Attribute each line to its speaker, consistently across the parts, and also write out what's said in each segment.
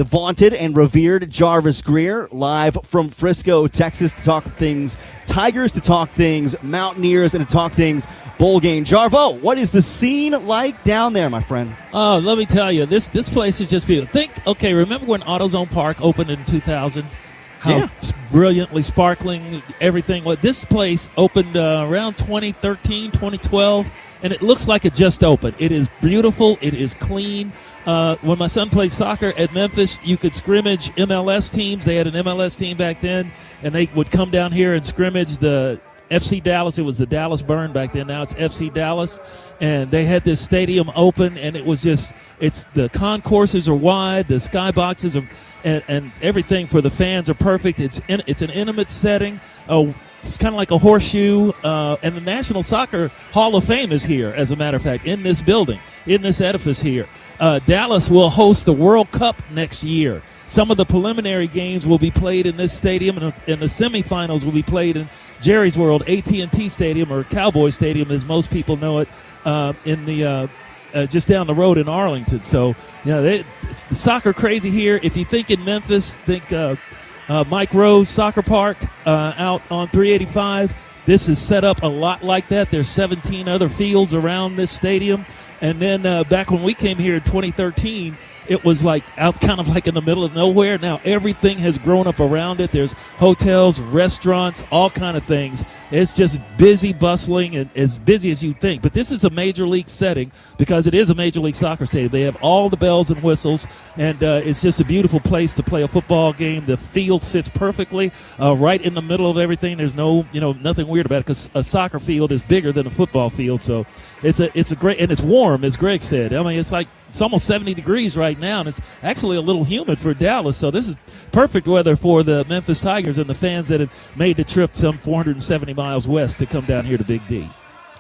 Speaker 1: the vaunted and revered Jarvis Greer, live from Frisco, Texas, to talk things Tigers, to talk things Mountaineers, and to talk things bowl game. Jarvo, what is the scene like down there, my friend?
Speaker 2: Oh, let me tell you, this place is just beautiful. Remember when AutoZone Park opened in 2000? How brilliantly sparkling everything was. This place opened around 2013, 2012, and it looks like it just opened. It is beautiful. It is clean. When my son played soccer at Memphis, you could scrimmage MLS teams. They had an MLS team back then, and they would come down here and scrimmage the FC Dallas. It was the Dallas Burn back then. Now it's FC Dallas. And they had this stadium open, and it was just, the concourses are wide, the skyboxes are, and everything for the fans are perfect. It's an intimate setting. It's kind of like a horseshoe. And the National Soccer Hall of Fame is here, as a matter of fact, in this building, in this edifice here. Dallas will host the World Cup next year. Some of the preliminary games will be played in this stadium, and the semifinals will be played in Jerry's World, AT&T Stadium, or Cowboy Stadium, as most people know it, in the just down the road in Arlington. So, it's the soccer crazy here. If you think in Memphis, think Mike Rose Soccer Park out on 385. This is set up a lot like that. There's 17 other fields around this stadium. And then back when we came here in 2013, it was like out kind of like in the middle of nowhere. Now everything has grown up around it. There's hotels, restaurants, all kind of things. It's just busy, bustling, and as busy as you think. But this is a major league setting because it is a major league soccer stadium. They have all the bells and whistles, and it's just a beautiful place to play a football game. The field sits perfectly right in the middle of everything. There's nothing weird about it because a soccer field is bigger than a football field. So it's a great, and it's warm, as Greg said. I mean, it's almost 70 degrees right now, and it's actually a little humid for Dallas. So this is perfect weather for the Memphis Tigers and the fans that have made the trip some 470 miles west to come down here to Big D.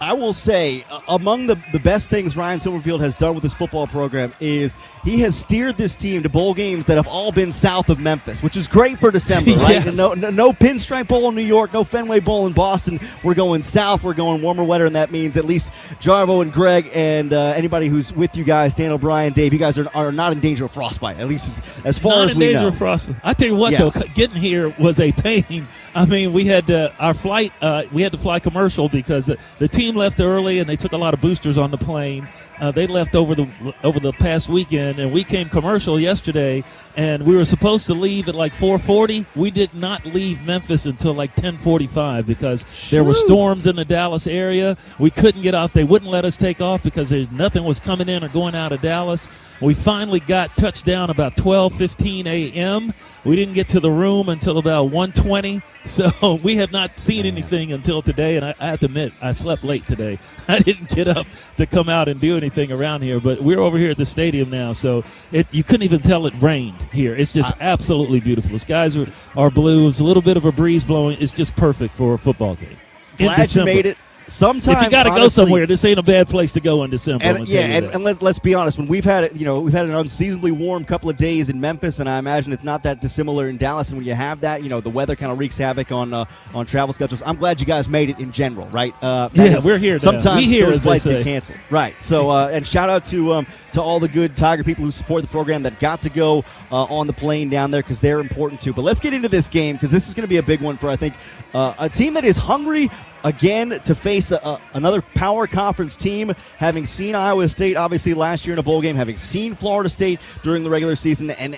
Speaker 1: I will say, among the best things Ryan Silverfield has done with his football program is he has steered this team to bowl games that have all been south of Memphis, which is great for December, right?
Speaker 2: Yes.
Speaker 1: No Pinstripe Bowl in New York, no Fenway Bowl in Boston. We're going south. We're going warmer, wetter, and that means at least Jarvo and Greg and anybody who's with you guys, Dan O'Brien, Dave, you guys are not in danger of frostbite, at least as far as we know.
Speaker 2: Not in danger of frostbite. I tell you what, though, getting here was a pain. I mean, we had our flight, we had to fly commercial because the team left early and they took a lot of boosters on the plane. They left over the past weekend, and we came commercial yesterday, and we were supposed to leave at like 4:40. We did not leave Memphis until like 10:45 because there were storms in the Dallas area. We couldn't get off. They wouldn't let us take off because nothing was coming in or going out of Dallas. We finally got touchdown about 12:15 a.m. We didn't get to the room until about 1:20. So we have not seen anything until today, and I have to admit, I slept late today. I didn't get up to come out and do anything around here, but we're over here at the stadium now, so you couldn't even tell it rained here. It's just absolutely beautiful. The skies are blue. It's a little bit of a breeze blowing. It's just perfect for a football game.
Speaker 1: Glad you made it. Sometimes,
Speaker 2: if you got to go somewhere, this ain't a bad place to go in December.
Speaker 1: And let's be honest. When we've had an unseasonably warm couple of days in Memphis, and I imagine it's not that dissimilar in Dallas. And when you have that, the weather kind of wreaks havoc on travel schedules. I'm glad you guys made it in general, right?
Speaker 2: We're here.
Speaker 1: Sometimes those flights
Speaker 2: get
Speaker 1: canceled, right? So and shout out to all the good Tiger people who support the program that got to go on the plane down there because they're important too. But let's get into this game because this is going to be a big one for I think a team that is hungry again to face another power conference team, having seen Iowa State obviously last year in a bowl game, having seen Florida State during the regular season, and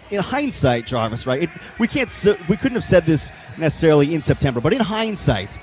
Speaker 1: in hindsight, Jarvis, right? We couldn't have said this necessarily in September, but in hindsight,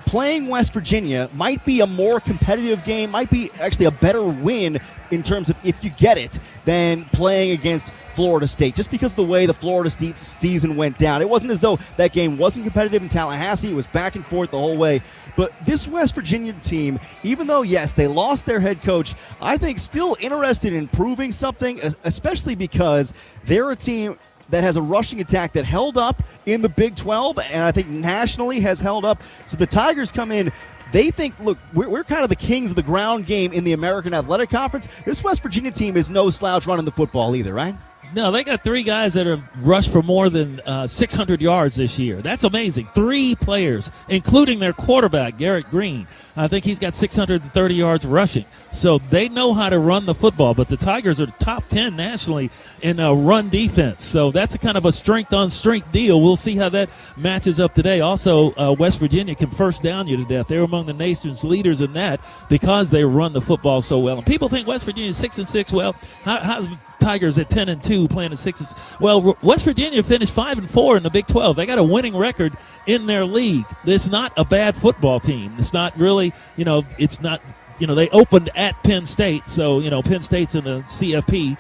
Speaker 1: playing West Virginia might be a more competitive game, might be actually a better win in terms of if you get it than playing against Florida State, just because of the way the Florida State season went down. It wasn't as though that game wasn't competitive in Tallahassee. It was back and forth the whole way. But this West Virginia team, even though, yes, they lost their head coach, I think still interested in proving something, especially because they're a team that has a rushing attack that held up in the Big 12, and I think nationally has held up. So the Tigers come in. They think, look, we're kind of the kings of the ground game in the American Athletic Conference. This West Virginia team is no slouch running the football either, right?
Speaker 2: No, they got three guys that have rushed for more than 600 yards this year. That's amazing. 3 players, including their quarterback, Garrett Green. I think he's got 630 yards rushing. So they know how to run the football, but the Tigers are top 10 nationally in run defense. So that's a kind of a strength-on-strength deal. We'll see how that matches up today. Also, West Virginia can first down you to death. They're among the nation's leaders in that because they run the football so well. And people think West Virginia is 6-6. Well, how's Tigers at 10-2 playing at 6? Well, West Virginia finished 5-4 in the Big 12. They got a winning record in their league. It's not a bad football team. It's not really, it's not. They opened at Penn State, so Penn State's in the CFP.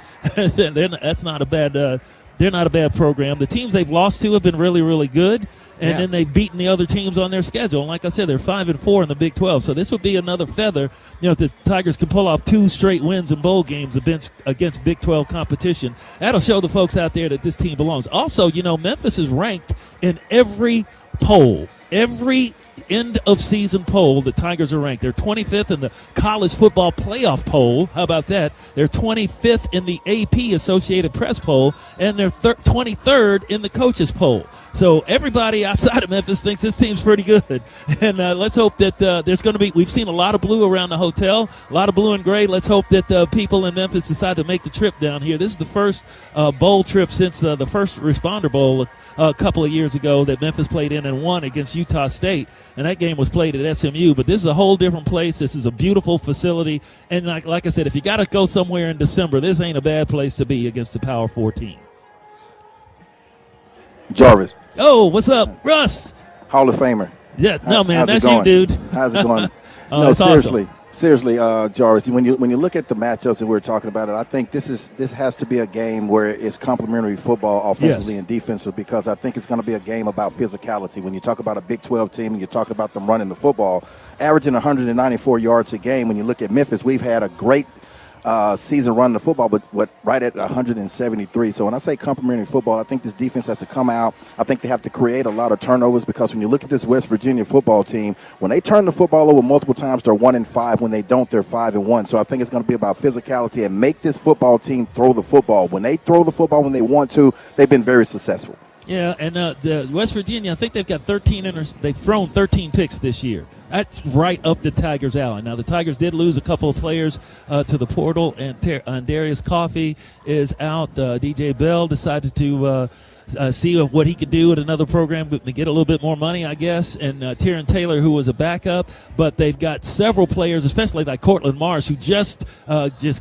Speaker 2: That's not a bad. They're not a bad program. The teams they've lost to have been really, really good, and then they've beaten the other teams on their schedule. And like I said, they're 5-4 in the Big 12. So this would be another feather. If the Tigers can pull off 2 straight wins in bowl games against Big 12 competition, that'll show the folks out there that this team belongs. Also, Memphis is ranked in every poll. Every end of season poll, the Tigers are ranked. They're 25th in the college football playoff poll. How about that? They're 25th in the AP Associated Press poll, and they're 23rd in the coaches poll. So everybody outside of Memphis thinks this team's pretty good. And let's hope that there's going to be – we've seen a lot of blue around the hotel, a lot of blue and gray. Let's hope that people in Memphis decide to make the trip down here. This is the first bowl trip since the first responder bowl a couple of years ago that Memphis played in and won against Utah State. And that game was played at SMU. But this is a whole different place. This is a beautiful facility. And like I said, if you got to go somewhere in December, this ain't a bad place to be against the Power 4 team.
Speaker 3: Jarvis.
Speaker 2: Oh, what's up, Russ?
Speaker 3: Hall of Famer.
Speaker 2: Yeah, no, man, that's you, dude.
Speaker 3: How's it going?
Speaker 2: No, seriously.
Speaker 3: Awesome. Seriously, Jarvis, when you look at the matchups and we're talking about it, I think this has to be a game where it's complementary football offensively and defensively, because I think it's going to be a game about physicality. When you talk about a Big 12 team and you're talking about them running the football, averaging 194 yards a game, when you look at Memphis, we've had a great season running the football, but right at 173. So when I say complementary football, I think this defense has to come out. I think they have to create a lot of turnovers, because when you look at this West Virginia football team, when they turn the football over multiple times, they're 1-5. When they don't, they're 5-1. So I think it's going to be about physicality and make this football team throw the football. When they throw the football when they want to, they've been very successful.
Speaker 2: Yeah, and the West Virginia, I think they've got they've thrown 13 picks this year. That's right up the Tigers' alley. Now, the Tigers did lose a couple of players to the portal, and Darius Coffee is out. DJ Bell decided to see what he could do at another program to get a little bit more money, I guess, and Tyron Taylor, who was a backup. But they've got several players, especially like Cortland Marsh, who just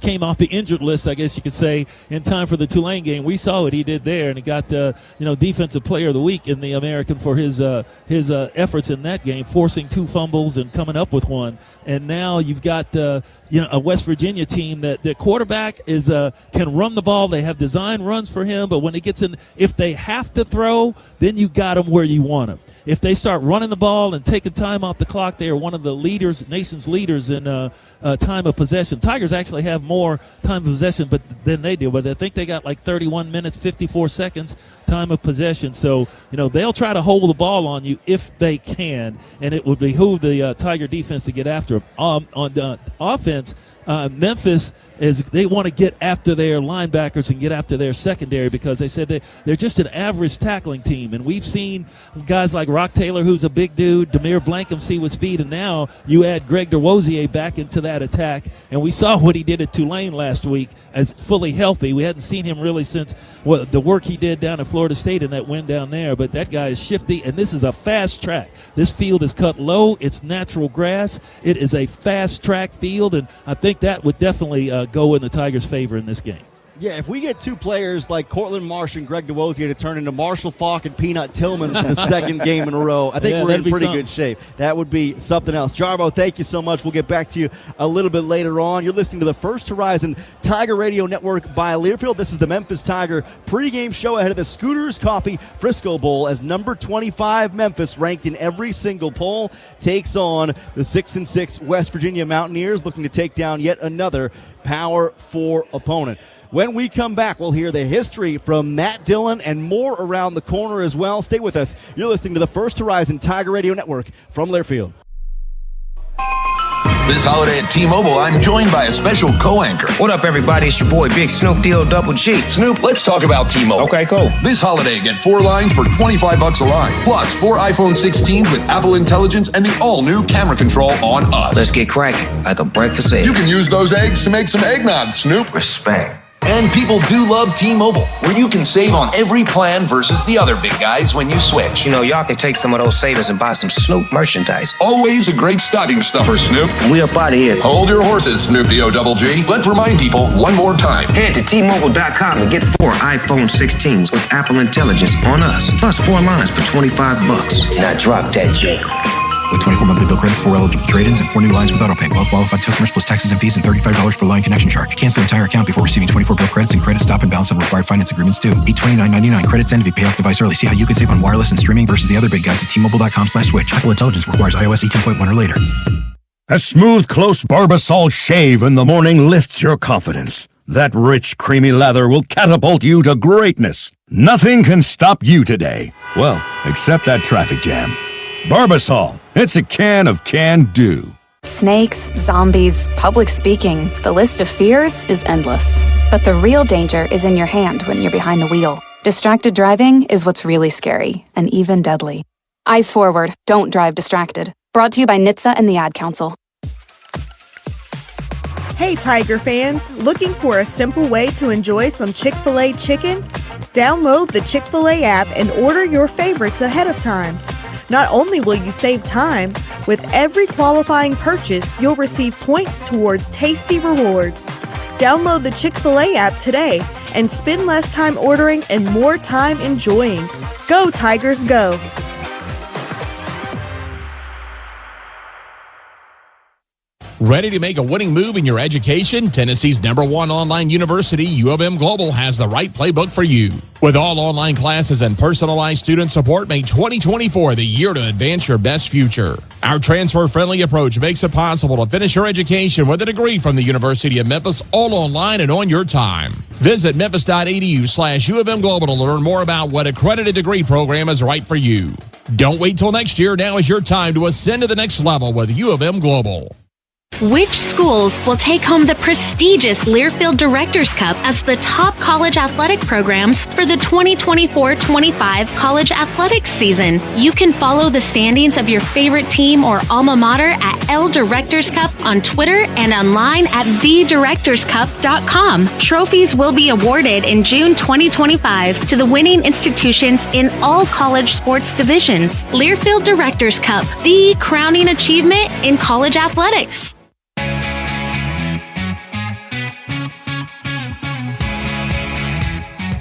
Speaker 2: came off the injured list, I guess you could say, in time for the Tulane game. We saw what he did there, and he got Defensive Player of the Week in the American for his efforts in that game, forcing 2 fumbles and coming up with 1. And now you've got a West Virginia team that their quarterback is can run the ball. They have design runs for him, but when it gets in, if they have to throw, then you got them where you want them. If they start running the ball and taking time off the clock, they are one of the nation's leaders in time of possession. Tigers actually have more time of possession than they do, but I think they got like 31 minutes, 54 seconds time of possession. So, they'll try to hold the ball on you if they can, and it would behoove the Tiger defense to get after them. On the offense, Memphis they want to get after their linebackers and get after their secondary, because they said they're just an average tackling team. And we've seen guys like Rock Taylor, who's a big dude, Demir Blankenship with speed, and now you add Greg DeRosier back into that attack. And we saw what he did at Tulane last week as fully healthy. We hadn't seen him really since the work he did down at Florida State in that win down there. But that guy is shifty, and this is a fast track. This field is cut low. It's natural grass. It is a fast track field, and I think that would definitely go in the Tigers' favor in this game.
Speaker 1: Yeah, if we get 2 players like Cortland Marsh and Greg DeRosier to turn into Marshall Faulk and Peanut Tillman for the second game in a row, I think we're in pretty good shape. That would be something else. Jarbo, thank you so much. We'll get back to you a little bit later on. You're listening to the First Horizon Tiger Radio Network by Learfield. This is the Memphis Tiger pregame show ahead of the Scooters Coffee Frisco Bowl, as number 25 Memphis, ranked in every single poll, takes on the 6-6 West Virginia Mountaineers, looking to take down yet another Power 4 opponent. When we come back, we'll hear the history from Matt Dillon and more around the corner as well. Stay with us. You're listening to the First Horizon Tiger Radio Network from Learfield.
Speaker 4: This holiday at T-Mobile, I'm joined by a special co-anchor.
Speaker 5: What up, everybody? It's your boy, Big Snoop D-O-double-G.
Speaker 4: Snoop, let's talk about T-Mobile.
Speaker 5: Okay, cool.
Speaker 4: This holiday, get 4 lines for $25 a line. Plus, 4 iPhone 16s with Apple Intelligence and the all-new camera control on us.
Speaker 5: Let's get cracking, like a breakfast egg.
Speaker 4: You can use those eggs to make some eggnog, Snoop.
Speaker 5: Respect.
Speaker 4: And people do love T-Mobile, where you can save on every plan versus the other big guys when you switch.
Speaker 5: You know, y'all can take some of those savings and buy some Snoop merchandise.
Speaker 4: Always a great stocking stuffer, Snoop.
Speaker 5: We up out of here.
Speaker 4: Hold your horses, Snoop D-O-double-G. Let's remind people one more time.
Speaker 5: Head to T-Mobile.com and get 4 iPhone 16s with Apple Intelligence on us. Plus 4 lines for $25. Now drop that J.
Speaker 6: With 24 monthly bill credits, 4 eligible trade-ins, and 4 new lines with autopay. Well qualified customers plus taxes and fees and $35 per line connection charge. Cancel entire account before receiving 24 bill credits and credit stop and balance on required finance agreements due. $829.99 credits end if you pay off device early. See how you can save on wireless and streaming versus the other big guys at T-Mobile.com/switch. Apple Intelligence requires iOS 18.1 or later.
Speaker 7: A smooth, close Barbasol shave in the morning lifts your confidence. That rich, creamy lather will catapult you to greatness. Nothing can stop you today. Well, except that traffic jam. Barbasol. It's a can of can-do.
Speaker 8: Snakes, zombies, public speaking. The list of fears is endless. But the real danger is in your hand when you're behind the wheel. Distracted driving is what's really scary and even deadly. Eyes forward. Don't drive distracted. Brought to you by NHTSA and the Ad Council.
Speaker 9: Hey Tiger fans, looking for a simple way to enjoy some Chick-fil-A chicken? Download the Chick-fil-A app and order your favorites ahead of time. Not only will you save time, with every qualifying purchase, you'll receive points towards tasty rewards. Download the Chick-fil-A app today and spend less time ordering and more time enjoying. Go Tigers, go!
Speaker 10: Ready to make a winning move in your education? Tennessee's #1 online university, U of M Global, has the right playbook for you. With all online classes and personalized student support, make 2024 the year to advance your best future. Our transfer-friendly approach makes it possible to finish your education with a degree from the University of Memphis, all online and on your time. Visit memphis.edu/U of M Global to learn more about what accredited degree program is right for you. Don't wait till next year. Now is your time to ascend to the next level with U of M Global.
Speaker 11: Which schools will take home the prestigious Learfield Directors Cup as the top college athletic programs for the 2024-25 college athletics season? You can follow the standings of your favorite team or alma mater at L Directors Cup on Twitter and online at thedirectorscup.com. Trophies will be awarded in June 2025 to the winning institutions in all college sports divisions. Learfield Directors Cup, the crowning achievement in college athletics.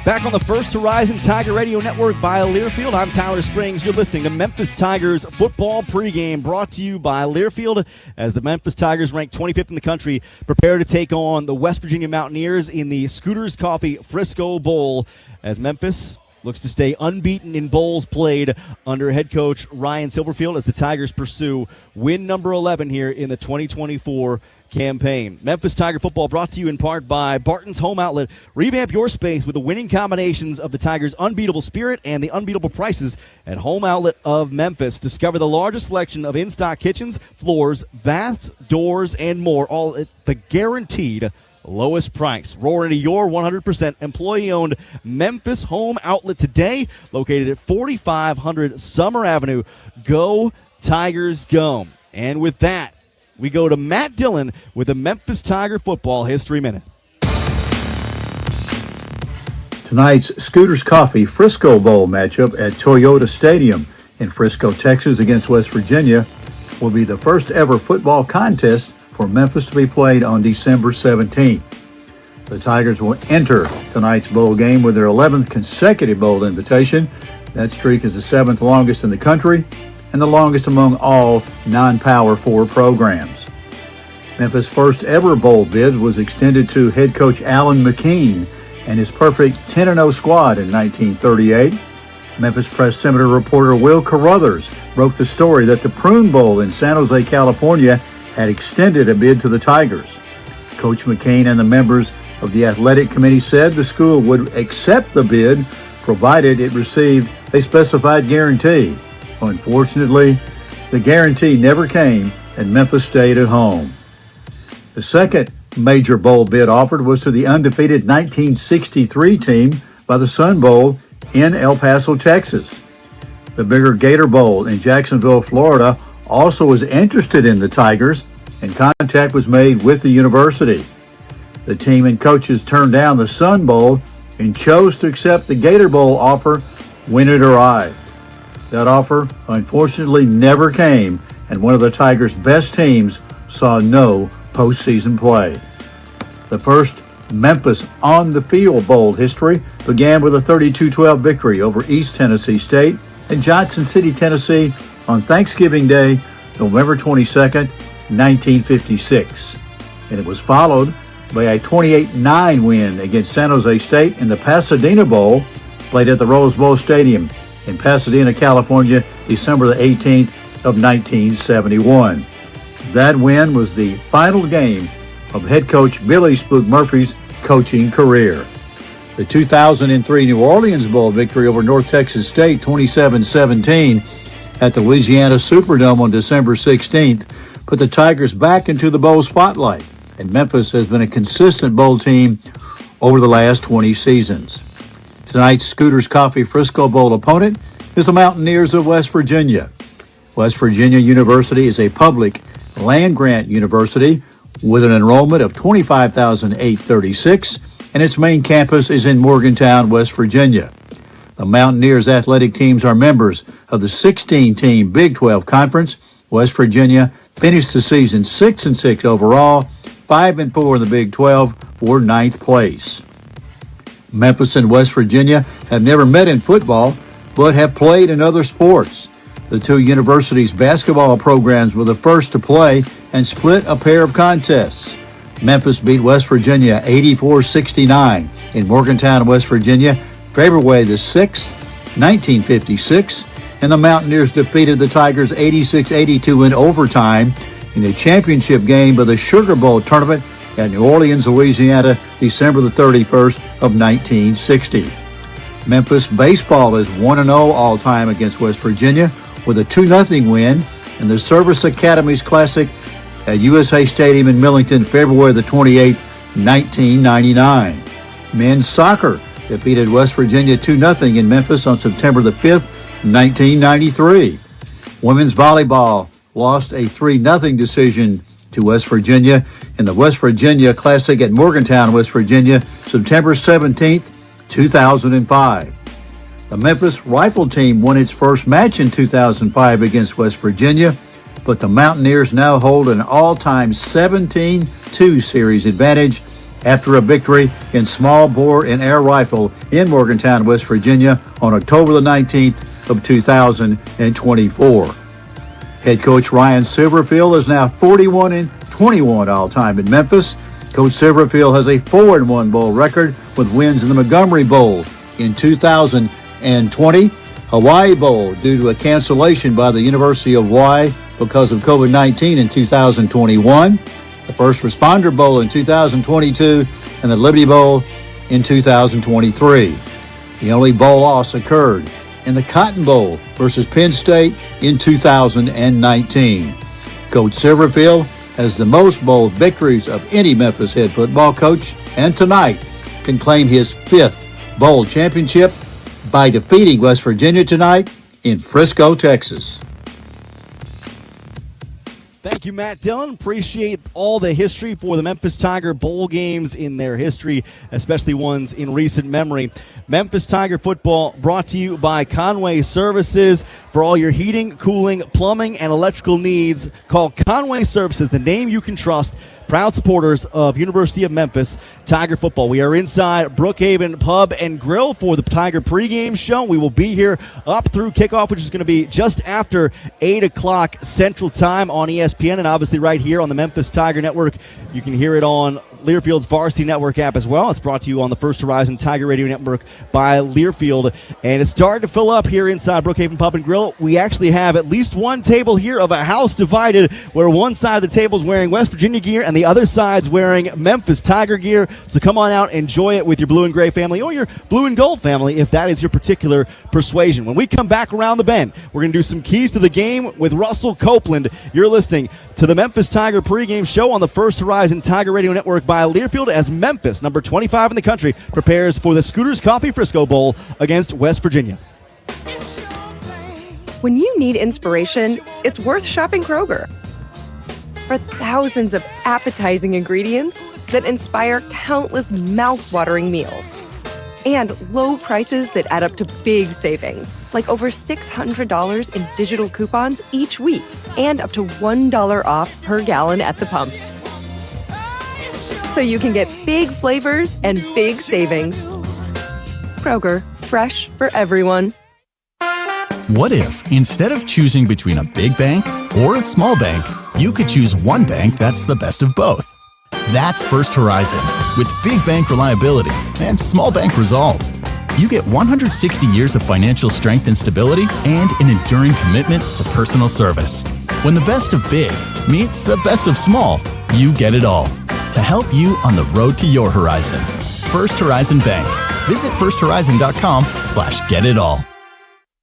Speaker 1: Back on the First Horizon Tiger Radio Network by Learfield, I'm Tyler Springs. You're listening to Memphis Tigers football pregame, brought to you by Learfield, as the Memphis Tigers, ranked 25th in the country, prepare to take on the West Virginia Mountaineers in the Scooters Coffee Frisco Bowl, as Memphis looks to stay unbeaten in bowls played under head coach Ryan Silverfield, as the Tigers pursue win number 11 here in the 2024 campaign. Memphis Tiger football brought to you in part by Barton's Home Outlet. Revamp your space with the winning combinations of the Tigers' unbeatable spirit and the unbeatable prices at Home Outlet of Memphis. Discover the largest selection of in-stock kitchens, floors, baths, doors, and more, all at the guaranteed lowest price. Roar into your 100% employee-owned Memphis Home Outlet today, located at 4500 Summer Avenue. Go Tigers, go. And with that, we go to Matt Dillon with the Memphis Tiger Football History Minute.
Speaker 12: Tonight's Scooters Coffee Frisco Bowl matchup at Toyota Stadium in Frisco, Texas against West Virginia will be the first ever football contest for Memphis to be played on December 17th. The Tigers will enter tonight's bowl game with their 11th consecutive bowl invitation. That streak is the 7th longest in the country and the longest among all non-Power 4 programs. Memphis' first ever bowl bid was extended to head coach Alan McKean and his perfect 10-0 squad in 1938. Memphis Press Senator reporter Will Carruthers broke the story that the Prune Bowl in San Jose, California had extended a bid to the Tigers. Coach McKean and the members of the athletic committee said the school would accept the bid provided it received a specified guarantee. Unfortunately, the guarantee never came, and Memphis stayed at home. The second major bowl bid offered was to the undefeated 1963 team by the Sun Bowl in El Paso, Texas. The bigger Gator Bowl in Jacksonville, Florida, also was interested in the Tigers, and contact was made with the university. The team and coaches turned down the Sun Bowl and chose to accept the Gator Bowl offer when it arrived. That offer, unfortunately, never came, and one of the Tigers' best teams saw no postseason play. The first Memphis on-the-field bowl history began with a 32-12 victory over East Tennessee State in Johnson City, Tennessee on Thanksgiving Day, November 22nd, 1956. And it was followed by a 28-9 win against San Jose State in the Pasadena Bowl, played at the Rose Bowl Stadium in Pasadena, California, December the 18th of 1971. That win was the final game of head coach Billy Spook Murphy's coaching career. The 2003 New Orleans Bowl victory over North Texas State 27-17 at the Louisiana Superdome on December 16th put the Tigers back into the bowl spotlight, and Memphis has been a consistent bowl team over the last 20 seasons. Tonight's Scooters Coffee Frisco Bowl opponent is the Mountaineers of West Virginia. West Virginia University is a public land-grant university with an enrollment of 25,836, and its main campus is in Morgantown, West Virginia. The Mountaineers athletic teams are members of the 16-team Big 12 Conference. West Virginia finished the season 6-6 overall, 5-4 in the Big 12 for 9th place. Memphis and West Virginia have never met in football, but have played in other sports. The two universities' basketball programs were the first to play and split a pair of contests. Memphis beat West Virginia 84-69 in Morgantown, West Virginia, February the 6th, 1956, and the Mountaineers defeated the Tigers 86-82 in overtime in the championship game of the Sugar Bowl tournament at New Orleans, Louisiana, December the 31st of 1960. Memphis baseball is 1-0 all-time against West Virginia with a 2-0 win in the Service Academies Classic at USA Stadium in Millington, February the 28th, 1999. Men's soccer defeated West Virginia 2-0 in Memphis on September the 5th, 1993. Women's volleyball lost a 3-0 decision to West Virginia in the West Virginia Classic at Morgantown, West Virginia, September 17th, 2005. The Memphis Rifle Team won its first match in 2005 against West Virginia, but the Mountaineers now hold an all-time 17-2 series advantage after a victory in small bore and air rifle in Morgantown, West Virginia on October the 19th of 2024. Head coach Ryan Silverfield is now 41-21 all-time in Memphis. Coach Silverfield has a 4-1 bowl record with wins in the Montgomery Bowl in 2020, Hawaii Bowl due to a cancellation by the University of Hawaii because of COVID-19 in 2021, the First Responder Bowl in 2022, and the Liberty Bowl in 2023. The only bowl loss occurred in the Cotton Bowl versus Penn State in 2019. Coach Silverfield has the most bowl victories of any Memphis head football coach, and tonight can claim his 5th bowl championship by defeating West Virginia tonight in Frisco, Texas.
Speaker 1: Thank you, Matt Dillon. Appreciate all the history for the Memphis Tiger bowl games in their history, especially ones in recent memory. Memphis Tiger football brought to you by Conway Services. For all your heating, cooling, plumbing, and electrical needs, call Conway Services, the name you can trust. Proud supporters of University of Memphis Tiger football. We are inside Brookhaven Pub and Grill for the Tiger pregame show. We will be here up through kickoff, which is going to be just after 8 o'clock Central Time on ESPN, and obviously right here on the Memphis Tiger Network. You can hear it on Learfield's Varsity Network app as well. It's brought to you on the First Horizon Tiger Radio Network by Learfield. And it's starting to fill up here inside Brookhaven Pub and Grill. We actually have at least one table here of a house divided where one side of the table is wearing West Virginia gear and the other side's wearing Memphis Tiger gear. So come on out, enjoy it with your blue and gray family or your blue and gold family if that is your particular persuasion. When we come back around the bend, we're going to do some keys to the game with Russell Copeland. You're listening to the Memphis Tiger pregame show on the First Horizon Tiger Radio Network by Learfield as Memphis, number 25 in the country, prepares for the Scooters Coffee Frisco Bowl against West Virginia.
Speaker 13: When you need inspiration, it's worth shopping Kroger. For thousands of appetizing ingredients that inspire countless mouth-watering meals. And low prices that add up to big savings, like over $600 in digital coupons each week and up to $1 off per gallon at the pump. So you can get big flavors and big savings. Kroger, fresh for everyone.
Speaker 14: What if, instead of choosing between a big bank or a small bank, you could choose one bank that's the best of both? That's First Horizon, with big bank reliability and small bank resolve. You get 160 years of financial strength and stability and an enduring commitment to personal service. When the best of big meets the best of small, you get it all. To help you on the road to your horizon. First Horizon Bank. Visit firsthorizon.com/getitall.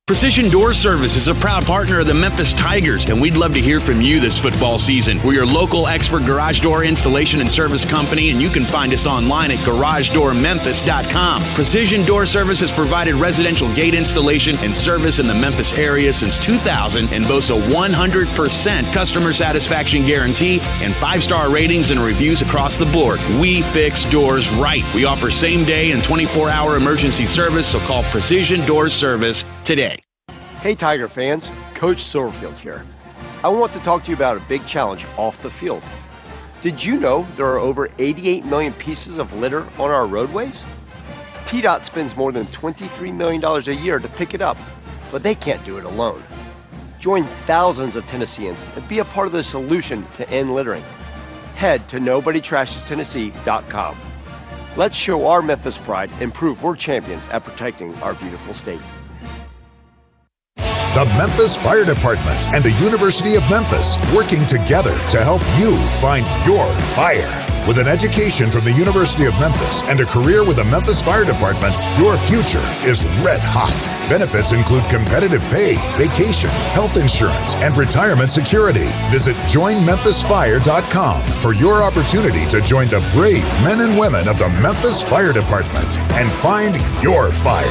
Speaker 15: Precision Door Service is a proud partner of the Memphis Tigers, and we'd love to hear from you this football season. We're your local expert garage door installation and service company, and you can find us online at garagedoormemphis.com. Precision Door Service has provided residential gate installation and service in the Memphis area since 2000 and boasts a 100% customer satisfaction guarantee and 5-star ratings and reviews across the board. We fix doors right. We offer same-day and 24-hour emergency service, so call Precision Door Service today.
Speaker 16: Hey Tiger fans, Coach Silverfield here. I want to talk to you about a big challenge off the field. Did you know there are over 88 million pieces of litter on our roadways? TDOT spends more than $23 million a year to pick it up, but they can't do it alone. Join thousands of Tennesseans and be a part of the solution to end littering. Head to NobodyTrashesTennessee.com. Let's show our Memphis pride and prove we're champions at protecting our beautiful state.
Speaker 17: The Memphis Fire Department and the University of Memphis working together to help you find your fire. With an education from the University of Memphis and a career with the Memphis Fire Department, your future is red hot. Benefits include competitive pay, vacation, health insurance, and retirement security. Visit joinmemphisfire.com for your opportunity to join the brave men and women of the Memphis Fire Department and find your fire.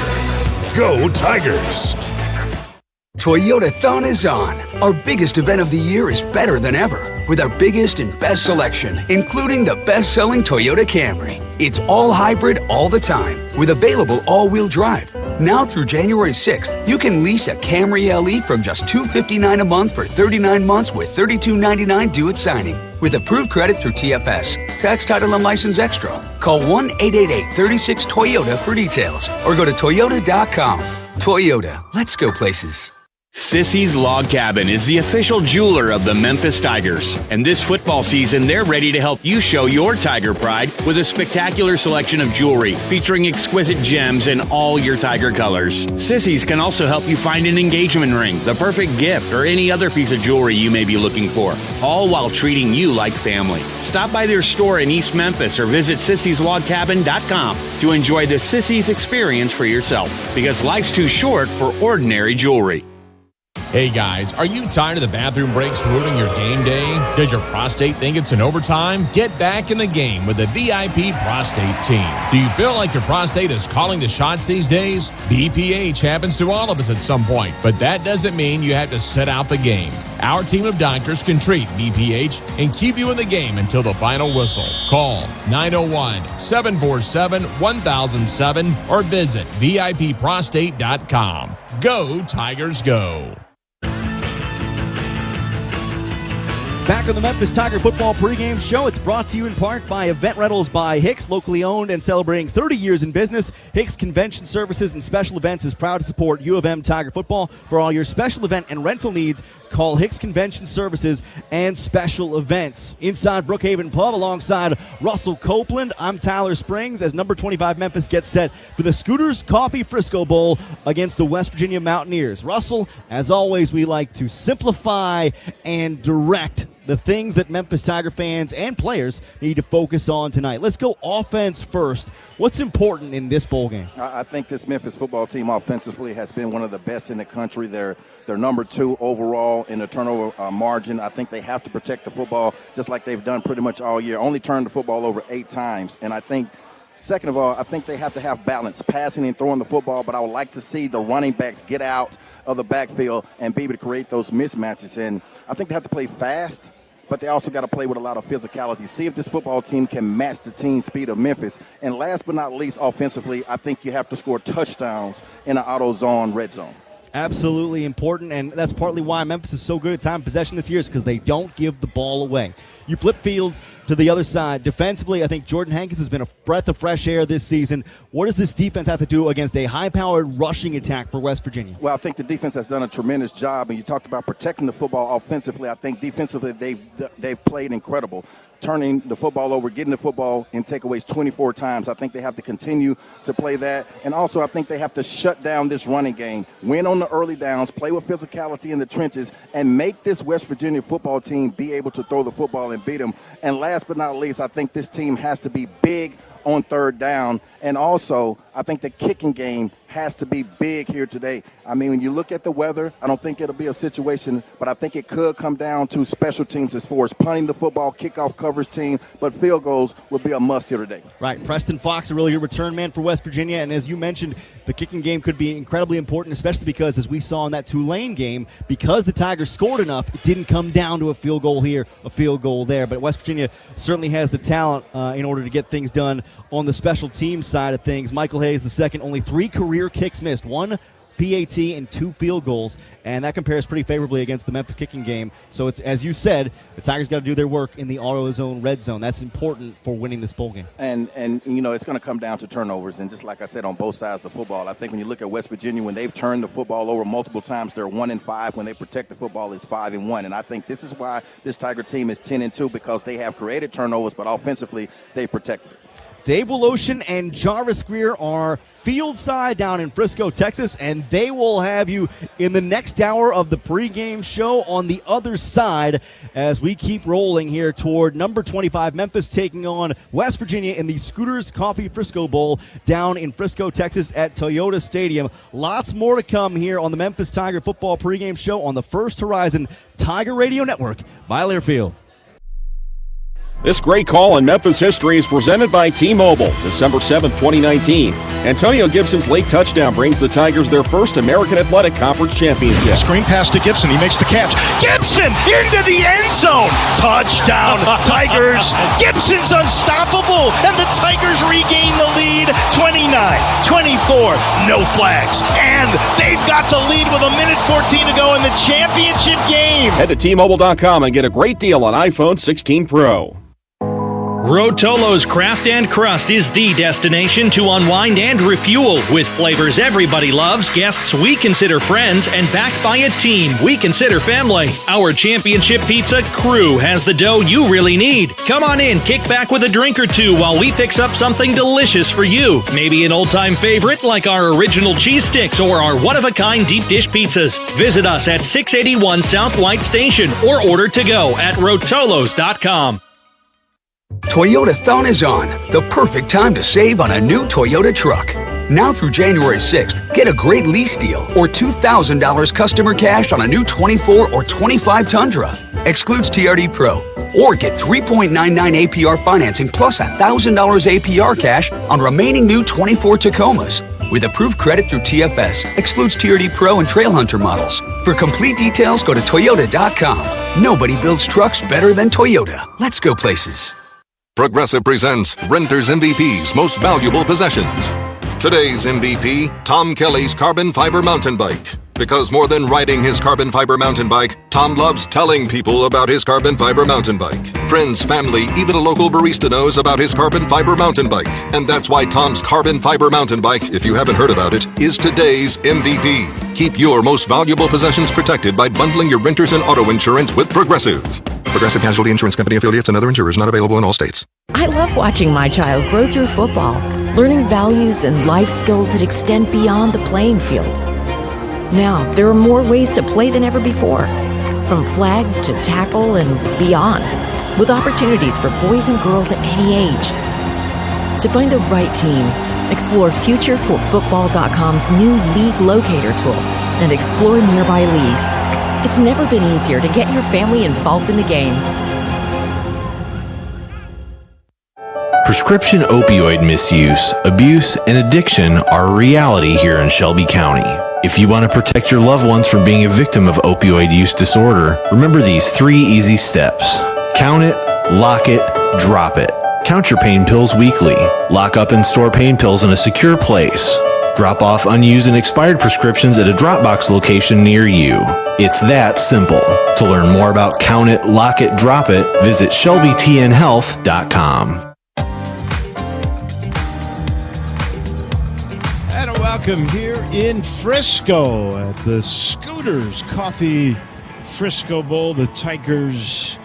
Speaker 17: Go Tigers!
Speaker 18: Toyotathon is on. Our biggest event of the year is better than ever, with our biggest and best selection, including the best-selling Toyota Camry. It's all hybrid all the time, with available all-wheel drive. Now through January 6th, you can lease a Camry LE from just $259 a month for 39 months with $32.99 due at signing. With approved credit through TFS, tax, title, and license extra. Call 1-888-36-TOYOTA for details, or go to toyota.com. Toyota, let's go places.
Speaker 15: Sissy's Log Cabin is the official jeweler of the Memphis Tigers. And this football season, they're ready to help you show your Tiger pride with a spectacular selection of jewelry featuring exquisite gems in all your Tiger colors. Sissy's can also help you find an engagement ring, the perfect gift, or any other piece of jewelry you may be looking for, all while treating you like family. Stop by their store in East Memphis or visit sissyslogcabin.com to enjoy the Sissy's experience for yourself, because life's too short for ordinary jewelry.
Speaker 10: Hey guys, are you tired of the bathroom breaks ruining your game day? Does your prostate think it's an overtime? Get back in the game with the VIP Prostate Team. Do you feel like your prostate is calling the shots these days? BPH happens to all of us at some point, but that doesn't mean you have to sit out the game. Our team of doctors can treat BPH and keep you in the game until the final whistle. Call 901-747-1007 or visit VIPprostate.com. Go Tigers, go!
Speaker 1: Back on the Memphis Tiger football pregame show. It's brought to you in part by Event Rentals by Hicks, locally owned and celebrating 30 years in business. Hicks Convention Services and Special Events is proud to support U of M Tiger football. For all your special event and rental needs, call Hicks Convention Services and Special Events. Inside Brookhaven Pub alongside Russell Copeland, I'm Tyler Springs as number 25 Memphis gets set for the Scooters Coffee Frisco Bowl against the West Virginia Mountaineers. Russell, as always, we like to simplify and direct the things that Memphis Tiger fans and players need to focus on tonight. Let's go offense first. What's important in this bowl game?
Speaker 3: I think this Memphis football team offensively has been one of the best in the country. They're number 2 overall in the turnover margin. I think they have to protect the football just like they've done pretty much all year. Only turned the football over 8 times. And I think, second of all, I think they have to have balance, passing and throwing the football, but I would like to see the running backs get out of the backfield and be able to create those mismatches. And I think they have to play fast, but they also got to play with a lot of physicality. See if this football team can match the team speed of Memphis. And last but not least, offensively, I think you have to score touchdowns in an auto zone, red zone.
Speaker 1: Absolutely important, and that's partly why Memphis is so good at time possession this year, is because they don't give the ball away. You flip field to the other side. Defensively, I think Jordan Hankins has been a breath of fresh air this season. What does this defense have to do against a high-powered rushing attack for West Virginia?
Speaker 3: Well, I think the defense has done a tremendous job, and you talked about protecting the football offensively. I think defensively they've played incredible, turning the football over, getting the football in takeaways 24 times. I think they have to continue to play that. And also I think they have to shut down this running game, win on the early downs, play with physicality in the trenches, and make this West Virginia football team be able to throw the football and beat them. And last but not least, I think this team has to be big on third down. And also, I think the kicking game has to be big here today. I mean, when you look at the weather, I don't think it'll be a situation, but I think it could come down to special teams as far as punting the football, kickoff coverage team, but field goals will be a must here today.
Speaker 1: Right. Preston Fox, a really good return man for West Virginia, and as you mentioned, the kicking game could be incredibly important, especially because, as we saw in that Tulane game, because the Tigers scored enough, it didn't come down to a field goal here, a field goal there. But West Virginia certainly has the talent in order to get things done on the special team side of things. Michael Hayes, the second, only 3 career kicks missed, 1 PAT and 2 field goals, and that compares pretty favorably against the Memphis kicking game. So it's, as you said, the Tigers got to do their work in the auto zone, red zone. That's important for winning this bowl game.
Speaker 3: And you know, it's going to come down to turnovers, and just like I said, on both sides of the football, I think when you look at West Virginia, when they've turned the football over multiple times, they're 1-5. When they protect the football, it's 5-1. And I think this is why this Tiger team is 10-2, because they have created turnovers, but offensively they protected it.
Speaker 1: Dave Woloshin and Jarvis Greer are field side down in Frisco, Texas, and they will have you in the next hour of the pregame show on the other side as we keep rolling here toward number 25 Memphis taking on West Virginia in the Scooters Coffee Frisco Bowl down in Frisco, Texas at Toyota Stadium. Lots more to come here on the Memphis Tiger football pregame show on the First Horizon Tiger Radio Network by Learfield.
Speaker 19: This great call in Memphis history is presented by T-Mobile, December 7th, 2019. Antonio Gibson's late touchdown brings the Tigers their first American Athletic Conference championship.
Speaker 20: Screen pass to Gibson. He makes the catch. Gibson into the end zone. Touchdown, Tigers. Gibson's unstoppable, and the Tigers regain the lead 29-24. No flags. And they've got the lead with 1:14 to go in the championship game.
Speaker 19: Head to T-Mobile.com and get a great deal on iPhone 16 Pro.
Speaker 21: Rotolo's Craft and Crust is the destination to unwind and refuel with flavors everybody loves, guests we consider friends, and backed by a team we consider family. Our championship pizza crew has the dough you really need. Come on in, kick back with a drink or two while we fix up something delicious for you. Maybe an old-time favorite like our original cheese sticks or our one-of-a-kind deep dish pizzas. Visit us at 681 South White Station or order to go at rotolos.com.
Speaker 18: Toyotathon is on, the perfect time to save on a new Toyota truck. Now through January 6th, get a great lease deal or $2,000 customer cash on a new 24 or 25 Tundra. Excludes TRD Pro. Or get 3.99 APR financing plus $1,000 APR cash on remaining new 24 Tacomas. With approved credit through TFS. Excludes TRD Pro and Trail Hunter models. For complete details, go to Toyota.com. Nobody builds trucks better than Toyota. Let's go places.
Speaker 17: Progressive presents Renter's MVP's Most Valuable Possessions. Today's MVP, Tom Kelly's carbon fiber mountain bike.
Speaker 4: Because more than riding his carbon fiber mountain bike, Tom loves telling people about his carbon fiber mountain bike. Friends, family, even a local barista knows about his carbon fiber mountain bike. And that's why Tom's carbon fiber mountain bike, if you haven't heard about it, is today's MVP. Keep your most valuable possessions protected by bundling your renters and auto insurance with Progressive. Progressive Casualty Insurance Company affiliates and other insurers not available in all states.
Speaker 2: I love watching my child grow through football, learning values and life skills that extend beyond the playing field. Now, there are more ways to play than ever before, from flag to tackle and beyond, with opportunities for boys and girls at any age. To find the right team, explore FutureForFootball.com's new League Locator tool and explore nearby leagues. It's never been easier to get your family involved in the game.
Speaker 22: Prescription opioid misuse, abuse, and addiction are a reality here in Shelby County. If you want to protect your loved ones from being a victim of opioid use disorder, remember these 3 easy steps. Count it, lock it, drop it. Count your pain pills weekly. Lock up and store pain pills in a secure place. Drop off unused and expired prescriptions at a Dropbox location near you. It's that simple. To learn more about Count It, Lock It, Drop It, visit ShelbyTNHealth.com.
Speaker 23: Welcome here in Frisco at the Scooters Coffee Frisco Bowl. The Tigers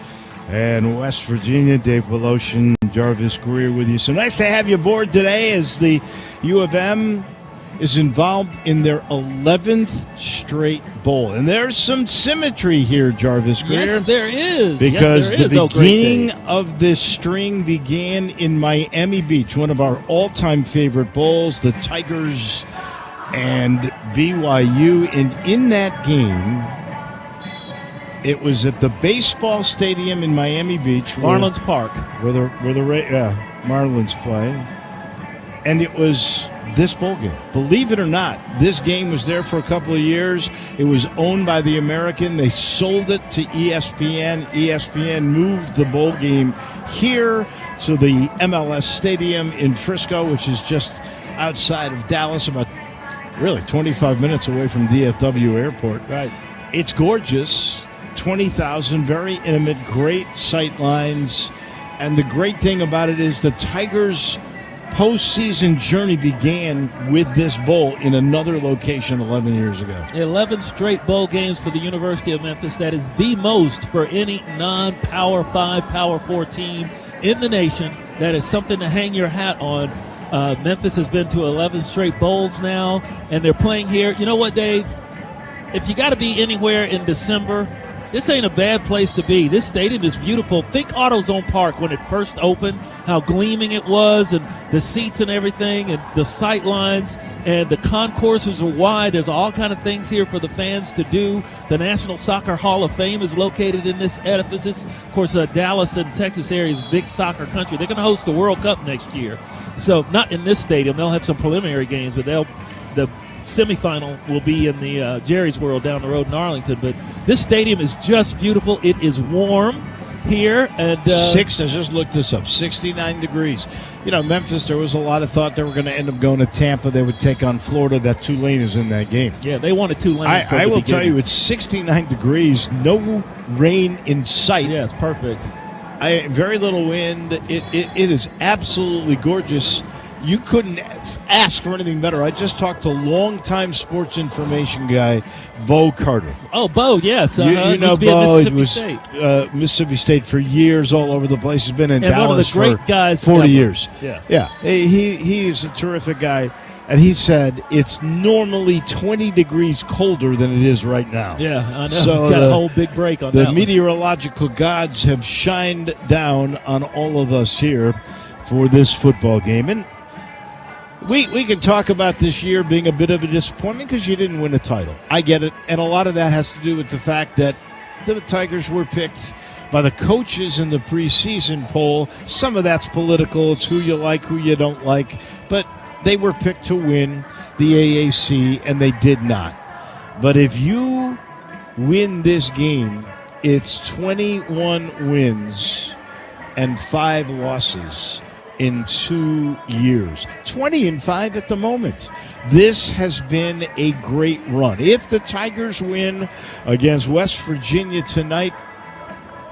Speaker 23: and West Virginia. Dave Woloshin, Jarvis Greer with you. So nice to have you aboard today as the U of M is involved in their 11th straight bowl. And there's some symmetry here, Jarvis Greer.
Speaker 24: Yes, there is.
Speaker 23: Because
Speaker 24: yes, there is.
Speaker 23: the beginning of this string began in Miami Beach, one of our all-time favorite bowls, the Tigers and BYU. And in that game, it was at the baseball stadium in Miami Beach.
Speaker 24: Marlins Park.
Speaker 23: Where the Marlins play. And it was this bowl game. Believe it or not, this game was there for a couple of years. It was owned by the American. They sold it to ESPN. ESPN moved the bowl game here to the MLS Stadium in Frisco, which is just outside of Dallas, about really 25 minutes away from DFW Airport.
Speaker 24: Right.
Speaker 23: It's gorgeous. 20,000, very intimate, great sight lines. And the great thing about it is the Tigers' postseason journey began with this bowl in another location 11 years ago.
Speaker 24: 11 straight bowl games for the University of Memphis. That is the most for any non-Power 5, Power 4 team in the nation. That is something to hang your hat on. Memphis has been to 11 straight bowls now, and they're playing here. You know what, Dave? If you got to be anywhere in December, this ain't a bad place to be. This stadium is beautiful. Think AutoZone Park when it first opened, how gleaming it was, and the seats and everything, and the sight lines, and the concourses are wide. There's all kind of things here for the fans to do. The National Soccer Hall of Fame is located in this edifice. Of course, Dallas and Texas area is a big soccer country. They're going to host the World Cup next year. So not in this stadium. They'll have some preliminary games, but the semifinal will be in the Jerry's World down the road in Arlington. But this stadium is just beautiful. It is warm here. And
Speaker 23: I just looked this up, 69 degrees. You know, Memphis, there was a lot of thought they were going to end up going to Tampa. They would take on Florida. That Tulane is in that game.
Speaker 24: Yeah, they wanted Tulane.
Speaker 23: I will tell you, it's 69 degrees, no rain in sight.
Speaker 24: Yeah, it's perfect.
Speaker 23: Very little wind. It is absolutely gorgeous. You couldn't ask for anything better. I just talked to longtime sports information guy, Bo Carter.
Speaker 24: Oh, Bo, yes.
Speaker 23: You know Bo. He was
Speaker 24: State.
Speaker 23: Mississippi State for years, all over the place. He's been in
Speaker 24: and
Speaker 23: Dallas
Speaker 24: one of the great
Speaker 23: for
Speaker 24: guys
Speaker 23: 40
Speaker 24: ever.
Speaker 23: years.
Speaker 24: Yeah.
Speaker 23: He's a terrific guy. And he said it's normally 20 degrees colder than it is right now.
Speaker 24: Yeah, I know.
Speaker 23: So
Speaker 24: got a whole big break on that.
Speaker 23: The meteorological gods have shined down on all of us here for this football game. And we can talk about this year being a bit of a disappointment because you didn't win a title. I get it. And a lot of that has to do with the fact that the Tigers were picked by the coaches in the preseason poll. Some of that's political. It's who you like, who you don't like. But they were picked to win the AAC, and they did not. But if you win this game, it's 21 wins and 5 losses. in 2 years. 20-5 at the moment. This has been a great run. If the Tigers win against West Virginia tonight,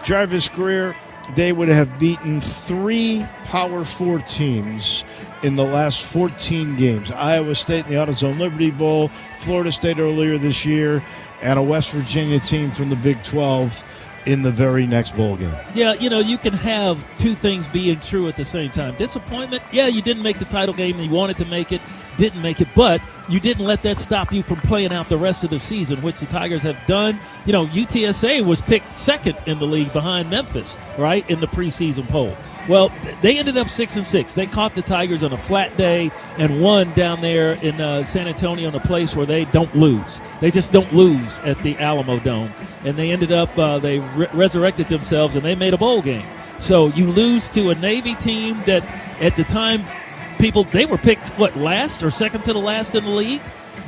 Speaker 23: Jarvis Greer, they would have beaten 3 Power 4 teams in the last 14 games. Iowa State in the AutoZone Liberty Bowl, Florida State earlier this year, and a West Virginia team from the Big 12 in the very next bowl game.
Speaker 24: Yeah, you can have two things being true at the same time. Disappointment, yeah, you didn't make the title game and you wanted to make it, didn't make it, but you didn't let that stop you from playing out the rest of the season, which the Tigers have done. UTSA was picked second in the league behind Memphis, right, in the preseason poll. Well, they ended up 6-6. They caught the Tigers on a flat day and won down there in San Antonio, in a place where they don't lose. They just don't lose at the Alamo Dome. And they ended up, they resurrected themselves, and they made a bowl game. So you lose to a Navy team that at the time, they were picked, last or second to the last in the league?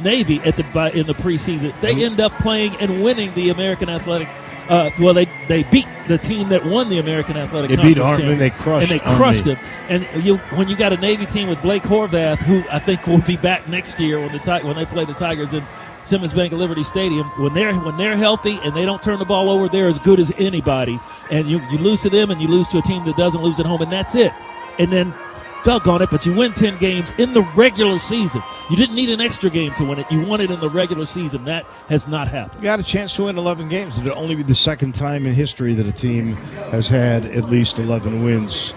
Speaker 24: Navy in the preseason. They end up playing and winning the American Athletic. They beat the team that won the American Athletic Conference.
Speaker 23: They beat Army, and they crushed
Speaker 24: them. And when you got a Navy team with Blake Horvath, who I think will be back next year when they play the Tigers in Simmons Bank at Liberty Stadium, when they're healthy and they don't turn the ball over, they're as good as anybody. And you lose to them, and you lose to a team that doesn't lose at home, and that's it. And then, doggone it, but you win 10 games in the regular season. You didn't need an extra game to win it. You won it in the regular season. That has not happened.
Speaker 23: You got a chance to win 11 games. It'll only be the second time in history that a team has had at least 11 wins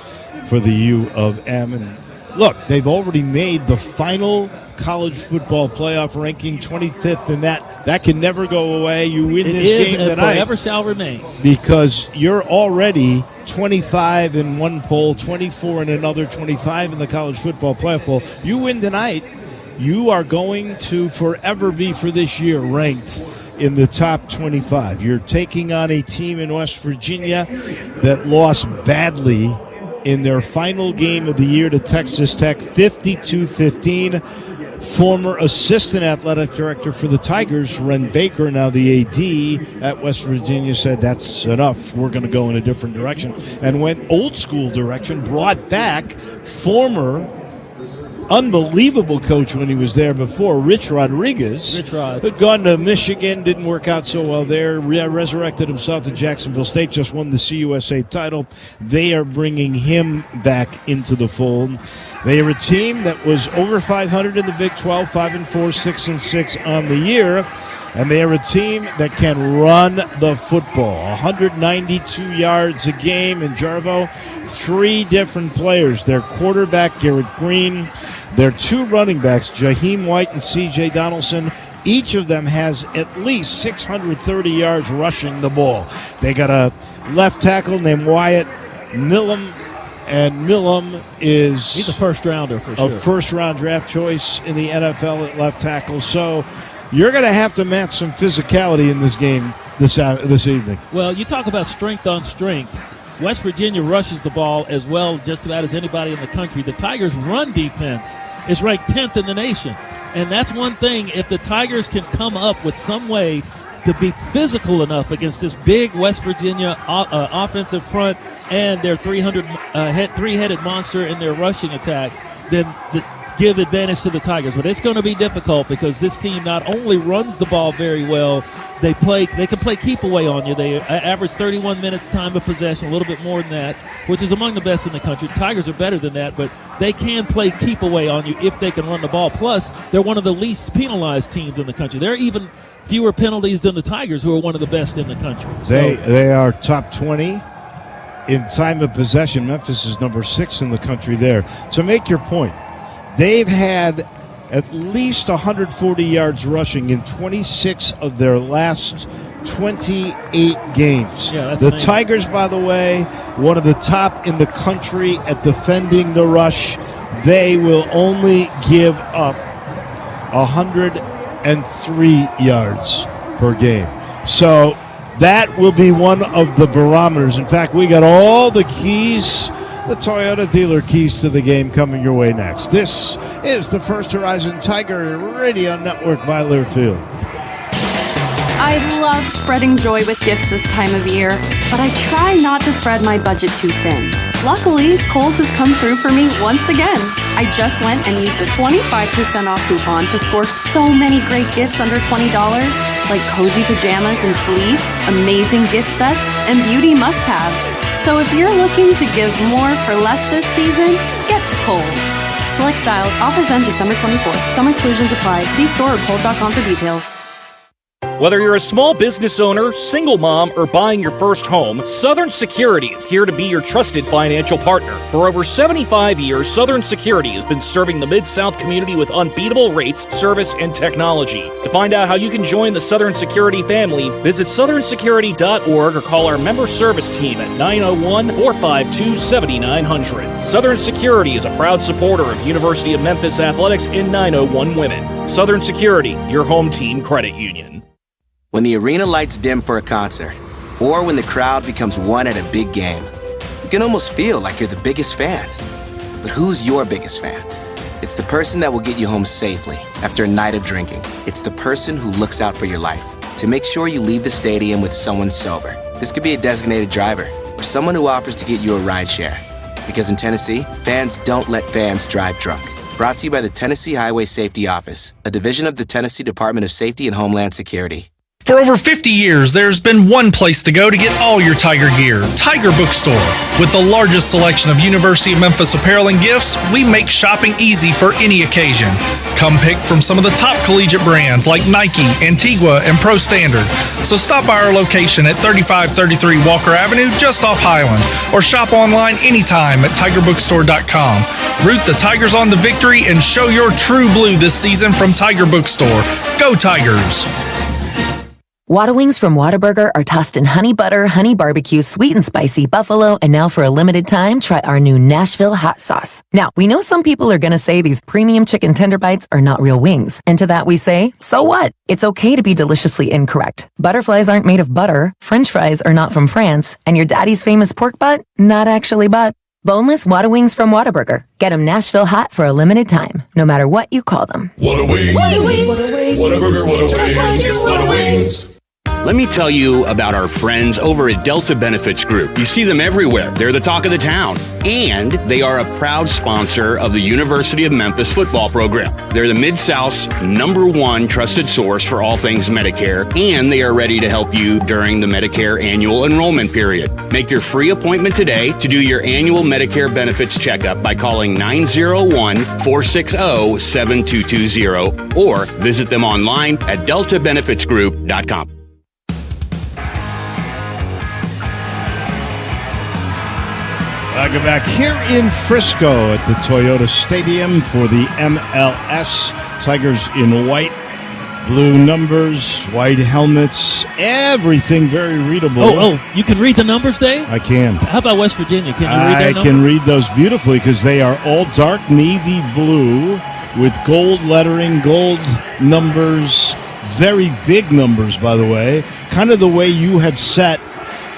Speaker 23: for the U of M. And look, they've already made the final college football playoff ranking, 25th, and that can never go away. You win this game tonight,
Speaker 24: forever shall remain,
Speaker 23: because you're already 25 in one poll, 24 in another, 25 in the college football playoff poll. You win tonight, you are going to forever be, for this year, ranked in the top 25. You're taking on a team in West Virginia that lost badly in their final game of the year to Texas Tech, 52-15. Former assistant athletic director for the Tigers, Ren Baker, now the AD at West Virginia, said that's enough. We're going to go in a different direction. And went old school direction, brought back former unbelievable coach when he was there before, Rich Rodriguez. Had gone to Michigan, didn't work out so well there, resurrected himself at Jacksonville State, just won the CUSA title. They are bringing him back into the fold. They are a team that was over 500 in the Big 12, 5-4, 6-6 on the year. And they are a team that can run the football. 192 yards a game in Jarvo. 3 different players. Their quarterback, Garrett Green. Their 2 running backs, Jaheim White and C.J. Donaldson. Each of them has at least 630 yards rushing the ball. They got a left tackle named Wyatt Millam. And Millam he's
Speaker 24: a first-rounder for sure.
Speaker 23: A first-round draft choice in the NFL at left tackle. So you're going to have to match some physicality in this game this evening.
Speaker 24: Well, you talk about strength on strength. West Virginia rushes the ball as well just about as anybody in the country. The Tigers' run defense is ranked 10th in the nation. And that's one thing. If the Tigers can come up with some way to be physical enough against this big West Virginia offensive front and their three-headed monster in their rushing attack, then give advantage to the Tigers. But it's going to be difficult because this team not only runs the ball very well, they can play keep away on you. They average 31 minutes time of possession, a little bit more than that, which is among the best in the country. The Tigers are better than that, but they can play keep away on you if they can run the ball. Plus, they're one of the least penalized teams in the country. There are even fewer penalties than the Tigers, who are one of the best in the country.
Speaker 23: They are top 20 in time of possession. Memphis is number 6 in the country there. To make your point, they've had at least 140 yards rushing in 26 of their last 28 games.
Speaker 24: Yeah,
Speaker 23: the
Speaker 24: amazing.
Speaker 23: Tigers, by the way, one of the top in the country at defending the rush. They will only give up 103 yards per game. So that will be one of the barometers. In fact, we got all the keys, the Toyota dealer keys to the game, coming your way next. This is the First Horizon Tiger Radio Network by Learfield.
Speaker 5: I love spreading joy with gifts this time of year, but I try not to spread my budget too thin. Luckily, Kohl's has come through for me once again. I just went and used a 25% off coupon to score so many great gifts under $20, like cozy pajamas and fleece, amazing gift sets, and beauty must-haves. So if you're looking to give more for less this season, get to Kohl's. Select styles. Offers end December 24th. Some exclusions apply. See store or Kohl's.com for details.
Speaker 6: Whether you're a small business owner, single mom, or buying your first home, Southern Security is here to be your trusted financial partner. For over 75 years, Southern Security has been serving the Mid-South community with unbeatable rates, service, and technology. To find out how you can join the Southern Security family, visit southernsecurity.org or call our member service team at 901-452-7900. Southern Security is a proud supporter of University of Memphis Athletics in 901 Women. Southern Security, your home team credit union.
Speaker 7: When the arena lights dim for a concert, or when the crowd becomes one at a big game, you can almost feel like you're the biggest fan. But who's your biggest fan? It's the person that will get you home safely after a night of drinking. It's the person who looks out for your life to make sure you leave the stadium with someone sober. This could be a designated driver or someone who offers to get you a ride share. Because in Tennessee, fans don't let fans drive drunk. Brought to you by the Tennessee Highway Safety Office, a division of the Tennessee Department of Safety and Homeland Security.
Speaker 8: For over 50 years, there's been one place to go to get all your Tiger gear, Tiger Bookstore. With the largest selection of University of Memphis apparel and gifts, we make shopping easy for any occasion. Come pick from some of the top collegiate brands like Nike, Antigua, and Pro Standard. So stop by our location at 3533 Walker Avenue, just off Highland, or shop online anytime at tigerbookstore.com. Root the Tigers on to victory and show your true blue this season from Tiger Bookstore. Go Tigers!
Speaker 2: Whata Wings from Whataburger are tossed in honey butter, honey barbecue, sweet and spicy buffalo, and now for a limited time, try our new Nashville hot sauce. Now, we know some people are going to say these premium chicken tender bites are not real wings. And to that we say, so what? It's okay to be deliciously incorrect. Butterflies aren't made of butter, French fries are not from France, and your daddy's famous pork butt, not actually butt. Boneless Whata Wings from Whataburger. Get them Nashville hot for a limited time, no matter what you call them.
Speaker 17: Whata Wings. Whataburger, Whata Wings.
Speaker 15: Let me tell you about our friends over at Delta Benefits Group. You see them everywhere. They're the talk of the town. And they are a proud sponsor of the University of Memphis football program. They're the Mid-South's #1 trusted source for all things Medicare, and they are ready to help you during the Medicare annual enrollment period. Make your free appointment today to do your annual Medicare benefits checkup by calling 901-460-7220 or visit them online at deltabenefitsgroup.com.
Speaker 23: Welcome back here in Frisco at the Toyota Stadium for the MLS. Tigers in white, blue numbers, white helmets, everything very readable.
Speaker 24: Oh, you can read the numbers, Dave?
Speaker 23: I can.
Speaker 24: How about West Virginia? Can you read their
Speaker 23: I
Speaker 24: numbers?
Speaker 23: can read those beautifully because they are all dark navy blue with gold lettering, gold numbers, very big numbers, by the way, kind of the way you have set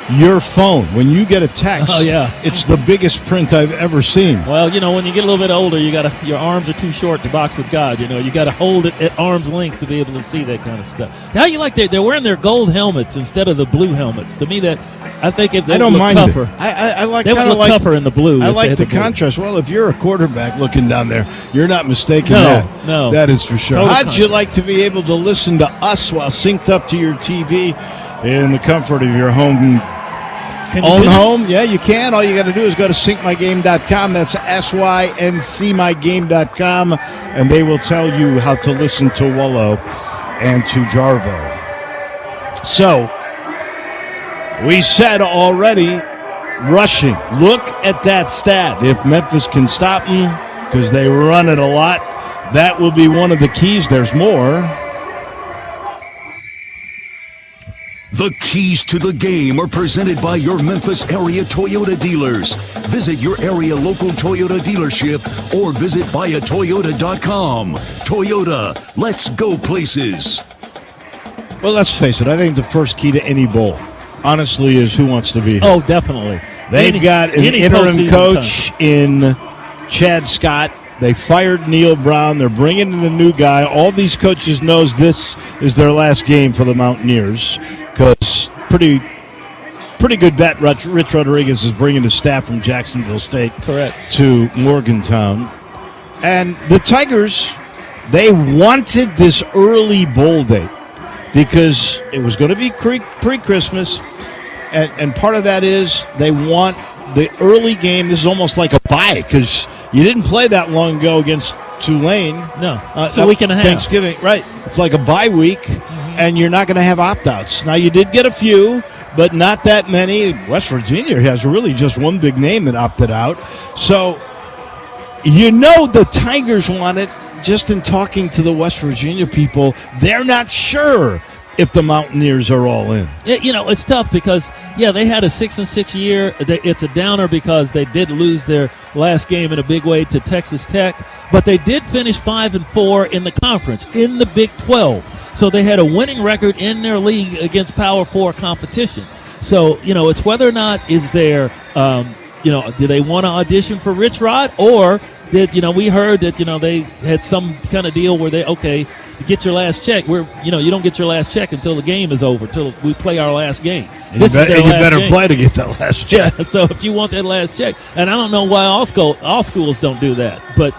Speaker 23: your phone. When you get a text, it's the biggest print I've ever seen.
Speaker 24: Well, you know, when you get a little bit older, your arms are too short to box with God. You know, you got to hold it at arm's length to be able to see that kind of stuff. How you like they're wearing their gold helmets instead of the blue helmets? To me, I think if they
Speaker 23: I don't
Speaker 24: look
Speaker 23: mind
Speaker 24: tougher,
Speaker 23: it. I like
Speaker 24: they would
Speaker 23: kinda
Speaker 24: look tougher in the blue.
Speaker 23: I
Speaker 24: if
Speaker 23: like
Speaker 24: they had
Speaker 23: the
Speaker 24: blue.
Speaker 23: contrast. Well, if you're a quarterback looking down there, you're not mistaken.
Speaker 24: No.
Speaker 23: That is for sure.
Speaker 24: Total
Speaker 23: How'd you
Speaker 24: contrast.
Speaker 23: like to be able to listen to us while synced up to your TV in the comfort of your home? Home? Yeah, you can. All you got to do is go to syncmygame.com. That's syncmygame.com, and they will tell you how to listen to Wolo and to Jarvo. So, we said already, rushing. Look at that stat. If Memphis can stop them, because they run it a lot, that will be one of the keys. There's more.
Speaker 9: The keys to the game are presented by your Memphis area Toyota dealers. Visit your area local Toyota dealership or visit buyatoyota.com. Toyota, let's go places.
Speaker 23: Well, let's face it. I think the first key to any bowl, honestly, is who wants to be here.
Speaker 24: Oh, definitely.
Speaker 23: They've got an interim coach in Chad Scott. They fired Neil Brown. They're bringing in a new guy. All these coaches knows this is their last game for the Mountaineers because pretty pretty good bet. Rich Rodriguez is bringing his staff from Jacksonville State to Morgantown. And the Tigers, they wanted this early bowl date because it was going to be pre-Christmas. And part of that is they want the early game. This is almost like a bye because you didn't play that long ago against Tulane.
Speaker 24: No, it's a week and a half.
Speaker 23: Thanksgiving, right. It's like a bye week, and you're not going to have opt-outs. Now, you did get a few, but not that many. West Virginia has really just one big name that opted out. So, the Tigers want it. Just in talking to the West Virginia people, they're not sure if the Mountaineers are all in.
Speaker 24: It's tough because, they had a 6-6 year. It's a downer because they did lose their last game in a big way to Texas Tech, but they did finish 5-4 in the conference, in the Big 12. So they had a winning record in their league against Power 4 competition. So, it's whether or not is there, do they want to audition for Rich Rod, or did, we heard that, they had some kind of deal where to get your last check, you don't get your last check until the game is over, until we play our last game.
Speaker 23: And you better play to get that last check.
Speaker 24: Yeah, so if you want that last check, and I don't know why all schools don't do that, but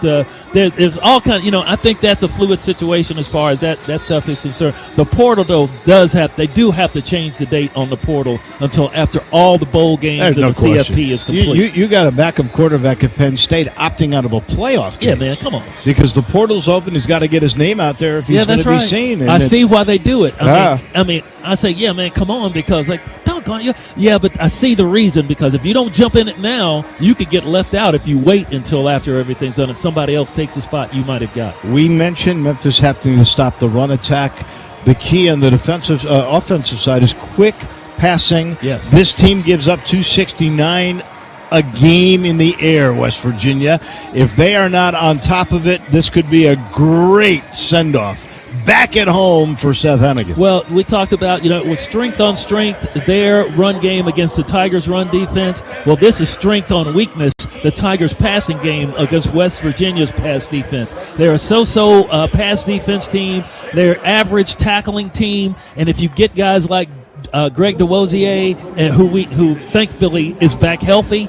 Speaker 24: there's all kind. I think that's a fluid situation as far as that stuff is concerned. The portal though they do have to change the date on the portal until after all the bowl games the CFP is complete.
Speaker 23: You got a backup quarterback at Penn State opting out of a playoff game.
Speaker 24: Yeah, man, come on.
Speaker 23: Because the portal's open, he's got to get his name out there if he's going to be seen.
Speaker 24: And I see why they do it. I mean, I say, yeah, man, come on, because doggone you. Yeah, but I see the reason, because if you don't jump in it now, you could get left out if you wait until after everything's done and somebody else takes the spot you might have got.
Speaker 23: We mentioned Memphis having to stop the run attack. The key on the offensive side is quick passing.
Speaker 24: Yes.
Speaker 23: This team gives up 269 a game in the air, West Virginia. If they are not on top of it, this could be a great send-off back at home for Seth Hennigan.
Speaker 24: Well, we talked about, it was strength on strength, their run game against the Tigers' run defense. Well, this is strength on weakness, the Tigers' passing game against West Virginia's pass defense. They're a so-so pass defense team. They're average tackling team. And if you get guys like Greg DeWosier, who thankfully is back healthy.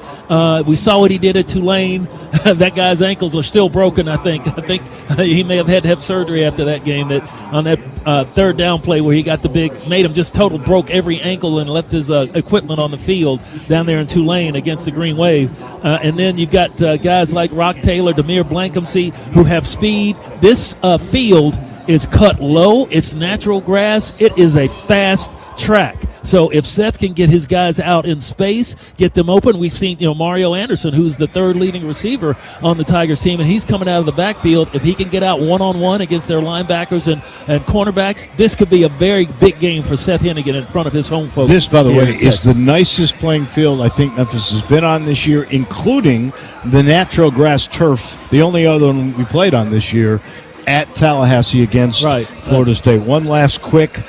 Speaker 24: We saw what he did at Tulane. That guy's ankles are still broken, I think. I think he may have had to have surgery after that game, on that third down play where he got made him just broke every ankle and left his equipment on the field down there in Tulane against the Green Wave. And then you've got guys like Rock Taylor, Demir Blankumsey, who have speed. This field is cut low. It's natural grass. It is a fast track. So if Seth can get his guys out in space, get them open, we've seen Mario Anderson, who's the third leading receiver on the Tigers team, and he's coming out of the backfield. If he can get out one-on-one against their linebackers and cornerbacks, this could be a very big game for Seth Hennigan in front of his home folks.
Speaker 23: This, by the way, is the nicest playing field I think Memphis has been on this year, including the natural grass turf, the only other one we played on this year, at Tallahassee against Florida State. One last quick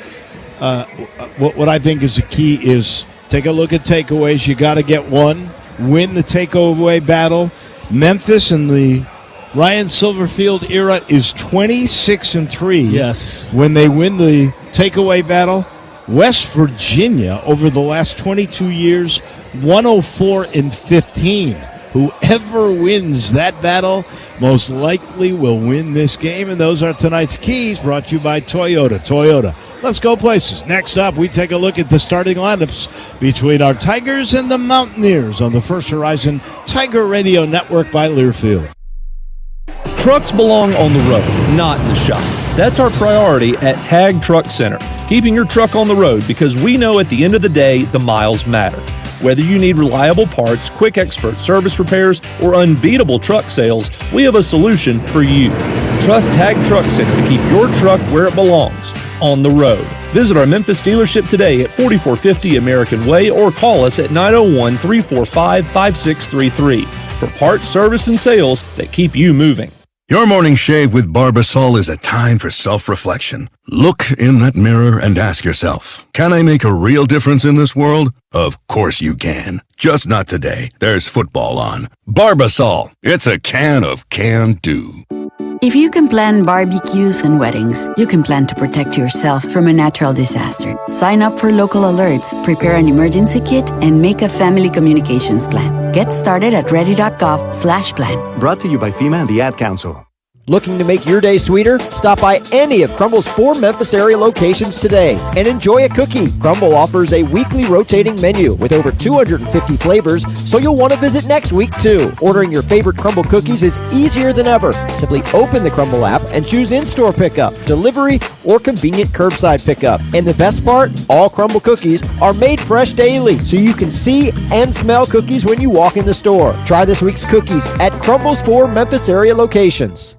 Speaker 23: what I think is the key is take a look at takeaways. You got to get one. Win the takeaway battle. Memphis in the Ryan Silverfield era is 26-3.
Speaker 24: Yes.
Speaker 23: When they win the takeaway battle. West Virginia over the last 22 years, 104-15. Whoever wins that battle most likely will win this game. And those are tonight's keys, brought to you by Toyota. Let's go places. Next up, we take a look at the starting lineups between our Tigers and the Mountaineers on the First Horizon Tiger Radio Network by Learfield.
Speaker 11: Trucks belong on the road, not in the shop. That's our priority at Tag Truck Center, keeping your truck on the road, because we know at the end of the day, the miles matter. Whether you need reliable parts, quick expert service repairs, or unbeatable truck sales, we have a solution for you. Trust Tag Truck Center to keep your truck where it belongs, on the road. Visit our Memphis dealership today at 4450 American Way or call us at 901-345-5633 for parts, service, and sales that keep you moving.
Speaker 9: Your morning shave with Barbasol is a time for self-reflection. Look in that mirror and ask yourself, can I make a real difference in this world? Of course you can. Just not today. There's football on. Barbasol. It's a can of can-do.
Speaker 12: If you can plan barbecues and weddings, you can plan to protect yourself from a natural disaster. Sign up for local alerts, prepare an emergency kit, and make a family communications plan. Get started at ready.gov/plan.
Speaker 13: Brought to you by FEMA and the Ad Council.
Speaker 14: Looking to make your day sweeter? Stop by any of Crumble's 4 Memphis area locations today and enjoy a cookie. Crumble offers a weekly rotating menu with over 250 flavors, so you'll want to visit next week too. Ordering your favorite Crumble cookies is easier than ever. Simply open the Crumble app and choose in-store pickup, delivery, or convenient curbside pickup. And the best part? All Crumble cookies are made fresh daily, so you can see and smell cookies when you walk in the store. Try this week's cookies at Crumble's 4 Memphis area locations.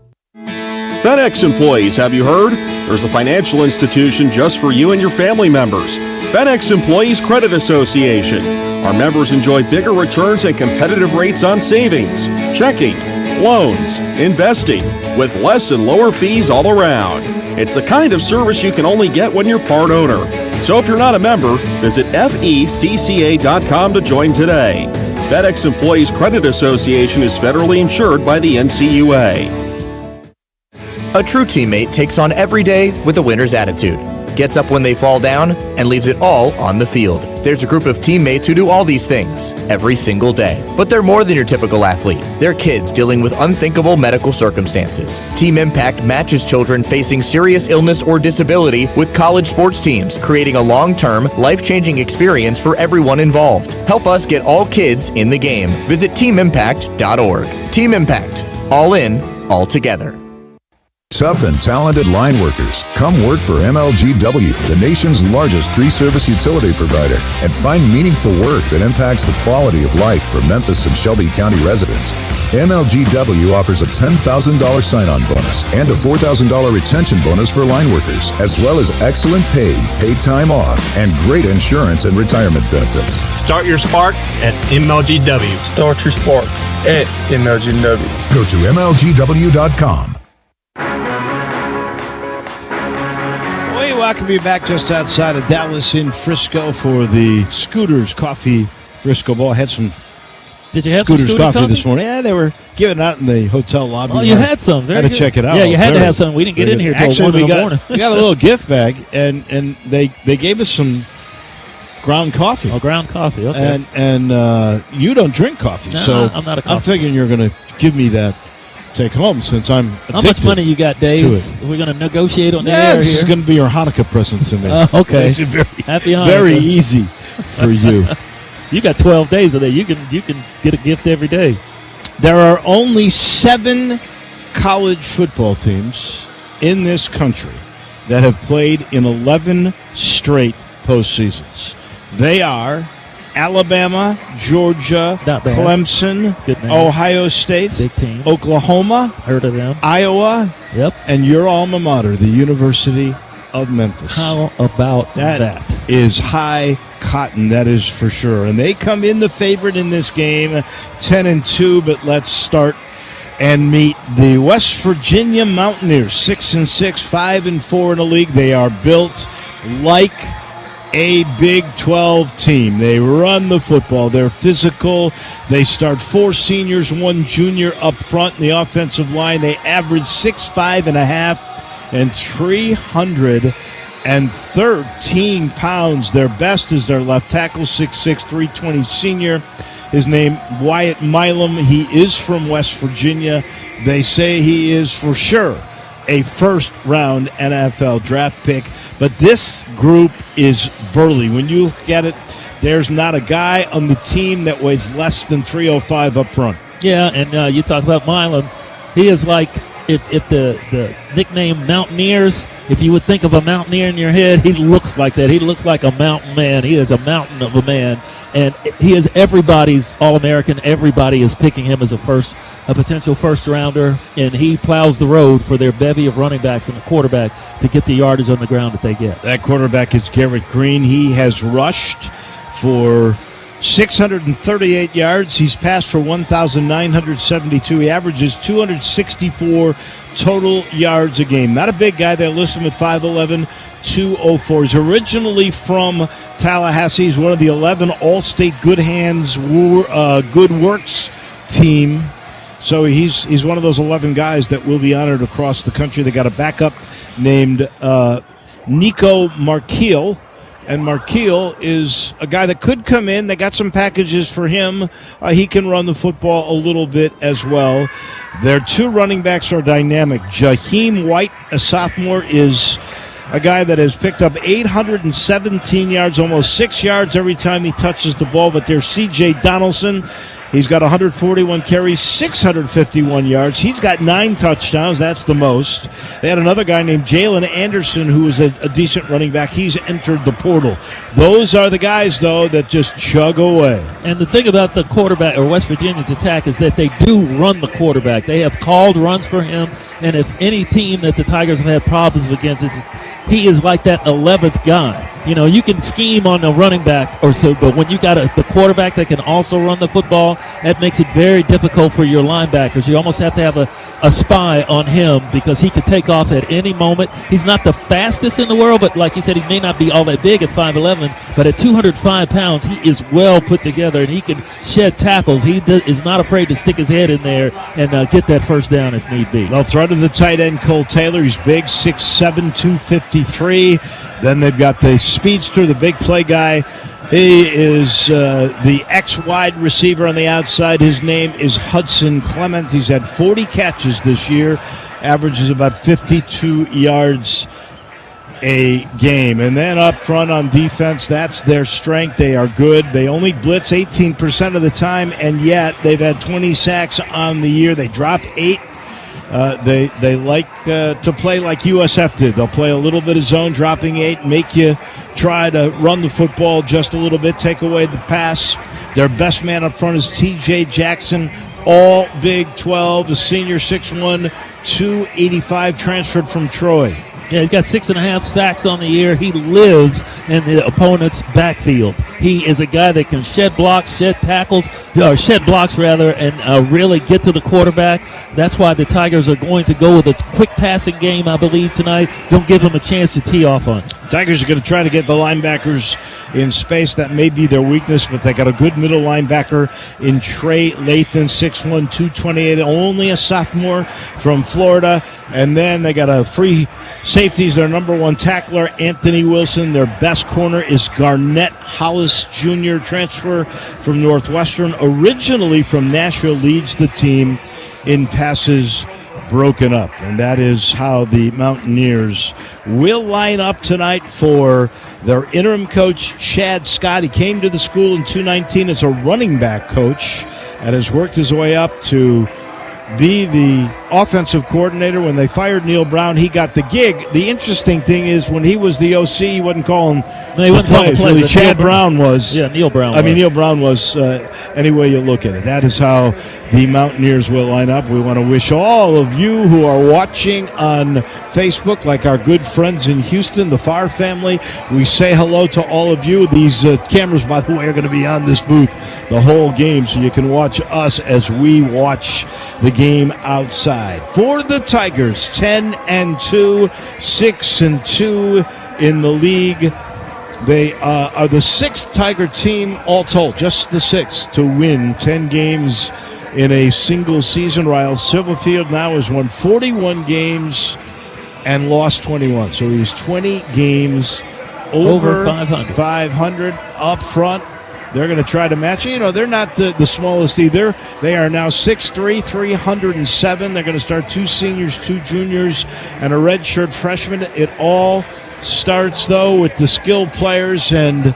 Speaker 19: FedEx employees, have you heard? There's a financial institution just for you and your family members. FedEx Employees Credit Association. Our members enjoy bigger returns and competitive rates on savings, checking, loans, investing, with less and lower fees all around. It's the kind of service you can only get when you're part owner. So if you're not a member, visit FECCA.com to join today. FedEx Employees Credit Association is federally insured by the NCUA.
Speaker 16: A true teammate takes on every day with a winner's attitude, gets up when they fall down, and leaves it all on the field. There's a group of teammates who do all these things every single day. But they're more than your typical athlete. They're kids dealing with unthinkable medical circumstances. Team Impact matches children facing serious illness or disability with college sports teams, creating a long-term, life-changing experience for everyone involved. Help us get all kids in the game. Visit teamimpact.org. Team Impact. All in, all together.
Speaker 17: Tough and talented line workers, come work for MLGW, the nation's largest 3-service utility provider, and find meaningful work that impacts the quality of life for Memphis and Shelby County residents. MLGW offers a $10,000 sign-on bonus and a $4,000 retention bonus for line workers, as well as excellent pay, paid time off, and great insurance and retirement benefits.
Speaker 25: Start your spark at MLGW.
Speaker 26: Start your spark at MLGW.
Speaker 17: Go to MLGW.com.
Speaker 23: Welcome you back just outside of Dallas in Frisco for the Scooters Coffee Frisco Bowl. I had some
Speaker 24: Did you have
Speaker 23: Scooters
Speaker 24: some
Speaker 23: coffee this morning. Yeah, they were giving out in the hotel lobby.
Speaker 24: Oh, you had some. Very
Speaker 23: had to
Speaker 24: good.
Speaker 23: check it out.
Speaker 24: Yeah, you had to have some. We didn't get in here until 1 in the morning.
Speaker 23: We got a little gift bag, and they gave us some ground coffee.
Speaker 24: Oh, ground coffee. Okay.
Speaker 23: And you don't drink coffee, so
Speaker 24: I'm not a coffee.
Speaker 23: I'm figuring you're going to give me that. Take home since I'm addicted.
Speaker 24: How much money you got, Dave? We're going to negotiate on the air
Speaker 23: this
Speaker 24: here.
Speaker 23: is going to be your Hanukkah present to me.
Speaker 24: Okay.
Speaker 23: It's
Speaker 24: Happy Hanukkah.
Speaker 23: very easy for you.
Speaker 24: You got 12 days of that. You can get a gift every day.
Speaker 23: There are only 7 college football teams in this country that have played in 11 straight postseasons. They are Alabama, Georgia, Clemson, Ohio State,
Speaker 24: big team.
Speaker 23: Oklahoma,
Speaker 24: heard of them,
Speaker 23: Iowa,
Speaker 24: yep,
Speaker 23: and your alma mater, the University of Memphis.
Speaker 24: How about that?
Speaker 23: That is high cotton, that is for sure. And they come in the favorite in this game, 10-2, but let's start and meet the West Virginia Mountaineers, 6-6, 5-4 in the league. They are built like a Big 12 team. They run the football. They're physical. They start 4 seniors, 1 junior up front in the offensive line. They average 6'5.5" and 313 pounds. Their best is their left tackle, 6'6", 320 senior. His name, Wyatt Milam. He is from West Virginia. They say he is for sure a first-round NFL draft pick. But this group is burly. When you look at it, there's not a guy on the team that weighs less than 305 up front.
Speaker 24: Yeah, and you talk about Milam. He is like, if the nickname Mountaineers, if you would think of a Mountaineer in your head, he looks like that. He looks like a mountain man. He is a mountain of a man. And he is everybody's All-American. Everybody is picking him as a potential first-rounder, and he plows the road for their bevy of running backs and the quarterback to get the yardage on the ground that they get.
Speaker 23: That quarterback is Garrett Green. He has rushed for 638 yards. He's passed for 1,972. He averages 264 total yards a game. Not a big guy. They list him at 5'11", 204. He's originally from Tallahassee. He's one of the 11 All-State Good Hands, Good Works team. So he's one of those 11 guys that will be honored across the country. They got a backup named Nico Markeel. And Markeel is a guy that could come in. They got some packages for him. He can run the football a little bit as well. Their two running backs are dynamic. Jaheim White, a sophomore, is a guy that has picked up 817 yards, almost 6 yards every time he touches the ball. But there's C.J. Donaldson. He's got 141 carries, 651 yards. He's got 9 touchdowns. That's the most. They had another guy named Jalen Anderson who was a decent running back. He's entered the portal. Those are the guys, though, that just chug away.
Speaker 24: And the thing about the quarterback or West Virginia's attack is that they do run the quarterback. They have called runs for him. And if any team that the Tigers have had problems against, he is like that 11th guy. You know, you can scheme on a running back or so, but when you got the quarterback that can also run the football, that makes it very difficult for your linebackers. You almost have to have a spy on him because he could take off at any moment. He's not the fastest in the world, but like you said, he may not be all that big at 5'11", but at 205 pounds, he is well put together, and he can shed tackles. He is not afraid to stick his head in there and get that first down if need be.
Speaker 23: They'll throw to the tight end, Cole Taylor. He's big, 6'7", 253. Then they've got the speedster, the big play guy. He is the ex-wide receiver on the outside. His name is Hudson Clement. He's had 40 catches this year, averages about 52 yards a game. And then up front on defense, that's their strength. They are good. They only blitz 18% of the time, and yet they've had 20 sacks on the year. They drop 8. They like to play like USF did. They'll play a little bit of zone, dropping 8, make you try to run the football just a little bit, take away the pass. Their best man up front is T.J. Jackson, all Big 12, the senior, 6'1", 285, transferred from Troy.
Speaker 24: Yeah, he's got 6.5 sacks on the year. He lives in the opponent's backfield. He is a guy that can shed blocks, shed blocks, and really get to the quarterback. That's why the Tigers are going to go with a quick passing game, I believe, tonight. Don't give him a chance to tee off on.
Speaker 23: Tigers are going to try to get the linebackers in space. That may be their weakness, but they got a good middle linebacker in Trey Lathan, 6'1", 228, only a sophomore from Florida. And then they got a free safeties, their number 1 tackler, Anthony Wilson. Their best corner is Garnett Hollis Jr., transfer from Northwestern, originally from Nashville, leads the team in passes broken up. And that is how the Mountaineers will line up tonight for their interim coach, Chad Scott. He came to the school in 2019 as a running back coach and has worked his way up to be the offensive coordinator. When they fired Neil Brown, he got the gig. The interesting thing is when he was the OC, he wasn't calling the plays. Really, Chad Brown was.
Speaker 24: Yeah, Neil Brown.
Speaker 23: Neil Brown was, any way you look at it. That is how the Mountaineers will line up. We want to wish all of you who are watching on Facebook, like our good friends in Houston, the Farr family, we say hello to all of you. These cameras, by the way, are going to be on this booth the whole game, so you can watch us as we watch the game outside. For the Tigers, 10-2, 6-2 in the league. They are the 6th Tiger team all told, just the 6th, to win 10 games in a single season. Ryan Silverfield now has won 41 games and lost 21. So he's 20 games over 500 up front. They're going to try to match it. You know, they're not the smallest either. They are now 6'3", 307. They're going to start 2 seniors, 2 juniors, and a redshirt freshman. It all starts, though, with the skilled players, and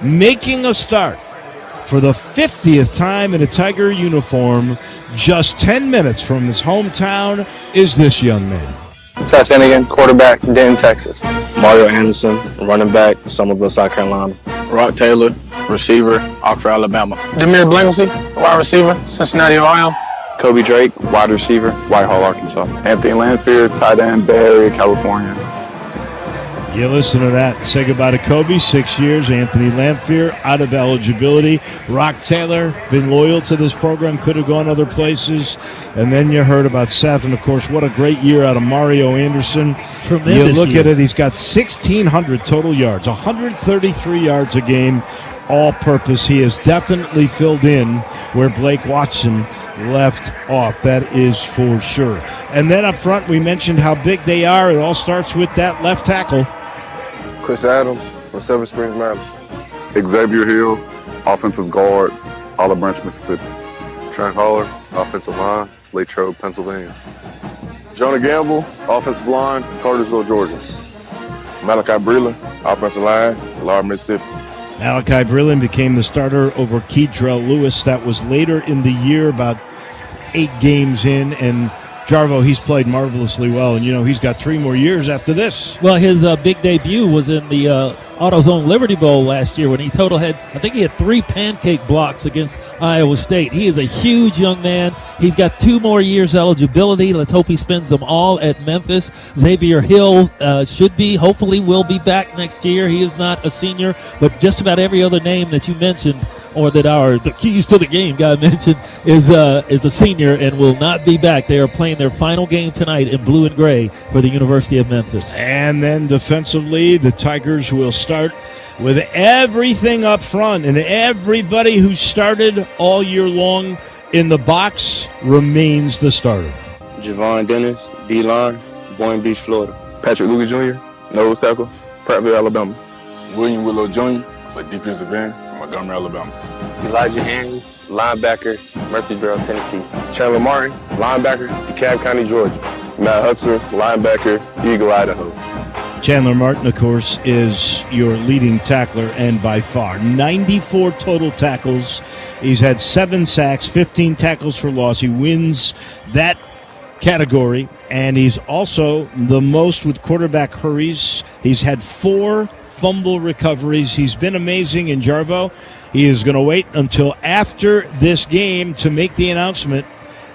Speaker 23: making a start for the 50th time in a Tiger uniform, just 10 minutes from his hometown, is this young man.
Speaker 1: Seth Finnegan, quarterback, Denton, Texas. Mario Anderson, running back, Somerville, South Carolina. Rock Taylor, receiver, Oxford, Alabama. Demir Blankley, wide receiver, Cincinnati, Ohio. Kobe Drake, wide receiver, Whitehall, Arkansas. Anthony Lanphier, tight end, Bay Area, California.
Speaker 23: You listen to that. Say goodbye to Kobe, 6 years. Anthony Lanphier, out of eligibility. Rock Taylor, been loyal to this program, could have gone other places. And then you heard about Seth, and of course, what a great year out of Mario Anderson.
Speaker 24: Tremendous
Speaker 23: You look
Speaker 24: year.
Speaker 23: at it, he's got 1,600 total yards, 133 yards a game. all-purpose. He has definitely filled in where Blake Watson left off. That is for sure. And then up front, we mentioned how big they are. It all starts with that left tackle.
Speaker 3: Chris Adams from Silver Springs, Maryland. Xavier Hill, offensive guard, Olive Branch, Mississippi. Trent Holler, offensive line, Latrobe, Pennsylvania. Jonah Gamble, offensive line, Cartersville, Georgia. Malachi Breland, offensive line, Lar, Mississippi.
Speaker 23: Malachi Breland became the starter over Keydrell Lewis. That was later in the year, about 8 games in, and Jarvo, he's played marvelously well, and he's got 3 more years after this.
Speaker 24: Well, his big debut was in the AutoZone Liberty Bowl last year when he had 3 pancake blocks against Iowa State. He is a huge young man. He's got 2 more years eligibility. Let's hope he spends them all at Memphis. Xavier Hill hopefully will be back next year. He is not a senior, but just about every other name that you mentioned or that the keys to the game guy mentioned is a senior and will not be back. They are playing their final game tonight in blue and gray for the University of Memphis.
Speaker 23: And then defensively, the Tigers will start with everything up front, and everybody who started all year long in the box remains the starter.
Speaker 3: Javon Dennis, D-line, Boynton Beach, Florida. Patrick Lucas Jr., nose tackle, Prattville, Alabama. William Willow Jr., defensive end, Montgomery, Alabama. Elijah Henry, linebacker, Murfreesboro, Tennessee. Chandler Martin, linebacker, DeKalb County, Georgia. Matt Hudson, linebacker, Eagle, Idaho.
Speaker 23: Chandler Martin, of course, is your leading tackler, and by far 94 total tackles. He's had 7 sacks, 15 tackles for loss. He wins that category, and he's also the most with quarterback hurries. He's had 4 fumble recoveries. He's been amazing in Jarvo. He is going to wait until after this game to make the announcement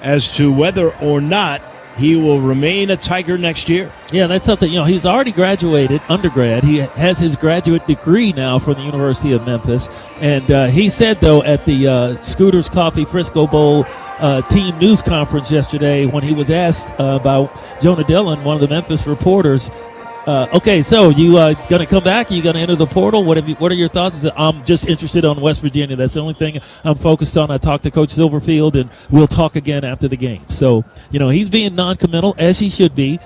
Speaker 23: as to whether or not he will remain a Tiger next year.
Speaker 24: Yeah, that's something. He's already graduated, undergrad. He has his graduate degree now from the University of Memphis. And he said, though, at the Scooters Coffee Frisco Bowl team news conference yesterday when he was asked about Jonah Dillon, one of the Memphis reporters, okay, so you going to come back? Are you going to enter the portal? What are your thoughts? He said, I'm just interested on West Virginia. That's the only thing I'm focused on. I talked to Coach Silverfield, and we'll talk again after the game. So, he's being non-committal, as he should be.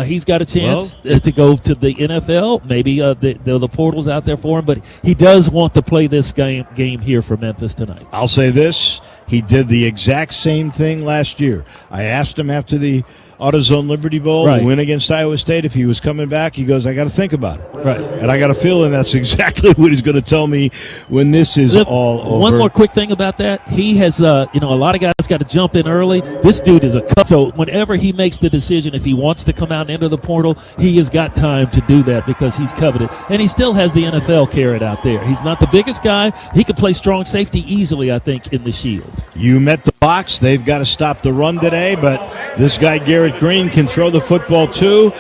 Speaker 24: He's got a chance to go to the NFL. Maybe the portal's out there for him, but he does want to play this game here for Memphis tonight.
Speaker 23: I'll say this. He did the exact same thing last year. I asked him after the AutoZone Liberty Bowl, win against Iowa State, if he was coming back. He goes, I got to think about it.
Speaker 24: Right.
Speaker 23: And I got a feeling that's exactly what he's going to tell me when this is all over.
Speaker 24: One more quick thing about that. He has, a lot of guys got to jump in early. This dude is a cut. So whenever he makes the decision, if he wants to come out and enter the portal, he has got time to do that because he's coveted. And he still has the NFL carrot out there. He's not the biggest guy. He could play strong safety easily, I think, in the Shield.
Speaker 23: You met the box. They've got to stop the run today, but this guy, Garrett Green, can throw the football too.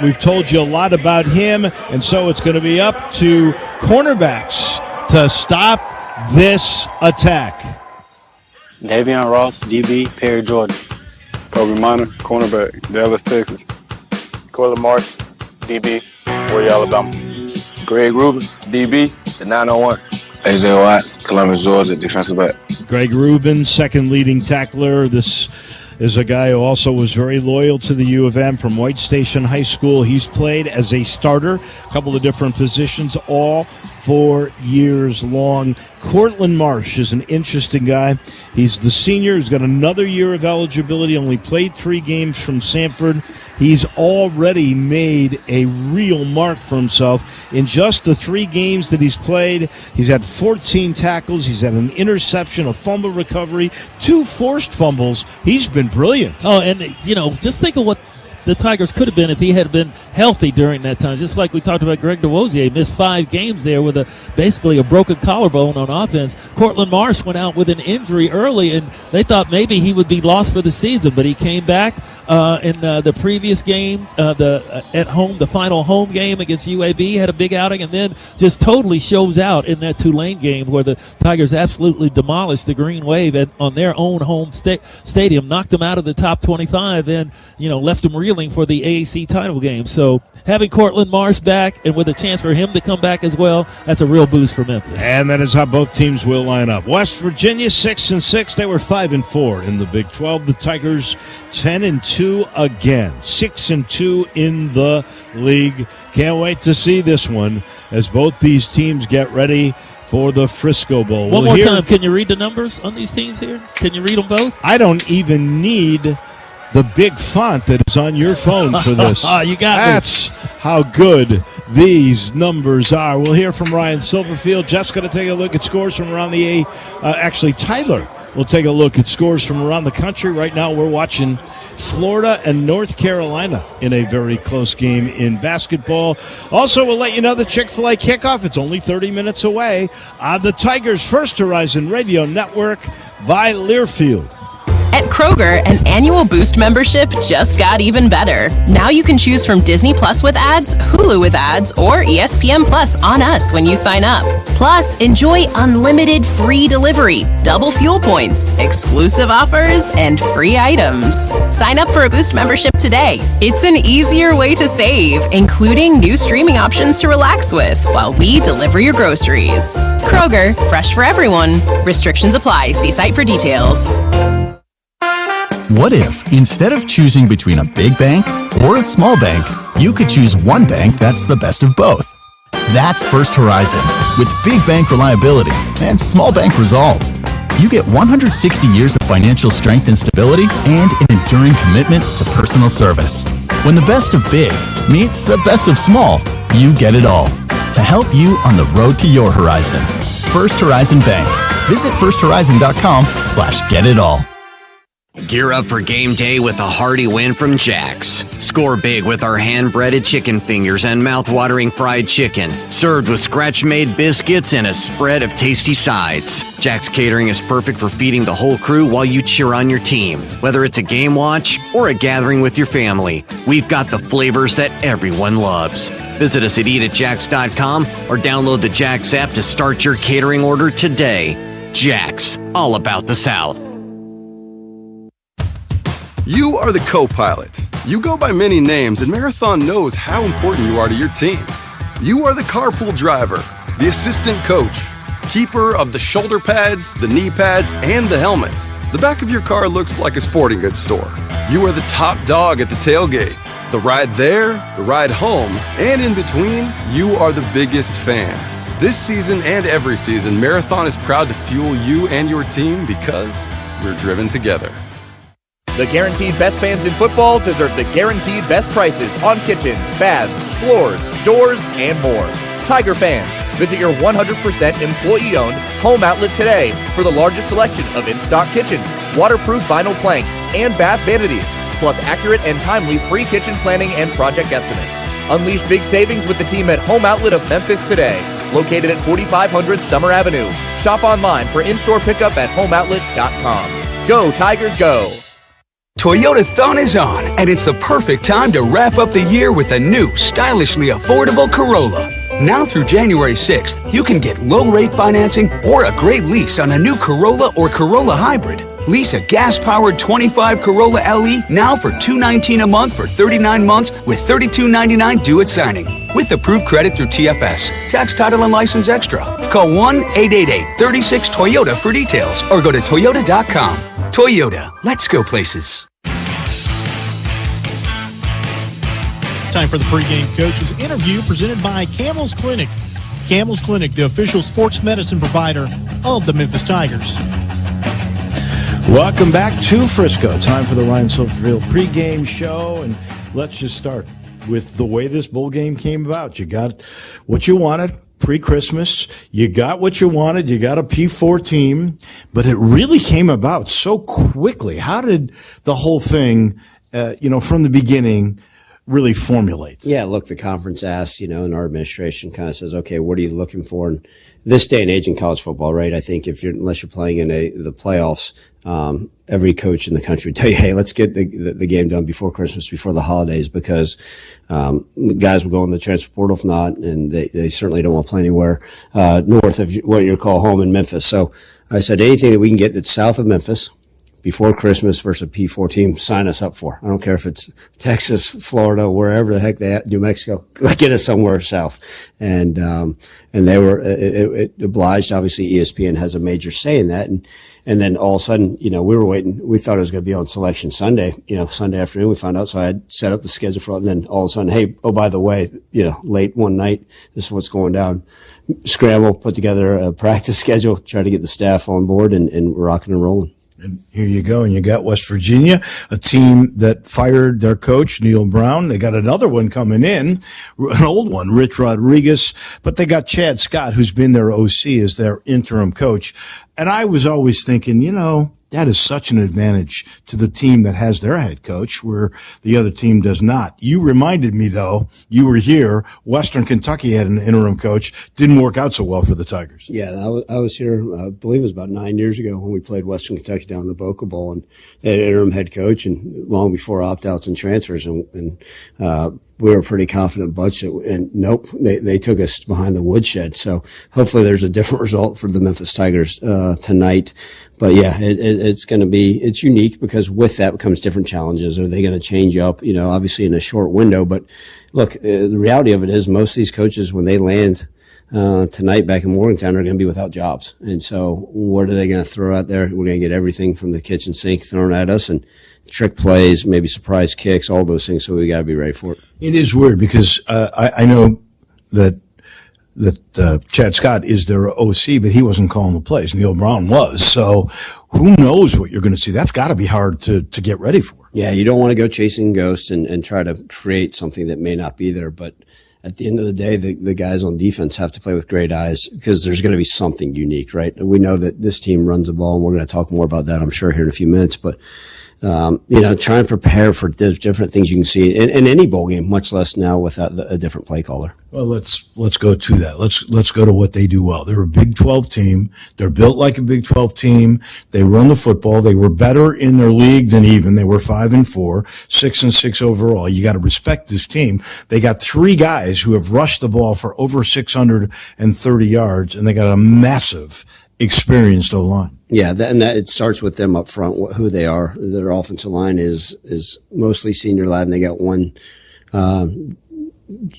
Speaker 23: We've told you a lot about him, and so it's going to be up to cornerbacks to stop this attack.
Speaker 3: Davion Ross, DB, Perry, Georgia. Kobe Minor, cornerback, Dallas, Texas. Corlin Marsh, DB, Warrior, Alabama. Greg Rubin, DB, the 901. AJ Watts, Columbus, Georgia, defensive back.
Speaker 23: Greg Rubin, second leading tackler. This is a guy who also was very loyal to the U of M from White Station High School. He's played as a starter, a couple of different positions, all 4 years long. Cortland Marsh is an interesting guy. He's the senior. He's got another year of eligibility, only played 3 games from Sanford. He's already made a real mark for himself. In just the 3 games that he's played, he's had 14 tackles. He's had an interception, a fumble recovery, 2 forced fumbles. He's been brilliant.
Speaker 24: Oh, and, just think of what the Tigers could have been if he had been healthy during that time. Just like we talked about, Greg DeWosier missed 5 games there with basically a broken collarbone on offense. Cortland Marsh went out with an injury early, and they thought maybe he would be lost for the season, but he came back in the previous game, at home, the final home game against UAB, had a big outing, and then just totally shows out in that Tulane game where the Tigers absolutely demolished the Green Wave on their own home stadium, knocked them out of the top 25, and left them real struggling for the AAC title game. So having Cortland Marsh back and with a chance for him to come back as well, that's a real boost for Memphis.
Speaker 23: And that is how both teams will line up. West Virginia 6-6. They were 5-4 in the Big 12. The Tigers 10-2 again, 6-2 in the league. Can't wait to see this one as both these teams get ready for the Frisco Bowl.
Speaker 24: One more time, can you read the numbers on these teams here? Can you read them both?
Speaker 23: I don't even need the big font that is on your phone for this.
Speaker 24: You got
Speaker 23: That's how good these numbers are. We'll hear from Ryan Silverfield. Jeff's going to take a look at scores from around the Tyler will take a look at scores from around the country. Right now we're watching Florida and North Carolina in a very close game in basketball. Also, we'll let you know the Chick-fil-A kickoff. It's only 30 minutes away on the Tigers' First Horizon Radio Network by Learfield.
Speaker 4: At Kroger, an annual Boost membership just got even better. Now you can choose from Disney Plus with ads, Hulu with ads, or ESPN Plus on us when you sign up. Plus, enjoy unlimited free delivery, double fuel points, exclusive offers, and free items. Sign up for a Boost membership today. It's an easier way to save, including new streaming options to relax with while we deliver your groceries. Kroger, fresh for everyone. Restrictions apply. See site for details.
Speaker 10: What if, instead of choosing between a big bank or a small bank, you could choose one bank that's the best of both? That's First Horizon, with big bank reliability and small bank resolve. You get 160 years of financial strength and stability and an enduring commitment to personal service. When the best of big meets the best of small, you get it all. To help you on the road to your horizon. First Horizon Bank. Visit firsthorizon.com/getitall.
Speaker 18: Gear up for game day with a hearty win from Jack's. Score big with our hand-breaded chicken fingers and mouth-watering fried chicken, served with scratch-made biscuits and a spread of tasty sides. Jack's Catering is perfect for feeding the whole crew while you cheer on your team. Whether it's a game watch or a gathering with your family, we've got the flavors that everyone loves. Visit us at eatatjacks.com or download the Jack's app to start your catering order today. Jack's, all about the South.
Speaker 20: You are the co-pilot. You go by many names, and Marathon knows how important you are to your team. You are the carpool driver, the assistant coach, keeper of the shoulder pads, the knee pads, and the helmets. The back of your car looks like a sporting goods store. You are the top dog at the tailgate. The ride there, the ride home, and in between, you are the biggest fan. This season and every season, Marathon is proud to fuel you and your team because we're driven together.
Speaker 16: The guaranteed best fans in football deserve the guaranteed best prices on kitchens, baths, floors, doors, and more. Tiger fans, visit your 100% employee-owned home outlet today for the largest selection of in-stock kitchens, waterproof vinyl plank, and bath vanities, plus accurate and timely free kitchen planning and project estimates. Unleash big savings with the team at Home Outlet of Memphis today, located at 4500 Summer Avenue. Shop online for in-store pickup at homeoutlet.com. Go Tigers, go!
Speaker 21: Toyotathon is on, and it's the perfect time to wrap up the year with a new, stylishly affordable Corolla. Now through January 6th, you can get low-rate financing or a great lease on a new Corolla or Corolla Hybrid. Lease a gas-powered 25 Corolla LE now for $219 a month for 39 months with $32.99 due at signing. With approved credit through TFS, tax, title, and license extra. Call 1-888-36-TOYOTA for details or go to Toyota.com. Toyota, let's go places.
Speaker 22: Time for the pregame coaches interview presented by Camel's Clinic. Camel's Clinic, the official sports medicine provider of the Memphis Tigers.
Speaker 23: Welcome back to Frisco. Time for the Ryan Silverfield pregame show, and let's just start with the way this bowl game came about. You got what you wanted pre-Christmas. You got what you wanted. You got a P4 team, but it really came about so quickly. How did the whole thing, from the beginning, really formulate?
Speaker 27: Yeah, look, the conference asks, and our administration kind of says, okay, what are you looking for in this day and age in college football, right? I think unless you're playing in the playoffs, every coach in the country would tell you, hey, let's get the game done before Christmas, before the holidays, because guys will go in the transfer portal if not, and they certainly don't want to play anywhere north of what you call home in Memphis. So I said anything that we can get that's south of Memphis, before Christmas versus a P4 team, sign us up for. I don't care if it's Texas, Florida, wherever the heck they at, New Mexico, get us somewhere south. And they were, it obliged. Obviously ESPN has a major say in that. And then all of a sudden, we were waiting. We thought it was going to be on Selection Sunday, Sunday afternoon. We found out. So I had set up the schedule for it. And then all of a sudden, hey, oh, by the way, late one night, this is what's going down. Scramble, put together a practice schedule, try to get the staff on board and rocking and rolling.
Speaker 23: And here you go. And you got West Virginia, a team that fired their coach, Neil Brown. They got another one coming in, an old one, Rich Rodriguez. But they got Chad Scott, who's been their OC as their interim coach. And I was always thinking, that is such an advantage to the team that has their head coach where the other team does not. You reminded me, though, you were here. Western Kentucky had an interim coach. Didn't work out so well for the Tigers.
Speaker 27: Yeah, I was here, I believe it was about 9 years ago when we played Western Kentucky down in the Boca Bowl, and they had an interim head coach, and long before opt-outs and transfers, and we were a pretty confident bunch, and nope, they took us behind the woodshed. So hopefully there's a different result for the Memphis Tigers tonight. But yeah, it's going to be, it's unique because with that comes different challenges. Are they going to change up, obviously in a short window? But look, the reality of it is most of these coaches, when they land tonight back in Morgantown, are going to be without jobs. And so what are they going to throw out there? We're going to get everything from the kitchen sink thrown at us, and trick plays, maybe surprise kicks, all those things. So we got to be ready for it.
Speaker 23: It is weird because I know that Chad Scott is their OC, but he wasn't calling the plays. Neil Brown was. So who knows what you're going to see? That's got to be hard to get ready for.
Speaker 27: Yeah, you don't want to go chasing ghosts and try to create something that may not be there. But at the end of the day, the guys on defense have to play with great eyes because there's going to be something unique, right? We know that this team runs the ball, and we're going to talk more about that, I'm sure, here in a few minutes. But try and prepare for different things you can see in any bowl game, much less now without a different play caller.
Speaker 23: Well, let's go to that. Let's go to what they do well. They're a Big 12 team. They're built like a Big 12 team. They run the football. They were better in their league than even. They were 5-4, 6-6 overall. You got to respect this team. They got 3 guys who have rushed the ball for over 630 yards, and they got a massive experienced O-line.
Speaker 27: Yeah, that it starts with them up front, who they are. Their offensive line is mostly senior lad, and they got one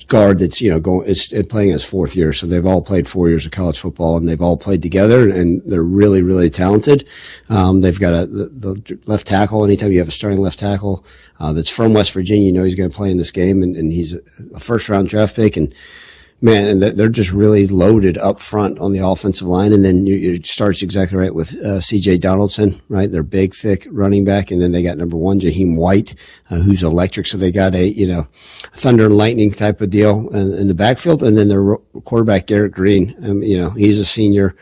Speaker 27: guard that's playing his 4th year. So they've all played 4 years of college football, and they've all played together, and they're really, really talented. They've got the left tackle. Anytime you have a starting left tackle that's from West Virginia, he's going to play in this game, and he's a first-round draft pick, and man, and they're just really loaded up front on the offensive line. And then it starts exactly right with C.J. Donaldson, right? They're big, thick running back. And then they got number 1, Jaheim White, who's electric. So they got a thunder and lightning type of deal in the backfield. And then their quarterback, Garrett Green, he's a senior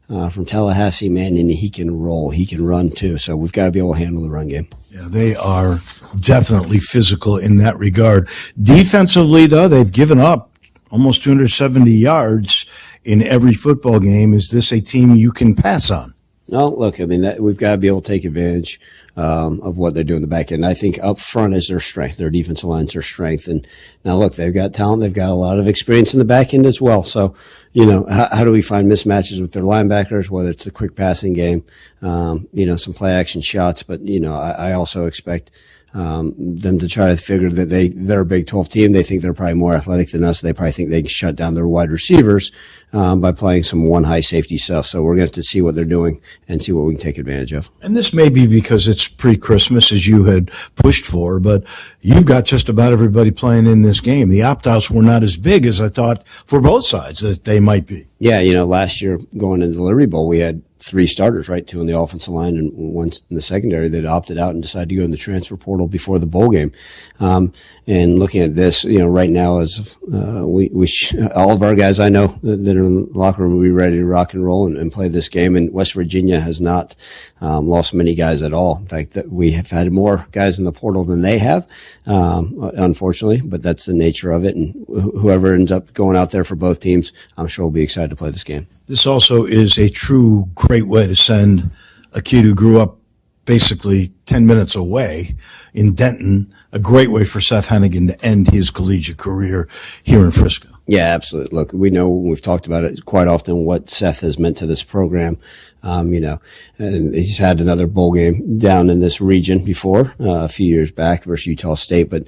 Speaker 27: from Tallahassee, man, and he can roll. He can run too. So we've got to be able to handle the run game.
Speaker 23: Yeah, they are definitely physical in that regard. Defensively, though, they've given up almost 270 yards in every football game. Is this a team you can pass on?
Speaker 27: No, look, we've got to be able to take advantage of what they're doing in the back end. I think up front is their strength. Their defensive line's their strength. And now, look, they've got talent. They've got a lot of experience in the back end as well. So, how do we find mismatches with their linebackers, whether it's the quick passing game, some play action shots. But, I also expect them to try to figure that they're a Big 12 team. They think they're probably more athletic than us. They probably think they can shut down their wide receivers by playing some one high safety stuff. So we're going to have to see what they're doing and see what we can take advantage of.
Speaker 23: And this may be because it's pre-Christmas, as you had pushed for, but you've got just about everybody playing in this game. The opt-outs were not as big as I thought for both sides that they might be.
Speaker 27: Yeah, last year going into the Liberty Bowl, we had 3 starters, right? 2 on the offensive line and 1 in the secondary that opted out and decided to go in the transfer portal before the bowl game. And looking at this, right now, as all of our guys I know that are in the locker room will be ready to rock and roll and play this game. And West Virginia has not lost many guys at all. In fact, that we have had more guys in the portal than they have, unfortunately. But that's the nature of it. And whoever ends up going out there for both teams, I'm sure will be excited to play this game.
Speaker 23: This also is a true great way to send a kid who grew up basically 10 minutes away in Denton, a great way for Seth Hennigan to end his collegiate career here in Frisco.
Speaker 27: Yeah, absolutely. Look, we know, we've talked about it quite often, what Seth has meant to this program. And he's had another bowl game down in this region before, a few years back versus Utah State, but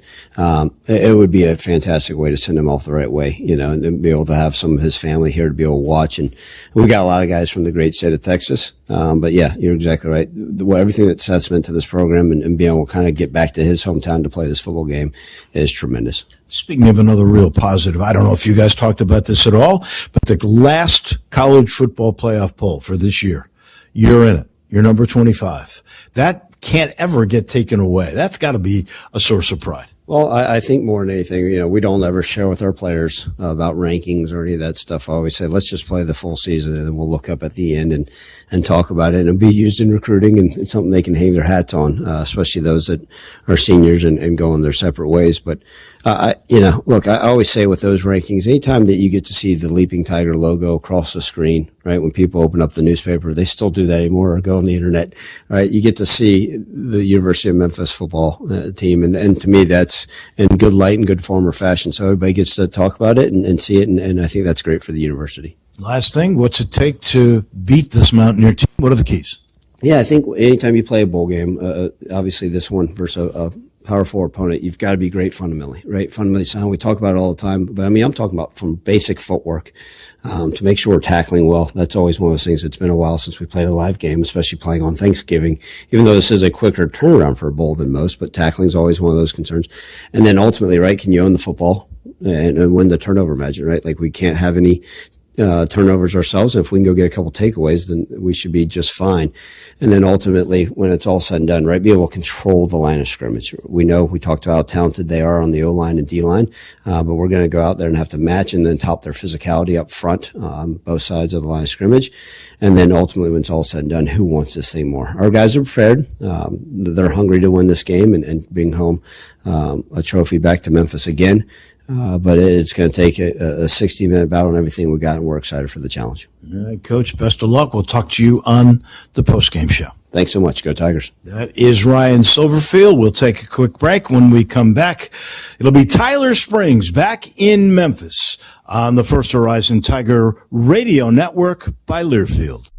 Speaker 27: it would be a fantastic way to send him off the right way, and be able to have some of his family here to be able to watch. And we got a lot of guys from the great state of Texas. But yeah, you're exactly right. Everything that Seth's meant to this program and being able to kind of get back to his hometown to play this football game is tremendous.
Speaker 23: Speaking of another real positive, I don't know if you guys talked about this at all, but the last college football playoff poll for this year, you're in it. You're number 25. That can't ever get taken away. That's got to be a source of pride.
Speaker 27: Well, I think more than anything, we don't ever share with our players about rankings or any of that stuff. I always say, let's just play the full season, and then we'll look up at the end and talk about it, and be used in recruiting, and it's something they can hang their hats on, especially those that are seniors and go in their separate ways. But look, I always say with those rankings, anytime that you get to see the Leaping Tiger logo across the screen, right? When people open up the newspaper, they still do that anymore, or go on the internet, right? You get to see the University of Memphis football team. And to me, that's in good light and good form or fashion. So everybody gets to talk about it and see it. And I think that's great for the university.
Speaker 23: Last thing, what's it take to beat this Mountaineer team? What are the keys?
Speaker 27: Yeah, I think anytime you play a bowl game, obviously this one versus a Power 4 opponent, you've got to be great fundamentally, right? Fundamentally sound. We talk about it all the time, but I'm talking about from basic footwork, to make sure we're tackling well. That's always one of those things. It's been a while since we played a live game, especially playing on Thanksgiving, even though this is a quicker turnaround for a bowl than most, but tackling is always one of those concerns. And then ultimately, right, can you own the football and win the turnover margin, right? Like, we can't have any turnovers ourselves. And if we can go get a couple takeaways, then we should be just fine. And then ultimately, when it's all said and done, right, be able to control the line of scrimmage. We talked about how talented they are on the O-line and D-line, but we're going to go out there and have to match and then top their physicality up front, both sides of the line of scrimmage. And then ultimately, when it's all said and done, who wants this thing more? Our guys are prepared. They're hungry to win this game and bring home a trophy back to Memphis again. But it's going to take a 60-minute battle and everything we got, and we're excited for the challenge.
Speaker 23: All right, Coach, best of luck. We'll talk to you on the postgame show.
Speaker 27: Thanks so much. Go Tigers.
Speaker 23: That is Ryan Silverfield. We'll take a quick break. When we come back, it'll be Tyler Springs back in Memphis on the First Horizon Tiger Radio Network by Learfield.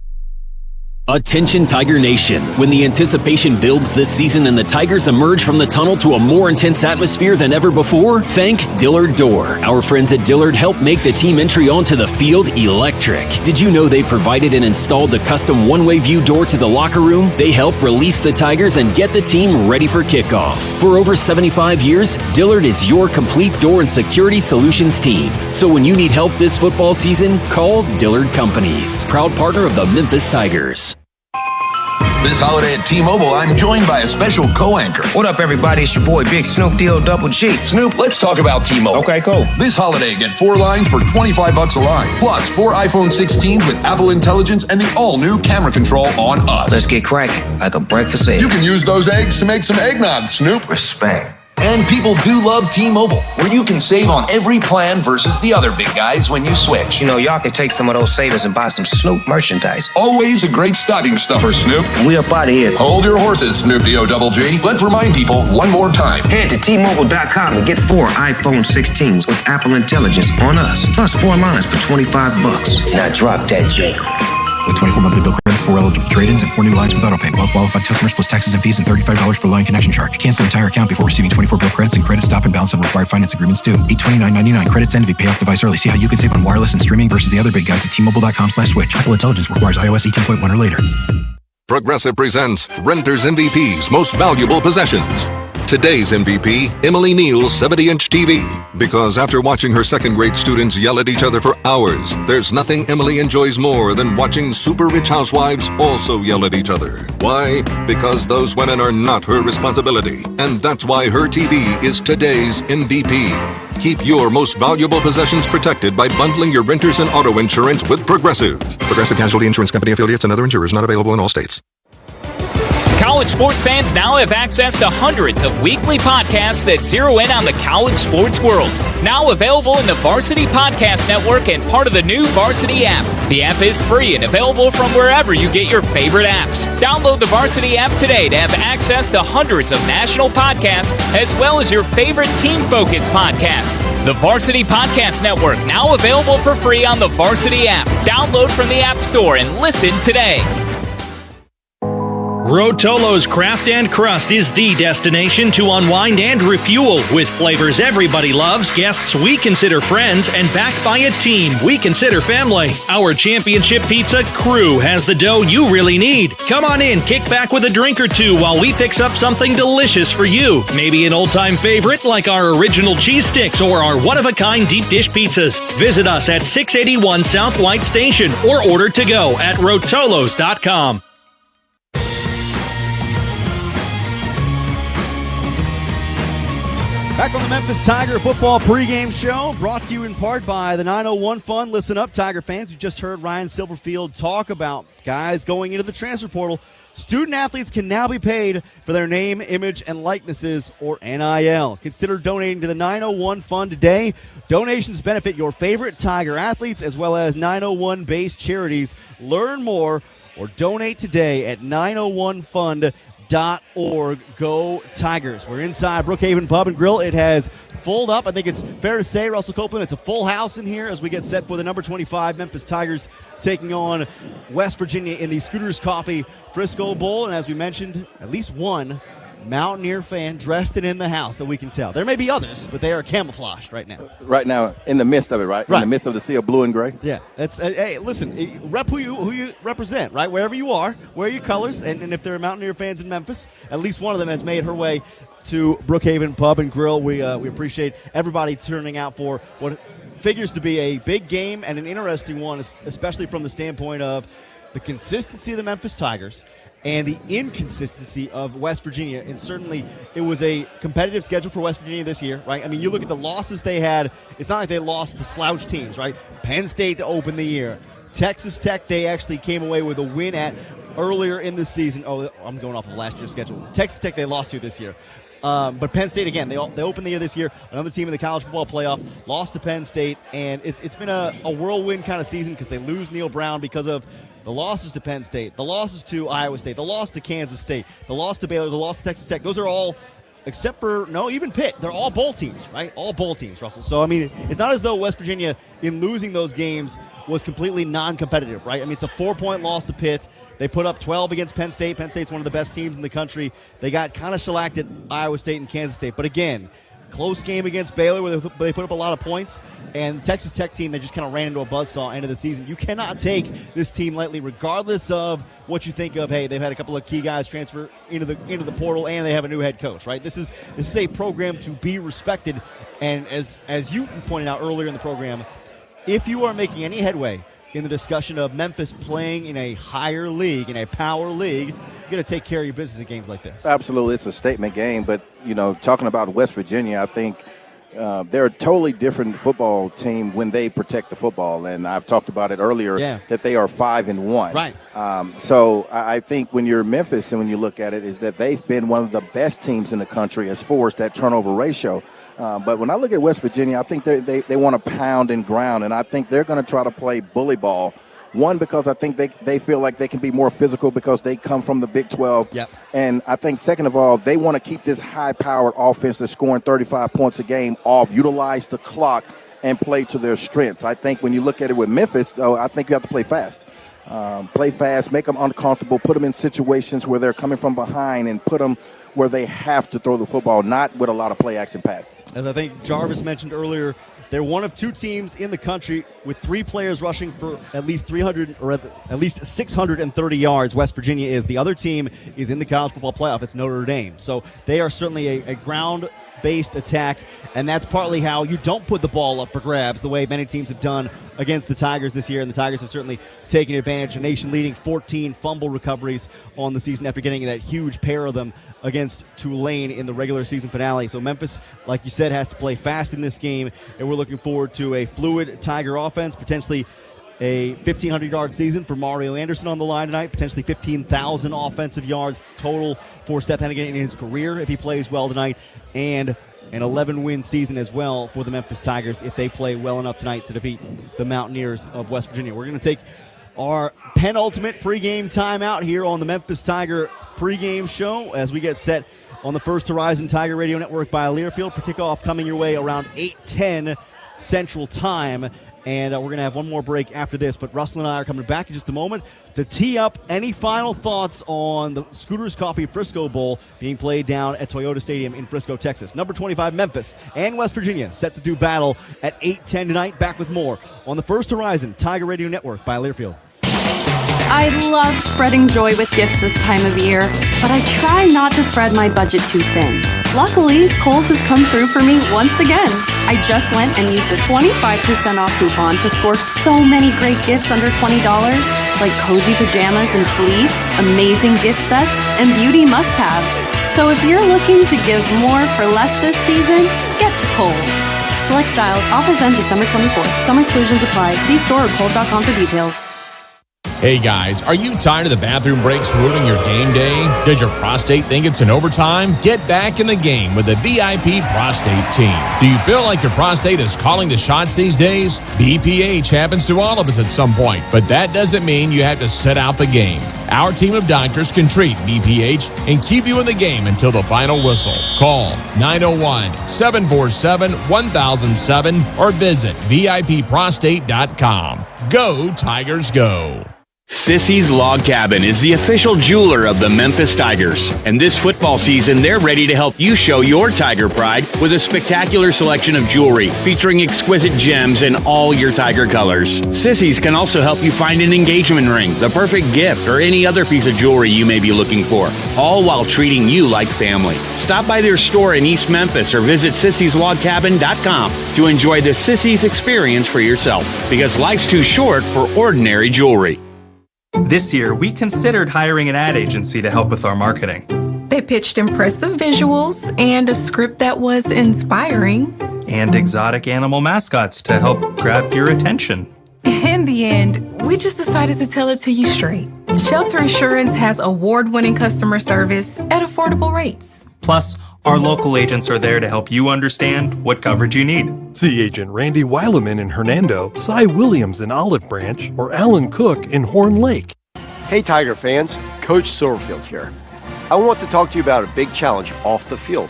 Speaker 2: Attention Tiger Nation. When the anticipation builds this season and the Tigers emerge from the tunnel to a more intense atmosphere than ever before, thank Dillard Door. Our friends at Dillard help make the team entry onto the field electric. Did you know they provided and installed the custom one-way view door to the locker room? They help release the Tigers and get the team ready for kickoff. For over 75 years, Dillard is your complete door and security solutions team. So when you need help this football season, call Dillard Companies, proud partner of the Memphis Tigers.
Speaker 5: This holiday at T-Mobile, I'm joined by a special co-anchor.
Speaker 6: What up, everybody? It's your boy, Big Snoop Double G.
Speaker 5: Snoop, let's talk about T-Mobile.
Speaker 6: Okay, cool.
Speaker 5: This holiday, get 4 lines for $25 a line. Plus, 4 iPhone 16s with Apple Intelligence and the all-new camera control on us.
Speaker 6: Let's get cracking, like a breakfast egg.
Speaker 5: You can use those eggs to make some eggnog, Snoop.
Speaker 6: Respect.
Speaker 5: And people do love T-Mobile, where you can save on every plan versus the other big guys when you switch.
Speaker 6: You know, y'all can take some of those savings and buy some Snoop merchandise.
Speaker 5: Always a great stocking stuffer, Snoop.
Speaker 6: We up out of here.
Speaker 5: Hold your horses, Snoop D-O-double-G. Let's remind people one more time.
Speaker 6: Head to T-Mobile.com and get 4 iPhone 16s with Apple Intelligence on us. Plus 4 lines for $25. Now drop that jingle.
Speaker 7: With 24 monthly bill credits, 4 eligible trade-ins, and 4 new lines with autopay. Well-qualified customers plus taxes and fees and $35 per line connection charge. Cancel entire account before receiving 24 bill credits, and credit stop and balance on required finance agreements due. $829.99 credits end if you pay off device early. See how you can save on wireless and streaming versus the other big guys at T-Mobile.com/switch. Apple Intelligence requires iOS 18.1 or later.
Speaker 8: Progressive presents Renters MVP's Most Valuable Possessions. Today's MVP, Emily Neal's 70-inch TV. Because after watching her second-grade students yell at each other for hours, there's nothing Emily enjoys more than watching super-rich housewives also yell at each other. Why? Because those women are not her responsibility. And that's why her TV is today's MVP. Keep your most valuable possessions protected by bundling your renters and auto insurance with Progressive. Progressive Casualty Insurance Company affiliates and other insurers not available in all states.
Speaker 9: College sports fans now have access to hundreds of weekly podcasts that zero in on the college sports world. Now available in the Varsity Podcast Network and part of the new Varsity app. The app is free and available from wherever you get your favorite apps. Download the Varsity app today to have access to hundreds of national podcasts as well as your favorite team-focused podcasts. The Varsity Podcast Network, now available for free on the Varsity app. Download from the App Store and listen today.
Speaker 11: Rotolo's Craft and Crust is the destination to unwind and refuel with flavors everybody loves, guests we consider friends, and backed by a team we consider family. Our championship pizza crew has the dough you really need. Come on in, kick back with a drink or two while we fix up something delicious for you. Maybe an old-time favorite like our original cheese sticks or our one-of-a-kind deep dish pizzas. Visit us at 681 South White Station or order to go at rotolos.com.
Speaker 12: Back on the Memphis Tiger Football Pregame Show, brought to you in part by the 901 Fund. Listen up, Tiger fans. You just heard Ryan Silverfield talk about guys going into the transfer portal. Student athletes can now be paid for their name, image, and likenesses, or NIL. Consider donating to the 901 Fund today. Donations benefit your favorite Tiger athletes as well as 901-based charities. Learn more or donate today at 901fund.org. Go Tigers. We're inside Brookhaven Pub and Grill. It has filled up. I think it's fair to say, Russell Copeland, it's a full house in here as we get set for the number 25 Memphis Tigers taking on West Virginia in the Scooters Coffee Frisco Bowl. And as we mentioned, at least one Mountaineer fan dressed in the house that we can tell. There may be others, but they are camouflaged right now.
Speaker 13: Right now, in the midst of it, right? In the midst of the sea of blue and gray.
Speaker 12: Yeah. That's hey, listen, rep who you represent, right? Wherever you are, wear your colors. And if there are Mountaineer fans in Memphis, at least one of them has made her way to Brookhaven Pub and Grill. We appreciate everybody turning out for what figures to be a big game and an interesting one, especially from the standpoint of the consistency of the Memphis Tigers and the inconsistency of West Virginia. And certainly it was a competitive schedule for West Virginia this year, right? I mean, you look at the losses they had. It's not like they lost to slouch teams, right? Penn State to open the year. Texas Tech, they actually came away with a win at earlier in the season. Oh, I'm going off of last year's schedule. It's Texas Tech they lost to this year. But Penn State, again, they opened the year this year. Another team in the college football playoff lost to Penn State. And it's been a whirlwind kind of season because they lose Neil Brown because of the losses to Penn State, the losses to Iowa State, the loss to Kansas State, the loss to Baylor, the loss to Texas Tech. Those are all, except for, even Pitt, they're all bowl teams, right? All bowl teams, Russell. So, I mean, it's not as though West Virginia, in losing those games, was completely non-competitive, right? I mean, it's a 4-point loss to Pitt. They put up 12 against Penn State. Penn State's one of the best teams in the country. They got kind of shellacked at Iowa State and Kansas State. But again, close game against Baylor where they put up a lot of points. And the Texas Tech team, they just kind of ran into a buzzsaw end of the season. You cannot take this team lightly, regardless of what you think of. Hey, they've had a couple of key guys transfer into the portal, and they have a new head coach, right? This is a program to be respected. And as you pointed out earlier in the program, if you are making any headway in the discussion of Memphis playing in a higher league, in a power league, you're going to take care of your business in games like this.
Speaker 13: Absolutely. It's a statement game. But, talking about West Virginia, I think they're a totally different football team when they protect the football. And I've talked about it earlier that they are 5-1.
Speaker 12: Right.
Speaker 13: So I think when you're Memphis and when you look at it is that they've been one of the best teams in the country as far as that turnover ratio. But when I look at West Virginia, I think they want to pound and ground, and I think they're going to try to play bully ball. One, because I think they feel like they can be more physical because they come from the Big 12.
Speaker 12: Yep.
Speaker 13: And I think, second of all, they want to keep this high-powered offense that's scoring 35 points a game off, utilize the clock, and play to their strengths. I think when you look at it with Memphis, though, I think you have to play fast. Play fast, make them uncomfortable, put them in situations where they're coming from behind and put them where they have to throw the football, not with a lot of play-action passes.
Speaker 12: As I think Jarvis mentioned earlier, they're one of two teams in the country with three players rushing for at least 300 or at least 630 yards. West Virginia is. The other team is in the college football playoff. It's Notre Dame. So they are certainly a ground-based attack, and that's partly how you don't put the ball up for grabs the way many teams have done against the Tigers this year, and the Tigers have certainly taken advantage. A nation-leading 14 fumble recoveries on the season after getting that huge pair of them against Tulane in the regular season finale. So Memphis, like you said, has to play fast in this game, and we're looking forward to a fluid Tiger offense, potentially a 1,500-yard season for Mario Anderson on the line tonight, potentially 15,000 offensive yards total for Seth Hennigan in his career if he plays well tonight, and an 11-win season as well for the Memphis Tigers if they play well enough tonight to defeat the Mountaineers of West Virginia. We're going to take our penultimate pregame timeout here on the Memphis Tiger pregame show as we get set on the First Horizon Tiger Radio Network by Learfield for kickoff coming your way around 8:10 Central Time. And we're going to have one more break after this. But Russell and I are coming back in just a moment to tee up any final thoughts on the Scooters Coffee Frisco Bowl being played down at Toyota Stadium in Frisco, Texas. Number 25, Memphis and West Virginia set to do battle at 8:10 tonight. Back with more on the First Horizon Tiger Radio Network by Learfield.
Speaker 1: I love spreading joy with gifts this time of year, but I try not to spread my budget too thin. Luckily, Kohl's has come through for me once again. I just went and used a 25% off coupon to score so many great gifts under $20, like cozy pajamas and fleece, amazing gift sets, and beauty must-haves. So if you're looking to give more for less this season, get to Kohl's. Select styles, offers end December 24th. Some exclusions apply. See store or Kohl's.com for details.
Speaker 14: Hey guys, are you tired of the bathroom breaks ruining your game day? Does your prostate think it's in overtime? Get back in the game with the VIP Prostate Team. Do you feel like your prostate is calling the shots these days? BPH happens to all of us at some point, but that doesn't mean you have to sit out the game. Our team of doctors can treat BPH and keep you in the game until the final whistle. Call 901-747-1007 or visit VIPprostate.com. Go Tigers, go!
Speaker 15: Sissy's Log Cabin is the official jeweler of the Memphis Tigers. And this football season, they're ready to help you show your Tiger pride with a spectacular selection of jewelry featuring exquisite gems in all your Tiger colors. Sissy's can also help you find an engagement ring, the perfect gift, or any other piece of jewelry you may be looking for, all while treating you like family. Stop by their store in East Memphis or visit sissyslogcabin.com to enjoy the Sissy's experience for yourself, because life's too short for ordinary jewelry.
Speaker 17: This year, we considered hiring an ad agency to help with our marketing.
Speaker 19: They pitched impressive visuals and a script that was inspiring.
Speaker 17: And exotic animal mascots to help grab your attention.
Speaker 19: In the end, we just decided to tell it to you straight. Shelter Insurance has award-winning customer service at affordable rates.
Speaker 17: Plus, our local agents are there to help you understand what coverage you need.
Speaker 25: See Agent Randy Weileman in Hernando, Cy Williams in Olive Branch, or Alan Cook in Horn Lake.
Speaker 26: Hey Tiger fans, Coach Silverfield here. I want to talk to you about a big challenge off the field.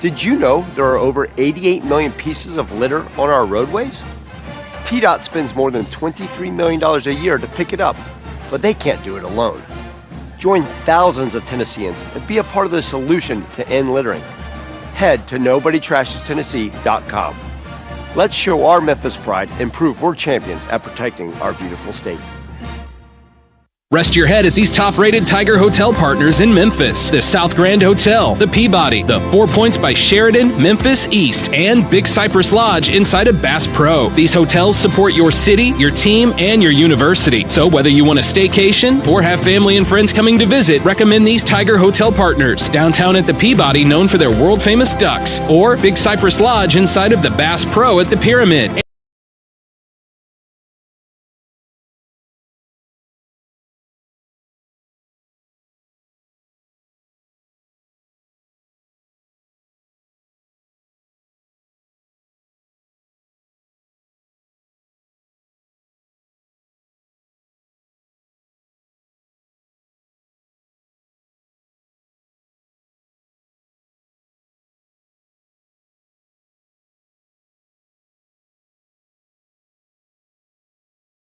Speaker 26: Did you know there are over 88 million pieces of litter on our roadways? TDOT spends more than $23 million a year to pick it up, but they can't do it alone. Join thousands of Tennesseans and be a part of the solution to end littering. Head to NobodyTrashesTennessee.com. Let's show our Memphis pride and prove we're champions at protecting our beautiful state.
Speaker 28: Rest your head at these top-rated Tiger Hotel partners in Memphis. The South Grand Hotel, the Peabody, the 4 Points by Sheridan, Memphis East, and Big Cypress Lodge inside of Bass Pro. These hotels support your city, your team, and your university. So whether you want a staycation or have family and friends coming to visit, recommend these Tiger Hotel partners. Downtown at the Peabody, known for their world-famous ducks, or Big Cypress Lodge inside of the Bass Pro at the Pyramid.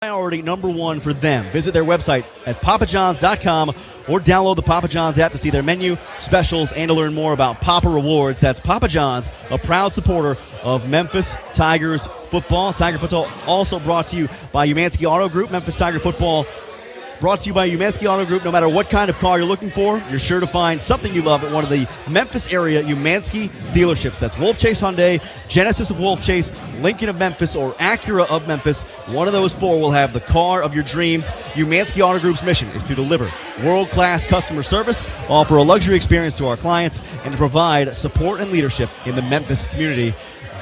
Speaker 12: Priority number one for them. Visit their website at papajohns.com or download the Papa John's app to see their menu, specials, and to learn more about Papa Rewards. That's Papa John's, a proud supporter of Memphis Tigers football. Tiger football also brought to you by Umansky Auto Group. Memphis Tiger football brought to you by Umansky Auto Group. No matter what kind of car you're looking for, you're sure to find something you love at one of the Memphis area Umansky dealerships. That's Wolf Chase Hyundai, Genesis of Wolf Chase, Lincoln of Memphis, or Acura of Memphis. One of those four will have the car of your dreams. Umansky Auto Group's mission is to deliver world-class customer service, offer a luxury experience to our clients, and to provide support and leadership in the Memphis community.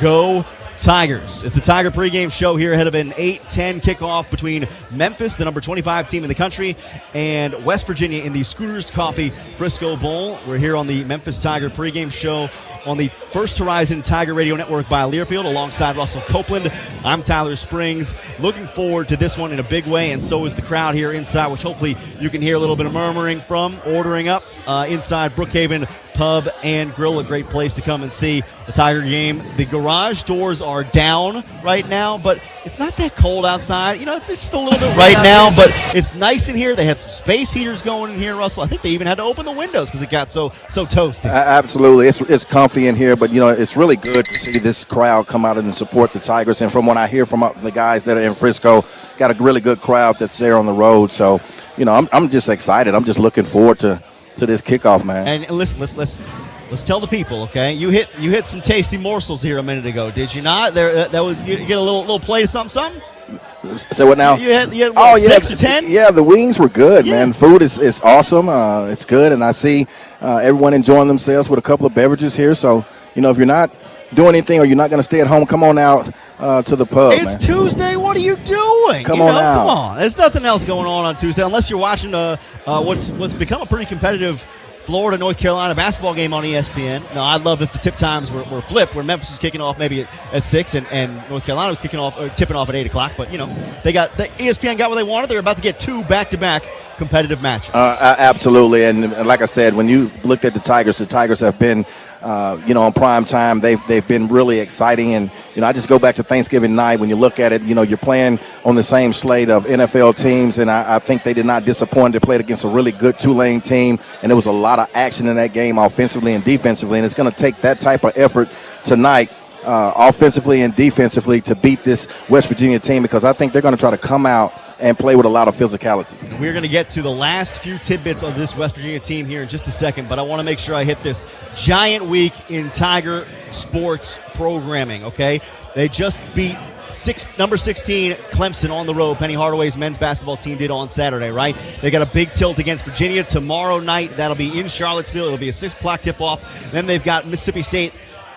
Speaker 12: Go Tigers. It's the Tiger pregame show here ahead of an 8-10 kickoff between Memphis, the number 25 team in the country, and West Virginia in the Scooters Coffee Frisco Bowl. We're here on the Memphis Tiger pregame show on the First Horizon Tiger Radio Network by Learfield alongside Russell Copeland. I'm Tyler Springs. Looking forward to this one in a big way, and so is the crowd here inside, which hopefully you can hear a little bit of murmuring from, ordering up inside Brookhaven Pub and Grill, a great place to come and see the Tiger game. The garage doors are down right now, but it's not that cold outside. You know, it's just a little bit right now, but it's nice in here. They had some space heaters going in here, Russell. I think they even had to open the windows because it got so toasty.
Speaker 13: Absolutely. It's comfy in here, but, you know, it's really good to see this crowd come out and support the Tigers. And from what I hear from the guys that are in Frisco, got a really good crowd that's there on the road. So, you know, I'm just excited. I'm just looking forward to this kickoff, man.
Speaker 12: And listen, let's tell the people, okay? You hit some tasty morsels here a minute ago, did you not? That was you get a little plate of something.
Speaker 13: So what now?
Speaker 12: You had what, 6 or 10?
Speaker 13: Yeah, the wings were good, man. Food is awesome. It's good, and I see everyone enjoying themselves with a couple of beverages here. So, you know, if you're not doing anything or you're not going to stay at home, come on out to the pub,
Speaker 12: It's
Speaker 13: man.
Speaker 12: Tuesday. What are you doing?
Speaker 13: Come on out.
Speaker 12: Come on. There's nothing else going on Tuesday unless you're watching what's become a pretty competitive Florida-North Carolina basketball game on ESPN. Now, I'd love if the tip times were flipped, where Memphis was kicking off maybe at 6 and North Carolina was tipping off at 8 o'clock. But, you know, ESPN got what they wanted. They're about to get 2 back-to-back competitive matches.
Speaker 13: Absolutely. And like I said, when you looked at the Tigers have been, on prime time. They've been really exciting. And, you know, I just go back to Thanksgiving night. When you look at it, you know, you're playing on the same slate of NFL teams. And I think they did not disappoint. They played against a really good Tulane team. And there was a lot of action in that game offensively and defensively. And it's going to take that type of effort tonight, offensively and defensively, to beat this West Virginia team, because I think they're going to try to come out and play with a lot of physicality.
Speaker 12: We're going to get to the last few tidbits of this West Virginia team here in just a second, but I want to make sure I hit this giant week in Tiger sports programming, okay? They just beat number 16 Clemson on the road. Penny Hardaway's men's basketball team did on Saturday, right? They got a big tilt against Virginia tomorrow night. That'll be in Charlottesville. It'll be a 6 o'clock tip-off. Then they've got Mississippi State,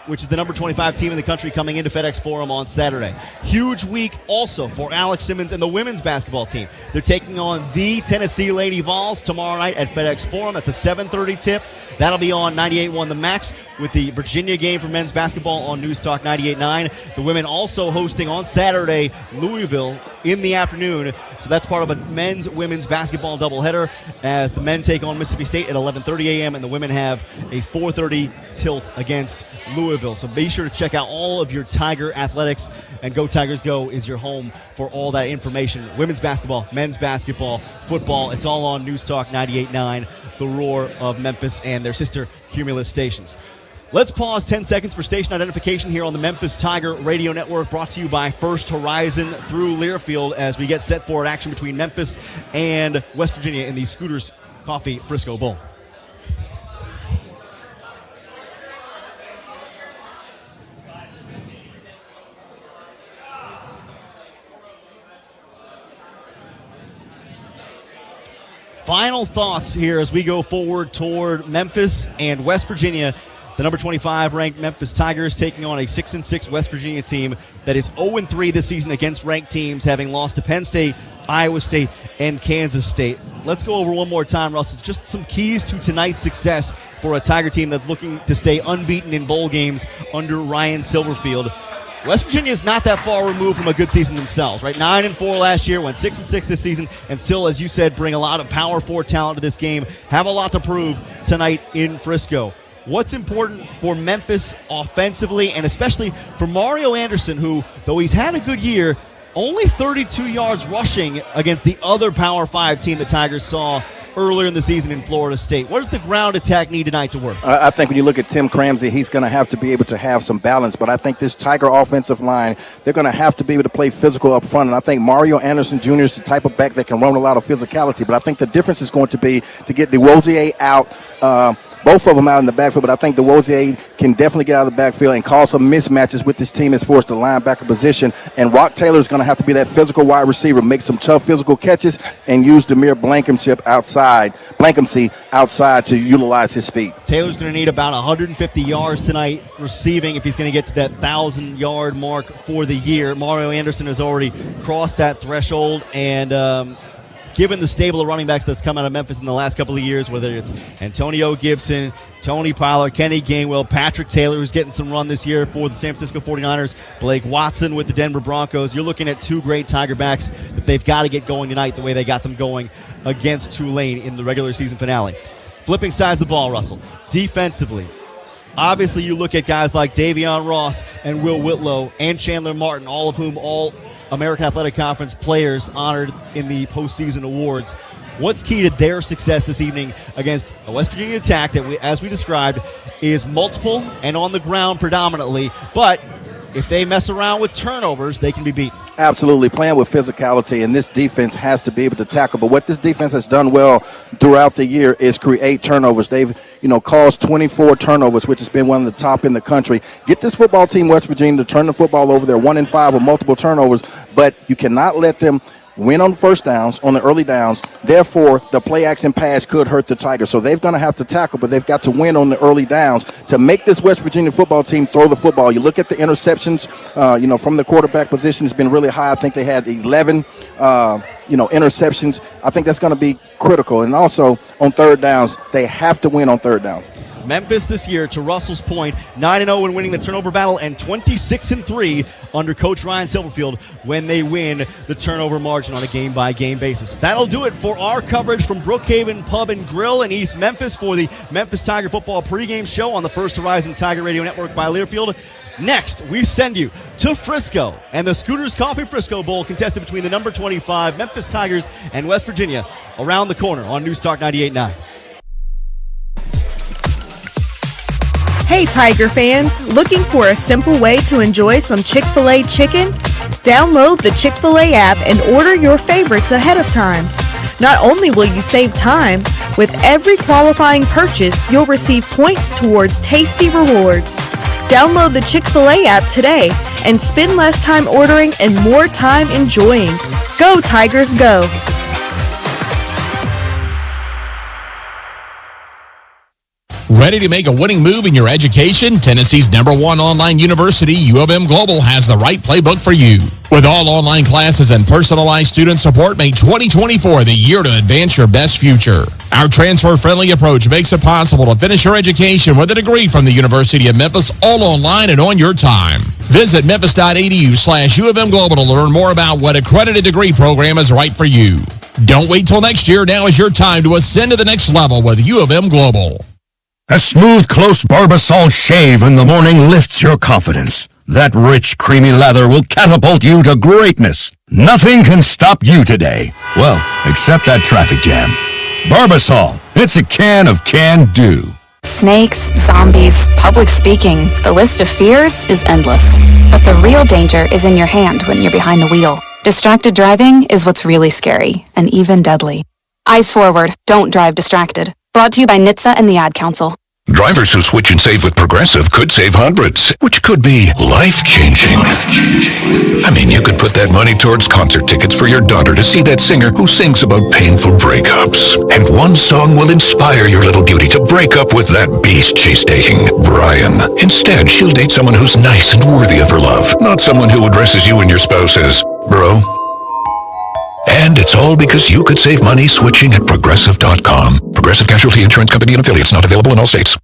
Speaker 12: which is the number 25 team in the country, coming into FedEx Forum on Saturday. Huge week also for Alex Simmons and the women's basketball team. They're taking on the Tennessee Lady Vols tomorrow night at FedEx Forum. That's a 7:30 tip. That'll be on 98.1 The Max, with the Virginia game for men's basketball on News Talk 98.9. The women also hosting on Saturday Louisville in the afternoon. So that's part of a men's-women's basketball doubleheader, as the men take on Mississippi State at 11:30 a.m. and the women have a 4:30 tilt against Louisville. So be sure to check out all of your Tiger athletics, and Go Tigers Go is your home for all that information. Women's basketball, men's basketball, football, it's all on News Talk 98.9, The Roar of Memphis, and their sister Cumulus stations. Let's pause 10 seconds for station identification here on the Memphis Tiger Radio Network, brought to you by First Horizon through Learfield, as we get set for an action between Memphis and West Virginia in the Scooters Coffee Frisco Bowl. Final thoughts here as we go forward toward Memphis and West Virginia. The number 25 ranked Memphis Tigers taking on a 6-6 West Virginia team that is 0-3 this season against ranked teams, having lost to Penn State, Iowa State, and Kansas State. Let's go over one more time, Russell. Just some keys to tonight's success for a Tiger team that's looking to stay unbeaten in bowl games under Ryan Silverfield. West Virginia is not that far removed from a good season themselves, right? 9-4 last year, went 6-6 this season, and still, as you said, bring a lot of Power 4 talent to this game. Have a lot to prove tonight in Frisco. What's important for Memphis offensively, and especially for Mario Anderson, who, though he's had a good year, only 32 yards rushing against the other Power 5 team the Tigers saw earlier in the season in Florida State. What does the ground attack need tonight to work?
Speaker 13: I think when you look at Tim Cramsey, he's going to have to be able to have some balance. But I think this Tiger offensive line, they're going to have to be able to play physical up front. And I think Mario Anderson Jr. is the type of back that can run a lot of physicality. But I think the difference is going to be to get DeWozier out, both of them out in the backfield, but I think DeWosier can definitely get out of the backfield and cause some mismatches with this team as far as the linebacker position. And Rock Taylor is going to have to be that physical wide receiver, make some tough physical catches, and use Demir Blankenship outside to utilize his speed.
Speaker 12: Taylor's going to need about 150 yards tonight receiving if he's going to get to that 1,000-yard mark for the year. Mario Anderson has already crossed that threshold, and given the stable of running backs that's come out of Memphis in the last couple of years, whether it's Antonio Gibson, Tony Pollard, Kenny Gainwell, Patrick Taylor, who's getting some run this year for the San Francisco 49ers, Blake Watson with the Denver Broncos, you're looking at two great Tiger backs that they've got to get going tonight the way they got them going against Tulane in the regular season finale. Flipping sides of the ball, Russell. Defensively, obviously you look at guys like Davion Ross and Will Whitlow and Chandler Martin, all of whom all American Athletic Conference players honored in the postseason awards. What's key to their success this evening against a West Virginia attack that, as we described, is multiple and on the ground predominantly, but if they mess around with turnovers, they can be beaten?
Speaker 13: Absolutely, playing with physicality, and this defense has to be able to tackle. But what this defense has done well throughout the year is create turnovers. They've, caused 24 turnovers, which has been one of the top in the country. Get this football team, West Virginia, to turn the football over. They're 1-5 with multiple turnovers, but you cannot let them win on first downs, on the early downs. Therefore, the play action pass could hurt the Tigers. So they're going to have to tackle, but they've got to win on the early downs to make this West Virginia football team throw the football. You look at the interceptions, from the quarterback position, it's been really high. I think they had 11, interceptions. I think that's going to be critical. And also on third downs, they have to win on third downs.
Speaker 12: Memphis this year, to Russell's point, 9-0 in winning the turnover battle and 26-3 under Coach Ryan Silverfield when they win the turnover margin on a game-by-game basis. That'll do it for our coverage from Brookhaven Pub and Grill in East Memphis for the Memphis Tiger Football pregame show on the First Horizon Tiger Radio Network by Learfield. Next, we send you to Frisco and the Scooters Coffee Frisco Bowl contested between the number 25 Memphis Tigers and West Virginia around the corner on News Talk 98.9.
Speaker 3: Hey Tiger fans, looking for a simple way to enjoy some Chick-fil-A chicken? Download the Chick-fil-A app and order your favorites ahead of time. Not only will you save time, with every qualifying purchase, you'll receive points towards tasty rewards. Download the Chick-fil-A app today and spend less time ordering and more time enjoying. Go Tigers, go!
Speaker 14: Ready to make a winning move in your education? Tennessee's #1 online university, U of M Global, has the right playbook for you. With all online classes and personalized student support, make 2024 the year to advance your best future. Our transfer-friendly approach makes it possible to finish your education with a degree from the University of Memphis, all online and on your time. Visit memphis.edu/U of M Global to learn more about what accredited degree program is right for you. Don't wait till next year. Now is your time to ascend to the next level with U of M Global.
Speaker 4: A smooth, close Barbasol shave in the morning lifts your confidence. That rich, creamy lather will catapult you to greatness. Nothing can stop you today. Well, except that traffic jam. Barbasol, it's a can of can-do.
Speaker 10: Snakes, zombies, public speaking, the list of fears is endless. But the real danger is in your hand when you're behind the wheel. Distracted driving is what's really scary, and even deadly. Eyes forward, don't drive distracted. Brought to you by NHTSA and the Ad Council.
Speaker 16: Drivers who switch and save with Progressive could save hundreds, which could be life-changing. I mean, you could put that money towards concert tickets for your daughter to see that singer who sings about painful breakups. And one song will inspire your little beauty to break up with that beast she's dating, Brian. Instead, she'll date someone who's nice and worthy of her love, not someone who addresses you and your spouse as bro. And it's all because you could save money switching at Progressive.com. Progressive Casualty Insurance Company and affiliates, not available in all states.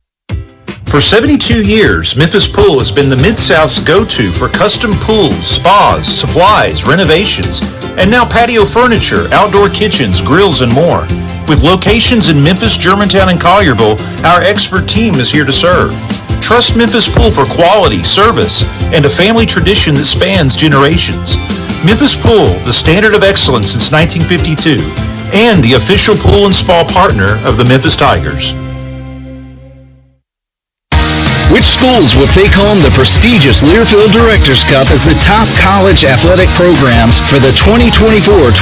Speaker 18: For 72 years, Memphis Pool has been the Mid-South's go-to for custom pools, spas, supplies, renovations, and now patio furniture, outdoor kitchens, grills, and more. With locations in Memphis, Germantown, and Collierville, our expert team is here to serve. Trust Memphis Pool for quality, service, and a family tradition that spans generations. Memphis Pool, the standard of excellence since 1952, and the official pool and spa partner of the Memphis Tigers.
Speaker 2: Which schools will take home the prestigious Learfield Directors Cup as the top college athletic programs for the 2024-25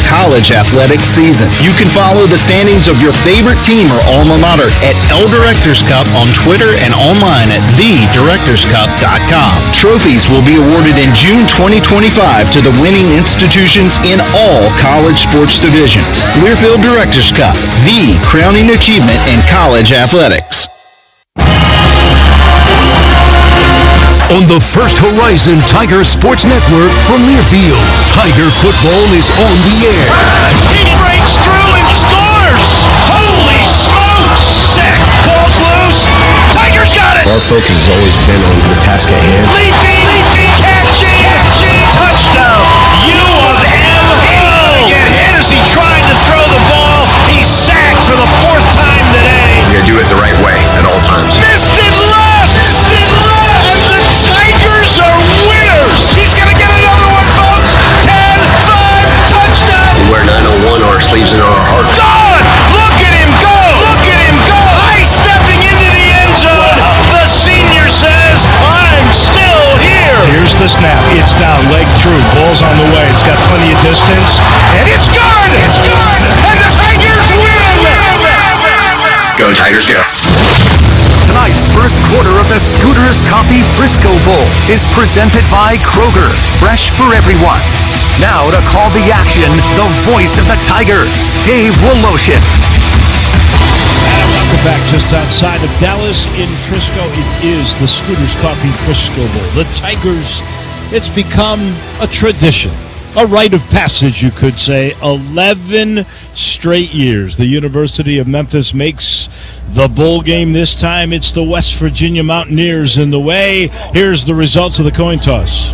Speaker 2: college athletic season? You can follow the standings of your favorite team or alma mater at L Directors Cup on Twitter and online at thedirectorscup.com. Trophies will be awarded in June 2025 to the winning institutions in all college sports divisions. Learfield Directors Cup, the crowning achievement in college athletics.
Speaker 4: On the First Horizon Tiger Sports Network from Learfield, Tiger football is on the air.
Speaker 5: He breaks through and scores! Holy smokes! Sack, ball's loose. Tigers got it!
Speaker 20: Our focus has always been on the task at hand.
Speaker 5: Leaping, catching, touchdown! U of M. Get hit as he tried to throw the ball. He's sacked for the 4th time today.
Speaker 20: We're going to do it the right way at all times.
Speaker 5: Missed it left! And the Tigers are winners! He's going to get another one, folks! 10-5 touchdown!
Speaker 20: We wear 901 on our sleeves and on our hearts.
Speaker 5: Gone! Look at him go! Look at him go! High stepping into the end zone! The senior says, I'm still here! Here's the snap. It's down, leg through. Ball's on the way. It's got plenty of distance. And it's good! It's good! And the Tigers win!
Speaker 20: Go Tigers, go!
Speaker 21: Tonight's first quarter of the Scooters Coffee Frisco Bowl is presented by Kroger, fresh for everyone. Now to call the action, the voice of the Tigers, Dave Woloshin.
Speaker 22: And welcome back just outside of Dallas in Frisco. It is the Scooters Coffee Frisco Bowl. The Tigers, it's become a tradition. A rite of passage, you could say. 11 straight years. The University of Memphis makes the bowl game. This time it's the West Virginia Mountaineers in the way. Here's the results of the coin toss.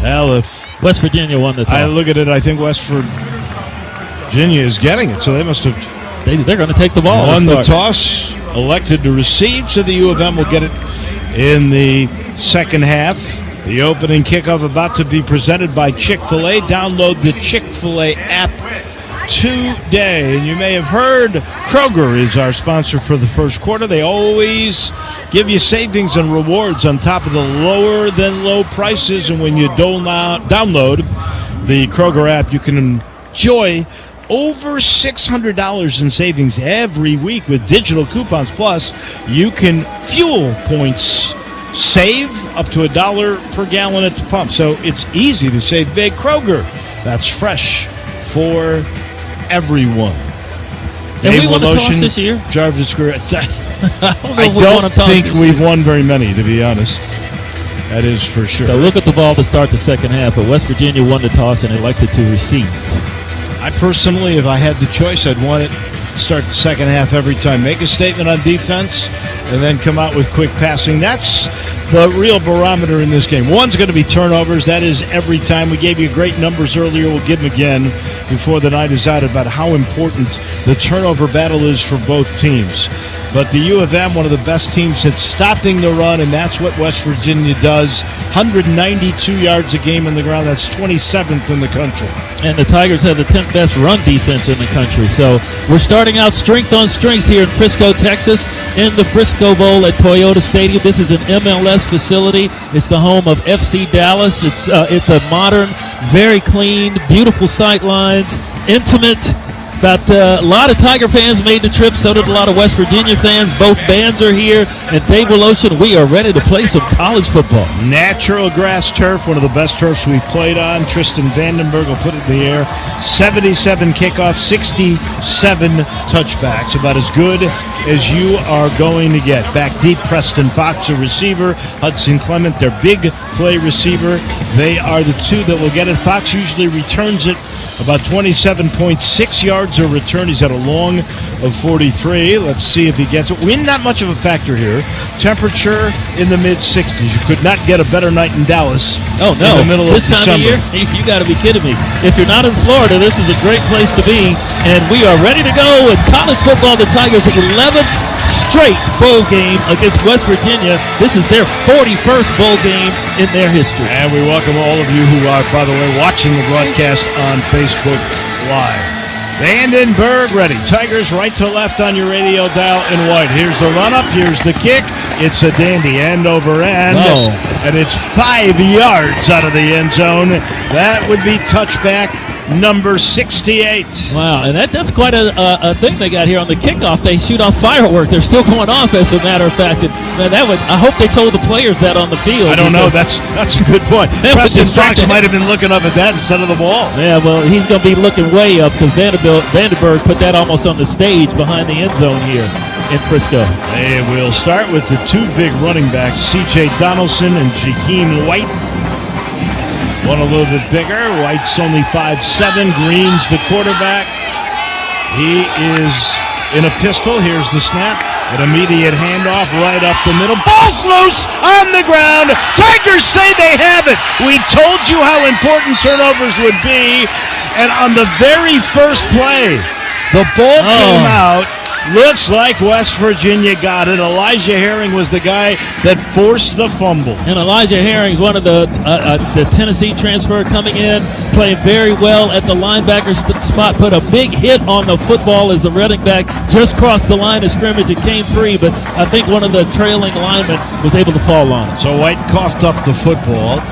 Speaker 22: Well, if
Speaker 23: West Virginia won the toss.
Speaker 22: I look at it, I think West Virginia is getting it, so they must have...
Speaker 23: They're going to take the ball.
Speaker 22: Won the toss, elected to receive, so the U of M will get it in the second half. The opening kickoff about to be presented by Chick-fil-A. Download the Chick-fil-A app today. And you may have heard Kroger is our sponsor for the first quarter. They always give you savings and rewards on top of the lower than low prices. And when you download the Kroger app, you can enjoy over $600 in savings every week with digital coupons. Plus, you can fuel points save up to $1 per gallon at the pump. So it's easy to save big. Kroger, that's fresh for everyone.
Speaker 23: And we won the toss this year?
Speaker 22: Jarvis Greer.
Speaker 23: I
Speaker 22: don't think we've won very many, to be honest. That is for sure.
Speaker 23: So look at the ball to start the second half, but West Virginia won the toss and elected to receive.
Speaker 22: I personally, if I had the choice, I'd want it to start the second half every time. Make a statement on defense and then come out with quick passing. That's the real barometer in this game. One's going to be turnovers. That is every time. We gave you great numbers earlier. We'll give them again before the night is out about how important the turnover battle is for both teams. But the U of M, one of the best teams at stopping the run, and that's what West Virginia does. 192 yards a game on the ground. That's 27th in the country.
Speaker 23: And the Tigers have the 10th best run defense in the country. So we're starting out strength on strength here in Frisco, Texas, in the Frisco Bowl at Toyota Stadium. This is an MLS facility. It's the home of FC Dallas. It's a modern, very clean, beautiful sight lines, intimate. But a lot of Tiger fans made the trip. So did a lot of West Virginia fans. Both bands are here. And Dave Woloshin, we are ready to play some college football.
Speaker 22: Natural grass turf, one of the best turfs we've played on. Tristan Vandenberg will put it in the air. 77 kickoff, 67 touchbacks. About as good as you are going to get. Back deep, Preston Fox, a receiver. Hudson Clement, their big play receiver. They are the two that will get it. Fox usually returns it about 27.6 yards a return. He's at a long of 43. Let's see if he gets it. Wind not much of a factor here. Temperature in the mid-60s. You could not get a better night in Dallas.
Speaker 23: Oh, no.
Speaker 22: In the middle
Speaker 23: this
Speaker 22: of
Speaker 23: time
Speaker 22: December.
Speaker 23: of year, you got to be kidding me. If you're not in Florida, this is a great place to be. And we are ready to go with college football. The Tigers' 11th straight bowl game against West Virginia. This is their 41st bowl game in their history.
Speaker 22: And we welcome all of you who are, by the way, watching the broadcast on Facebook Live. Vandenberg ready. Tigers right to left on your radio dial in white. Here's the run-up. Here's the kick. It's a dandy end over end.
Speaker 23: Oh.
Speaker 22: And it's 5 yards out of the end zone. That would be touchback number 68.
Speaker 23: Wow, and that's quite a thing they got here on the kickoff. They shoot off fireworks. They're still going off, as a matter of fact. And man, I hope they told the players that on the field.
Speaker 22: I don't know. That's a good point. Preston Fox might have been looking up at that instead of the ball.
Speaker 23: Yeah, well, he's going to be looking way up because Vandenberg put that almost on the stage behind the end zone here in Frisco.
Speaker 22: They will start with the two big running backs, C.J. Donaldson and Jaheim White. One a little bit bigger. White's only 5'7". Green's the quarterback. He is in a pistol. Here's the snap. An immediate handoff right up the middle. Ball's loose on the ground. Tigers say they have it. We told you how important turnovers would be. And on the very first play, the ball came out. Looks like West Virginia got it. Elijah Herring was the guy that forced the fumble.
Speaker 23: And Elijah Herring's one of the Tennessee transfer coming in, playing very well at the linebacker spot, put a big hit on the football as the running back just crossed the line of scrimmage and came free, but I think one of the trailing linemen was able to fall on it.
Speaker 22: So White coughed up the football.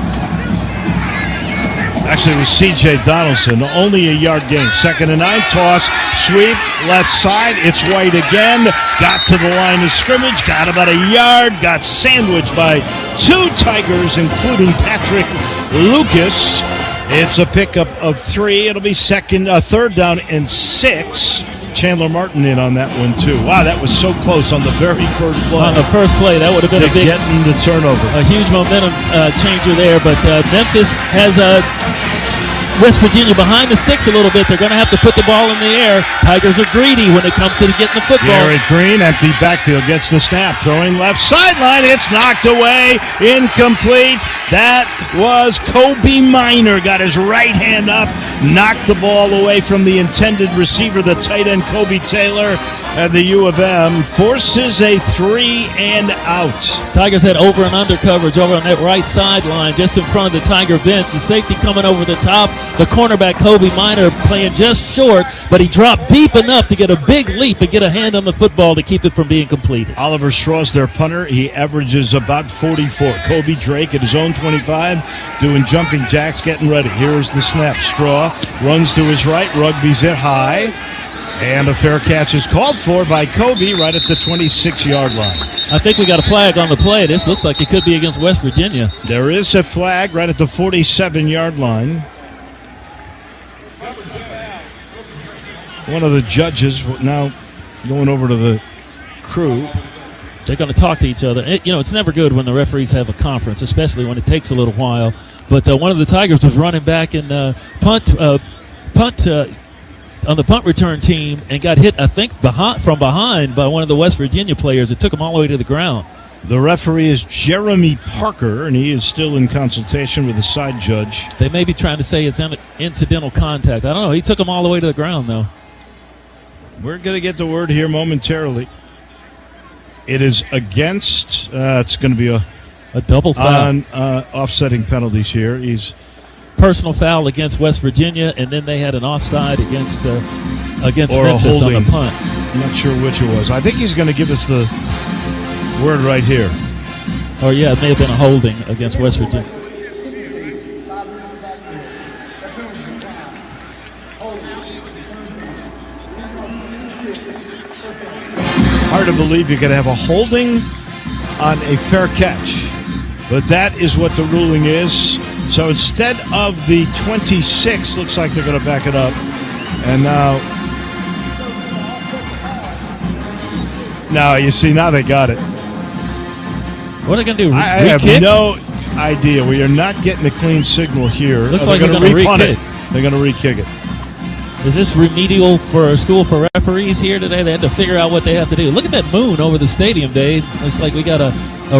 Speaker 22: Actually, it was C.J. Donaldson, only a yard gain. 2nd and 9, toss, sweep, left side. It's White again. Got to the line of scrimmage, got about a yard, got sandwiched by two Tigers, including Patrick Lucas. It's a pickup of 3. It'll be 3rd down and 6. Chandler Martin in on that one, too. Wow, that was so close on the very first play.
Speaker 23: On the first play, that would have been
Speaker 22: getting the turnover.
Speaker 23: A huge momentum changer there, but Memphis has West Virginia behind the sticks a little bit. They're going to have to put the ball in the air. Tigers are greedy when it comes to getting the football.
Speaker 22: Garrett Green, empty backfield, gets the snap. Throwing left sideline. It's knocked away. Incomplete. That was Kobe Minor. Got his right hand up. Knocked the ball away from the intended receiver, the tight end Kobe Taylor. And the U of M forces a 3 and out.
Speaker 23: Tigers had over and under coverage over on that right sideline just in front of the Tiger bench. The safety coming over the top. The cornerback, Kobe Minor, playing just short, but he dropped deep enough to get a big leap and get a hand on the football to keep it from being completed.
Speaker 22: Oliver Straw's their punter. He averages about 44. Kobe Drake at his own 25 doing jumping jacks, getting ready. Here's the snap. Straw runs to his right. Rugby's it high. And a fair catch is called for by Kobe right at the 26-yard line.
Speaker 23: I think we got a flag on the play. This looks like it could be against West Virginia.
Speaker 22: There is a flag right at the 47-yard line. One of the judges now going over to the crew.
Speaker 23: They're going to talk to each other. It's never good when the referees have a conference, especially when it takes a little while. But one of the Tigers was running back in punt on the punt return team and got hit, I think, from behind by one of the West Virginia players. It took him all the way to the ground.
Speaker 22: The referee is Jeremy Parker, and he is still in consultation with the side judge.
Speaker 23: They may be trying to say it's incidental contact. I don't know. He took him all the way to the ground, though.
Speaker 22: We're going to get the word here momentarily. It is against, it's going to be a
Speaker 23: double foul.
Speaker 22: On offsetting penalties here. He's
Speaker 23: personal foul against West Virginia, and then they had an offside against Memphis on the punt.
Speaker 22: I'm not sure which it was. I think he's going to give us the word right here.
Speaker 23: Or, yeah, it may have been a holding against West Virginia.
Speaker 22: Hard to believe you could have a holding on a fair catch, but that is what the ruling is. So instead of the 26, looks like they're going to back it up. And now you see, now they got it.
Speaker 23: What are they going to do?
Speaker 22: I have no idea. We are not getting a clean signal here.
Speaker 23: Looks like they're going to re-punt it.
Speaker 22: They're going to re-kick it.
Speaker 23: Is this remedial for a school for referees here today? They had to figure out what they have to do. Look at that moon over the stadium, Dave. It's like we got a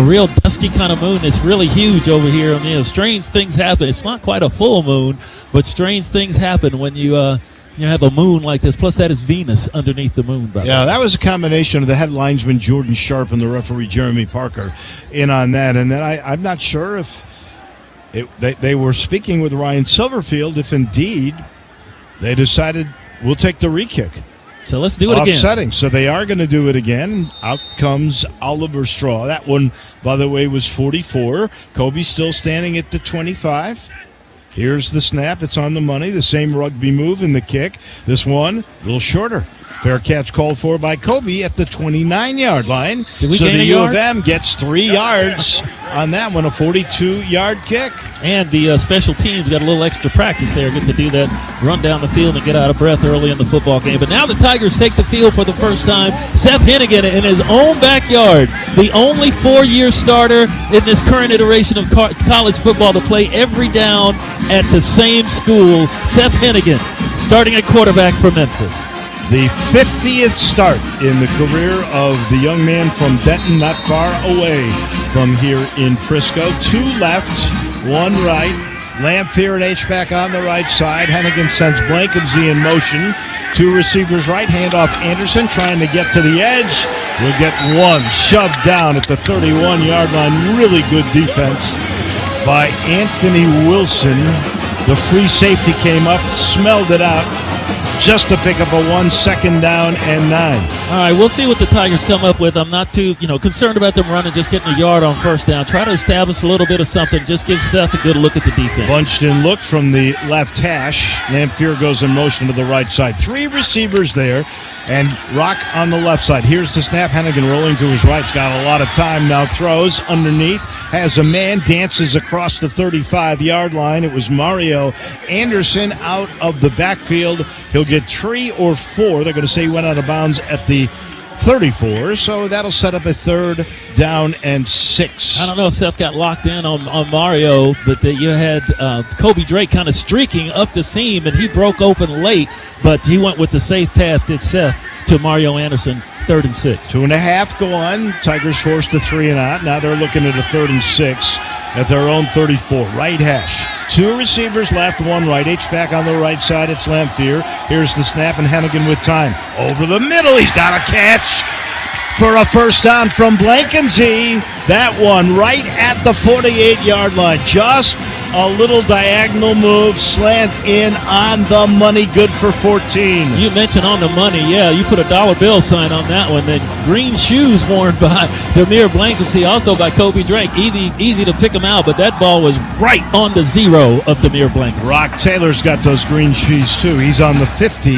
Speaker 23: real dusky kind of moon that's really huge over here. Strange things happen. It's not quite a full moon, but strange things happen when you have a moon like this. Plus, that is Venus underneath the moon.
Speaker 22: Yeah, that was a combination of the head linesman Jordan Sharp and the referee Jeremy Parker in on that. And then I'm not sure if they were speaking with Ryan Silverfield if indeed they decided will take the re-kick.
Speaker 23: So let's do it again.
Speaker 22: Offsetting. So they are going to do it again. Out comes Oliver Straw. That one, by the way, was 44. Kobe still standing at the 25. Here's the snap. It's on the money. The same rugby move in the kick. This one, a little shorter. Fair catch called for by Kobe at the 29-yard line.
Speaker 23: Did we
Speaker 22: so
Speaker 23: gain
Speaker 22: the
Speaker 23: a
Speaker 22: U
Speaker 23: yard?
Speaker 22: of M gets 3 yards on that one, a 42-yard kick.
Speaker 23: And the special teams got a little extra practice there, get to do that, run down the field and get out of breath early in the football game. But now the Tigers take the field for the first time. Seth Hennigan in his own backyard, the only 4-year starter in this current iteration of college football to play every down at the same school. Seth Hennigan starting at quarterback for Memphis.
Speaker 22: The 50th start in the career of the young man from Denton, not far away from here in Frisco. 2 left, 1 right. Lamphere and H-back on the right side. Hennigan sends Blankenzy in motion. 2 receivers right, handoff Anderson trying to get to the edge. Will get 1 shoved down at the 31-yard line. Really good defense by Anthony Wilson. The free safety came up, smelled it out, just to pick up a 1 second down and 9.
Speaker 23: All right, we'll see what the Tigers come up with. I'm not too, concerned about them running, just getting a yard on first down. Try to establish a little bit of something. Just give Seth a good look at the defense.
Speaker 22: Bunched in look from the left hash. Lamphere goes in motion to the right side. 3 receivers there, and Rock on the left side. Here's the snap. Hennigan rolling to his right. He's got a lot of time now. Throws underneath. Has a man. Dances across the 35-yard line. It was Mario Anderson out of the backfield. He'll get 3 or 4. They're going to say he went out of bounds at the 34, so that'll set up a 3rd down and 6.
Speaker 23: I don't know if Seth got locked in on Mario, but you had Kobe Drake kind of streaking up the seam, and he broke open late, but he went with the safe path, did Seth, to Mario Anderson, 3rd and 6.
Speaker 22: 2.5 go on. Tigers forced to 3 and out. Now they're looking at a 3rd and 6 at their own 34. Right hash. 2 receivers left, 1 right. H-back on the right side. It's Lamphere. Here's the snap, and Hennigan with time. Over the middle. He's got a catch for a first down from Blankenzy. That one right at the 48-yard line. Just a little diagonal move, slant in on the money, good for 14.
Speaker 23: You mentioned on the money, yeah. You put a dollar bill sign on that one. Then green shoes worn by Demir Blankenzy, also by Kobe Drake. Easy to pick him out, but that ball was right on the 0 of Demir Blankenzy.
Speaker 22: Rock Taylor's got those green shoes too. He's on the 50.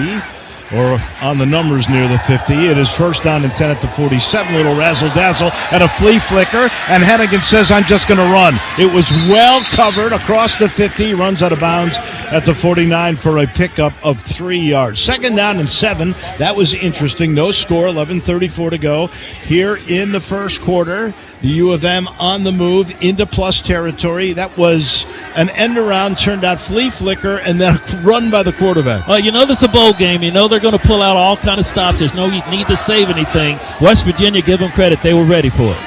Speaker 22: Or on the numbers near the 50. It is 1st down and 10 at the 47. Little razzle-dazzle and a flea flicker. And Hennigan says, I'm just going to run. It was well covered across the 50. He runs out of bounds at the 49 for a pickup of 3 yards. 2nd down and 7. That was interesting. No score. 11:34 to go here in the first quarter. The U of M on the move into plus territory. That was an end around, turned out flea flicker, and then a run by the quarterback.
Speaker 23: Well, this is a bowl game. They're going to pull out all kind of stops. There's no need to save anything. West Virginia, give them credit. They were ready for it.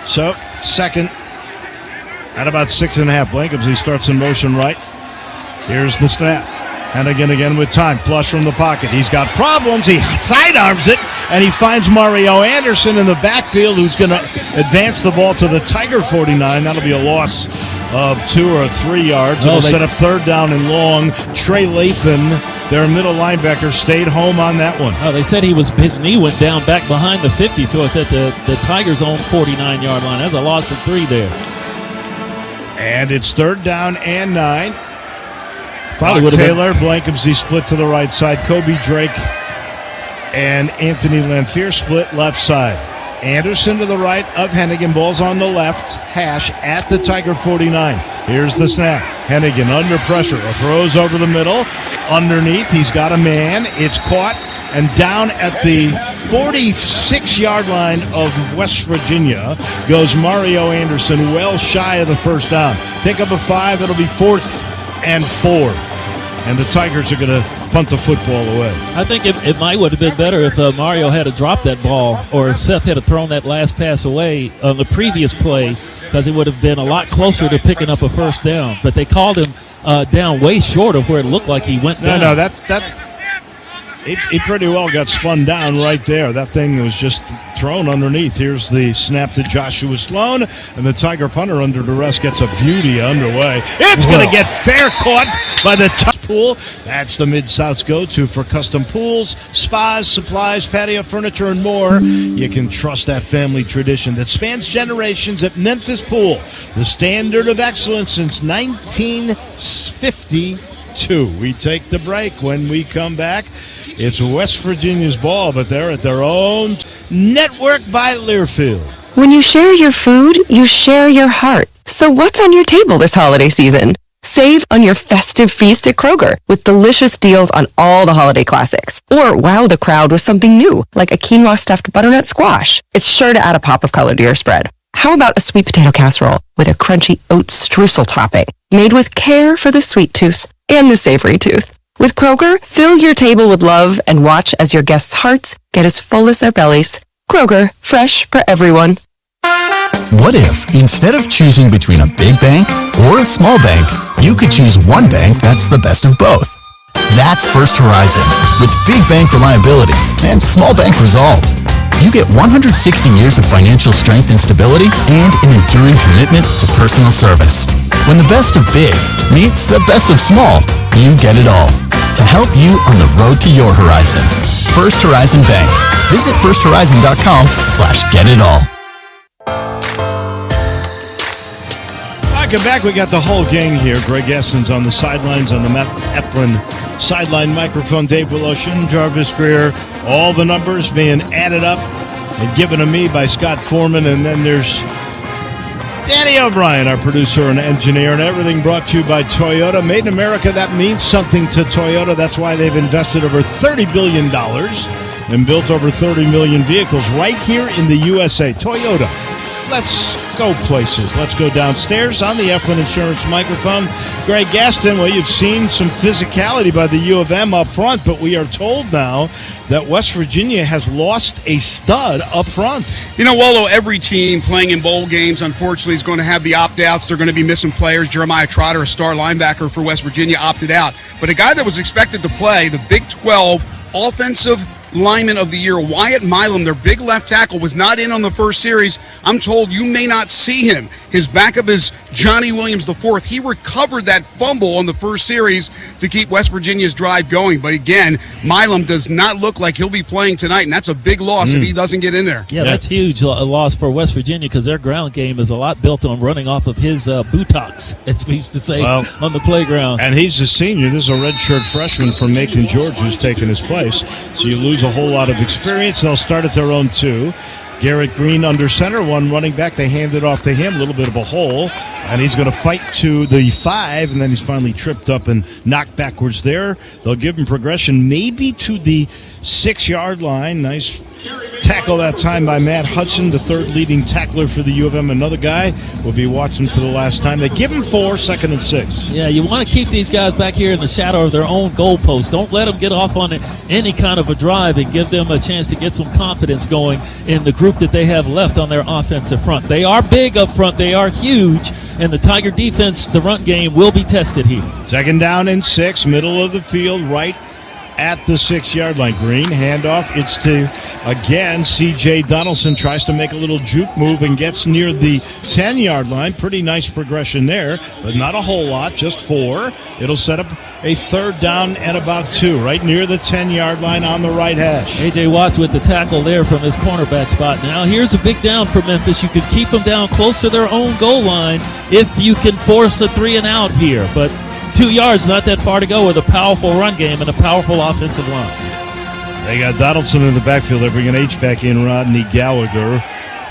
Speaker 22: So, 2nd at about 6.5. Blankenzy starts in motion right. Here's the snap. Hennigan again with time. Flush from the pocket. He's got problems. He sidearms it, and he finds Mario Anderson in the backfield, who's going to advance the ball to the Tiger 49. That'll be a loss of 2 or 3 yards. It'll set up 3rd down and long. Trey Lathan, their middle linebacker, stayed home on that one.
Speaker 23: Oh, they said his knee went down back behind the 50, so it's at the Tigers' own 49-yard line. That's a loss of 3 there.
Speaker 22: And it's 3rd down and 9.
Speaker 23: Probably would have
Speaker 22: Taylor, Blankenzy split to the right side. Kobe Drake and Anthony Lamphere split left side. Anderson to the right of Hennigan. Ball's on the left hash at the Tiger 49. Here's the snap. Hennigan under pressure. Throws over the middle. Underneath, he's got a man. It's caught. And down at the 46-yard line of West Virginia goes Mario Anderson, well shy of the first down. Pick up a 5. It'll be 4th and 4. And the Tigers are going to punt the football away.
Speaker 23: I think it might would have been better if Mario had to drop that ball, or if Seth had thrown that last pass away on the previous play, because it would have been a lot closer to picking up a first down. But they called him down way short of where it looked like he went down.
Speaker 22: No, he pretty well got spun down right there. That thing was just thrown underneath. Here's the snap to Joshua Sloan, and the Tiger punter under duress gets a beauty underway. It's going to get fair caught by the pool. That's the Mid-South's go-to for custom pools, spas, supplies, patio furniture, and more. You can trust that family tradition that spans generations at Memphis Pool, the standard of excellence since 1952. We take the break. When we come back, it's West Virginia's ball, but they're at their own network by Learfield.
Speaker 1: When you share your food, you share your heart. So what's on your table this holiday season? Save on your festive feast at Kroger with delicious deals on all the holiday classics. Or wow the crowd with something new, like a quinoa stuffed butternut squash. It's sure to add a pop of color to your spread. How about a sweet potato casserole with a crunchy oat streusel topping, made with care for the sweet tooth and the savory tooth? With Kroger, fill your table with love and watch as your guests' hearts get as full as their bellies. Kroger, fresh for everyone.
Speaker 6: What if, instead of choosing between a big bank or a small bank, you could choose one bank that's the best of both? That's First Horizon, with big bank reliability and small bank resolve. You get 160 years of financial strength and stability and an enduring commitment to personal service. When the best of big meets the best of small, you get it all. To help you on the road to your horizon. First Horizon Bank. Visit firsthorizon.com/getitall.
Speaker 22: Welcome back. We got the whole gang here. Greg Essens on the sidelines, on the Matt Eflin sideline microphone. Dave Willotion, Jarvis Greer. All the numbers being added up and given to me by Scott Foreman. And then there's Danny O'Brien, our producer and engineer, and everything brought to you by Toyota. Made in America, that means something to Toyota. That's why they've invested over $30 billion and built over 30 million vehicles right here in the USA. Toyota. Let's go places. Let's go downstairs on the Eflin Insurance microphone. Greg Gaston, well, you've seen some physicality by the U of M up front, but we are told now that West Virginia has lost a stud up front.
Speaker 7: You know, Waldo, every team playing in bowl games, unfortunately, is going to have the opt-outs. They're going to be missing players. Jeremiah Trotter, a star linebacker for West Virginia, opted out. But a guy that was expected to play, the Big 12 offensive lineman of the year, Wyatt Milam, their big left tackle, was not in on the first series. I'm told you may not see him. His backup is Johnny Williams IV. He recovered that fumble on the first series to keep West Virginia's drive going. But again, Milam does not look like he'll be playing tonight, and that's a big loss if he doesn't get in there.
Speaker 23: Yeah, that's huge loss for West Virginia because their ground game is a lot built on running off of his buttocks, as we used to say on the playground.
Speaker 22: And he's a senior. This is a redshirt freshman from Macon, Georgia, who's taking his place. So you lose a whole lot of experience. They'll start at their own 2. Garrett Green under center, one running back. They hand it off to him, a little bit of a hole, and he's going to fight to the 5, and then he's finally tripped up and knocked backwards there. They'll give him progression maybe to the 6-yard line. Nice tackle that time by Matt Hudson, the third leading tackler for the U of M. Another guy we'll be watching for the last time. They give him 4, 2nd and 6.
Speaker 23: Yeah, you want to keep these guys back here in the shadow of their own goalpost. Don't let them get off on any kind of a drive and give them a chance to get some confidence going in the group that they have left on their offensive front. They are big up front. They are huge. And the Tiger defense, the run game, will be tested here.
Speaker 22: 2nd down and 6, middle of the field, right at the 6-yard line. Green, handoff. It's to, again, C.J. Donaldson tries to make a little juke move and gets near the 10-yard line. Pretty nice progression there, but not a whole lot, just 4. It'll set up a 3rd down and about 2, right near the 10-yard line on the right hash.
Speaker 23: A.J. Watts with the tackle there from his cornerback spot. Now, here's a big down for Memphis. You can keep them down close to their own goal line if you can force a 3-and-out here, but 2 yards, not that far to go with a powerful run game and a powerful offensive line.
Speaker 22: They got Donaldson in the backfield. They're bringing H-back in, Rodney Gallagher,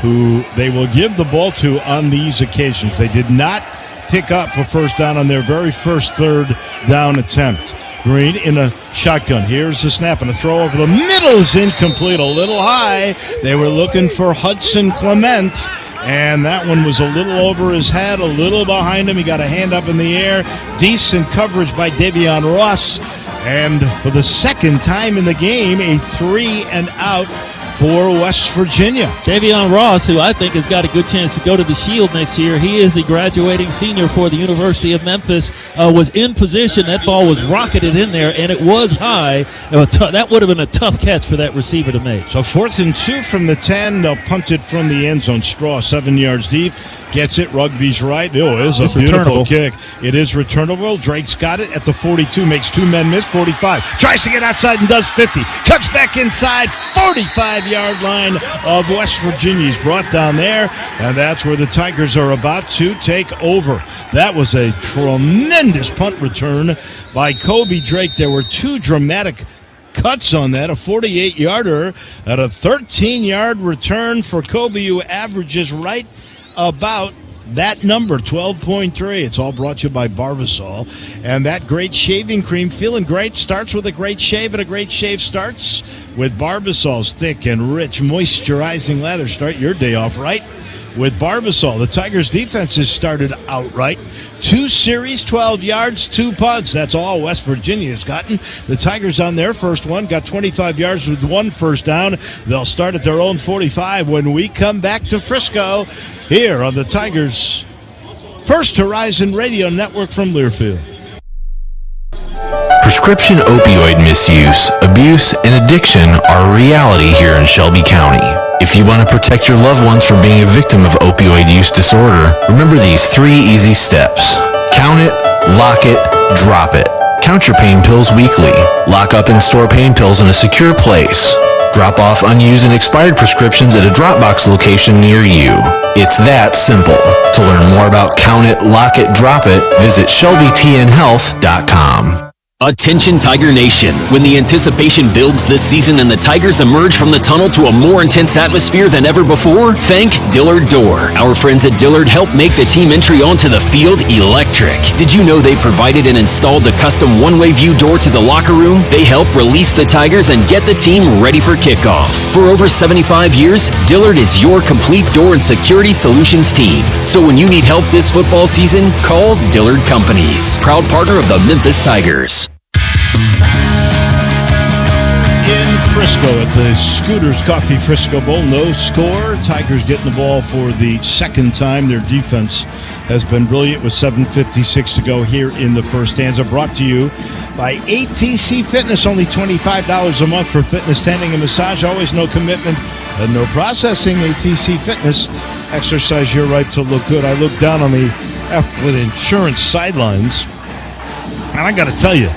Speaker 22: who they will give the ball to on these occasions. They did not pick up a 1st down on their very first 3rd down attempt. Green in a shotgun. Here's the snap, and a throw over the middle is incomplete, a little high. They were looking for Hudson Clement, and that one was a little over his head, a little behind him. He got a hand up in the air. Decent coverage by Davion Ross. And for the 2nd time in the game, a 3-and-out for West Virginia.
Speaker 23: Davion Ross, who I think has got a good chance to go to the Shield next year. He is a graduating senior for the University of Memphis. Was in position. That ball was rocketed in there, and it was high. That would have been a tough catch for that receiver to make.
Speaker 22: So 4th and 2 from the 10. They'll punt it from the end zone. Straw 7 yards deep. Gets it. Rugby's right. Oh, it is a beautiful kick. It is returnable. Drake's got it at the 42. Makes 2 men miss. 45. Tries to get outside and does 50. Cuts back inside. 45-yard line of West Virginia. He's brought down there, and that's where the Tigers are about to take over. That was a tremendous punt return by Kobe Drake. There were 2 dramatic cuts on that, a 48-yarder at a 13-yard return for Kobe, who averages right about that number, 12.3. It's all brought to you by Barbasol. And that great shaving cream, feeling great, starts with a great shave, and a great shave starts with Barbasol's thick and rich moisturizing lather. Start your day off right with Barbasol. The Tigers' defense has started out right. 2 series, 12 yards, 2 punts. That's all West Virginia has gotten. The Tigers on their first one got 25 yards with 1 first down. They'll start at their own 45 when we come back to Frisco here on the Tigers' First Horizon Radio Network from Learfield.
Speaker 8: Prescription opioid misuse, abuse, and addiction are a reality here in Shelby County. If you want to protect your loved ones from being a victim of opioid use disorder, remember these 3 easy steps. Count it, lock it, drop it. Count your pain pills weekly. Lock up and store pain pills in a secure place. Drop off unused and expired prescriptions at a Dropbox location near you. It's that simple. To learn more about Count It, Lock It, Drop It, visit ShelbyTNHealth.com.
Speaker 9: Attention Tiger Nation. When the anticipation builds this season and the Tigers emerge from the tunnel to a more intense atmosphere than ever before, thank Dillard Door. Our friends at Dillard help make the team entry onto the field electric. Did you know they provided and installed the custom one-way view door to the locker room? They help release the Tigers and get the team ready for kickoff. For over 75 years, Dillard is your complete door and security solutions team. So when you need help this football season, call Dillard Companies, proud partner of the Memphis Tigers.
Speaker 22: In Frisco at the Scooters Coffee Frisco Bowl, no score. Tigers getting the ball for the second time. Their defense has been brilliant with 7:56 to go here in the first stanza. Brought to you by ATC Fitness. Only $25 a month for fitness, tanning, and massage. Always no commitment and no processing. ATC Fitness. Exercise your right to look good. I look down on the Affluent Insurance sidelines, and I got to tell you,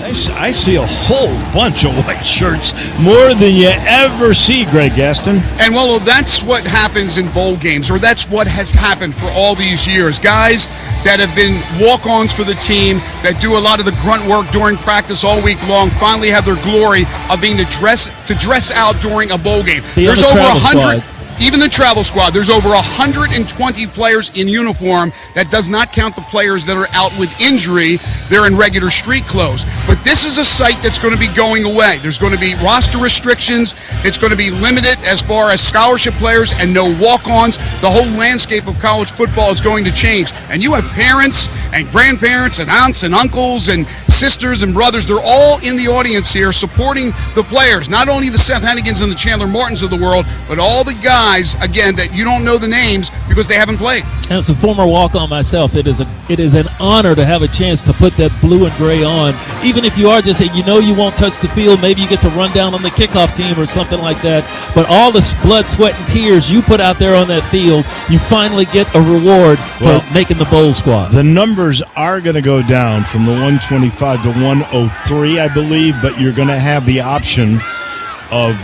Speaker 22: I see a whole bunch of white shirts, more than you ever see, Greg Gaston.
Speaker 7: And, well, that's what happens in bowl games, or that's what has happened for all these years. Guys that have been walk-ons for the team, that do a lot of the grunt work during practice all week long, finally have their glory of being to dress out during a bowl game. There's over 100... Even the travel squad, there's over 120 players in uniform. That does not count the players that are out with injury. They're in regular street clothes. But this is a site that's going to be going away. There's going to be roster restrictions. It's going to be limited as far as scholarship players and no walk-ons. The whole landscape of college football is going to change. And you have parents and grandparents and aunts and uncles and sisters and brothers. They're all in the audience here supporting the players. Not only the Seth Hennigans and the Chandler Martins of the world, but all the guys, again, that you don't know the names because they haven't played.
Speaker 23: As a former walk-on myself, it is an honor to have a chance to put that blue and gray on. Even if you are just saying, you won't touch the field, maybe you get to run down on the kickoff team or something like that. But all the blood, sweat, and tears you put out there on that field, you finally get a reward for making the bowl squad.
Speaker 22: The numbers are going to go down from the 125 to 103, I believe, but you're going to have the option of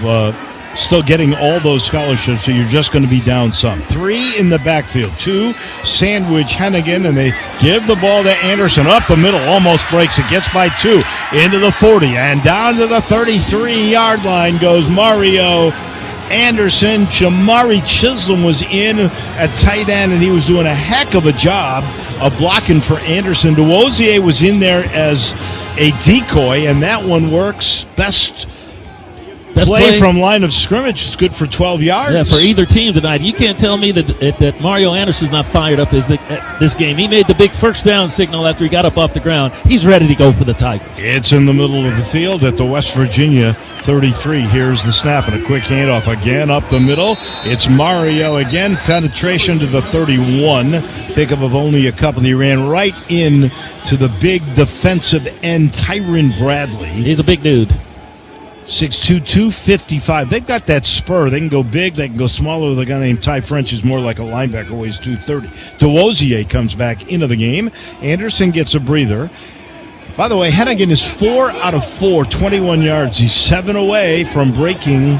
Speaker 22: still getting all those scholarships, so you're just going to be down some. 3 in the backfield, 2 sandwich Hennigan, and they give the ball to Anderson up the middle, almost breaks it, gets by 2 into the 40, and down to the 33-yard line goes Mario Anderson. Jamari Chisholm was in at tight end, and he was doing a heck of a job of blocking for Anderson. DeWozier was in there as a decoy, and that one works best Best play from line of scrimmage is good for 12 yards.
Speaker 23: Yeah, for either team tonight. You can't tell me that Mario Anderson's not fired up this game. He made the big first down signal after he got up off the ground. He's ready to go for the Tigers.
Speaker 22: It's in the middle of the field at the West Virginia 33. Here's the snap and a quick handoff again up the middle. It's Mario again. Penetration to the 31. Pickup of only a couple. He ran right in to the big defensive end, Tyron Bradley.
Speaker 23: He's a big dude.
Speaker 22: 6'2", 255. They've got that spur. They can go big. They can go smaller. The guy named Ty French is more like a linebacker, weighs 230. DeWozier comes back into the game. Anderson gets a breather. By the way, Hennigan is 4 out of 4, 21 yards. He's 7 away from breaking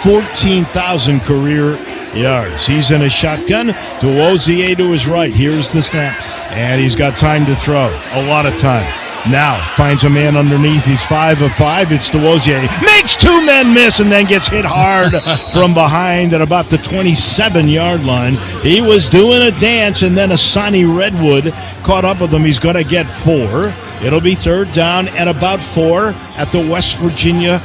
Speaker 22: 14,000 career yards. He's in a shotgun. DeWozier to his right. Here's the snap. And he's got time to throw. A lot of time. Now finds a man underneath. He's 5 of 5. It's DeWozier. Makes 2 men miss and then gets hit hard from behind at about the 27-yard line. He was doing a dance, and then Asani Redwood caught up with him. He's going to get 4. It'll be 3rd down and about 4 at the West Virginia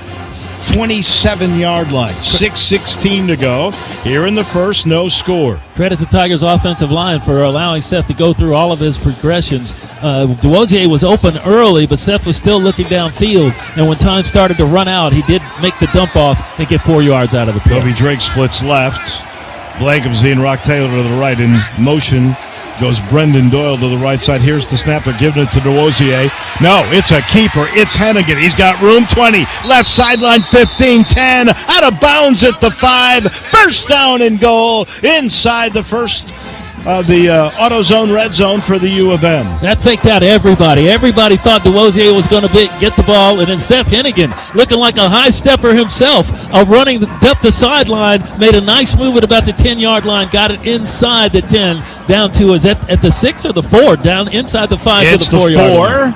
Speaker 22: 27-yard line. 6:16 to go. Here in the first, no score.
Speaker 23: Credit the Tigers' offensive line for allowing Seth to go through all of his progressions. DeWozier was open early, but Seth was still looking downfield. And when time started to run out, he did make the dump off and get 4 yards out of the play.
Speaker 22: Toby Drake splits left. Blankhamsey and Rock Taylor to the right. In motion goes Brendan Doyle to the right side. Here's the snap. They're giving it to DeWozier. No, it's a keeper. It's Hennigan. He's got room. 20. Left sideline 15. 10. Out of bounds at the 5. First down and goal inside the first the AutoZone red zone for the U of M.
Speaker 23: That faked out everybody. Everybody thought DeWozier was going to get the ball, and then Seth Hennigan, looking like a high stepper himself, running up the sideline, made a nice move at about the 10-yard line, got it inside the 10, down to, is that at the 6 or the 4? Down inside the 5
Speaker 22: it's
Speaker 23: to the 4-yard line.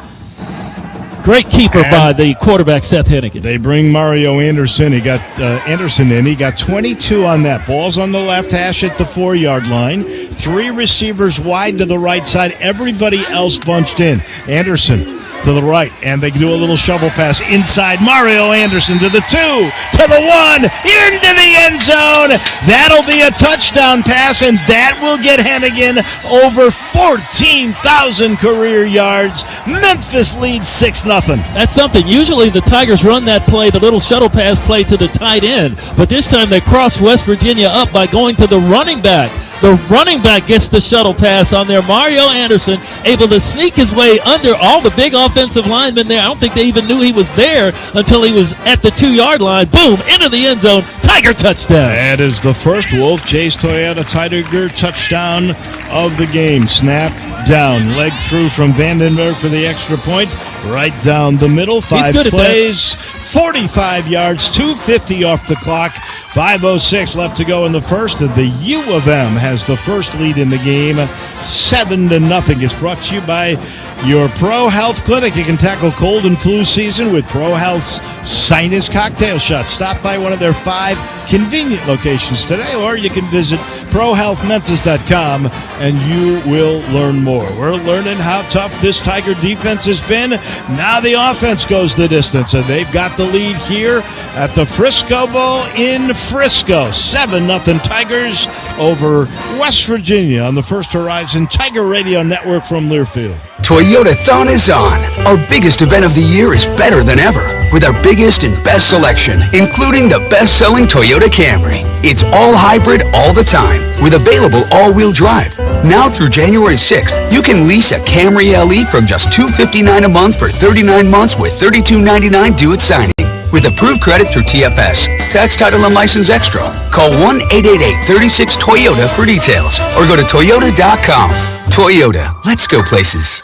Speaker 23: Great keeper by the quarterback, Seth Hennigan.
Speaker 22: They bring Mario Anderson. He got Anderson in. He got 22 on that. Ball's on the left hash at the 4-yard line. 3 receivers wide to the right side. Everybody else bunched in. Anderson to the right, and they can do a little shovel pass inside. Mario Anderson to the 2, to the 1, into the end zone. That'll be a touchdown pass, and that will get Hennigan over 14,000 career yards. Memphis leads 6-0.
Speaker 23: That's something. Usually the Tigers run that play, the little shuttle pass play to the tight end, but this time they cross West Virginia up by going to the running back. The running back gets the shuttle pass on there. Mario Anderson able to sneak his way under all the big offensive linemen there. I don't think they even knew he was there until he was at the 2-yard line. Boom, into the end zone. Tiger touchdown.
Speaker 22: That is the first Wolf Chase Toyota Tiger touchdown of the game. Snap down. Leg through from Vandenberg for the extra point. Right down the middle. 5 plays. 45 yards, 2:50 off the clock, 5:06 left to go in the first, and the U of M has the first lead in the game, 7-0. It's brought to you by your Pro Health Clinic. You can tackle cold and flu season with Pro Health's Sinus Cocktail Shot. Stop by one of their 5 convenient locations today, or you can visit ProHealthMemphis.com and you will learn more. We're learning how tough this Tiger defense has been. Now the offense goes the distance, and they've got the lead here at the Frisco Bowl in Frisco. 7-0 Tigers over West Virginia on the First Horizon Tiger Radio Network from Learfield.
Speaker 11: Toyotathon is on. Our biggest event of the year is better than ever, with our biggest and best selection, including the best-selling Toyota Camry. It's all hybrid all the time, with available all-wheel drive. Now through January 6th, you can lease a Camry LE from just $259 a month for 39 months with $32.99 due at signing. With approved credit through TFS, tax, title, and license extra. Call 1-888-36-TOYOTA for details, or go to Toyota.com. Toyota, let's go places.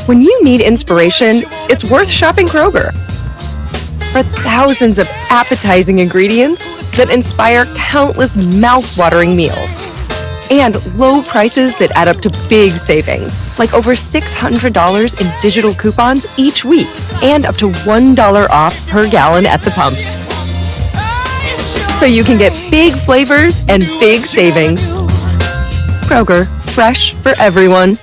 Speaker 1: When you need inspiration, it's worth shopping Kroger. For thousands of appetizing ingredients that inspire countless mouth-watering meals. And low prices that add up to big savings, like over $600 in digital coupons each week, and up to $1 off per gallon at the pump. So you can get big flavors and big savings. Kroger, fresh for everyone.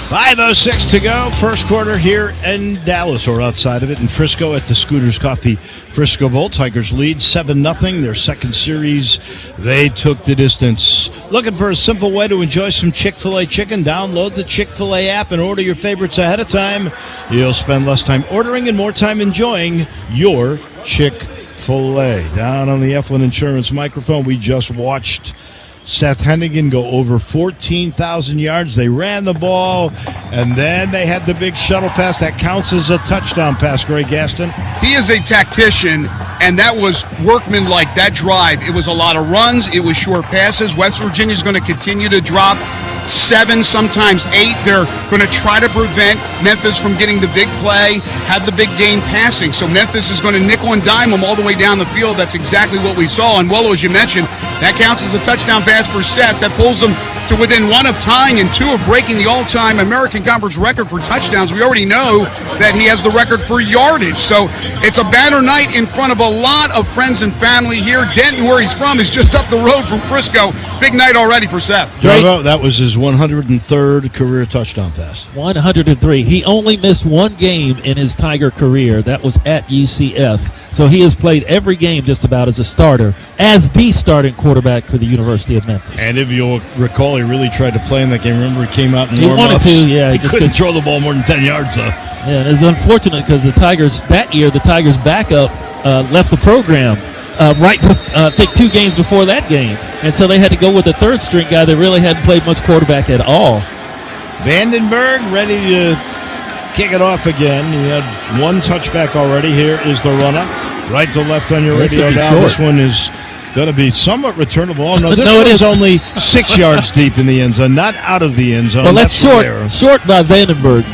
Speaker 22: 5:06 to go. First quarter here in Dallas, or outside of it, in Frisco at the Scooters Coffee Frisco Bowl. Tigers lead 7-0. Their second series, they took the distance. Looking for a simple way to enjoy some Chick-fil-A chicken? Download the Chick-fil-A app and order your favorites ahead of time. You'll spend less time ordering and more time enjoying your Chick-fil-A. Down on the Eflin Insurance microphone, we just watched Seth Hennigan go over 14,000 yards. They ran the ball, and then they had the big shuttle pass that counts as a touchdown pass. Greg Gaston.
Speaker 7: He is a tactician, and that was workmanlike, that drive. It was a lot of runs. It was short passes. West Virginia's going to continue to drop 7, sometimes 8. They're going to try to prevent Memphis from getting the big play, have the big game passing. So Memphis is going to nickel and dime them all the way down the field. That's exactly what we saw. And Willow, as you mentioned, that counts as a touchdown pass for Seth. That pulls them to within 1 of tying and 2 of breaking the all-time American Conference record for touchdowns. We already know that he has the record for yardage. So it's a banner night in front of a lot of friends and family here. Denton, where he's from, is just up the road from Frisco. Big night already for Seth.
Speaker 22: That was his 103rd career touchdown pass.
Speaker 23: 103. He only missed one game in his Tiger career. That was at UCF. So he has played every game just about as a starter, as the starting quarterback for the University of Memphis.
Speaker 22: And if you'll recall, he really tried to play in that game. Remember, he came out in
Speaker 23: He wanted to, yeah.
Speaker 22: He just couldn't throw the ball more than 10 yards, though.
Speaker 23: Yeah, and it's unfortunate because the Tigers, that year, the Tigers' backup left the program I think 2 games before that game. And so they had to go with a third-string guy that really hadn't played much quarterback at all.
Speaker 22: Vandenberg ready to kick it off again. He had 1 touchback already. Here is the run-up. Right to left on your radio now. This one is going to be somewhat returnable. Oh, no, this one is only 6 yards deep in the end zone, not out of the end zone.
Speaker 23: Well, that's short by Vandenberg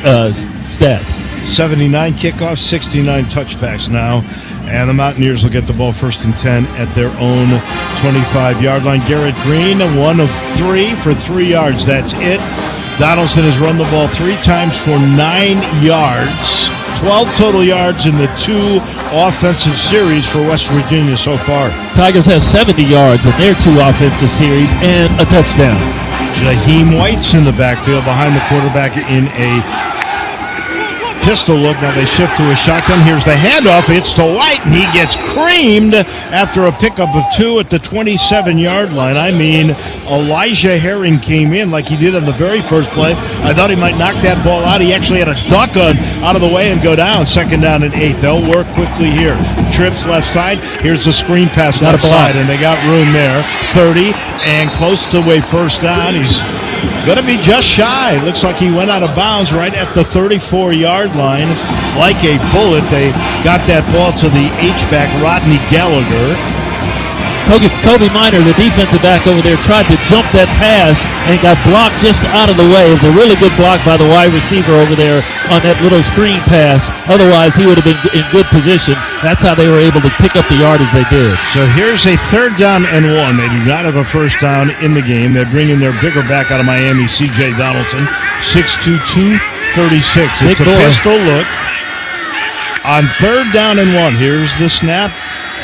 Speaker 23: stats.
Speaker 22: 79 kickoff, 69 touchbacks now. And the Mountaineers will get the ball 1st and 10 at their own 25-yard line. Garrett Green, 1 of 3 for 3 yards. That's it. Donaldson has run the ball 3 times for 9 yards. 12 total yards in the 2 offensive series for West Virginia so far.
Speaker 23: Tigers have 70 yards in their 2 offensive series and a touchdown.
Speaker 22: Jaheim White's in the backfield behind the quarterback in a pistol look. Now they shift to a shotgun. Here's the handoff. It's to White, and he gets creamed after a pickup of 2 at the 27-yard line. I mean, Elijah Herring came in like he did on the very first play. I thought he might knock that ball out. He actually had a duck out of the way and go down. 2nd down and 8. They'll work quickly here. Trips left side. Here's the screen pass left side, and they got room there. 30 and close to a 1st down. He's going to be just shy. Looks like he went out of bounds right at the 34-yard line. Like a bullet, they got that ball to the H-back, Rodney Gallagher.
Speaker 23: Kobe Minor, the defensive back over there, tried to jump that pass and got blocked just out of the way. It was a really good block by the wide receiver over there on that little screen pass. Otherwise, he would have been in good position. That's how they were able to pick up the yardage they did.
Speaker 22: So here's a 3rd down and 1. They do not have a 1st down in the game. They're bringing their bigger back out of Miami, C.J. Donaldson, 6'2", 236. It's a pistol look. On 3rd down and 1, here's the snap,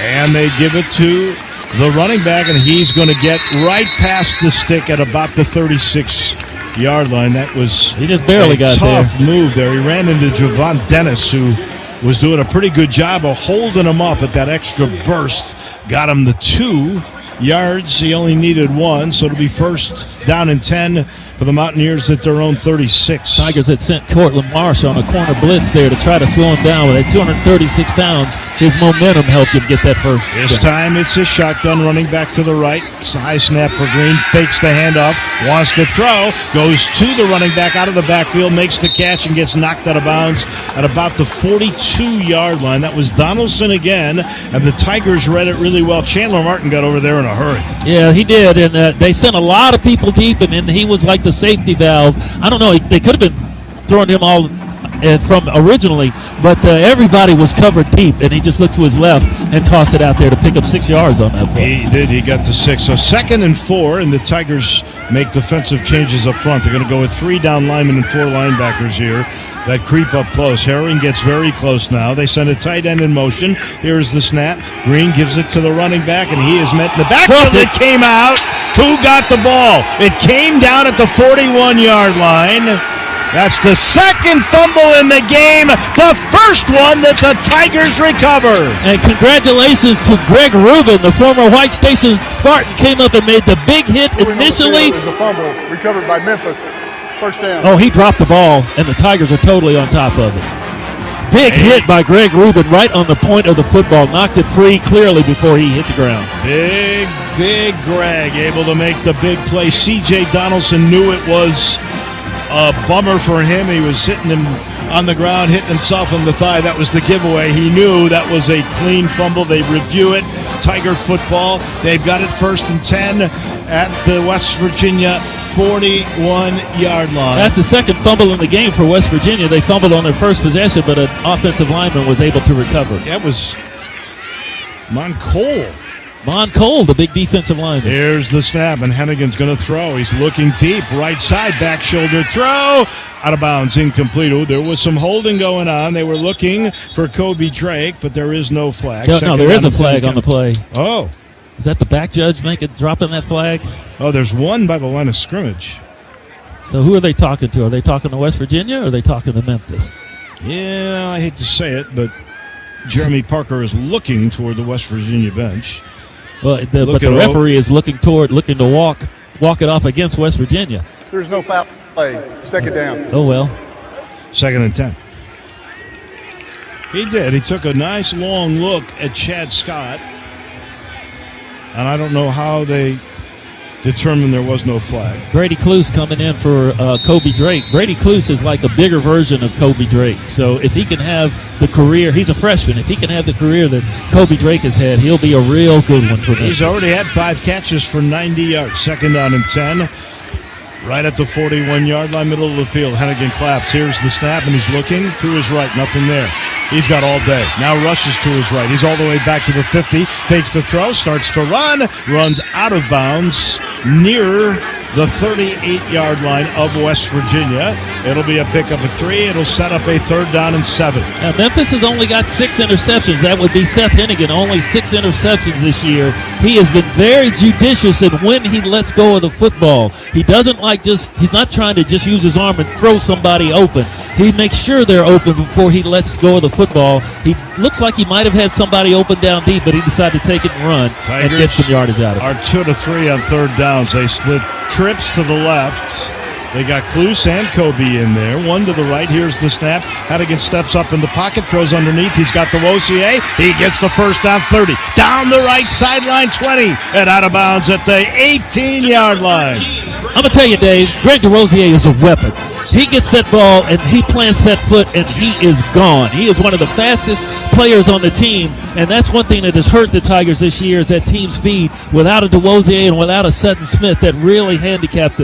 Speaker 22: and they give it to the running back, and he's going to get right past the stick at about the 36-yard line. That was
Speaker 23: he just barely got there.
Speaker 22: Tough move there. He ran into Javon Dennis, who was doing a pretty good job of holding him up at that extra burst. Got him the 2 yards. He only needed 1, so it'll be 1st down and 10 for the Mountaineers at their own 36.
Speaker 23: Tigers had sent Cortland Marsh on a corner blitz there to try to slow him down. With at 236 pounds, his momentum helped him get that first.
Speaker 22: This time it's a shotgun running back to the right. It's a high snap for Green. Fakes the handoff. Wants to throw. Goes to the running back out of the backfield. Makes the catch and gets knocked out of bounds at about the 42-yard line. That was Donaldson again. And the Tigers read it really well. Chandler Martin got over there in a hurry.
Speaker 23: Yeah, he did. And they sent a lot of people deep, and then he was like the safety valve. I don't know. They could have been throwing him all from originally, but everybody was covered deep, and he just looked to his left and tossed it out there to pick up 6 yards on that play.
Speaker 22: He did. He got to 6. So 2nd and 4, and the Tigers make defensive changes up front. They're going to go with 3 down linemen and 4 linebackers here that creep up close. Herring gets very close now. They send a tight end in motion. Here's the snap. Green gives it to the running back, and he is met in the backfield. It came out. Who got the ball? It came down at the 41-yard line. That's the second fumble in the game, the first one that the Tigers recover.
Speaker 23: And congratulations to Greg Rubin, the former White Station Spartan, came up and made the big hit initially.
Speaker 15: It was a fumble recovered by Memphis. First down.
Speaker 23: Oh, he dropped the ball, and the Tigers are totally on top of it. Big hit by Greg Rubin right on the point of the football. Knocked it free clearly before he hit the ground.
Speaker 22: Big Greg able to make the big play. C.J. Donaldson knew it was a bummer for him. He was sitting him on the ground, hitting himself in the thigh. That was the giveaway. He knew that was a clean fumble. They review it. Tiger football. They've got it 1st and 10 at the West Virginia 41-yard line.
Speaker 23: That's the second fumble in the game for West Virginia. They fumbled on their first possession, but an offensive lineman was able to recover.
Speaker 22: That was Moncole.
Speaker 23: Moncole, the big defensive lineman.
Speaker 22: Here's the snap, and Hennigan's going to throw. He's looking deep. Right side, back shoulder throw. Out of bounds, incomplete. Oh, there was some holding going on. They were looking for Kobe Drake, but there is no flag.
Speaker 23: No, there is a flag on the play.
Speaker 22: Oh.
Speaker 23: Is that the back judge dropping that flag?
Speaker 22: Oh, there's one by the line of scrimmage.
Speaker 23: So who are they talking to? Are they talking to West Virginia or are they talking to Memphis?
Speaker 22: Yeah, I hate to say it, but Jeremy Parker is looking toward the West Virginia bench.
Speaker 23: Well, but the referee is looking to walk it off against West Virginia.
Speaker 15: There's no foul play. Second down.
Speaker 23: Oh, well.
Speaker 22: 2nd and 10. He did. He took a nice long look at Chad Scott. And I don't know how they determined there was no flag.
Speaker 23: Brady Cluse coming in for Kobe Drake. Brady Cluse is like a bigger version of Kobe Drake. So if he can have the career, he's a freshman. If he can have the career that Kobe Drake has had, he'll be a real good one for them.
Speaker 22: He's already had 5 catches for 90 yards. 2nd down and 10. Right at the 41-yard line, middle of the field. Hennigan claps. Here's the snap, and he's looking to his right. Nothing there. He's got all day. Now rushes to his right. He's all the way back to the 50. Fakes the throw. Starts to run. Runs out of bounds near the 38-yard line of West Virginia. It'll be a pickup of 3. It'll set up a 3rd down and 7.
Speaker 23: Now, Memphis has only got 6 interceptions. That would be Seth Hennigan. Only 6 interceptions this year. He has been very judicious in when he lets go of the football. He doesn't he's not trying to just use his arm and throw somebody open. He makes sure they're open before he lets go of the football. He looks like he might have had somebody open down deep, but he decided to take it and run and get some yardage out of it.
Speaker 22: Are 2 to 3 on 3rd downs. They split trips to the left. They got Cluse and Kobe in there. 1 to the right. Here's the snap. Hennigan steps up in the pocket, throws underneath. He's got the Wossier. He gets the 1st down 30. Down the right sideline 20. And out of bounds at the 18-yard line.
Speaker 23: I'm going to tell you, Dave, Greg DeRosier is a weapon. He gets that ball, and he plants that foot, and he is gone. He is one of the fastest players on the team, and that's one thing that has hurt the Tigers this year is that team speed. Without a DeRosier and without a Sutton Smith, that really handicapped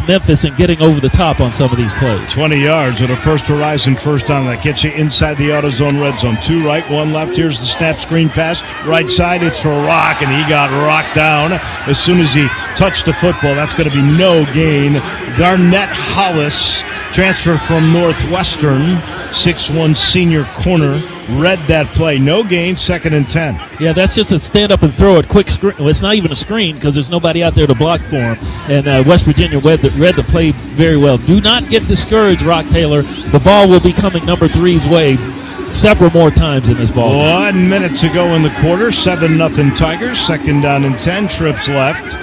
Speaker 23: Memphis in getting over the top on some of these plays.
Speaker 22: 20 yards at a First Horizon 1st down. That gets you inside the AutoZone red zone. 2 right, 1 left. Here's the snap, screen pass. Right side, it's for Rock, and he got rocked down as soon as he touched the football. That's going to be no gain. Garnett Hollis, transfer from Northwestern, 6'1" senior corner, read that play. No gain, 2nd and 10.
Speaker 23: Yeah, that's just a stand up and throw it, quick screen. Well, it's not even a screen because there's nobody out there to block for him. And West Virginia read the play very well. Do not get discouraged, Rock Taylor. The ball will be coming number 3's way several more times in this ball.
Speaker 22: 1 minute to go in the quarter. 7-0 Tigers. 2nd down and 10. Trips left.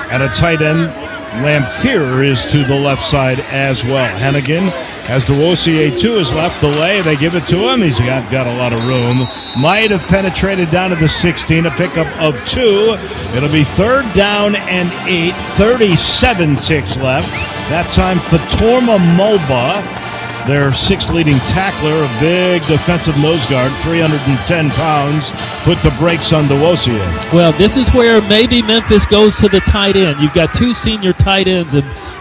Speaker 22: And a tight end, Lamphere, is to the left side as well. Hennigan has DeRosier to his left. Delay. They give it to him. He's got a lot of room. Might have penetrated down to the 16. A pickup of 2. It'll be 3rd down and 8. 37 ticks left. That time Fatorma Mulba, their 6th leading tackler, a big defensive nose guard, 310 pounds, put the brakes on DeRosier.
Speaker 23: Well, this is where maybe Memphis goes to the tight end. You've got 2 senior tight ends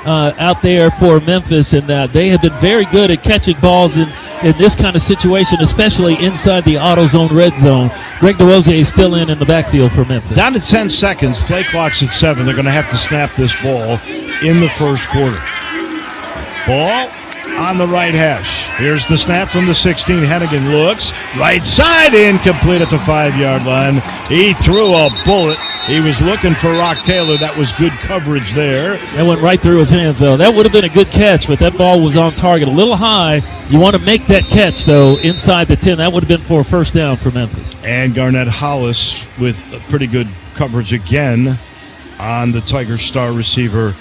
Speaker 23: out there for Memphis, and they have been very good at catching balls in this kind of situation, especially inside the AutoZone red zone. Greg DeRosier is still in the backfield for Memphis.
Speaker 22: Down to 10 seconds. Play clock's at 7. They're going to have to snap this ball in the first quarter. Ball on the right hash. Here's the snap from the 16. Hennigan looks. Right side, incomplete at the 5-yard line. He threw a bullet He was looking for Rock Taylor. That was good coverage there.
Speaker 23: That went right through his hands, though. That would have been a good catch, but that ball was on target a little high. You want to make that catch, though, inside the 10. That would have been for a first down for Memphis.
Speaker 22: And Garnett Hollis with a pretty good coverage again on the Tiger star receiver,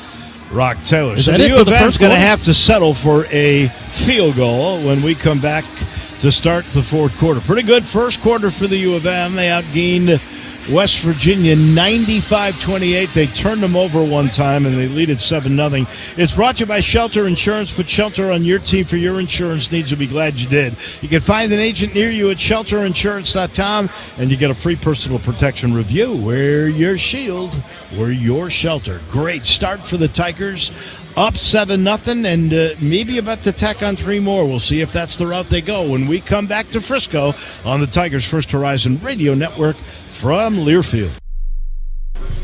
Speaker 22: Rock Taylor. So the U of M is going to have to settle for a field goal when we come back to start the fourth quarter. Pretty good first quarter for the U of M. They outgained West Virginia 95-28. They turned them over one time, and they lead at 7-0. It's brought to you by Shelter Insurance. Put Shelter on your team for your insurance needs. You'll be glad you did. You can find an agent near you at shelterinsurance.com, and you get a free personal protection review. Wear your shield. We're your shelter. Great start for the Tigers. Up 7-0, and maybe about to tack on 3 more. We'll see if that's the route they go when we come back to Frisco on the Tigers First Horizon Radio Network from Learfield.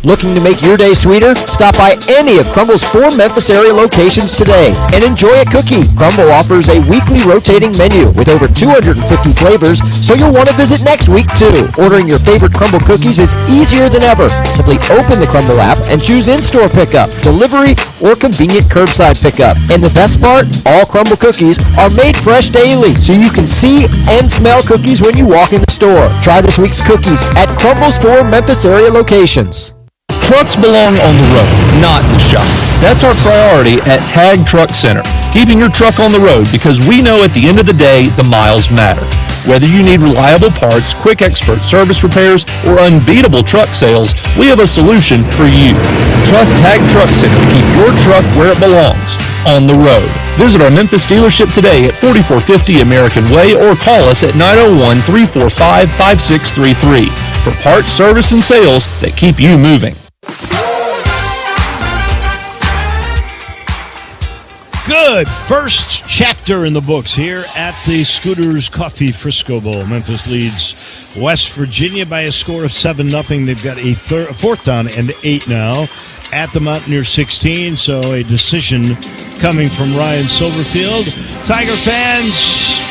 Speaker 13: Looking to make your day sweeter? Stop by any of Crumble's 4 Memphis area locations today and enjoy a cookie. Crumble offers a weekly rotating menu with over 250 flavors, so you'll want to visit next week too. Ordering your favorite Crumble cookies is easier than ever. Simply open the Crumble app and choose in-store pickup, delivery, or convenient curbside pickup. And the best part? All Crumble cookies are made fresh daily, so you can see and smell cookies when you walk in the store. Try this week's cookies at Crumble's 4 Memphis area locations.
Speaker 17: Trucks belong on the road, not the shop. That's our priority at Tag Truck Center, keeping your truck on the road because we know at the end of the day, the miles matter. Whether you need reliable parts, quick expert service repairs, or unbeatable truck sales, we have a solution for you. Trust Tag Truck Center to keep your truck where it belongs, on the road. Visit our Memphis dealership today at 4450 American Way or call us at 901-345-5633 for parts, service, and sales that keep you moving.
Speaker 22: Good first chapter in the books here at the Scooters Coffee Frisco Bowl. Memphis leads West Virginia by a score of 7-0. They've got a fourth down and 8 now at the Mountaineer 16, so a decision coming from Ryan Silverfield. Tiger fans,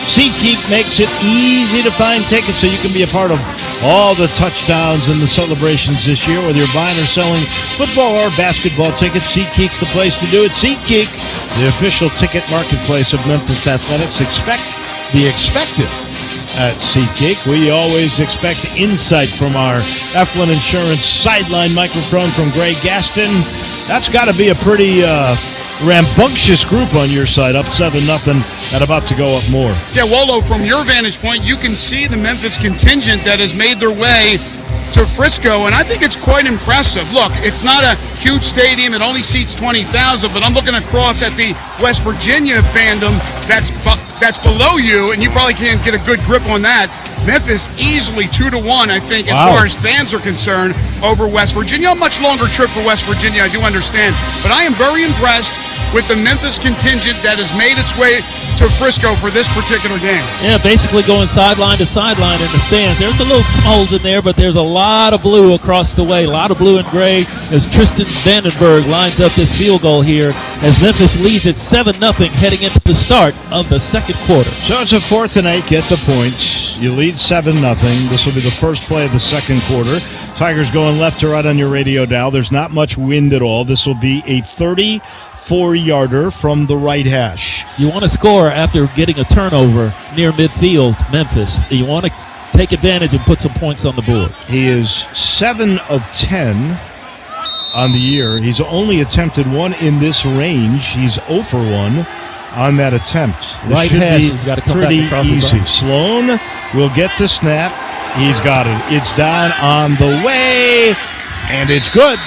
Speaker 22: SeatGeek makes it easy to find tickets so you can be a part of all the touchdowns and the celebrations this year. Whether you're buying or selling football or basketball tickets, SeatGeek's the place to do it. SeatGeek, the official ticket marketplace of Memphis Athletics. Expect the expected at SeatGeek. We always expect insight from our Eflin Insurance sideline microphone from Greg Gaston. That's got to be a pretty rambunctious group on your side, up 7-0 and about to go up more.
Speaker 7: Yeah, Wolo, from your vantage point, you can see the Memphis contingent that has made their way to Frisco, and I think it's quite impressive. Look, it's not a huge stadium. It only seats 20,000, but I'm looking across at the West Virginia fandom that's below you, and you probably can't get a good grip on that. Memphis easily 2-1, I think, as far as fans are concerned, over West Virginia. A much longer trip for West Virginia, I do understand. But I am very impressed with the Memphis contingent that has made its way to Frisco for this particular game.
Speaker 23: Yeah, basically going sideline to sideline in the stands. There's a little holes in there, but there's a lot of blue across the way, a lot of blue and gray as Tristan Vandenberg lines up this field goal here as Memphis leads at 7-0 heading into the start of the second quarter.
Speaker 22: So it's a 4th and 8, get the points. You lead 7-0. This will be the first play of the second quarter. Tigers going left to right on your radio dial. There's not much wind at all. This will be a 34-yarder from the right hash.
Speaker 23: You want to score after getting a turnover near midfield, Memphis. You want to take advantage and put some points on the board.
Speaker 22: He is 7 of 10 on the year. He's only attempted one in this range. He's 0 for 1 on that attempt.
Speaker 23: Right hash, he's got to come
Speaker 22: pretty
Speaker 23: back across
Speaker 22: easy. Sloan will get the snap. He's got it. It's down on the way, and it's good.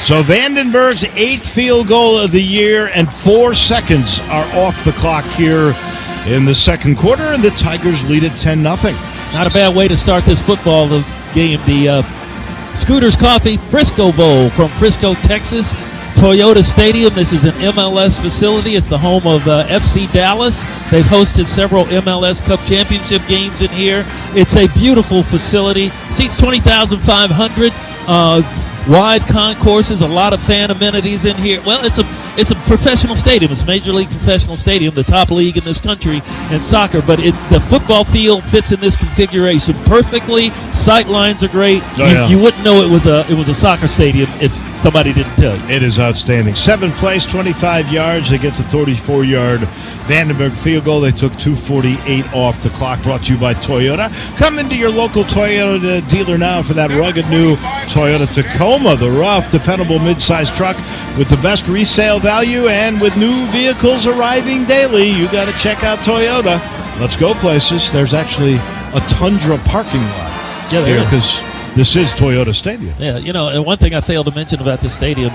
Speaker 22: So Vandenberg's 8th field goal of the year, and 4 seconds are off the clock here in the second quarter, and the Tigers lead at 10-0.
Speaker 23: Not a bad way to start this football game. The Scooters Coffee Frisco Bowl from Frisco, Texas. Toyota Stadium. This is an MLS facility. It's the home of FC Dallas. They've hosted several MLS Cup Championship games in here. It's a beautiful facility. Seats 20,500. Wide concourses, a lot of fan amenities in here. Well, it's a professional stadium. It's a major league professional stadium, the top league in this country in soccer. But the football field fits in this configuration perfectly. Sight lines are great. You wouldn't know it was a soccer stadium if somebody didn't tell you.
Speaker 22: It is outstanding. 7th place, 25 yards. They get the 34-yard Vandenberg field goal. They took 2:48 off the clock. Brought to you by Toyota. Come into your local Toyota dealer now for that rugged new Toyota Tacoma, the rough, dependable midsize truck with the best resale value, and with new vehicles arriving daily. You got to check out Toyota. Let's go places. There's actually a Tundra parking lot here because this is Toyota Stadium.
Speaker 23: Yeah, and one thing I failed to mention about this stadium,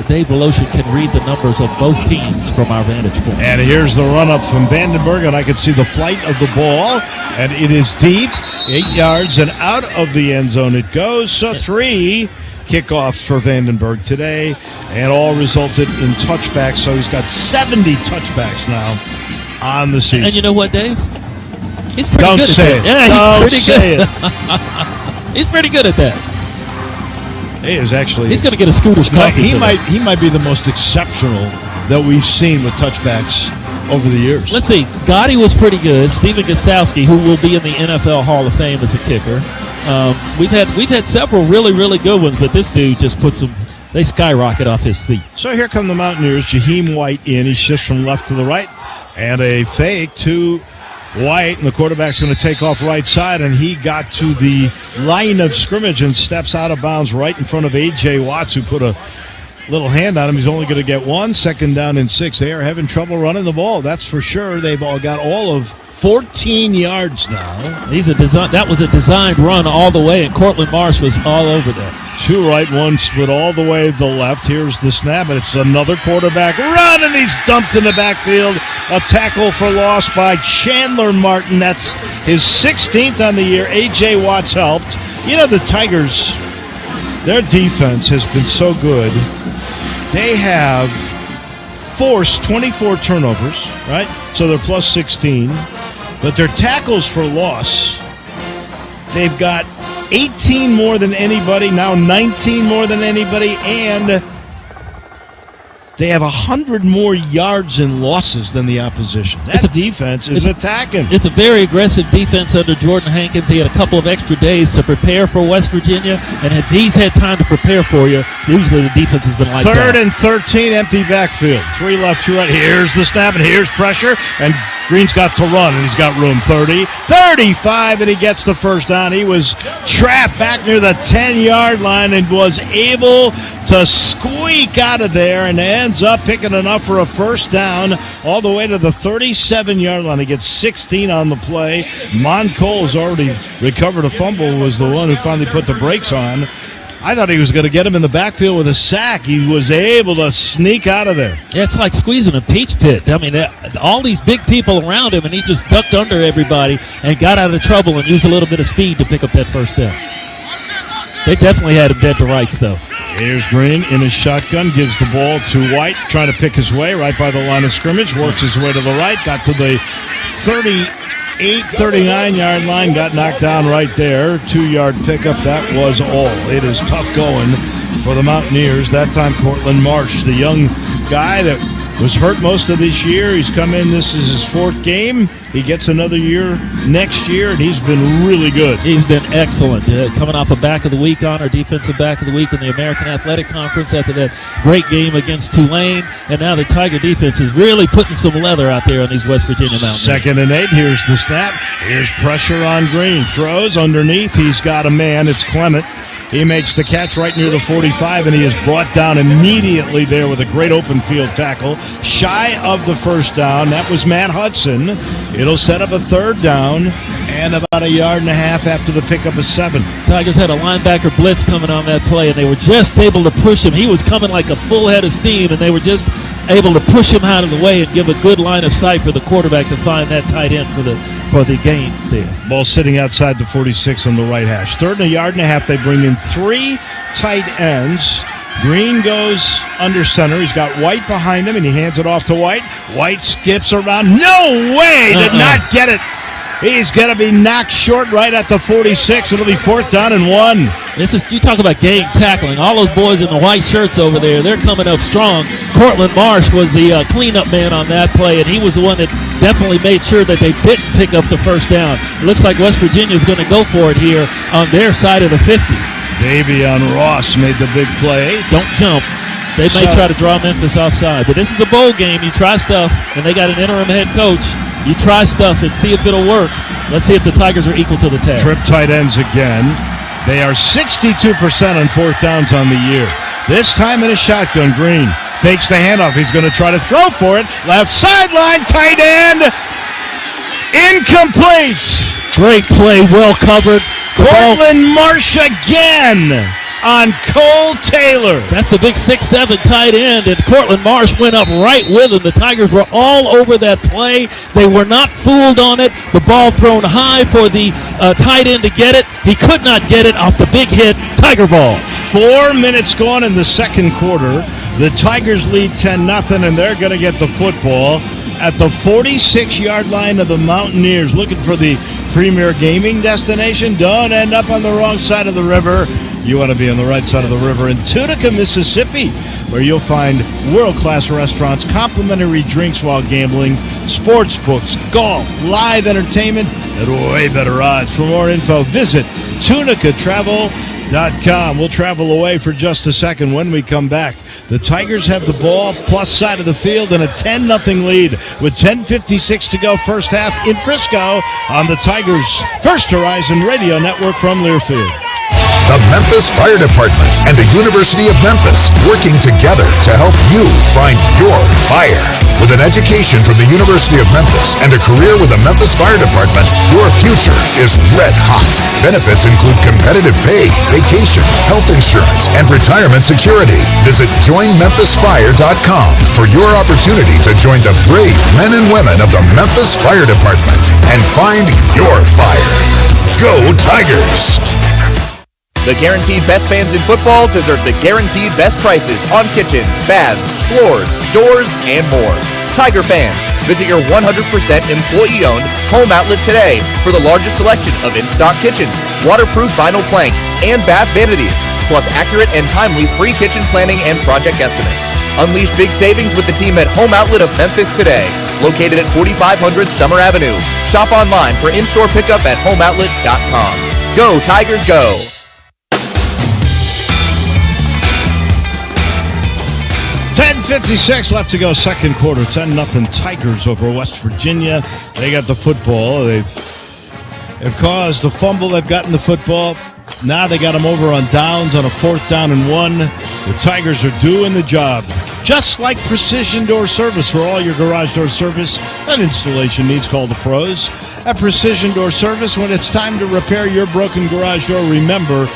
Speaker 23: Dave Voloshin can read the numbers of both teams from our vantage point.
Speaker 22: And here's the run-up from Vandenberg, and I can see the flight of the ball, and it is deep, 8 yards, and out of the end zone it goes. So 3 kickoffs for Vandenberg today, and all resulted in touchbacks. So he's got 70 touchbacks now on the season.
Speaker 23: And you know what, Dave? He's pretty
Speaker 22: Don't
Speaker 23: good
Speaker 22: say
Speaker 23: at that.
Speaker 22: it.
Speaker 23: Yeah,
Speaker 22: Don't say it.
Speaker 23: He's pretty good at that.
Speaker 22: He is actually.
Speaker 23: He's going to get a Scooter's coffee.
Speaker 22: He might be the most exceptional that we've seen with touchbacks over the years.
Speaker 23: Let's see. Gotti was pretty good. Steven Gostowski, who will be in the NFL Hall of Fame as a kicker. We've had several really, really good ones, but this dude just puts them. They skyrocket off his feet.
Speaker 22: So here come the Mountaineers. Jaheim White in. He shifts from left to the right, and a fake to White, and the quarterback's going to take off right side, and he got to the line of scrimmage and steps out of bounds right in front of A.J. Watts, who put a little hand on him. He's only going to get 1. 2nd down and 6. They are having trouble running the ball, that's for sure. They've got all of 14 yards now.
Speaker 23: That was a designed run all the way, and Cortland Marsh was all over that.
Speaker 22: 2 right, 1 split all the way to the left. Here's the snap, and it's another quarterback run, and he's dumped in the backfield. A tackle for loss by Chandler Martin. That's his 16th on the year. A.J. Watts helped. The Tigers, their defense has been so good. They have forced 24 turnovers, right? So they're plus 16. But their tackles for loss, they've got 18 more than anybody, now 19 more than anybody, and they have 100 more yards in losses than the opposition. That defense is attacking.
Speaker 23: It's a very aggressive defense under Jordan Hankins. He had a couple of extra days to prepare for West Virginia, and if he's had time to prepare for you, usually the defense has been lights out.
Speaker 22: 3rd and 13, empty backfield. 3 left, 2 right. Here's the snap, and here's pressure, and Green's got to run, and he's got room. 30, 35, and he gets the first down. He was trapped back near the 10-yard line and was able to squeak out of there and ends up picking enough for a first down all the way to the 37-yard line. He gets 16 on the play. Moncole's already recovered a fumble, was the one who finally put the brakes on. I thought he was going to get him in the backfield with a sack. He was able to sneak out of there.
Speaker 23: Yeah, it's like squeezing a peach pit. I mean, all these big people around him, and he just ducked under everybody and got out of trouble and used a little bit of speed to pick up that first down. They definitely had him dead to rights, though.
Speaker 22: Here's Green in his shotgun, gives the ball to White, trying to pick his way right by the line of scrimmage, works his way to the right, got to the 39-yard line, got knocked down right there. 2-yard pickup, that was all. It is tough going for the Mountaineers. That time, Cortland Marsh, the young guy that was hurt most of this year. He's come in. This is his 4th game. He gets another year next year, and he's been really good.
Speaker 23: He's been excellent. Coming off a back of the week honor, defensive back of the week in the American Athletic Conference after that great game against Tulane. And now the Tiger defense is really putting some leather out there on these West Virginia Mountaineers.
Speaker 22: 2nd and 8. Here's the snap. Here's pressure on Green. Throws underneath. He's got a man. It's Clement. He makes the catch right near the 45, and he is brought down immediately there with a great open field tackle. Shy of the first down. That was Matt Hudson. It'll set up a 3rd down and about 1.5 yards after the pickup of 7.
Speaker 23: Tigers had a linebacker blitz coming on that play, and they were just able to push him. He was coming like a full head of steam, and they were just able to push him out of the way and give a good line of sight for the quarterback to find that tight end for the game there.
Speaker 22: Ball sitting outside the 46 on the right hash. 3rd and 1.5 yards. They bring in 3 tight ends. Green goes under center. He's got White behind him, and he hands it off to White. White skips around. No way! Did not get it. He's going to be knocked short right at the 46. It'll be 4th down and 1.
Speaker 23: You talk about game tackling. All those boys in the white shirts over there, they're coming up strong. Cortland Marsh was the cleanup man on that play, and he was the one that definitely made sure that they didn't pick up the first down. It looks like West Virginia is going to go for it here on their side of the 50.
Speaker 22: Davion Ross made the big play.
Speaker 23: Don't jump. They may try to draw Memphis offside, but this is a bowl game. You try stuff, and they got an interim head coach. You try stuff and see if it'll work. Let's see if the Tigers are equal to the task.
Speaker 22: Trip tight ends again. They are 62% on fourth downs on the year. This time in a shotgun, Green fakes the handoff. He's going to try to throw for it. Left sideline, tight end. Incomplete.
Speaker 23: Great play, well covered.
Speaker 22: Cortland Marsh again on Cole Taylor.
Speaker 23: That's the big 6'7" tight end, and Cortland Marsh went up right with him. The Tigers were all over that play. They were not fooled on it. The ball thrown high for the tight end to get it. He could not get it off the big hit. Tiger ball.
Speaker 22: 4 minutes gone in the second quarter. The Tigers lead 10-0, and they're going to get the football at the 46-yard line of the Mountaineers, looking for the premier gaming destination. Don't end up on the wrong side of the river. You want to be on the right side of the river in Tunica, Mississippi, where you'll find world-class restaurants, complimentary drinks while gambling, sports books, golf, live entertainment at way better odds. For more info, visit tunicatravel.com. We'll travel away for just a second. When we come back, the Tigers have the ball, plus side of the field, and a 10-0 lead with 10:56 to go first half in Frisco on the Tigers' First Horizon Radio Network from Learfield.
Speaker 3: The Memphis Fire Department and the University of Memphis working together to help you find your fire. With an education from the University of Memphis and a career with the Memphis Fire Department, your future is red hot. Benefits include competitive pay, vacation, health insurance, and retirement security. Visit joinmemphisfire.com for your opportunity to join the brave men and women of the Memphis Fire Department and find your fire. Go Tigers!
Speaker 12: The guaranteed best fans in football deserve the guaranteed best prices on kitchens, baths, floors, doors, and more. Tiger fans, visit your 100% employee-owned home outlet today for the largest selection of in-stock kitchens, waterproof vinyl plank, and bath vanities, plus accurate and timely free kitchen planning and project estimates. Unleash big savings with the team at Home Outlet of Memphis today, located at 4500 Summer Avenue. Shop online for in-store pickup at homeoutlet.com. Go Tigers, go!
Speaker 22: 10:56 left to go, second quarter. 10-0 Tigers over West Virginia. They got the football. They've caused a fumble. They've gotten the football. Now they got them over on downs on a 4th down and 1. The Tigers are doing the job. Just like Precision Door Service for all your garage door service and installation needs, call the pros. At Precision Door Service, when it's time to repair your broken garage door, remember,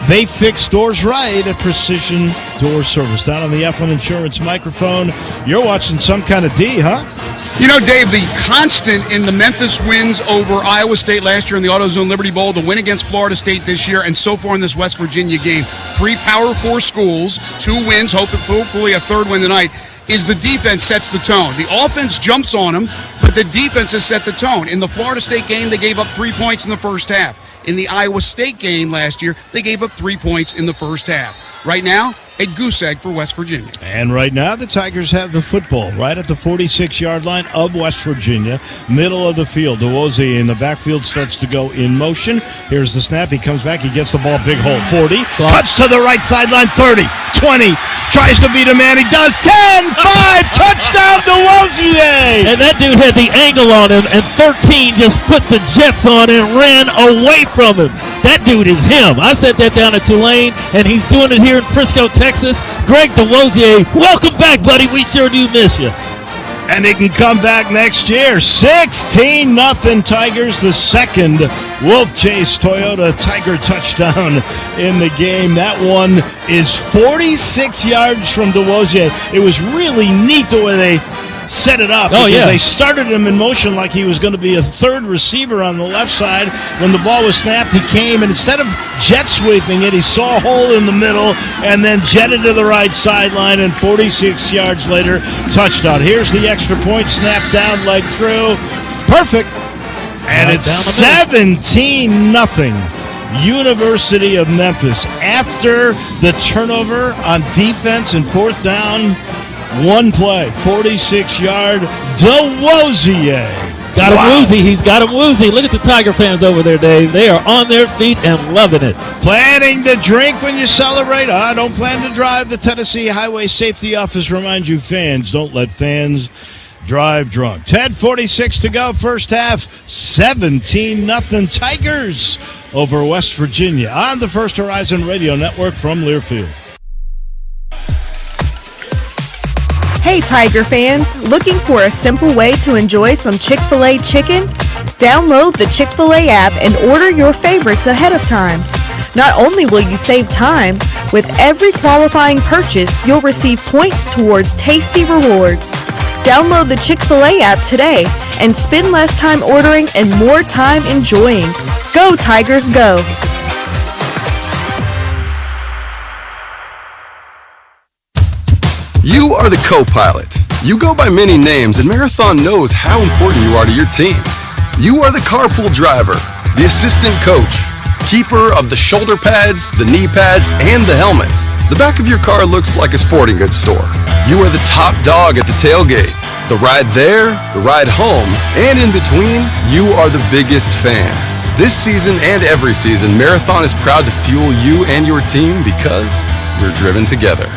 Speaker 22: they fix doors right at Precision Door Service. Down on the F1 Insurance microphone, you're watching some kind of D, huh?
Speaker 7: You know, Dave, the constant in the Memphis wins over Iowa State last year in the AutoZone Liberty Bowl, the win against Florida State this year, and so far in this West Virginia game, 3 Power 4 schools, 2 wins, hopefully a 3rd win tonight, is the defense sets the tone. The offense jumps on them, but the defense has set the tone. In the Florida State game, they gave up 3 points in the first half. In the Iowa State game last year, they gave up 3 points in the first half. Right now, a goose egg for West Virginia.
Speaker 22: And right now, the Tigers have the football right at the 46-yard line of West Virginia, middle of the field. DeWozie in the backfield starts to go in motion. Here's the snap. He comes back. He gets the ball, big hole, 40. Cuts to the right sideline, 30, 20. Tries to beat a man. He does. 10, 5, touchdown DeWozie!
Speaker 23: And that dude had the angle on him, and 13 just put the jets on and ran away from him. That dude is him. I said that down at Tulane, and he's doing it here in Frisco, Texas. Greg DeWozie, welcome back, buddy. We sure do miss you.
Speaker 22: And he can come back next year. 16-0 Tigers, the second Wolf Chase Toyota Tiger touchdown in the game. That one is 46 yards from DeWozie. It was really neat the way they set it up. Because they started him in motion like he was going to be a 3rd receiver on the left side. When the ball was snapped, he came, and instead of jet sweeping it, he saw a hole in the middle and then jetted to the right sideline, and 46 yards later, touchdown. Here's the extra point, snap down, leg through. Perfect. And it's 17-0. University of Memphis. After the turnover on defense and fourth down, one play, 46-yard, DeWozier.
Speaker 23: Got him woozy. He's got him woozy. Look at the Tiger fans over there, Dave. They are on their feet and loving it.
Speaker 22: Planning to drink when you celebrate? Don't plan to drive. The Tennessee Highway Safety Office reminds you fans, don't let fans drive drunk. 10:46 to go, first half, 17-0 Tigers over West Virginia on the First Horizon Radio Network from Learfield.
Speaker 10: Hey Tiger fans, looking for a simple way to enjoy some Chick-fil-A chicken? Download the Chick-fil-A app and order your favorites ahead of time. Not only will you save time, with every qualifying purchase, you'll receive points towards tasty rewards. Download the Chick-fil-A app today and spend less time ordering and more time enjoying. Go Tigers, go!
Speaker 14: You are the co-pilot. You go by many names, and Marathon knows how important you are to your team. You are the carpool driver, the assistant coach, keeper of the shoulder pads, the knee pads, and the helmets. The back of your car looks like a sporting goods store. You are the top dog at the tailgate. The ride there, the ride home, and in between, you are the biggest fan. This season and every season, Marathon is proud to fuel you and your team because we're driven together.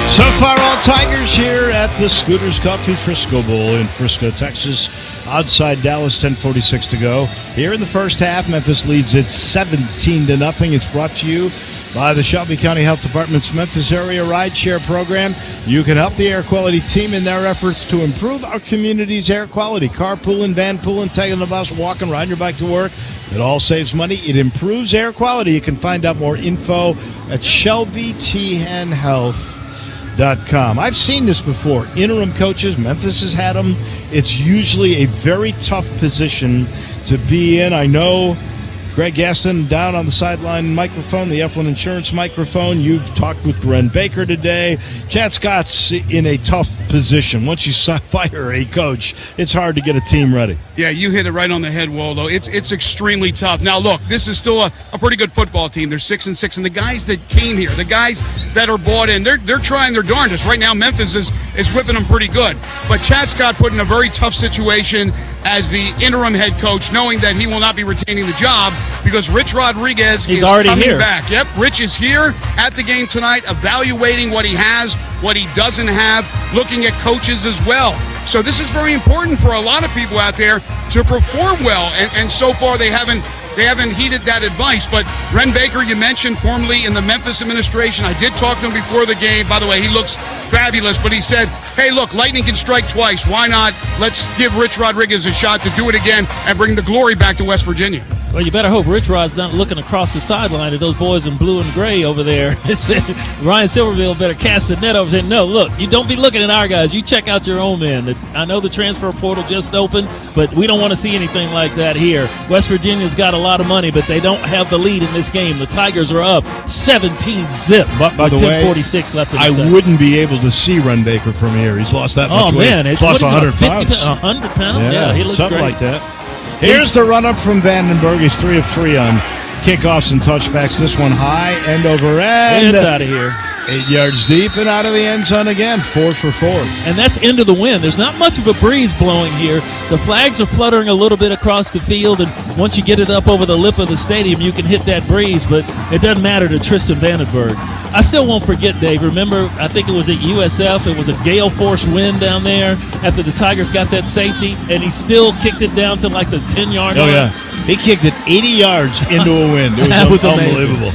Speaker 22: So far, all Tigers here at the Scooters Coffee Frisco Bowl in Frisco, Texas. Outside Dallas, 10:46 to go. Here in the first half, Memphis leads it 17-0. It's brought to you by the Shelby County Health Department's Memphis Area Rideshare Program. You can help the air quality team in their efforts to improve our community's air quality. Carpooling, vanpooling, taking the bus, walking, riding your bike to work. It all saves money. It improves air quality. You can find out more info at ShelbyThenHealth.com. I've seen this before. Interim coaches, Memphis has had them. It's usually a very tough position to be in. I know Greg Gaston down on the sideline microphone, the Eflin Insurance microphone. You've talked with Ren Baker today. Chad Scott's in a tough position. Once you fire a coach, it's hard to get a team ready.
Speaker 7: Yeah, you hit it right on the head, Waldo. It's extremely tough. Now, look, this is still a pretty good football team. They're 6-6, and the guys that came here, the guys that are bought in, they're trying their darndest. Right now, Memphis is whipping them pretty good. But Chad Scott put in a very tough situation as the interim head coach, knowing that he will not be retaining the job because Rich Rodriguez is
Speaker 23: already
Speaker 7: coming
Speaker 23: here.
Speaker 7: back. Yep, Rich is here at the game tonight, evaluating what he has, what he doesn't have, looking at coaches as well. So this is very important for a lot of people out there to perform well, and so far they haven't heeded that advice. But Ren Baker, you mentioned, formerly in the Memphis administration. I did talk to him before the game. By the way, he looks fabulous, but he said, hey, look, lightning can strike twice. Why not? Let's give Rich Rodriguez a shot to do it again and bring the glory back to West Virginia.
Speaker 23: Well, you better hope Rich Rod's not looking across the sideline at those boys in blue and gray over there. Ryan Silverfield better cast the net over and say, no, look, you don't be looking at our guys. You check out your own men. I know the transfer portal just opened, but we don't want to see anything like that here. West Virginia's got a lot of money, but they don't have the lead in this game. The Tigers are up 17-0.
Speaker 22: But by the way,
Speaker 23: 10:46 left in the
Speaker 22: I
Speaker 23: second.
Speaker 22: wouldn't be able to see Ren Baker from here. He's lost that much weight.
Speaker 23: Oh, man.
Speaker 22: He's lost 100 pounds.
Speaker 23: 100 pounds? Yeah, he looks
Speaker 22: something
Speaker 23: great.
Speaker 22: like that. Here's the run-up from Vandenberg. He's 3 of 3 on kickoffs and touchbacks. This one high, end over end.
Speaker 23: It's out of here.
Speaker 22: 8 yards deep and out of the end zone again. 4 for 4.
Speaker 23: And that's into the wind. There's not much of a breeze blowing here. The flags are fluttering a little bit across the field, and once you get it up over the lip of the stadium, you can hit that breeze, but it doesn't matter to Tristan Vandenberg. I still won't forget, Dave. Remember, I think it was at USF. It was a gale force wind down there after the Tigers got that safety, and he still kicked it down to like the 10-yard line.
Speaker 22: Oh, yeah. He kicked it 80 yards into a wind. It was unbelievable.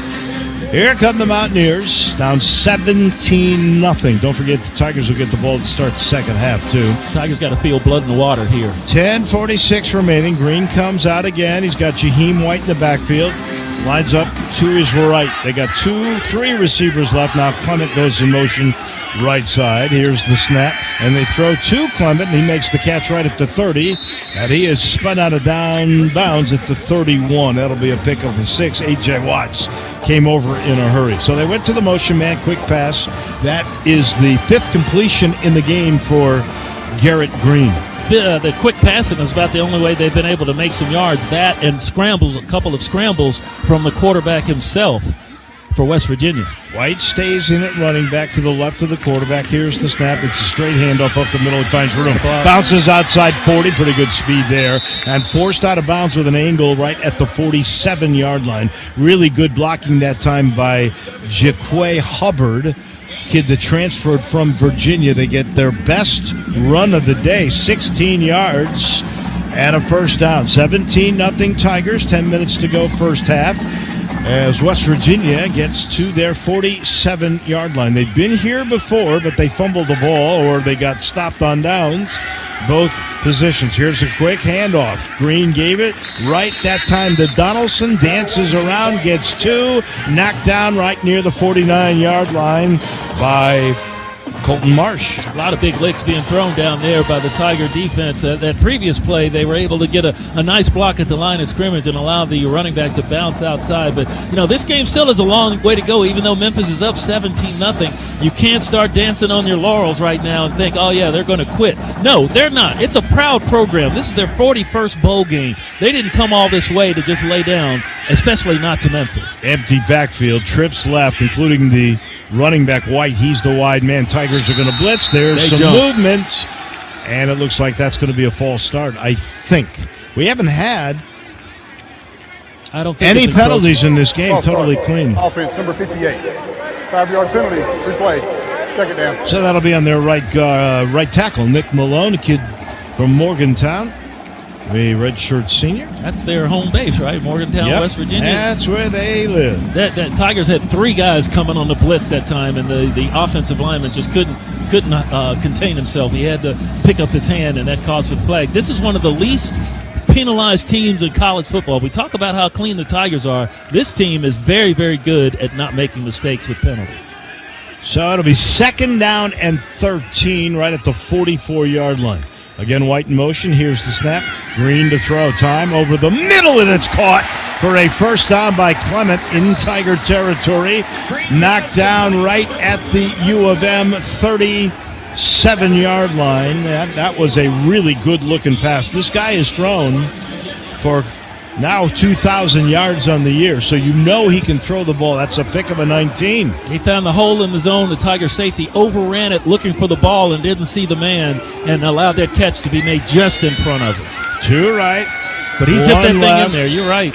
Speaker 22: Here come the Mountaineers, down 17-0. Don't forget, the Tigers will get the ball to start the second half, too.
Speaker 23: Tigers got to feel blood in the water here.
Speaker 22: 10:46 remaining. Green comes out again. He's got Jaheim White in the backfield. Lines up to his right. They got 3 receivers left. Now Clement goes in motion right side. Here's the snap. And they throw to Clement, and he makes the catch right at the 30. And he is spun out of bounds at the 31. That'll be a pickup of 6. A.J. Watts came over in a hurry. So they went to the motion man, quick pass. That is the 5th completion in the game for Garrett Green.
Speaker 23: the quick passing is about the only way they've been able to make some yards. That and scrambles, a couple of scrambles from the quarterback himself for West Virginia.
Speaker 22: White stays in it, running back to the left of the quarterback. Here's the snap. It's a straight handoff up the middle. He finds room. Bounces outside 40. Pretty good speed there. And forced out of bounds with an angle right at the 47-yard line. Really good blocking that time by Jaquay Hubbard, kid that transferred from Virginia. They get their best run of the day, 16 yards and a first down. 17-0 Tigers, 10 minutes to go first half, as West Virginia gets to their 47-yard line. They've been here before, but they fumbled the ball or they got stopped on downs. Both positions. Here's a quick handoff. Green gave it right that time to Donaldson. Dances around, gets two. Knocked down right near the 49-yard line by Colton Marsh.
Speaker 23: A lot of big licks being thrown down there by the Tiger defense. That previous play, they were able to get a nice block at the line of scrimmage and allow the running back to bounce outside. But, this game still has a long way to go, even though Memphis is up 17-0. You can't start dancing on your laurels right now and think, oh, yeah, they're going to quit. No, they're not. It's a proud program. This is their 41st bowl game. They didn't come all this way to just lay down, especially not to Memphis.
Speaker 22: Empty backfield, trips left, including the running back White. He's the wide man. Tigers are going to blitz. There's some movement, and it looks like that's going to be a false start, I think. We haven't had any penalties in this game. Totally clean.
Speaker 15: Offense, number 58. 5-yard penalty, replay, second down.
Speaker 22: So that'll be on their right tackle, Nick Malone, a kid from Morgantown, a redshirt senior.
Speaker 23: That's their home base, right? Morgantown,
Speaker 22: Yep,
Speaker 23: West Virginia.
Speaker 22: That's where they live.
Speaker 23: That Tigers had three guys coming on the blitz that time, and the offensive lineman just couldn't contain himself. He had to pick up his hand, and that caused a flag. This is one of the least penalized teams in college football. We talk about how clean the Tigers are. This team is very, very good at not making mistakes with penalty.
Speaker 22: So it'll be second down and 13 right at the 44-yard line. Again, White in motion. Here's the snap. Green to throw. Time over the middle, and it's caught for a first down by Clement in Tiger territory. Knocked down right at the U of M 37-yard line. That was a really good-looking pass. This guy is thrown for now 2,000 yards on the year, so he can throw the ball. That's a pick of a 19.
Speaker 23: He found the hole in the zone. The Tiger safety overran it looking for the ball and didn't see the man and allowed that catch to be made just in front of him.
Speaker 22: Two right.
Speaker 23: But he zipped that thing in there. You're right.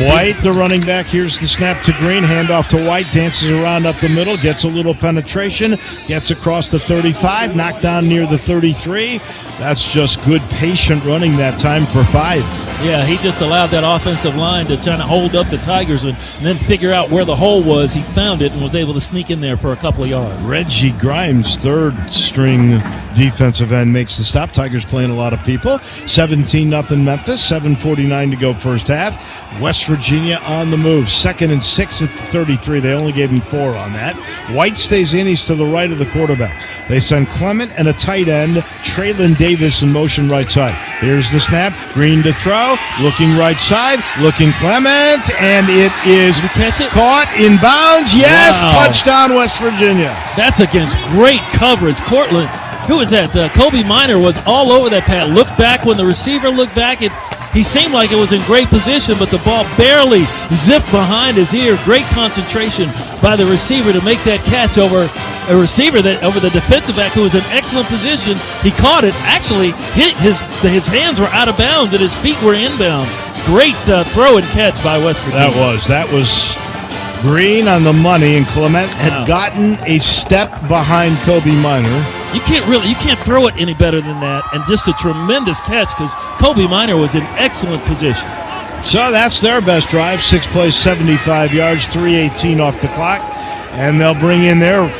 Speaker 22: White, the running back. Here's the snap to Green. Handoff to White. Dances around up the middle. Gets a little penetration. Gets across the 35. Knocked down near the 33. That's just good, patient running that time for 5.
Speaker 23: Yeah, he just allowed that offensive line to try to hold up the Tigers and then figure out where the hole was. He found it and was able to sneak in there for a couple of yards.
Speaker 22: Reggie Grimes, third-string defensive end, makes the stop. Tigers playing a lot of people. 17-0 Memphis. 7:49 to go first half. West Virginia on the move. 2nd and 6 at the 33. They only gave him 4 on that. White stays in. He's to the right of the quarterback. They send Clement and a tight end, Traylon Davis, in motion right side. Here's the snap. Green to throw. Looking right side. Looking Clement. And it is caught in bounds. Yes!
Speaker 23: Wow.
Speaker 22: Touchdown, West Virginia.
Speaker 23: That's against great coverage. Cortland, who is that? Kobe Minor was all over that pass. Looked back when the receiver looked back. He seemed like it was in great position, but the ball barely zipped behind his ear. Great concentration by the receiver to make that catch over a receiver over the defensive back who was in excellent position. He caught it. Actually, his hands were out of bounds and his feet were inbounds. Great throw and catch by West Virginia.
Speaker 22: That was Green on the money, and Clement had gotten a step behind Kobe Minor.
Speaker 23: You can't throw it any better than that, and just a tremendous catch because Kobe Minor was in excellent position.
Speaker 22: So that's their best drive. 6 plays, 75 yards, 3:18 off the clock, and they'll bring in their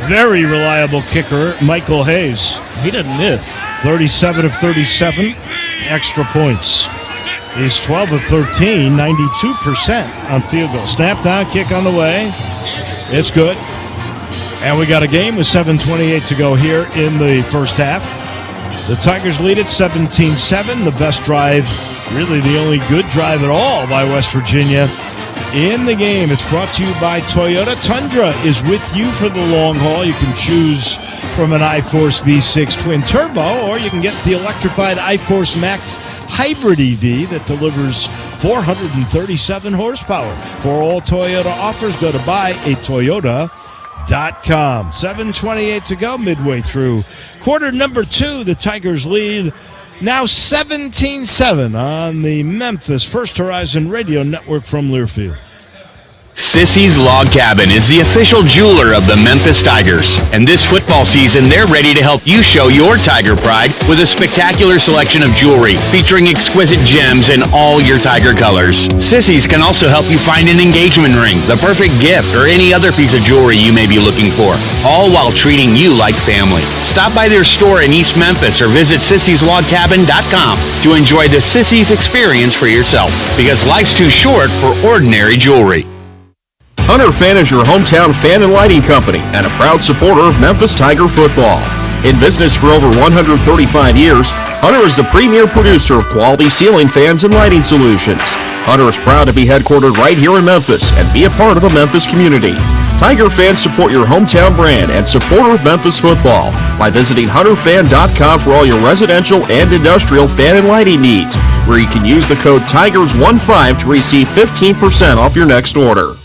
Speaker 22: very reliable kicker, Michael Hayes.
Speaker 23: He doesn't miss.
Speaker 22: 37 of 37, extra points. He's 12 of 13, 92% on field goal. Snap down, kick on the way. It's good. And we got a game with 7:28 to go here in the first half. The Tigers lead it 17-7. The best drive, really the only good drive at all by West Virginia in the game. It's brought to you by Toyota. Tundra is with you for the long haul. You can choose from an iForce V6 twin turbo, or you can get the electrified iForce Max hybrid EV that delivers 437 horsepower. For all Toyota offers, go to buyatoyota.com. 7:28 to go, midway through quarter number 2. The Tigers lead now 17-7 on the Memphis First Horizon Radio Network from Learfield.
Speaker 9: Sissy's Log Cabin is the official jeweler of the Memphis Tigers. And this football season, they're ready to help you show your Tiger pride with a spectacular selection of jewelry featuring exquisite gems in all your Tiger colors. Sissy's can also help you find an engagement ring, the perfect gift, or any other piece of jewelry you may be looking for, all while treating you like family. Stop by their store in East Memphis or visit sissyslogcabin.com to enjoy the Sissy's experience for yourself, because life's too short for ordinary jewelry.
Speaker 16: Hunter Fan is your hometown fan and lighting company and a proud supporter of Memphis Tiger football. In business for over 135 years, Hunter is the premier producer of quality ceiling fans and lighting solutions. Hunter is proud to be headquartered right here in Memphis and be a part of the Memphis community. Tiger fans support your hometown brand and supporter of Memphis football by visiting hunterfan.com for all your residential and industrial fan and lighting needs, where you can use the code TIGERS15 to receive 15% off your next order.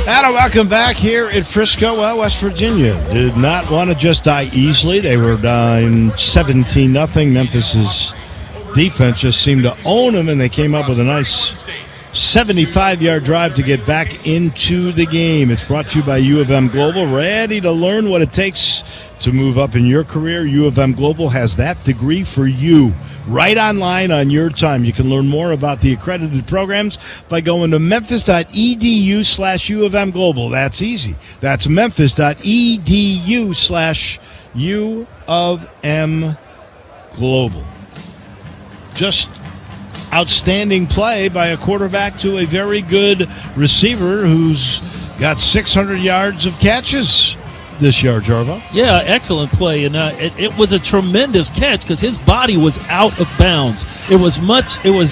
Speaker 22: And welcome back here at Frisco. Well, West Virginia did not want to just die easily. They were down 17-0. Memphis's defense just seemed to own them, and they came up with a nice 75-yard drive to get back into the game. It's brought to you by U of M Global. Ready to learn what it takes to move up in your career? U of M Global has that degree for you. Right online on your time. You can learn more about the accredited programs by going to memphis.edu/U of M Global. That's easy. That's memphis.edu/U of M Global. Just outstanding play by a quarterback to a very good receiver who's got 600 yards of catches this year, Jarvo.
Speaker 23: Yeah, excellent play, and it was a tremendous catch because his body was out of bounds. It was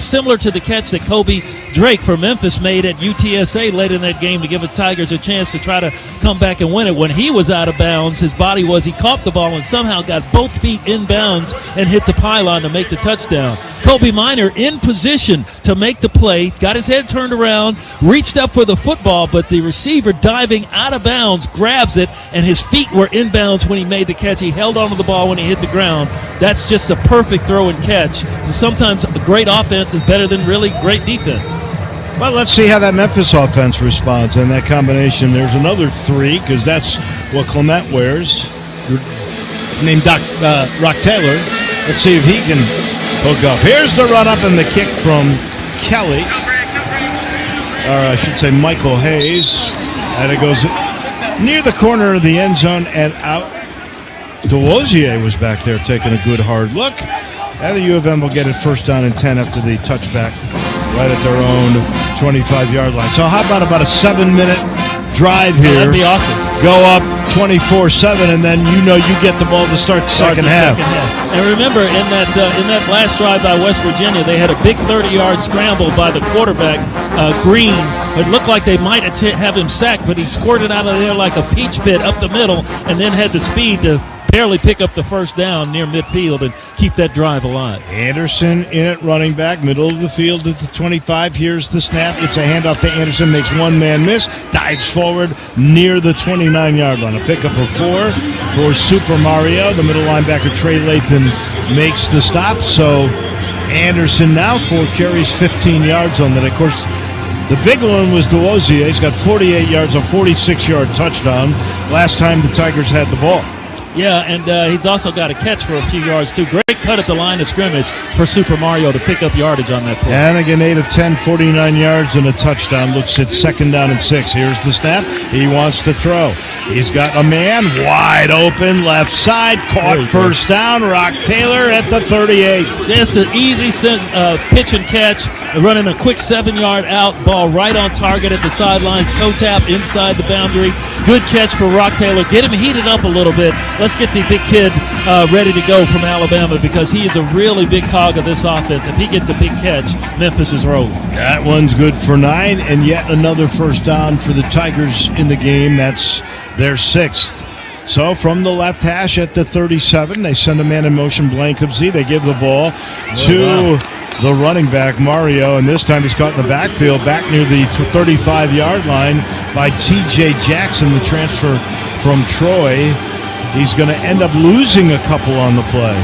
Speaker 23: similar to the catch that Kobe Drake for Memphis made at UTSA late in that game to give the Tigers a chance to try to come back and win it. When he was out of bounds, he caught the ball and somehow got both feet in bounds and hit the pylon to make the touchdown. Kobe Minor in position to make the play, got his head turned around, reached up for the football, but the receiver diving out of bounds grabs it, and his feet were in bounds when he made the catch. He held onto the ball when he hit the ground. That's just a perfect throw and catch. Sometimes a great offense is better than really great defense.
Speaker 22: Well, let's see how that Memphis offense responds in that combination. There's another 3 because that's what Clement wears, named Rock Taylor. Let's see if he can hook up. Here's the run up and the kick from Kelly. Or I should say Michael Hayes. And it goes near the corner of the end zone and out. DeWozier was back there taking a good hard look. And the U of M will get it first down and 10 after the touchback right at their own 25-yard line. So how about a 7-minute drive here?
Speaker 23: That'd be awesome.
Speaker 22: Go up 24-7, and then you get the ball to start the second half.
Speaker 23: And remember, in that last drive by West Virginia, they had a big 30-yard scramble by the quarterback, Green. It looked like they might have him sacked, but he squirted out of there like a peach pit up the middle and then had the speed to barely pick up the first down near midfield and keep that drive alive.
Speaker 22: Anderson in at running back, middle of the field at the 25. Here's the snap. It's a handoff to Anderson, makes one man miss, dives forward near the 29-yard line. A pickup of 4 for Super Mario. The middle linebacker, Trey Lathan, makes the stop. So Anderson now 4 carries, 15 yards on that. Of course, the big one was DeWozier. He's got 48 yards, a 46-yard touchdown last time the Tigers had the ball.
Speaker 23: Yeah, and he's also got a catch for a few yards, too. Great cut at the line of scrimmage for Super Mario to pick up yardage on that play.
Speaker 22: And a gain of 10, 49 yards and a touchdown. Looks at 2nd down and 6. Here's the snap. He wants to throw. He's got a man wide open, left side, caught first down. Rock Taylor at the 38.
Speaker 23: Just an easy pitch and catch. running a quick 7-yard out, ball right on target at the sidelines, toe tap inside the boundary. Good catch for Rock Taylor. Get him heated up a little bit. Let's get the big kid ready to go from Alabama because he is a really big cog of this offense. If he gets a big catch, Memphis is rolling.
Speaker 22: That one's good for 9, and yet another first down for the Tigers in the game. That's their 6th. So from the left hash at the 37, they send a man in motion, Blankenship. They give the ball to the running back, Mario, and this time he's caught in the backfield, back near the 35-yard line by T.J. Jackson, the transfer from Troy. He's going to end up losing a couple on the play.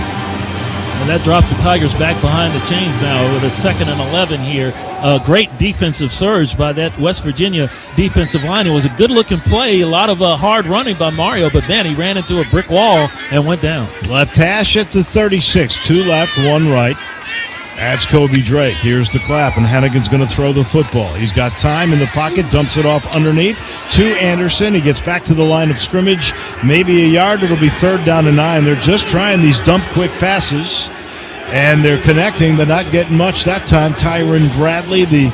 Speaker 23: And that drops the Tigers back behind the chains now with a 2nd and 11 here. A great defensive surge by that West Virginia defensive line. It was a good-looking play, a lot of hard running by Mario, but, man, he ran into a brick wall and went down.
Speaker 22: Left hash at the 36, 2 left, 1 right. That's Kobe Drake. Here's the clap, and Hannigan's going to throw the football. He's got time in the pocket, dumps it off underneath to Anderson. He gets back to the line of scrimmage, maybe a yard. It'll be 3rd down and 9. They're just trying these dump quick passes, and they're connecting, but not getting much that time. Tyron Bradley, the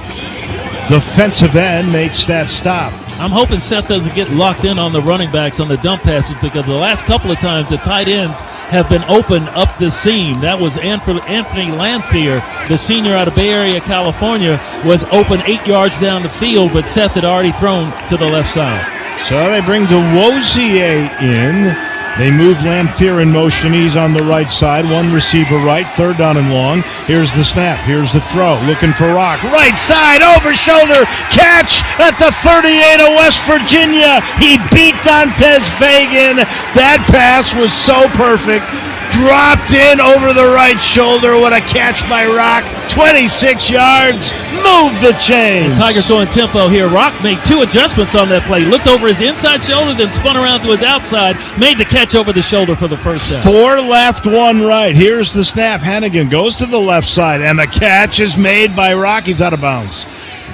Speaker 22: defensive end, makes that stop.
Speaker 23: I'm hoping Seth doesn't get locked in on the running backs on the dump passes because the last couple of times the tight ends have been open up the seam. That was Anthony Lamphere, the senior out of Bay Area, California, was open 8 yards down the field, but Seth had already thrown to the left side.
Speaker 22: So they bring DeWosier in. They move Lamphere in motion. He's on the right side. 1 receiver right, 3rd down and long. Here's the snap. Here's the throw. Looking for Rock. Right side, over shoulder. Catch at the 38 of West Virginia. He beat Dantes Fagan. That pass was so perfect. Dropped in over the right shoulder. What a catch by Rock. 26 yards. Move the chains.
Speaker 23: The Tigers going tempo here. Rock made 2 adjustments on that play. Looked over his inside shoulder, then spun around to his outside. Made the catch over the shoulder for the first down.
Speaker 22: 4 left, 1 right. Here's the snap. Hannigan goes to the left side, and the catch is made by Rock. He's out of bounds.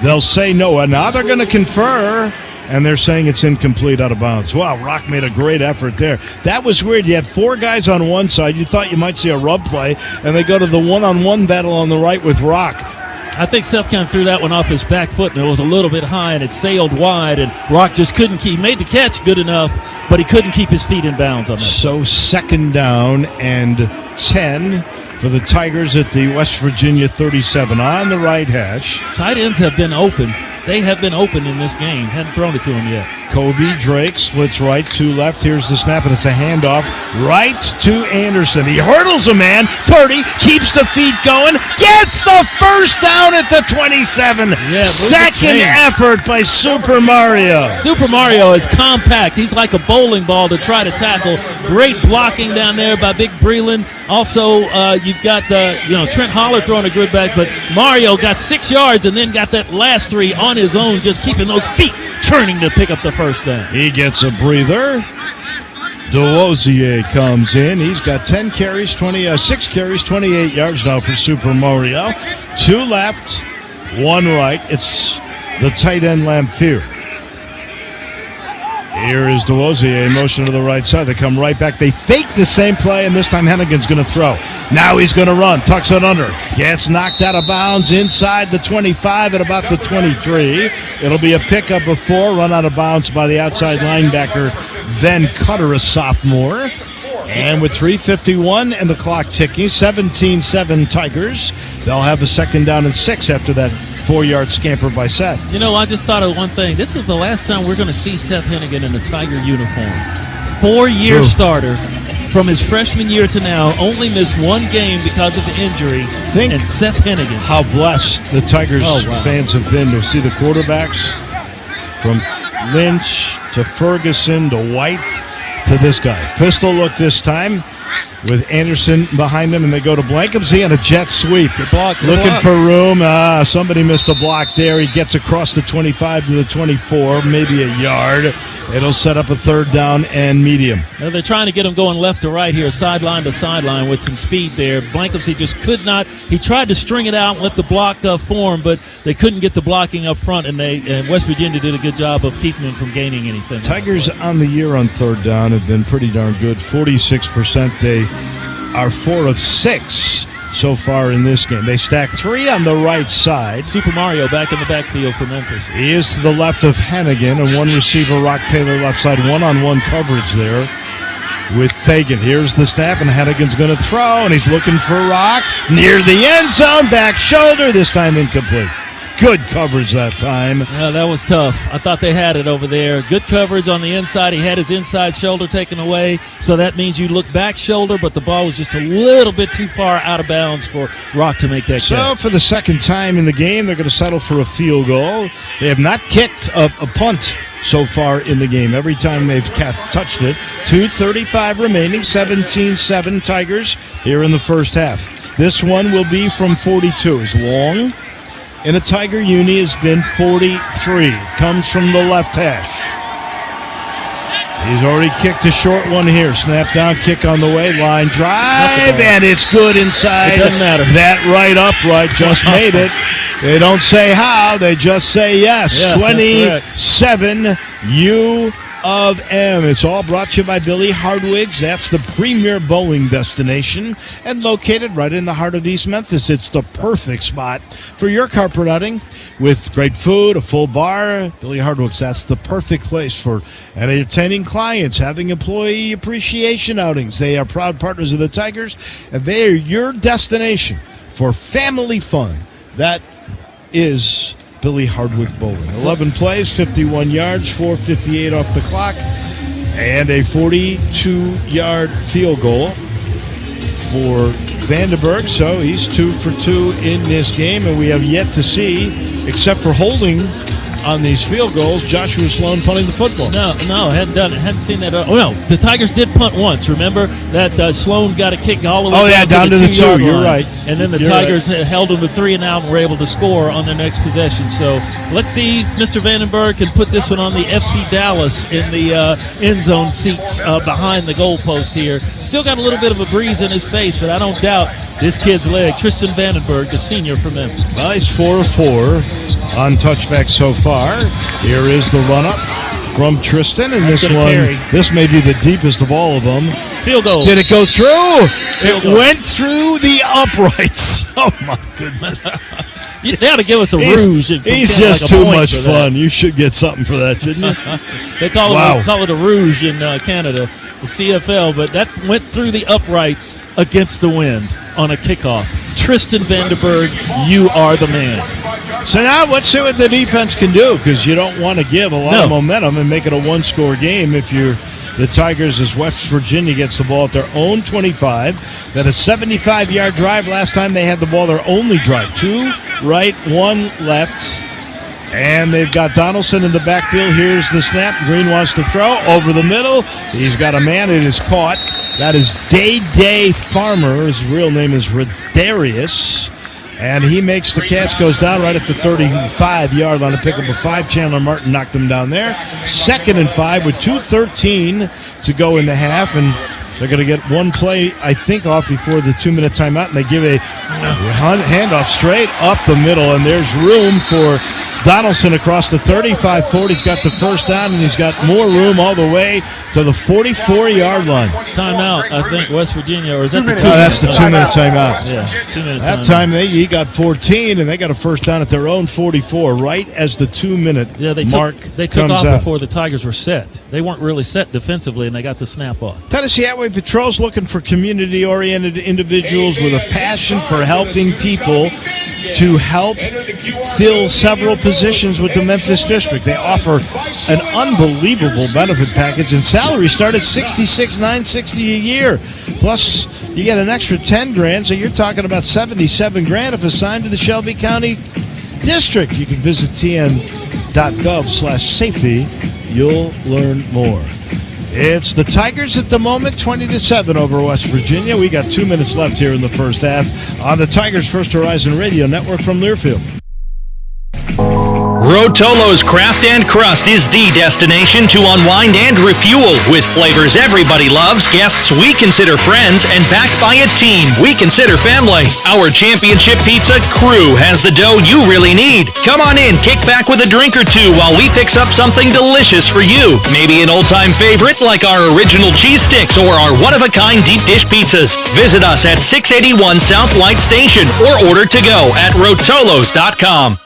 Speaker 22: They'll say no. And now they're going to confer. And they're saying it's incomplete, out of bounds. Wow, Rock made a great effort there. That was weird. You had 4 guys on one side. You thought you might see a rub play, and they go to the one-on-one battle on the right with Rock.
Speaker 23: I think Seth kind of threw that one off his back foot, and it was a little bit high, and it sailed wide, and Rock just couldn't keep. Made the catch good enough, but he couldn't keep his feet in bounds on that.
Speaker 22: So 2nd down and 10 for the Tigers at the West Virginia 37 on the right hash.
Speaker 23: Tight ends have been open. They have been open in this game. Hadn't thrown it to him yet.
Speaker 22: Kobe Drake splits right, 2 left. Here's the snap, and it's a handoff right to Anderson. He hurdles a man, 30, keeps the feet going, gets the first down at the 27.
Speaker 23: Yeah,
Speaker 22: 2nd effort by Super Mario.
Speaker 23: Super Mario is compact. He's like a bowling ball to try to tackle. Great blocking down there by Big Breland. Also, you've got Trent Holler throwing a good back, but Mario got 6 yards and then got that last 3 on his own, just keeping those feet churning to pick up the first down.
Speaker 22: He gets a breather. DeWosier comes in. He's got 6 carries, 28 yards now for Super Mario. 2 left, 1 right. It's the tight end Lamphere. Here is DeWosier in motion to the right side. They come right back. They fake the same play, and this time Hennigan's going to throw. Now he's going to run. Tucks it under. Gets knocked out of bounds inside the 25 at about the 23. It'll be a pickup of 4. Run out of bounds by the outside linebacker, Ben Cutter, a sophomore. And with 3:51 and the clock ticking, 17-7 Tigers. They'll have a 2nd down and 6 after that 4-yard scamper by Seth.
Speaker 23: You know, I just thought of one thing. This is the last time we're going to see Seth Hennigan in the Tiger uniform. 4-year starter from his freshman year to now. Only missed 1 game because of injury. And Seth Hennigan.
Speaker 22: How blessed the Tigers fans have been to see the quarterbacks from Lynch to Ferguson to White to this guy. Pistol look this time with Anderson behind him, and they go to Blankenship and a jet sweep. Looking for room. Somebody missed a block there. He gets across the 25 to the 24, maybe a yard. It'll set up a 3rd down and medium.
Speaker 23: Now they're trying to get him going left to right here, sideline to sideline with some speed there. Blankenship just could not. He tried to string it out and let the block form, but they couldn't get the blocking up front, and West Virginia did a good job of keeping him from gaining anything.
Speaker 22: Tigers on the year on 3rd down have been pretty darn good. 46%. They are 4 of 6 so far in this game. They stack 3 on the right side.
Speaker 23: Super Mario back in the backfield for Memphis.
Speaker 22: He is to the left of Hennigan, and one receiver, Rock Taylor, left side, one-on-one coverage there with Fagan. Here's the snap, and Hennigan's going to throw, and he's looking for Rock near the end zone, back shoulder, this time incomplete. Good coverage that time.
Speaker 23: Yeah, that was tough. I thought they had it over there. Good coverage on the inside. He had his inside shoulder taken away, so that means you look back shoulder, but the ball was just a little bit too far out of bounds for Rock to make that catch.
Speaker 22: So for the second time in the game, they're going to settle for a field goal. They have not kicked a punt so far in the game. Every time they've touched it. 2:35 remaining, 17-7 Tigers here in the first half. This one will be from 42. It's long. In a Tiger uni has been 43. Comes from the left hash. He's already kicked a short one here. Snap down, kick on the way, line drive, and it's good inside.
Speaker 23: It doesn't matter.
Speaker 22: That right upright just made it. They don't say how, they just say yes. 27 U of M. It's all brought to you by Billy Hardwigs. That's the premier bowling destination and located right in the heart of East Memphis. It's the perfect spot for your carpet outing with great food, a full bar. Billy Hardwigs, that's the perfect place for entertaining clients, having employee appreciation outings. They are proud partners of the Tigers, and they are your destination for family fun. That is Billy Hardwick Bowling. 11 plays, 51 yards, 4:58 off the clock, and a 42-yard field goal for Vandenberg. So he's 2 for 2 in this game, and we have yet to see, except for holding on these field goals, Joshua Sloan punting the football.
Speaker 23: No, hadn't seen that. Oh no, the Tigers did punt once. Remember that Sloan got a kick all the way down to the 2-yard line. You're right. And then the Tigers held them to 3 and out and were able to score on their next possession. So let's see if Mr. Vandenberg can put this one on the FC Dallas in the end zone seats behind the goalpost here. Still got a little bit of a breeze in his face, but I don't doubt this kid's leg. Tristan Vandenberg, the senior from Memphis.
Speaker 22: Well, he's 4 of 4 on touchback so far. Here is the run-up from Tristan, and this may be the deepest of all of them.
Speaker 23: Field goal.
Speaker 22: Did it go through? It went through the uprights. Oh, my goodness.
Speaker 23: They ought to give us a rouge.
Speaker 22: He's just too much fun. You should get something for that, shouldn't you?
Speaker 23: They call it a rouge in Canada, the CFL, but that went through the uprights against the wind on a kickoff. Tristan Vandenberg, you are the man.
Speaker 22: So now let's see what the defense can do, because you don't want to give a lot of momentum and make it a one-score game if you're the Tigers, as West Virginia gets the ball at their own 25. That a 75-yard drive. Last time they had the ball, their only drive. 2 right, 1 left. And they've got Donaldson in the backfield. Here's the snap. Green wants to throw over the middle. He's got a man. It is caught. That is Day Farmer. His real name is Redarius. And he makes the catch, goes down right at the 35-yard line to pick up a 5. Chandler Martin knocked him down there. 2nd and 5 with 2:13 to go in the half. And they're going to get one play, I think, off before the 2-minute timeout. And they give a handoff straight up the middle. And there's room for Donaldson across the 35-40. He's got the first down, and he's got more room all the way to the 44-yard line.
Speaker 23: Timeout, I think, West Virginia, or is that the 2-minute?
Speaker 22: That's the 2-minute timeout.
Speaker 23: Yeah, 2-minute
Speaker 22: that time he got 14, and they got a first down at their own 44, right as the 2-minute mark
Speaker 23: they took off before the Tigers were set. They weren't really set defensively, and they got the snap off.
Speaker 22: Tennessee Highway Patrol's looking for community-oriented individuals with a passion for helping people to help fill several positions with the Memphis District. They offer an unbelievable benefit package, and salaries start at $66,960 a year. Plus, you get an extra $10,000, so you're talking about $77,000 if assigned to the Shelby County District. You can visit tn.gov/safety. You'll learn more. It's the Tigers at the moment, 20-7 over West Virginia. We got 2 minutes left here in the first half on the Tigers First Horizon Radio Network from Learfield.
Speaker 5: Rotolo's Craft and Crust is the destination to unwind and refuel with flavors everybody loves, guests we consider friends, and backed by a team we consider family. Our championship pizza crew has the dough you really need. Come on in, kick back with a drink or two while we fix up something delicious for you. Maybe an old-time favorite like our original cheese sticks or our one-of-a-kind deep dish pizzas. Visit us at 681 South White Station or order to go at rotolos.com.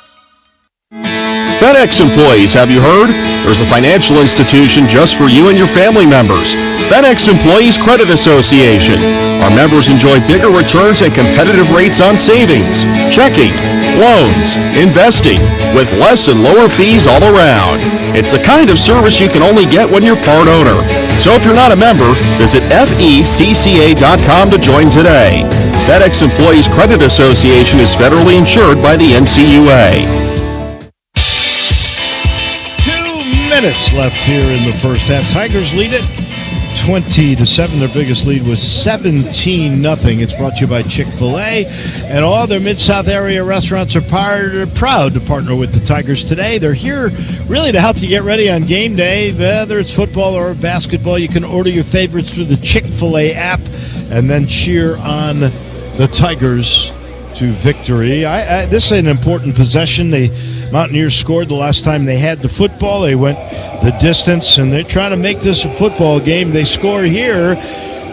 Speaker 16: FedEx employees, have you heard? There's a financial institution just for you and your family members. FedEx Employees Credit Association. Our members enjoy bigger returns and competitive rates on savings, checking, loans, investing, with less and lower fees all around. It's the kind of service you can only get when you're part owner. So if you're not a member, visit FECCA.com to join today. FedEx Employees Credit Association is federally insured by the NCUA.
Speaker 22: Minutes left here in the first half. Tigers lead it 20-7. Their biggest lead was 17-0. It's brought to you by Chick-fil-A, and all their Mid-South area restaurants are proud to partner with the Tigers today. They're here really to help you get ready on game day, whether it's football or basketball. You can order your favorites through the Chick-fil-A app and then cheer on the Tigers to victory. This is an important possession. The Mountaineers scored the last time they had the football. They went the distance, and they're trying to make this a football game. They score here.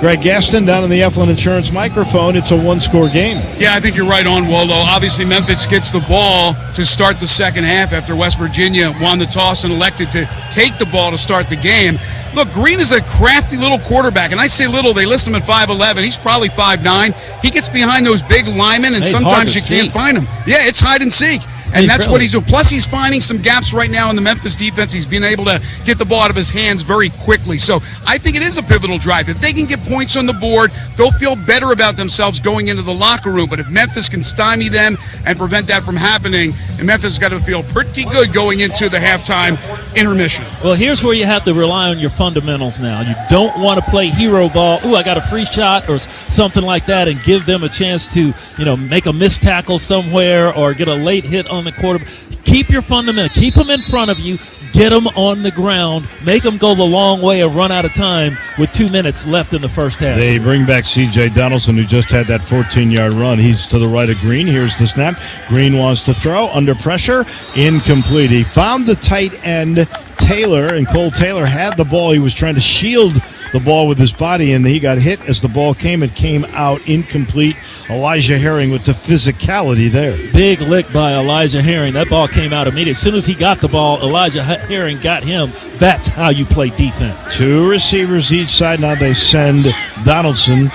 Speaker 22: Greg Gaston down on the Eflin Insurance microphone. It's a one-score game.
Speaker 7: Yeah, I think you're right on, Waldo. Obviously, Memphis gets the ball to start the second half after West Virginia won the toss and elected to take the ball to start the game. Look, Green is a crafty little quarterback, and I say little, they list him at 5'11". He's probably 5'9". He gets behind those big linemen, and sometimes you can't find him. Yeah, it's hide and seek. And that's what he's doing. Plus, he's finding some gaps right now in the Memphis defense. He's been able to get the ball out of his hands very quickly. So I think it is a pivotal drive. If they can get points on the board, they'll feel better about themselves going into the locker room. But if Memphis can stymie them and prevent that from happening, and Memphis has got to feel pretty good going into the halftime intermission.
Speaker 23: Well, here's where you have to rely on your fundamentals now. You don't want to play hero ball. Ooh, I got a free shot or something like that, and give them a chance to, make a missed tackle somewhere or get a late hit on the quarterback. Keep your fundamentals. Keep them in front of you. Get them on the ground. Make them go the long way and run out of time with 2 minutes left in the first half.
Speaker 22: They bring back C.J. Donaldson, who just had that 14-yard run. He's to the right of Green. Here's the snap. Green wants to throw. Under pressure. Incomplete. He found the tight end, Taylor, and Cole Taylor had the ball. He was trying to shield the ball with his body, and he got hit as the ball came. It came out incomplete. Elijah Herring with the physicality there.
Speaker 23: Big lick by Elijah Herring. That ball came out immediately. As soon as he got the ball, Elijah Herring got him. That's how you play defense.
Speaker 22: 2 receivers each side. Now they send Donaldson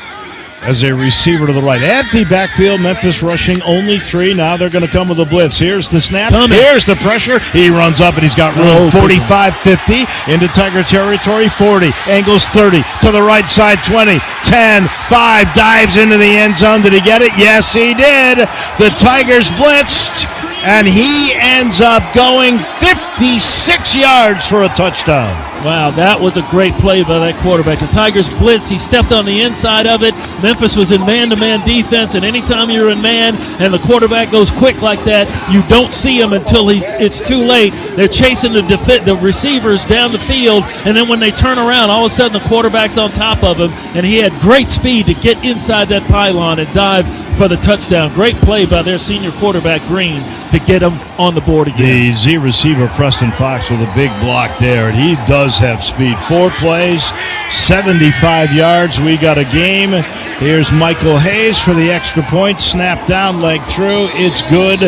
Speaker 22: as a receiver to the right. Empty backfield. Memphis rushing only 3. Now they're going to come with a blitz. Here's the snap. Here's the pressure. He runs up and he's got room. 45, 50 into Tiger territory. 40. Angles 30 to the right side. 20, 10, 5. Dives into the end zone. Did he get it? Yes, he did. The Tigers blitzed, and he ends up going 56 yards for a touchdown.
Speaker 23: Wow, that was a great play by that quarterback. The Tigers blitzed. He stepped on the inside of it. Memphis was in man-to-man defense, and anytime you're in man and the quarterback goes quick like that, you don't see him until it's too late. They're chasing the receivers down the field, and then when they turn around, all of a sudden the quarterback's on top of him, and he had great speed to get inside that pylon and dive for the touchdown. Great play by their senior quarterback, Green, to get him on the board again.
Speaker 22: The Z receiver, Preston Fox, with a big block there, and he does have speed. 4 plays, 75 yards. We got a game. Here's Michael Hayes for the extra point. Snap down, leg through. It's good.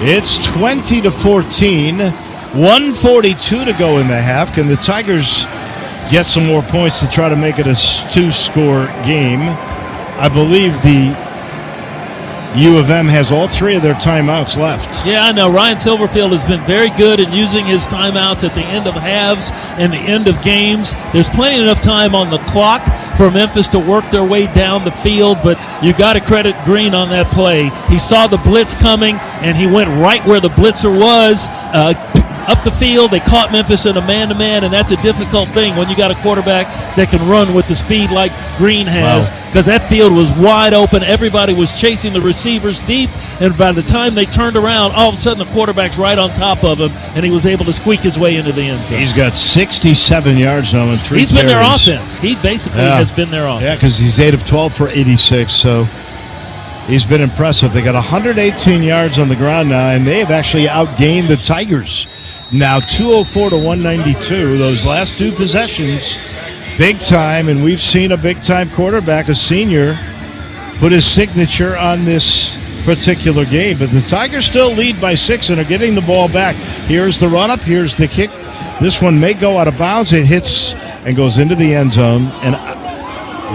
Speaker 22: It's 20-14. 1:42 to go in the half. Can the Tigers get some more points to try to make it a 2-score game? I believe the U of M has all 3 of their timeouts left.
Speaker 23: Yeah, I know. Ryan Silverfield has been very good in using his timeouts at the end of halves and the end of games. There's plenty enough time on the clock for Memphis to work their way down the field, but you got to credit Green on that play. He saw the blitz coming, and he went right where the blitzer was, up the field. They caught Memphis in a man-to-man, and that's a difficult thing when you got a quarterback that can run with the speed like Green has, because that field was wide open. Everybody was chasing the receivers deep, and by the time they turned around, all of a sudden the quarterback's right on top of him, and he was able to squeak his way into the end zone.
Speaker 22: He's got 67 yards now and 3
Speaker 23: He's been their offense. He basically has been their offense.
Speaker 22: Yeah, because he's 8 of 12 for 86, so he's been impressive. They got 118 yards on the ground now, and they have actually outgained the Tigers. Now 204 to 192. Those last two possessions, big time, and we've seen a big-time quarterback, a senior, put his signature on this particular game. But the Tigers still lead by 6 and are getting the ball back. Here's the run-up. Here's the kick. This one may go out of bounds. It hits and goes into the end zone, and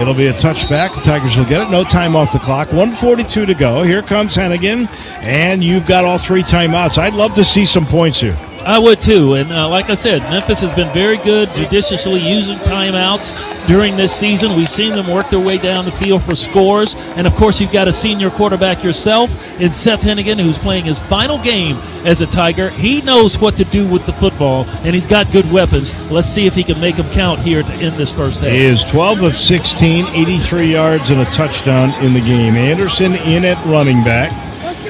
Speaker 22: it'll be a touchback. The Tigers will get it. No time off the clock. 1:42 to go. Here comes Hennigan, and you've got all 3 timeouts. I'd love to see some points here.
Speaker 23: I would too, and like I said, Memphis has been very good judiciously using timeouts during this season. We've seen them work their way down the field for scores, and of course you've got a senior quarterback yourself in Seth Hennigan, who's playing his final game as a Tiger. He knows what to do with the football, and he's got good weapons. Let's see if he can make them count here to end this first half.
Speaker 22: He is 12 of 16, 83 yards and a touchdown in the game. Anderson in at running back.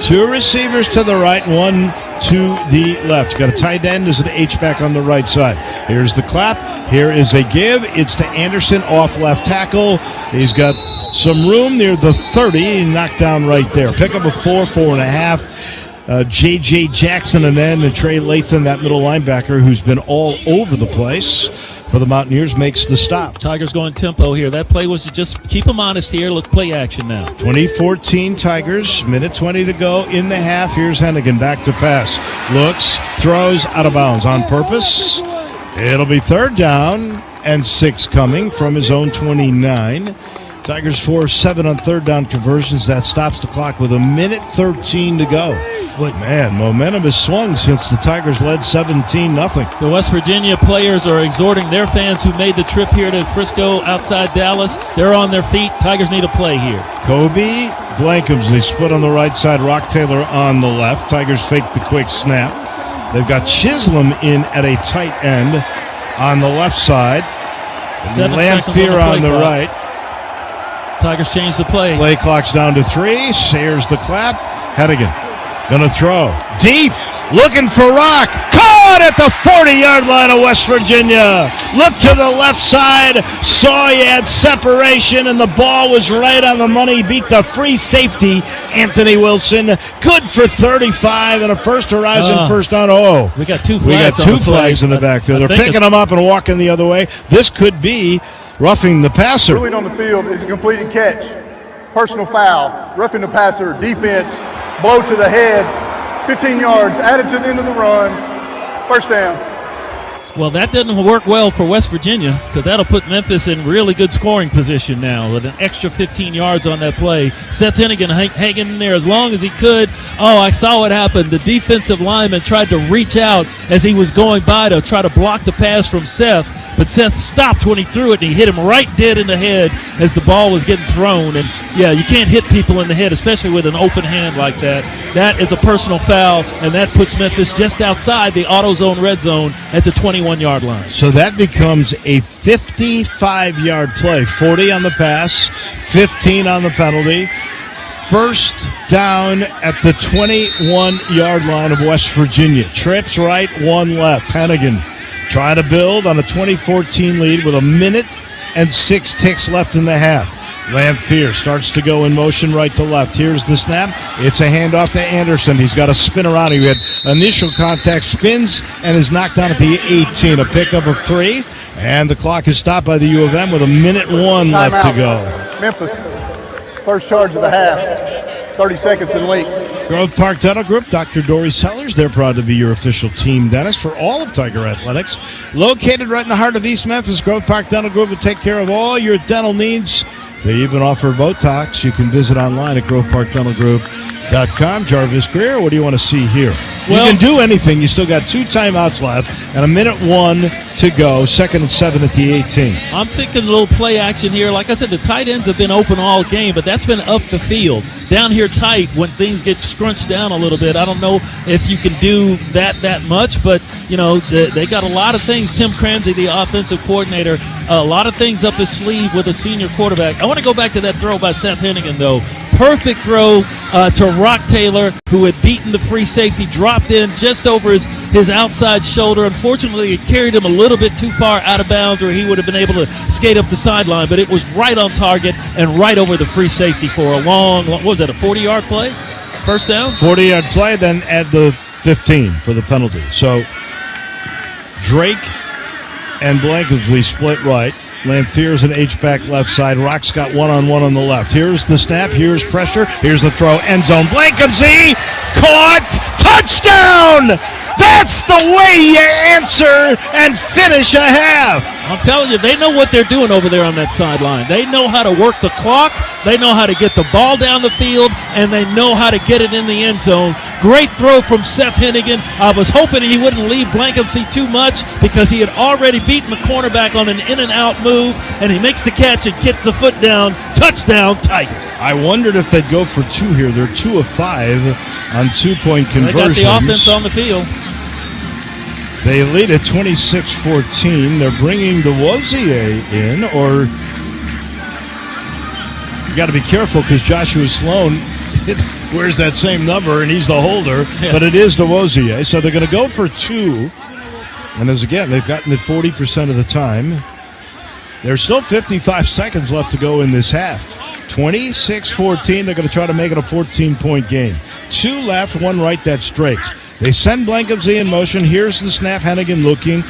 Speaker 22: 2 receivers to the right, 1 to the left. Got a tight end as an H-back on the right side. Here's the clap. Here is a give. It's to Anderson off left tackle. He's got some room near the 30. Knocked down right there. Pick up a 4.5. J.J. Jackson and then Trey Lathan, that middle linebacker who's been all over the place for the Mountaineers, makes the stop.
Speaker 23: Tigers going tempo here. That play was to just keep them honest here. Let's play action now.
Speaker 22: 2014 Tigers, minute 20 to go in the half. Here's Hennigan back to pass. Looks, throws, out of bounds on purpose. It'll be 3rd down and 6 coming from his own 29. Tigers 4 of 7 on 3rd down conversions. That stops the clock with a minute 13 to go. But man, momentum has swung since the Tigers led 17-0.
Speaker 23: The West Virginia players are exhorting their fans who made the trip here to Frisco outside Dallas. They're on their feet. Tigers need a play here.
Speaker 22: Kobe Blankums, they split on the right side. Rock Taylor on the left. Tigers fake the quick snap. They've got Chisholm in at a tight end on the left side.
Speaker 23: 7 seconds
Speaker 22: Lamphere on the right.
Speaker 23: Tigers change the play.
Speaker 22: Play clock's down to 3. Here's the clap. Hennigan gonna throw deep, looking for Rock. Caught at the 40-yard line of West Virginia. Look to the left side. Saw he had separation, and the ball was right on the money. Beat the free safety, Anthony Wilson. Good for 35 and a first horizon first down. Oh,
Speaker 23: we got 2 flags.
Speaker 22: We got 2 flags in the backfield. They're picking them up and walking the other way. This could be roughing the passer.
Speaker 15: Ruling on the field is a completed catch. Personal foul. Roughing the passer. Defense. Blow to the head. 15 yards. Added to the end of the run. First down.
Speaker 23: Well, that doesn't work well for West Virginia because that'll put Memphis in really good scoring position now with an extra 15 yards on that play. Seth Hennigan hanging in there as long as he could. Oh, I saw what happened. The defensive lineman tried to reach out as he was going by to try to block the pass from Seth, but Seth stopped when he threw it, and he hit him right dead in the head as the ball was getting thrown. And, yeah, you can't hit people in the head, especially with an open hand like that. That is a personal foul, and that puts Memphis just outside the AutoZone red zone at the 21-yard line.
Speaker 22: So that becomes a 55-yard play. 40 on the pass, 15 on the penalty. First down at the 21-yard line of West Virginia. Trips right, 1 left. Hennigan trying to build on a 2014 lead with a minute and 6 ticks left in the half. Lamphere starts to go in motion right to left. Here's the snap. It's a handoff to Anderson. He's got to spin around. He had initial contact, spins, and is knocked down at the 18. A pickup of 3, and the clock is stopped by the U of M with a minute 1 left to go.
Speaker 15: Memphis, first charge of the half. 30 seconds in length.
Speaker 22: Grove Park Dental Group, Dr. Dory Sellers. They're proud to be your official team dentist for all of Tiger Athletics. Located right in the heart of East Memphis, Grove Park Dental Group will take care of all your dental needs. They even offer Botox. You can visit online at groveparkdentalgroup.com. Jarvis Greer, what do you want to see here? Well, you can do anything. You still got 2 timeouts left and 1:01 to go. 2nd and 7 at the 18.
Speaker 23: I'm thinking a little play action here. Like I said, the tight ends have been open all game, but that's been up the field. Down here tight, when things get scrunched down a little bit, I don't know if you can do that much, but, they got a lot of things. Tim Cramsey, the offensive coordinator, a lot of things up his sleeve with a senior quarterback. I want to go back to that throw by Seth Hennigan, though. Perfect throw to Rock Taylor, who had beaten the free safety, dropped in just over his outside shoulder. Unfortunately, it carried him a little bit too far out of bounds, or he would have been able to skate up the sideline, but it was right on target and right over the free safety for a long, what was that, a 40-yard play? First down?
Speaker 22: 40-yard play, then at the 15 for the penalty. So Drake and Blankensley split right. Lanthier's an H-back left side. Rock's got one-on-one on the left. Here's the snap. Here's pressure. Here's the throw. End zone. Blankensley caught. Touchdown! That's the way you answer and finish a half.
Speaker 23: I'm telling you, they know what they're doing over there on that sideline. They know how to work the clock. They know how to get the ball down the field, and they know how to get it in the end zone. Great throw from Seth Hennigan. I was hoping he wouldn't leave Blankenship too much because he had already beaten the cornerback on an in-and-out move, and he makes the catch and gets the foot down. Touchdown, Tigers.
Speaker 22: I wondered if they'd go for 2 here. They're 2 of 5 on 2-point conversions.
Speaker 23: They got the offense on the field.
Speaker 22: They lead at 26-14. They're bringing the Wozier in, or you got to be careful because Joshua Sloan wears that same number, and he's the holder, but it is the Wozier. So they're going to go for 2. And they've gotten it 40% of the time. There's still 55 seconds left to go in this half. 26-14. They're going to try to make it a 14-point game. 2 left, 1 right. That's Drake. They send Blankenship in motion. Here's the snap. Hennigan looking,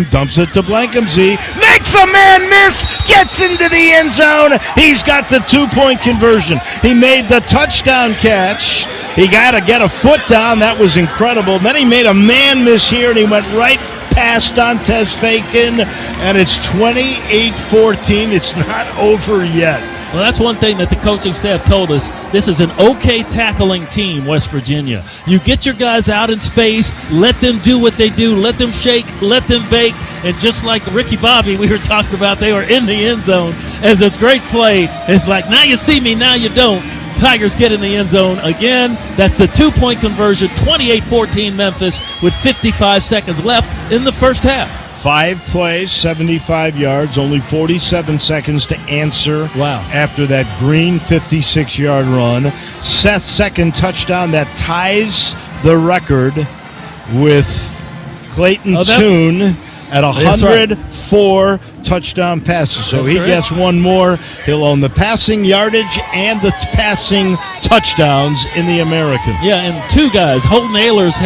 Speaker 22: dumps it to Blankenship. Makes a man miss, gets into the end zone. He's got the 2-point conversion. He made the touchdown catch. He got to get a foot down. That was incredible. Then he made a man miss here, and he went right past Dantes Faken, and it's 28-14. It's not over yet.
Speaker 23: Well, that's one thing that the coaching staff told us. This is an okay tackling team, West Virginia. You get your guys out in space, let them do what they do, let them shake, let them bake, and just like Ricky Bobby we were talking about, they were in the end zone as a great play. It's like, now you see me, now you don't. Tigers get in the end zone again. That's the 2-point conversion, 28-14 Memphis with 55 seconds left in the first half.
Speaker 22: 5 plays, 75 yards, only 47 seconds to answer after that Green 56-yard run. Seth's second touchdown that ties the record with Clayton Tune at 104 touchdown passes. So he gets 1 more. He'll own the passing yardage and the passing touchdowns in the American.
Speaker 23: Yeah, and 2 guys. Holton Ahlers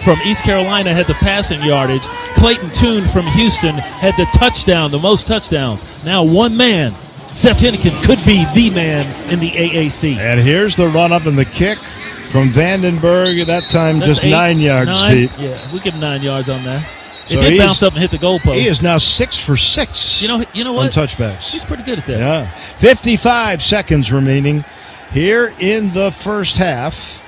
Speaker 23: from East Carolina had the passing yardage. Clayton Tune from Houston had the touchdown, the most touchdowns. Now 1 man. Seth Hennigan could be the man in the AAC.
Speaker 22: And here's the run-up and the kick from Vandenberg. At that time, that's just 9 yards deep.
Speaker 23: Yeah, we give him 9 yards on that. It did bounce up and hit the goalpost.
Speaker 22: He is now 6 for 6.
Speaker 23: You know what?
Speaker 22: On touchbacks.
Speaker 23: He's pretty good at that.
Speaker 22: Yeah. 55 seconds remaining here in the first half.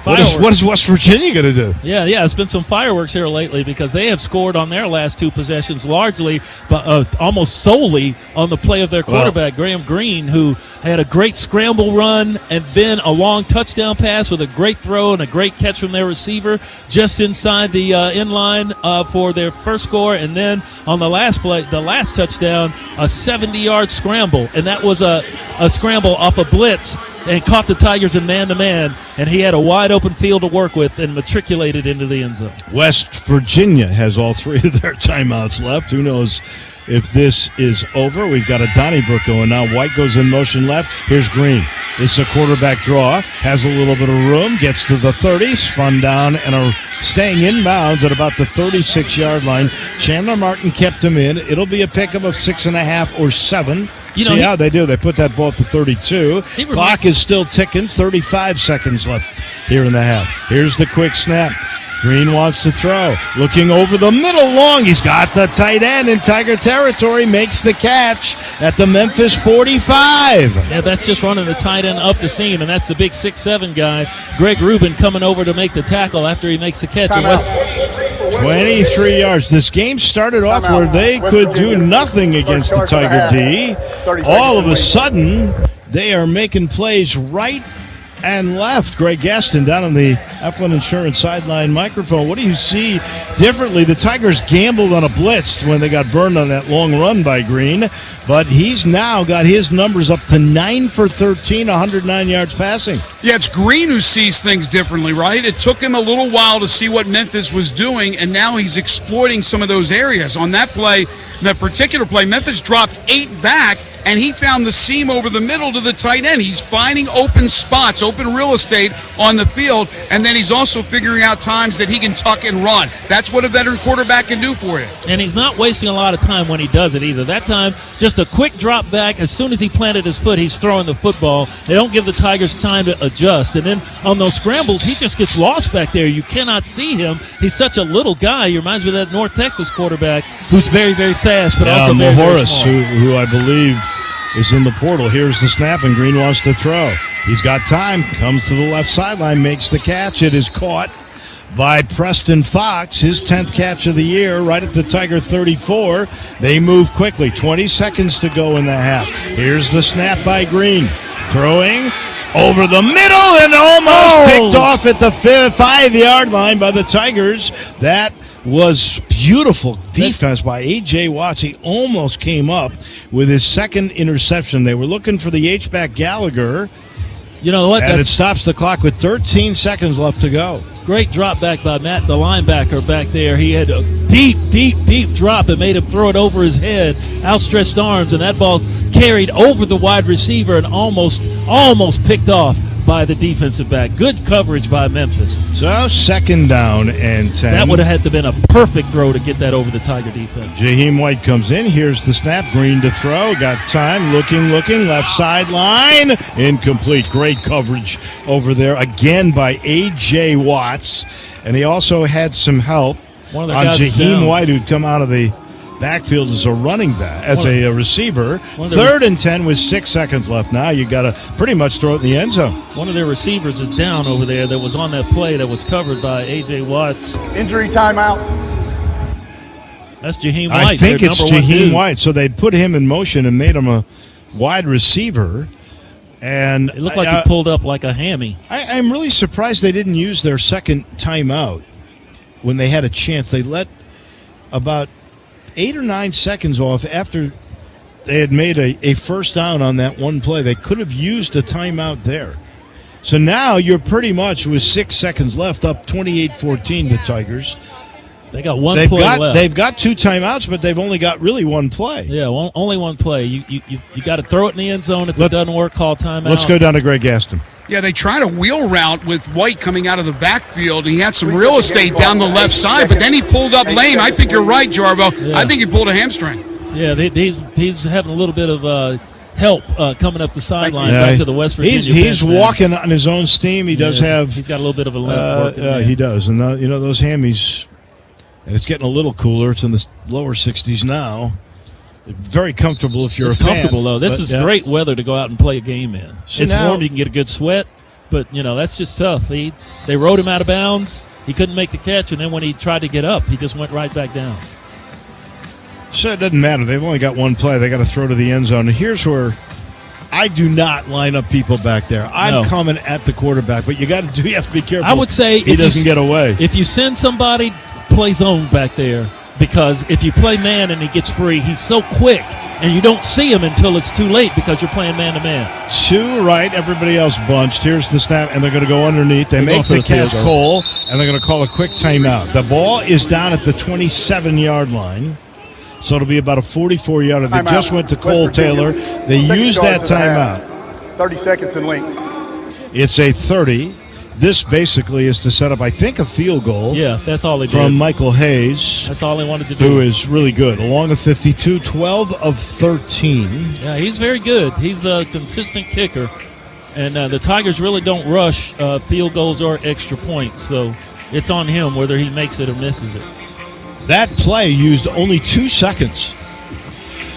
Speaker 22: What is West Virginia going to do?
Speaker 23: Yeah, it's been some fireworks here lately because they have scored on their last 2 possessions largely, but almost solely on the play of their quarterback, Graham Green, who had a great scramble run and then a long touchdown pass with a great throw and a great catch from their receiver just inside the end line for their first score. And then on the last play, the last touchdown, a 70-yard scramble, and that was a scramble off a blitz and caught the Tigers in man-to-man, and he had a wide-open field to work with and matriculated into the end zone.
Speaker 22: West Virginia has all 3 of their timeouts left. Who knows if this is over? We've got a Donnybrook going now. White goes in motion left. Here's Green. It's a quarterback draw. Has a little bit of room. Gets to the 30. Spun down and staying inbounds at about the 36-yard line. Chandler Martin kept him in. It'll be a pickup of 6.5 or 7. See how they do. They put that ball to 32. Clock is still ticking. 35 seconds left here in the half. Here's the quick snap. Green wants to throw. Looking over the middle long. He's got the tight end in Tiger territory. Makes the catch at the Memphis 45.
Speaker 23: Yeah, that's just running the tight end up the seam, and that's the big 6'7" guy, Greg Rubin, coming over to make the tackle after he makes the catch.
Speaker 22: 23 yards. This game started off where they could do nothing against the Tiger D. All of a sudden, they are making plays right and left. Greg Gaston down on the Eflin Insurance sideline microphone. What do you see differently? The Tigers gambled on a blitz when they got burned on that long run by Green, but he's now got his numbers up to 9 for 13, 109 yards passing.
Speaker 7: Yeah, it's Green who sees things differently, right? It took him a little while to see what Memphis was doing, and now he's exploiting some of those areas. On that play, that particular play, Memphis dropped 8 back, and he found the seam over the middle to the tight end. He's finding open spots, open real estate on the field, and then he's also figuring out times that he can tuck and run. That's what a veteran quarterback can do for you.
Speaker 23: And he's not wasting a lot of time when he does it either. That time, just a quick drop back. As soon as he planted his foot, he's throwing the football. They don't give the Tigers time to adjust. And then on those scrambles, he just gets lost back there. You cannot see him. He's such a little guy. He reminds me of that North Texas quarterback who's very, very fast, but also very, very small.
Speaker 22: who I believe is in the portal. Here's the snap, and Green wants to throw. He's got time, comes to the left sideline, makes the catch. It is caught by Preston Fox, his 10th catch of the year, right at the Tiger 34. They move quickly. 20 seconds to go in the half. Here's the snap by Green. Throwing over the middle and almost picked off at the 5-yard line by the Tigers. That was beautiful defense by A.J. Watts. He almost came up with his second interception. They were looking for the H-back Gallagher.
Speaker 23: You know what?
Speaker 22: And it stops the clock with 13 seconds left to go.
Speaker 23: Great drop back by Matt, the linebacker back there. He had a deep drop and made him throw it over his head, outstretched arms, and that ball carried over the wide receiver and almost picked off by the defensive back. Good coverage by Memphis.
Speaker 22: So second down and 10.
Speaker 23: That would have had to been a perfect throw to get that over the Tiger defense.
Speaker 22: Jaheim White comes in. Here's the snap. Green to throw. Got time. Looking. Left sideline. Incomplete. Great coverage over there again by A.J. Watts. And he also had some help on Jaheim White, who'd come out of the backfield as a running back, as a receiver. 3rd and 10 with 6 seconds left. Now you got to pretty much throw it in the end zone.
Speaker 23: One of their receivers is down over there that was on that play that was covered by A.J. Watts.
Speaker 15: Injury timeout.
Speaker 23: That's Jaheim White.
Speaker 22: I think it's Jaheim White. So they put him in motion and made him a wide receiver. And
Speaker 23: it looked like he pulled up like a hammy.
Speaker 22: I'm really surprised they didn't use their second timeout when they had a chance. They let about 8 or 9 seconds off after they had made a first down on that one play. They could have used a timeout there. So now you're pretty much with 6 seconds left, up 28-14, the Tigers.
Speaker 23: They got one play left.
Speaker 22: They've got 2 timeouts, but they've only got really one play.
Speaker 23: Yeah, only one play. You got to throw it in the end zone. If it doesn't work, call timeout.
Speaker 22: Let's go down to Greg Gaston.
Speaker 7: Yeah, they tried a wheel route with White coming out of the backfield, and he had some real estate down the left side, but then he pulled up lame. I think you're right, Jarbo. Yeah. I think he pulled a hamstring.
Speaker 23: Yeah, he's having a little bit of help coming up the sideline back to the West Virginia.
Speaker 22: He's walking on his own steam. He does have.
Speaker 23: He's got a little bit of a limp working.
Speaker 22: He does, and those hammies. And it's getting a little cooler. It's in the lower 60s now. Very comfortable if you're a fan.
Speaker 23: It's comfortable, though. This is great weather to go out and play a game in. It's warm. You can get a good sweat. But, that's just tough. They rode him out of bounds. He couldn't make the catch. And then when he tried to get up, he just went right back down.
Speaker 22: So it doesn't matter. They've only got one play. They got to throw to the end zone. And here's where I do not line up people back there. I'm coming at the quarterback. But you have to be careful.
Speaker 23: I would say
Speaker 22: he doesn't get away.
Speaker 23: If you send somebody, play zone back there. Because if you play man and he gets free, he's so quick, and you don't see him until it's too late because you're playing man-to-man.
Speaker 22: 2 right, everybody else bunched. Here's the snap, and they're going to go underneath. They make the catch, Cole, and they're going to call a quick timeout. The ball is down at the 27-yard line, so it'll be about a 44-yarder. They just went to Cole Taylor. They used that timeout.
Speaker 15: 30 seconds in length.
Speaker 22: It's a 30. This basically is to set up, I think, a field goal.
Speaker 23: Yeah, that's all they did.
Speaker 22: From Michael Hayes.
Speaker 23: That's all they wanted to do.
Speaker 22: Who is really good. Along a 52, 12 of 13.
Speaker 23: Yeah, he's very good. He's a consistent kicker. And the Tigers really don't rush field goals or extra points. So it's on him whether he makes it or misses it.
Speaker 22: That play used only 2 seconds.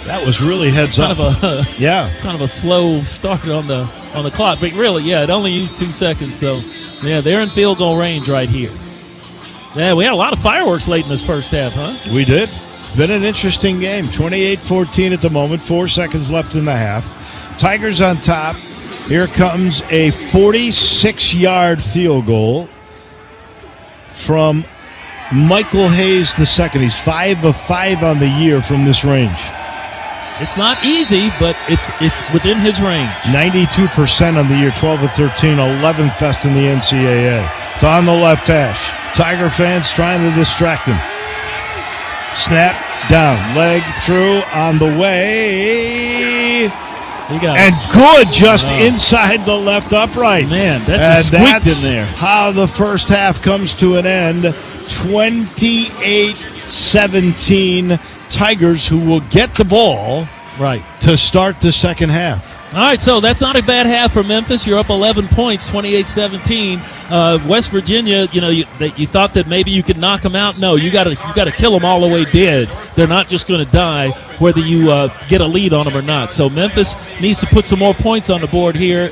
Speaker 22: That was really heads up.
Speaker 23: It's kind of a slow start on the clock, but really, it only used 2 seconds. So, they're in field goal range right here. Yeah, we had a lot of fireworks late in this first half, huh?
Speaker 22: We did. Been an interesting game. 28-14 at the moment. 4 seconds left in the half. Tigers on top. Here comes a 46-yard field goal from Michael Hayes II. He's 5 of 5 on the year from this range.
Speaker 23: It's not easy, but it's within his range.
Speaker 22: 92% on the year, 12 of 13, 11th best in the NCAA. It's on the left hash. Tiger fans trying to distract him. Snap, down, leg through, on the way. And good, just inside the left upright.
Speaker 23: Man, that just squeaked in there.
Speaker 22: How the first half comes to an end. 28-17. Tigers, who will get the ball to start the second half.
Speaker 23: All right, so that's not a bad half for Memphis. You're up 11 points, 28-17. West Virginia, you thought that maybe you could knock them out. No, you got to kill them all the way dead. They're not just going to die whether you get a lead on them or not. So Memphis needs to put some more points on the board here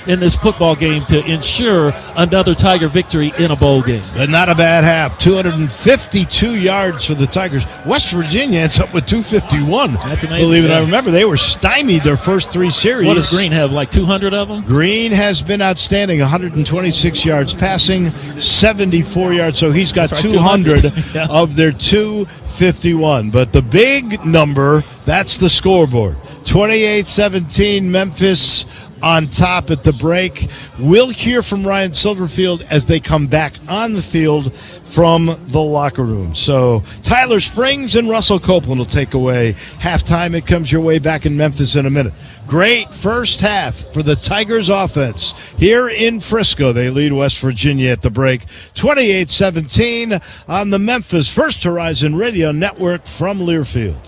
Speaker 23: in this football game to ensure another Tiger victory in a bowl game.
Speaker 22: But not a bad half. 252 yards for the Tigers. West Virginia ends up with 251.
Speaker 23: That's amazing.
Speaker 22: Believe it, I remember they were stymied their first 3 series.
Speaker 23: What does Green have, like 200 of them?
Speaker 22: Green has been outstanding, 126 yards passing, 74 yards, so he's got 200 of their 251. But the big number, that's the scoreboard. 28-17, Memphis on top at the break. We'll hear from Ryan Silverfield as they come back on the field from the locker room. So Tyler Springs and Russell Copeland will take away halftime. It comes your way back in Memphis in a minute. Great first half for the Tigers offense here in Frisco. They lead West Virginia at the break 28-17 on the Memphis First Horizon Radio Network from Learfield.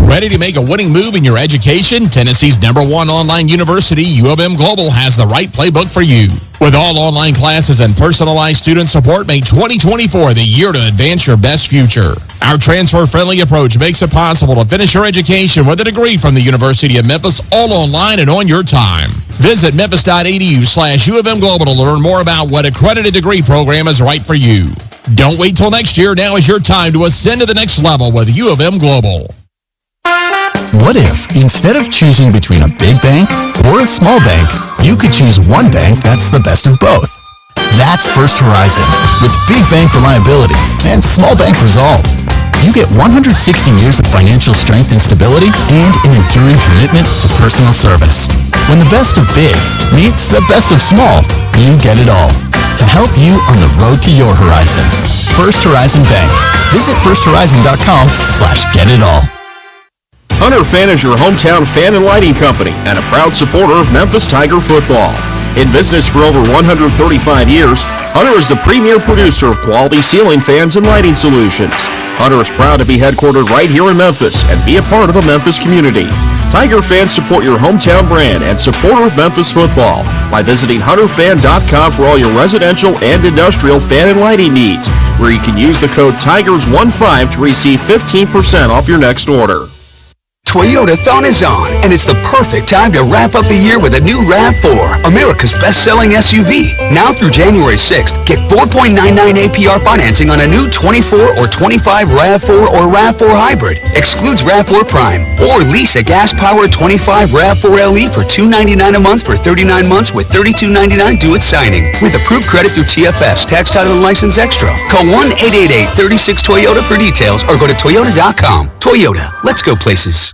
Speaker 2: Ready to make a winning move in your education? Tennessee's #1 online university, U of M Global, has the right playbook for you. With all online classes and personalized student support, make 2024 the year to advance your best future. Our transfer-friendly approach makes it possible to finish your education with a degree from the University of Memphis, all online and on your time. Visit memphis.edu/U of M Global to learn more about what accredited degree program is right for you. Don't wait till next year. Now is your time to ascend to the next level with U of M Global.
Speaker 6: What if, instead of choosing between a big bank or a small bank, you could choose one bank that's the best of both? That's First Horizon, with big bank reliability and small bank resolve. You get 160 years of financial strength and stability and an enduring commitment to personal service. When the best of big meets the best of small, you get it all. To help you on the road to your horizon. First Horizon Bank. Visit firsthorizon.com/getitall.
Speaker 16: Hunter Fan is your hometown fan and lighting company and a proud supporter of Memphis Tiger football. In business for over 135 years, Hunter is the premier producer of quality ceiling fans and lighting solutions. Hunter is proud to be headquartered right here in Memphis and be a part of the Memphis community. Tiger fans, support your hometown brand and supporter of Memphis football by visiting hunterfan.com for all your residential and industrial fan and lighting needs, where you can use the code TIGERS15 to receive 15% off your next order.
Speaker 11: Toyota-thon is on, and it's the perfect time to wrap up the year with a new RAV4, America's best-selling SUV. Now through January 6th, get 4.99 APR financing on a new 24 or 25 RAV4 or RAV4 Hybrid. Excludes RAV4 Prime. Or lease a gas-powered 25 RAV4 LE for $299 a month for 39 months with $32.99 due at signing. With approved credit through TFS, tax title and license extra. Call 1-888-36-TOYOTA for details or go to toyota.com. Toyota, let's go places.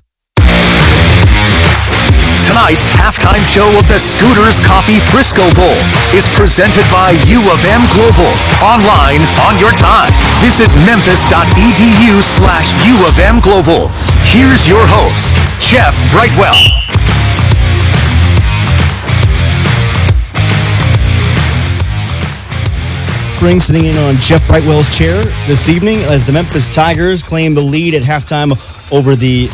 Speaker 21: Tonight's halftime show of the Scooters Coffee Frisco Bowl is presented by U of M Global. Online, on your time. Visit memphis.edu/U of M Global. Here's your host, Jeff Brightwell.
Speaker 18: Spring sitting in on Jeff Brightwell's chair this evening as the Memphis Tigers claim the lead at halftime over the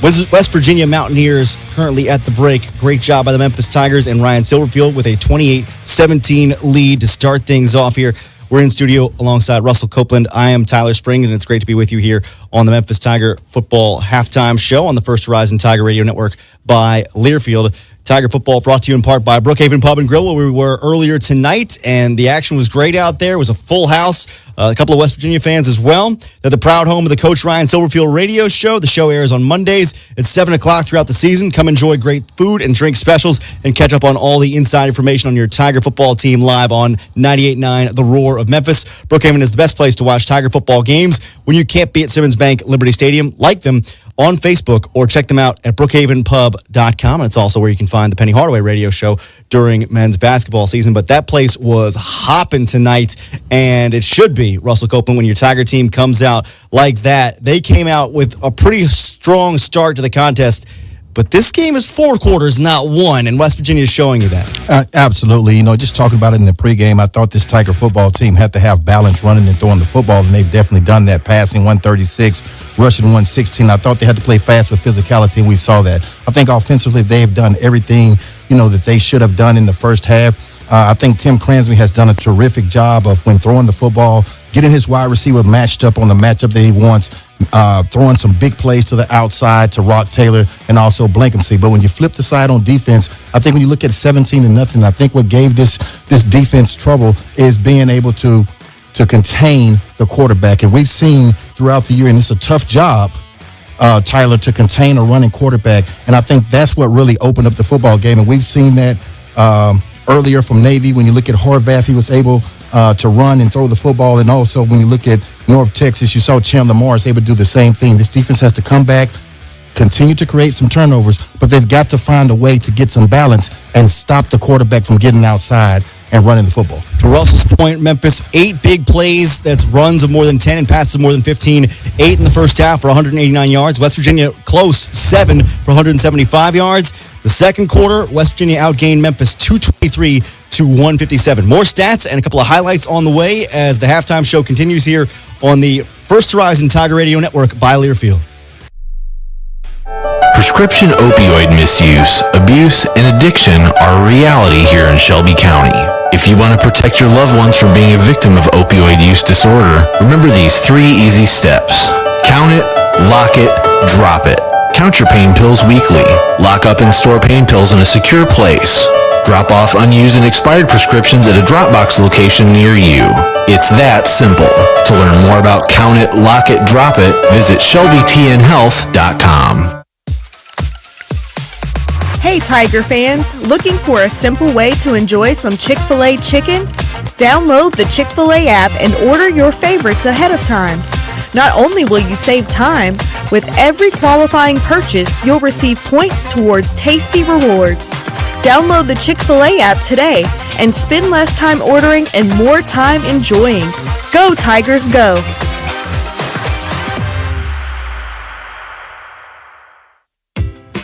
Speaker 18: West Virginia Mountaineers currently at the break. Great job by the Memphis Tigers and Ryan Silverfield with a 28-17 lead to start things off here. We're in studio alongside Russell Copeland. I am Tyler Spring, and it's great to be with you here on the Memphis Tiger Football Halftime Show on the First Horizon Tiger Radio Network by Learfield. Tiger football brought to you in part by Brookhaven Pub and Grill, where we were earlier tonight, and the action was great out there. It was a full house. A couple of West Virginia fans as well. They're the proud home of the Coach Ryan Silverfield radio show. The show airs on Mondays at 7 o'clock throughout the season. Come enjoy great food and drink specials and catch up on all the inside information on your Tiger football team live on 98.9 The Roar of Memphis. Brookhaven is the best place to watch Tiger football games when you can't be at Simmons Bank Liberty Stadium. Like them on Facebook or check them out at brookhavenpub.com. And it's also where you can find the Penny Hardaway radio show during men's basketball season. But that place was hopping tonight, and it should be, Russell Copeland, when your Tiger team comes out like that. They came out with a pretty strong start to the contest, but this game is 4 quarters, not 1, and West Virginia is showing you that.
Speaker 4: Absolutely. Just talking about it in the pregame, I thought this Tiger football team had to have balance running and throwing the football, and they've definitely done that, passing 136, rushing 116. I thought they had to play fast with physicality, and we saw that. I think offensively they have done everything, that they should have done in the first half. I think Tim Clansby has done a terrific job of, when throwing the football, getting his wide receiver matched up on the matchup that he wants, throwing some big plays to the outside to Rock Taylor and also Blankenship. But when you flip the side on defense, I think when you look at 17-0, I think what gave this defense trouble is being able to contain the quarterback. And we've seen throughout the year, and it's a tough job, Tyler, to contain a running quarterback. And I think that's what really opened up the football game. And we've seen that earlier from Navy. When you look at Horvath, he was able to run and throw the football. And also when you look at North Texas, you saw Chandler Morris able to do the same thing. This defense has to come back, continue to create some turnovers, but they've got to find a way to get some balance and stop the quarterback from getting outside and running the football.
Speaker 18: To Russell's point, Memphis, 8 big plays. That's runs of more than 10 and passes of more than 15. 8 in the first half for 189 yards. West Virginia close, 7 for 175 yards. The second quarter, West Virginia outgained Memphis 223 to 157. More stats and a couple of highlights on the way as the halftime show continues here on the First Horizon Tiger Radio Network by Learfield.
Speaker 8: Prescription opioid misuse, abuse, and addiction are a reality here in Shelby County. If you want to protect your loved ones from being a victim of opioid use disorder, remember these 3 easy steps. Count it, lock it, drop it. Count your pain pills weekly. Lock up and store pain pills in a secure place. Drop off unused and expired prescriptions at a Dropbox location near you. It's that simple. To learn more about Count It, Lock It, Drop It, visit ShelbyTNHealth.com.
Speaker 10: Hey Tiger fans, looking for a simple way to enjoy some Chick-fil-A chicken? Download the Chick-fil-A app and order your favorites ahead of time. Not only will you save time, with every qualifying purchase, you'll receive points towards tasty rewards. Download the Chick-fil-A app today and spend less time ordering and more time enjoying. Go Tigers, go!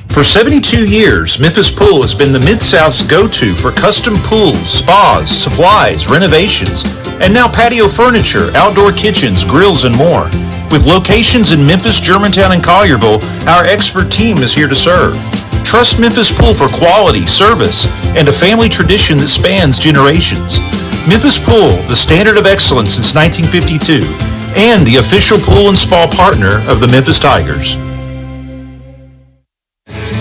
Speaker 19: For 72 years, Memphis Pool has been the Mid-South's go-to for custom pools, spas, supplies, renovations, and now patio furniture, outdoor kitchens, grills, and more. With locations in Memphis, Germantown, and Collierville, our expert team is here to serve. Trust Memphis Pool for quality, service, and a family tradition that spans generations. Memphis Pool, the standard of excellence since 1952, and the official pool and spa partner of the Memphis Tigers.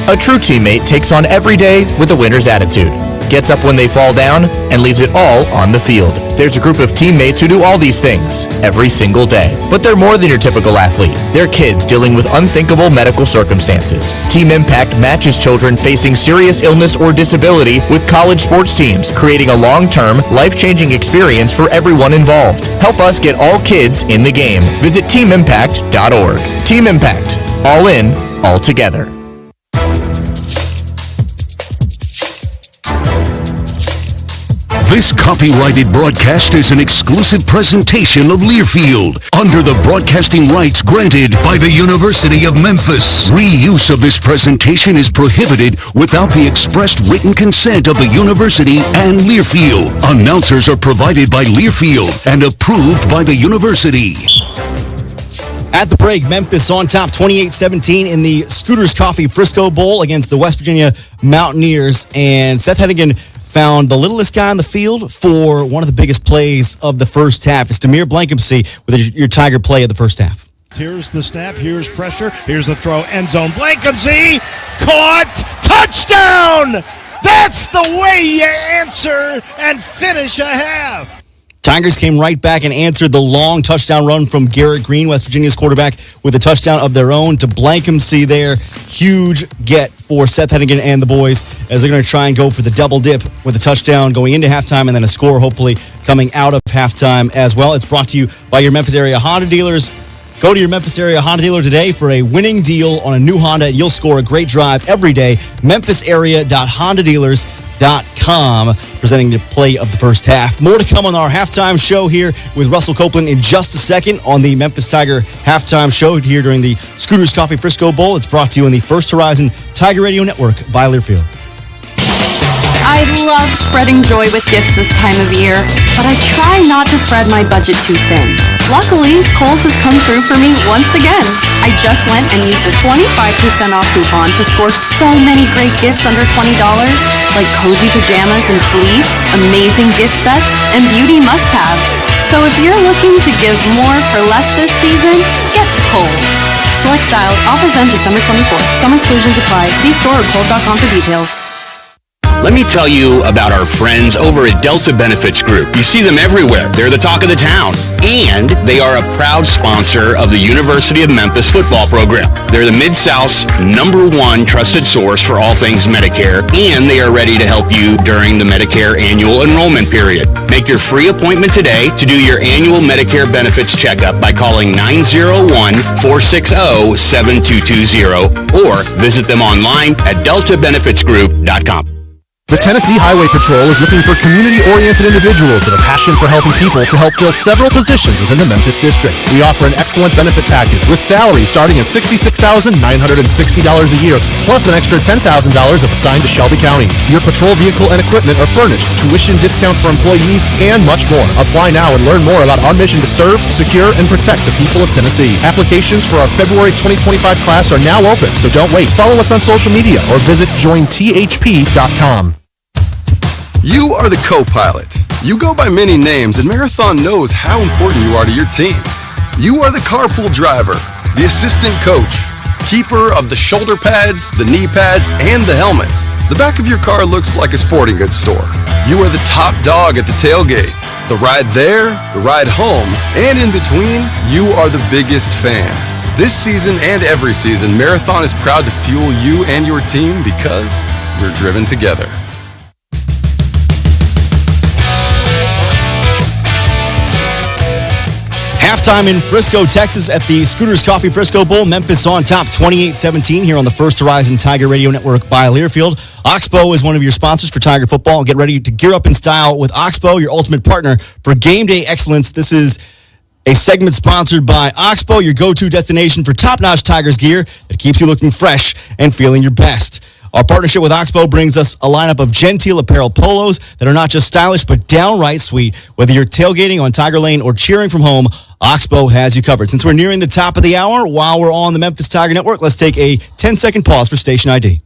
Speaker 12: A true teammate takes on every day with a winner's attitude, gets up when they fall down, and leaves it all on the field. There's a group of teammates who do all these things every single day. But they're more than your typical athlete. They're kids dealing with unthinkable medical circumstances. Team Impact matches children facing serious illness or disability with college sports teams, creating a long-term, life-changing experience for everyone involved. Help us get all kids in the game. Visit teamimpact.org. Team Impact. All in, all together.
Speaker 20: This copyrighted broadcast is an exclusive presentation of Learfield under the broadcasting rights granted by the University of Memphis. Reuse of this presentation is prohibited without the expressed written consent of the university and Learfield. Announcers are provided by Learfield and approved by the university.
Speaker 18: At the break, Memphis on top 28-17 in the Scooters Coffee Frisco Bowl against the West Virginia Mountaineers. And Seth Hennigan found the littlest guy on the field for one of the biggest plays of the first half. It's Demir Blankenship with your Tiger play of the first half.
Speaker 22: Here's the snap. Here's pressure. Here's the throw. End zone. Blankenship caught. Touchdown! That's the way you answer and finish a half.
Speaker 18: Tigers came right back and answered the long touchdown run from Garrett Green, West Virginia's quarterback, with a touchdown of their own to Blankenship there. Huge get for Seth Hennigan and the boys as they're going to try and go for the double dip with a touchdown going into halftime and then a score hopefully coming out of halftime as well. It's brought to you by your Memphis area Honda dealers. Go to your Memphis area Honda dealer today for a winning deal on a new Honda, and you'll score a great drive every day. MemphisArea.HondaDealers.com, presenting the play of the first half. More to come on our halftime show here with Russell Copeland in just a second on the Memphis Tiger halftime show here during the Scooters Coffee Frisco Bowl. It's brought to you on the First Horizon Tiger Radio Network by Learfield.
Speaker 1: I love spreading joy with gifts this time of year, but I try not to spread my budget too thin. Luckily, Kohl's has come through for me once again. I just went and used a 25% off coupon to score so many great gifts under $20, like cozy pajamas and fleece, amazing gift sets, and beauty must-haves. So if you're looking to give more for less this season, get to Kohl's. Select styles, offers end December 24th. Some exclusions apply. See store or Kohl's.com for details.
Speaker 13: Let me tell you about our friends over at Delta Benefits Group. You see them everywhere. They're the talk of the town. And they are a proud sponsor of the University of Memphis football program. They're the Mid-South's #1 trusted source for all things Medicare, and they are ready to help you during the Medicare annual enrollment period. Make your free appointment today to do your annual Medicare benefits checkup by calling 901-460-7220 or visit them online at deltabenefitsgroup.com.
Speaker 17: The Tennessee Highway Patrol is looking for community-oriented individuals with a passion for helping people to help fill several positions within the Memphis district. We offer an excellent benefit package with salary starting at $66,960 a year, plus an extra $10,000 if assigned to Shelby County. Your patrol vehicle and equipment are furnished, tuition discount for employees, and much more. Apply now and learn more about our mission to serve, secure, and protect the people of Tennessee. Applications for our February 2025 class are now open, so don't wait. Follow us on social media or visit jointhp.com.
Speaker 14: You are the co-pilot. You go by many names, and Marathon knows how important you are to your team. You are the carpool driver, the assistant coach, keeper of the shoulder pads, the knee pads, and the helmets. The back of your car looks like a sporting goods store. You are the top dog at the tailgate. The ride there, the ride home, and in between, you are the biggest fan. This season and every season, Marathon is proud to fuel you and your team because we're driven together.
Speaker 18: Halftime in Frisco, Texas at the Scooters Coffee Frisco Bowl. Memphis on top 28-17 here on the First Horizon Tiger Radio Network by Learfield. Oxbow is one of your sponsors for Tiger football. Get ready to gear up in style with Oxbow, your ultimate partner for game day excellence. This is a segment sponsored by Oxbow, your go-to destination for top-notch Tigers gear that keeps you looking fresh and feeling your best. Our partnership with Oxbow brings us a lineup of genteel apparel polos that are not just stylish, but downright sweet. Whether you're tailgating on Tiger Lane or cheering from home, Oxbow has you covered. Since we're nearing the top of the hour, while we're on the Memphis Tiger Network, let's take a 10-second pause for station ID.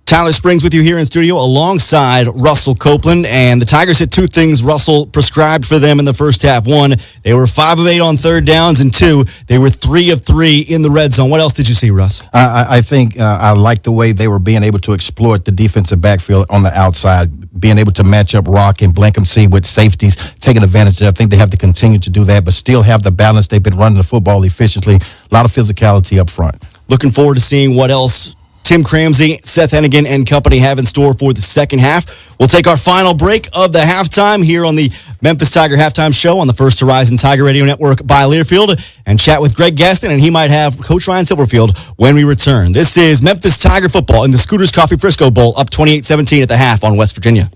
Speaker 18: Tyler Springs with you here in studio alongside Russell Copeland. And the Tigers hit two things Russell prescribed for them in the first half. One, they were 5 of 8 on third downs. And two, they were 3 of 3 in the red zone. What else did you see, Russ?
Speaker 4: I think I like the way they were being able to exploit the defensive backfield on the outside, being able to match up Rock and Blankenship with safeties, taking advantage of it. I think they have to continue to do that, but still have the balance. They've been running the football efficiently. A lot of physicality up front.
Speaker 18: Looking forward to seeing what else Tim Cramsey, Seth Hennigan, and company have in store for the second half. We'll take our final break of the halftime here on the Memphis Tiger Halftime Show on the First Horizon Tiger Radio Network by Learfield and chat with Greg Gaston, and he might have Coach Ryan Silverfield when we return. This is Memphis Tiger football in the Scooters Coffee Frisco Bowl, up 28-17 at the half on West Virginia.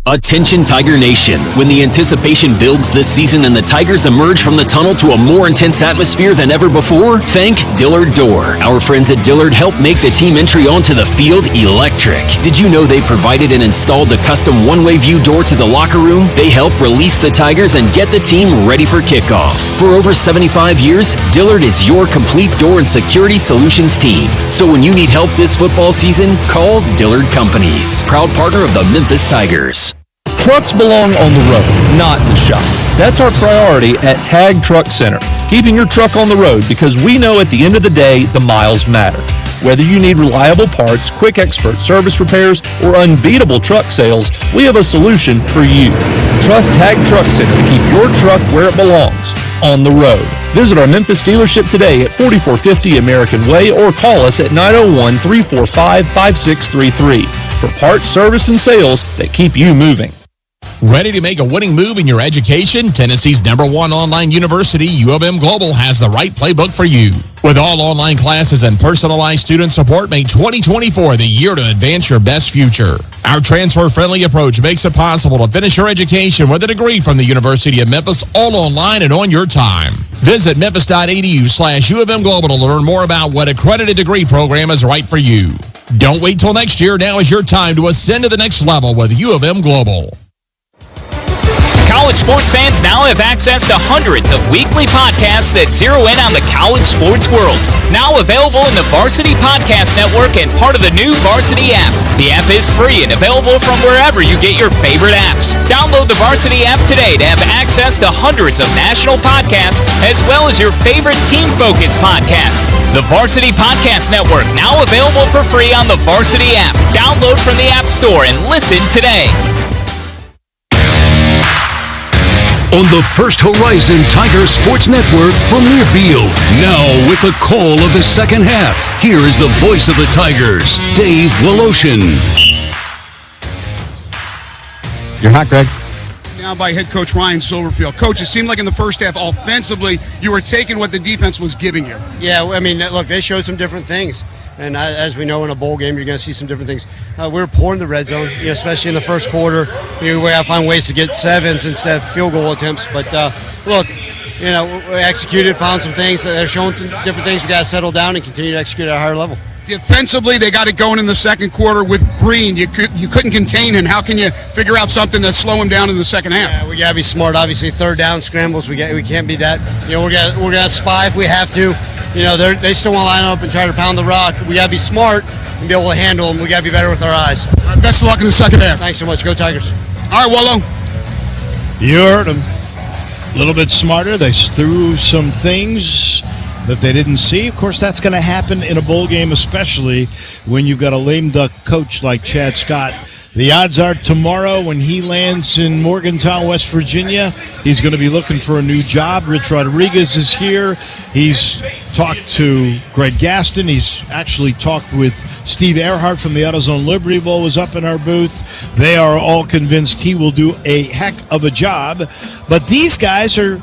Speaker 3: Attention Tiger Nation. When the anticipation builds this season and the Tigers emerge from the tunnel to a more intense atmosphere than ever before, thank Dillard Door. Our friends at Dillard help make the team entry onto the field electric. Did you know they provided and installed a custom one-way view door to the locker room? They help release the Tigers and get the team ready for kickoff. For over 75 years, Dillard is your complete door and security solutions team. So when you need help this football season, call Dillard Companies, proud partner of the Memphis Tigers.
Speaker 5: Trucks belong on the road, not the shop. That's our priority at Tag Truck Center, keeping your truck on the road because we know at the end of the day, the miles matter. Whether you need reliable parts, quick expert service repairs, or unbeatable truck sales, we have a solution for you. Trust Tag Truck Center to keep your truck where it belongs, on the road. Visit our Memphis dealership today at 4450 American Way or call us at 901-345-5633 for parts, service, and sales that keep you moving.
Speaker 2: Ready to make a winning move in your education? Tennessee's #1 online university, U of M Global, has the right playbook for you. With all online classes and personalized student support, make 2024 the year to advance your best future. Our transfer-friendly approach makes it possible to finish your education with a degree from the University of Memphis, all online and on your time. Visit memphis.edu/U of M Global to learn more about what accredited degree program is right for you. Don't wait till next year. Now is your time to ascend to the next level with U of M Global.
Speaker 9: College sports fans now have access to hundreds of weekly podcasts that zero in on the college sports world. Now available in the Varsity Podcast Network and part of the new Varsity app. The app is free and available from wherever you get your favorite apps. Download the Varsity app today to have access to hundreds of national podcasts as well as your favorite team-focused podcasts. The Varsity Podcast Network now available for free on the Varsity app. Download from the App Store and listen today.
Speaker 20: On the First Horizon Tiger Sports Network from Learfield. Now with the call of the second half, here is the voice of the Tigers, Dave Woloshin.
Speaker 18: You're hot, Greg.
Speaker 7: Now by head coach Ryan Silverfield. Coach, it seemed like in the first half, offensively, you were taking what the defense was giving you.
Speaker 24: Yeah, I mean, look, they showed some different things. And as we know, in a bowl game, you're going to see some different things. We were poor in the red zone, especially in the first quarter. We got to find ways to get sevens instead of field goal attempts. But look, we executed, found some things. They're showing some different things. We got to settle down and continue to execute at a higher level.
Speaker 7: Defensively, they got it going in the second quarter with Green. You couldn't contain him. How can you figure out something to slow him down in the second half?
Speaker 24: Yeah, we got to be smart. Obviously, third down scrambles. We can't be that. We're gonna spy if we have to. They still want to line up and try to pound the rock. We got to be smart and be able to handle them. We got to be better with our eyes.
Speaker 7: All right, best of luck in the second half.
Speaker 24: Thanks so much. Go Tigers.
Speaker 7: All right, Wallow.
Speaker 22: You heard them. A little bit smarter. They threw some things that they didn't see. Of course, that's going to happen in a bowl game, especially when you've got a lame duck coach like Chad Scott. The odds are tomorrow when he lands in Morgantown, West Virginia, he's going to be looking for a new job. Rich Rodriguez is here. He's talked to Greg Gaston. He's actually talked with Steve Earhart from the AutoZone Liberty Bowl, was up in our booth. They are all convinced he will do a heck of a job. But these guys are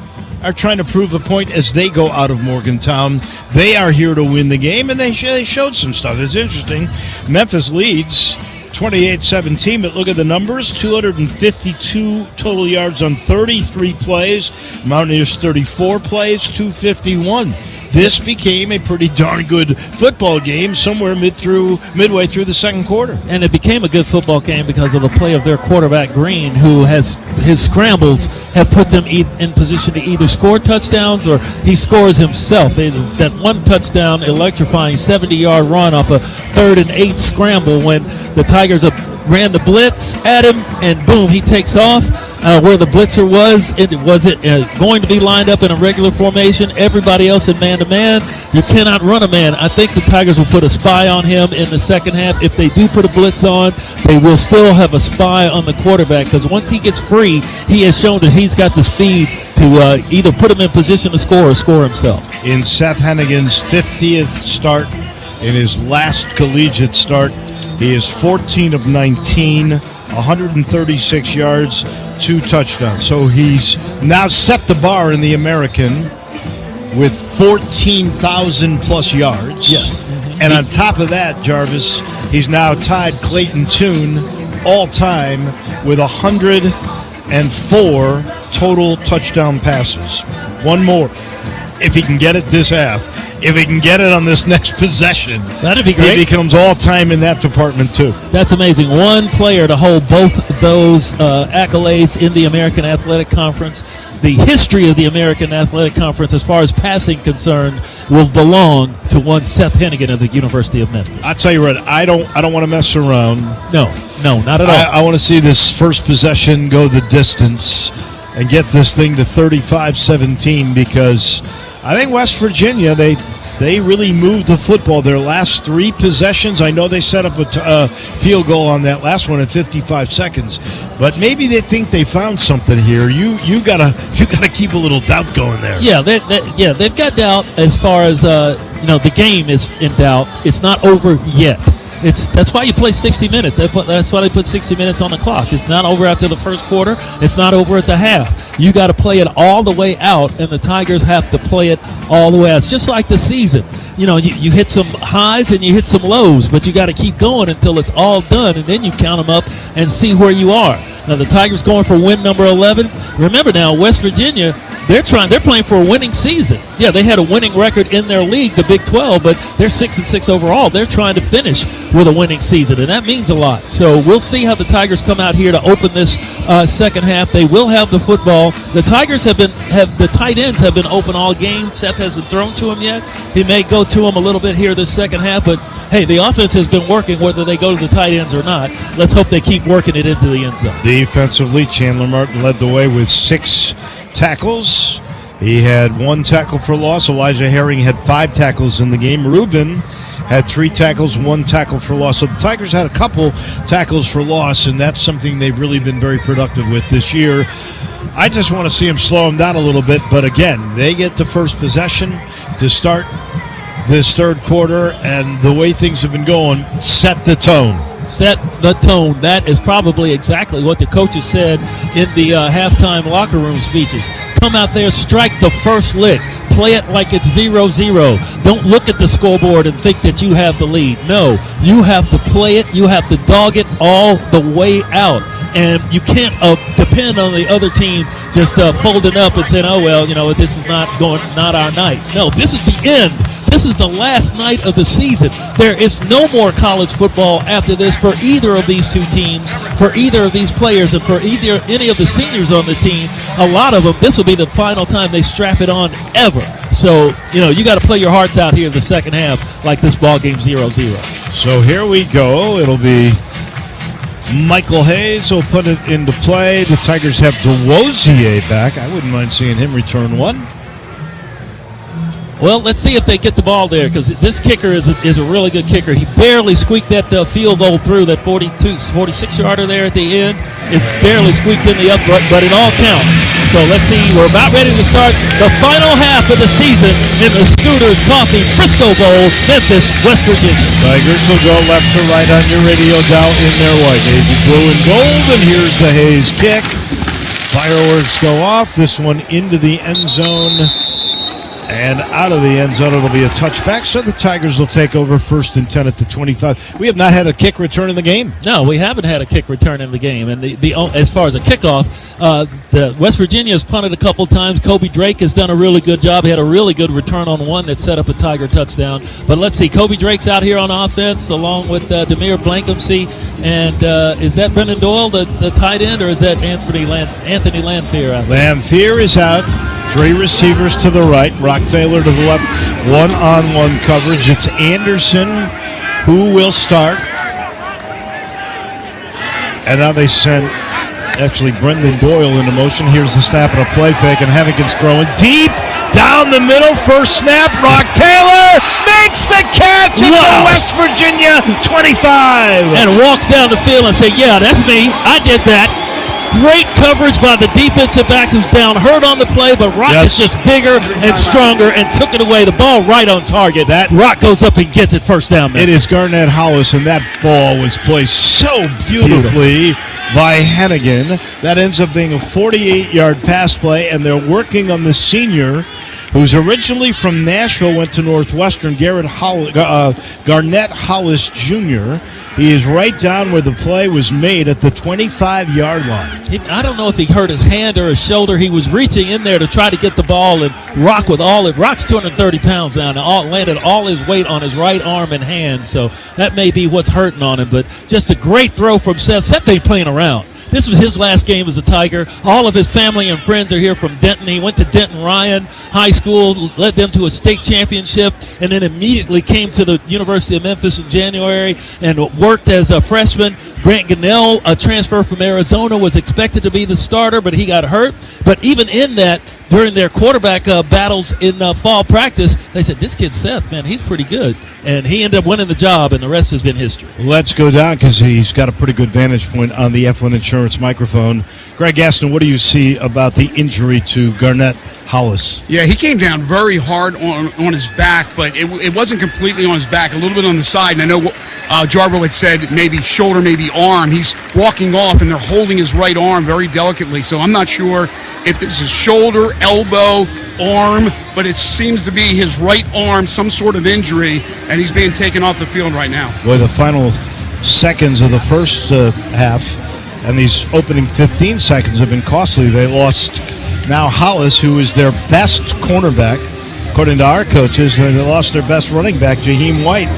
Speaker 22: trying to prove a point as they go out of Morgantown. They are here to win the game, and they showed some stuff. It's interesting. Memphis leads 28-17, but look at the numbers. 252 total yards on 33 plays. Mountaineers 34 plays, 251. This became a pretty darn good football game somewhere midway through the second quarter.
Speaker 23: And it became a good football game because of the play of their quarterback, Green, who has his scrambles have put them in position to either score touchdowns or he scores himself. That one touchdown, electrifying 70-yard run off a 3rd and 8 scramble when the Tigers ran the blitz at him, and boom, he takes off. Where the blitzer was going to be lined up in a regular formation, everybody else in man-to-man. You cannot run a man. I think the Tigers will put a spy on him in the second half. If they do put a blitz on, they will still have a spy on the quarterback because once he gets free, he has shown that he's got the speed to either put him in position to score or score himself.
Speaker 22: In Seth Hennigan's 50th start, in his last collegiate start, he is 14 of 19, 136 yards, 2 touchdowns. So he's now set the bar in the American with 14,000 plus yards.
Speaker 23: Yes.
Speaker 22: And on top of that, Jarvis, he's now tied Clayton Tune all time with 104 total touchdown passes. One more. If he can get it this half. If he can get it on this next possession,
Speaker 23: that'd be great.
Speaker 22: He becomes all-time in that department, too.
Speaker 23: That's amazing. One player to hold both those accolades in the American Athletic Conference. The history of the American Athletic Conference, as far as passing concerned, will belong to one Seth Hennigan of the University of Memphis.
Speaker 22: I'll tell you what, I don't want to mess around.
Speaker 23: No, not at all.
Speaker 22: I want to see this first possession go the distance and get this thing to 35-17 because I think West Virginia, they really moved the football. Their last 3 possessions, I know they set up a field goal on that last one in 55 seconds, but maybe they think they found something here. You gotta keep a little doubt going there.
Speaker 23: Yeah, they've got doubt as far as the game is in doubt. It's not over yet. That's why you play 60 minutes. That's why they put 60 minutes on the clock. It's not over after the first quarter. It's not over at the half. You got to play it all the way out, and the Tigers have to play it all the way out. It's just like the season. You hit some highs and you hit some lows, but you got to keep going until it's all done, and then you count them up and see where you are. Now, the Tigers going for win number 11. Remember now, West Virginia, they're playing for a winning season. Yeah, they had a winning record in their league, the Big 12, but they're 6-6 overall. They're trying to finish with a winning season, and that means a lot. So we'll see how the Tigers come out here to open this second half. They will have the football. The Tigers the tight ends have been open all game. Seth hasn't thrown to him yet. He may go to him a little bit here this second half, but hey, the offense has been working whether they go to the tight ends or not. Let's hope they keep working it into the end zone.
Speaker 22: Defensively, Chandler Martin led the way with 6 tackles. He had 1 tackle for loss. Elijah Herring had 5 tackles in the game. Rubin had 3 tackles, 1 tackle for loss. So the Tigers had a couple tackles for loss, and that's something they've really been very productive with this year. I just want to see them slow them down a little bit, but again, they get the first possession to start this third quarter, and the way things have been going, set the tone.
Speaker 23: Set the tone. That is probably exactly what the coaches said in the halftime locker room speeches. Come out there, strike the first lick. Play it like it's 0-0. Don't look at the scoreboard and think that you have the lead. No, you have to play it. You have to dog it all the way out. And you can't depend on the other team just folding up and saying, oh, well, this is not our night. No, this is the end. This is the last night of the season. There is no more college football after this for either of these two teams, for either of these players, and for any of the seniors on the team. A lot of them, this will be the final time they strap it on ever. So, you got to play your hearts out here in the second half like this ball game 0-0.
Speaker 22: So here we go. It'll be Michael Hayes will put it into play. The Tigers have DeWosier back. I wouldn't mind seeing him return one.
Speaker 23: Well, let's see if they get the ball there, because this kicker is a really good kicker. He barely squeaked that field goal through, that 46-yarder there at the end. It barely squeaked in the upright, but it all counts. So let's see. We're about ready to start the final half of the season in the Scooters Coffee Frisco Bowl, Memphis, West Virginia.
Speaker 22: Tigers will go left to right on your radio dial in their white, navy blue and gold. And here's the Hayes kick. Fireworks go off. This one into the end zone. And out of the end zone, it'll be a touchback. So the Tigers will take over 1st and 10 at the 25. We have not had a kick return in the game.
Speaker 23: No, we haven't had a kick return in the game. And as far as a kickoff, the West Virginia has punted a couple times. Kobe Drake has done a really good job. He had a really good return on one that set up a Tiger touchdown. But let's see. Kobe Drake's out here on offense along with Demir Blankumsey. And is that Brendan Doyle, the tight end, or is that Anthony Lamphere out there?
Speaker 22: Lamphere is out. 3 receivers to the right. Rock Taylor to the left. One-on-one coverage. It's Anderson who will start. And now they send Brendan Doyle into motion. Here's the snap and a play fake, and Hennigan's throwing deep down the middle. First snap. Rock Taylor makes the catch at the West Virginia 25.
Speaker 23: And walks down the field and says, yeah, that's me. I did that. Great coverage by the defensive back who's down hurt on the play, but Rock is just bigger and stronger and took it away. The ball right on target. Rock goes up and gets it first down.
Speaker 22: It is Garnett Hollis, and that ball was placed so beautifully by Hennigan. That ends up being a 48-yard pass play, and they're working on the senior who's originally from Nashville, went to Northwestern, Garnett Hollis Jr. He is right down where the play was made at the 25-yard line.
Speaker 23: I don't know if he hurt his hand or his shoulder. He was reaching in there to try to get the ball, and Rock Rock's 230 pounds now, and landed all his weight on his right arm and hand, so that may be what's hurting on him. But just a great throw from Seth. Seth ain't playing around. This was his last game as a Tiger. All of his family and friends are here from Denton. He went to Denton Ryan High School, led them to a state championship, and then immediately came to the University of Memphis in January and worked as a freshman. Grant Gunnell, a transfer from Arizona, was expected to be the starter, but he got hurt. But even in that, during their quarterback battles in fall practice, they said, this kid Seth, man, he's pretty good. And he ended up winning the job, and the rest has been history.
Speaker 22: Let's go down because he's got a pretty good vantage point on the Eflin Insurance microphone. Greg Gaston, what do you see about the injury to Garnett Hollis?
Speaker 7: Yeah, he came down very hard on his back, but it wasn't completely on his back, a little bit on the side. And I know Jarbo had said maybe shoulder, maybe arm. He's walking off, and they're holding his right arm very delicately. So I'm not sure if this is shoulder, elbow, arm, but it seems to be his right arm, some sort of injury, and he's being taken off the field right now.
Speaker 22: Boy, the final seconds of the first half and these opening 15 seconds have been costly. They lost now Hollis, who is their best cornerback, according to our coaches, and they lost their best running back, Jaheim White,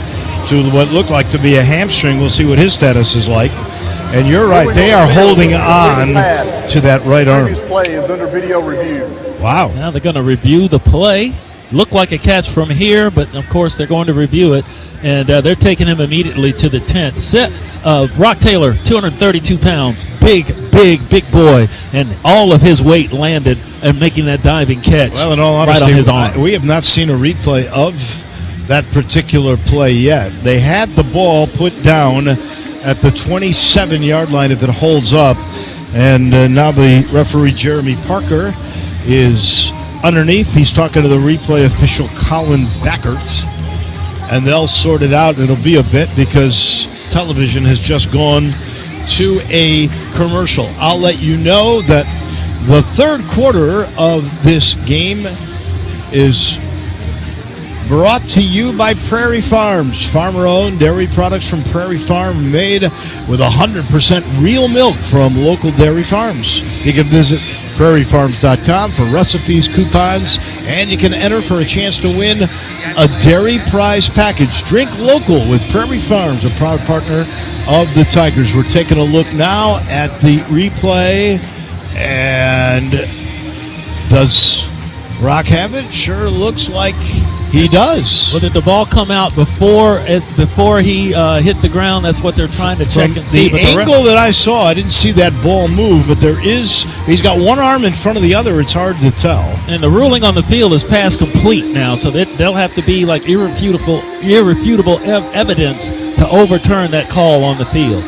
Speaker 22: to what looked like to be a hamstring. We'll see what his status is like. And you're right, they are holding on to that right arm.
Speaker 6: Previous play is under video review.
Speaker 22: Wow.
Speaker 23: Now they're going to review the play. Looked like a catch from here, but of course they're going to review it, and they're taking him immediately to the tent. Rock Taylor, 232 pounds, big boy, and all of his weight landed and making that diving catch.
Speaker 22: Well, in all honesty,
Speaker 23: right on his arm.
Speaker 22: We have not seen a replay of that particular play yet. They had the ball put down at the 27-yard line if it holds up, and now the referee, Jeremy Parker, is underneath. He's talking to the replay official, Colin Backert, and they'll sort it out. It'll be a bit because television has just gone to a commercial. I'll let you know that the third quarter of this game is brought to you by Prairie Farms. Farmer-owned dairy products from Prairie Farm made with 100% real milk from local dairy farms. You can visit prairiefarms.com for recipes, coupons, and you can enter for a chance to win a dairy prize package. Drink local with Prairie Farms, a proud partner of the Tigers. We're taking a look now at the replay, and does Rock have it? Sure looks like he does.
Speaker 23: Well, did the ball come out before he hit the ground? That's what they're trying to check and see.
Speaker 22: The angle that I saw, I didn't see that ball move, but he's got one arm in front of the other. It's hard to tell.
Speaker 23: And the ruling on the field is pass complete now, so they'll have to be like irrefutable evidence to overturn that call on the field.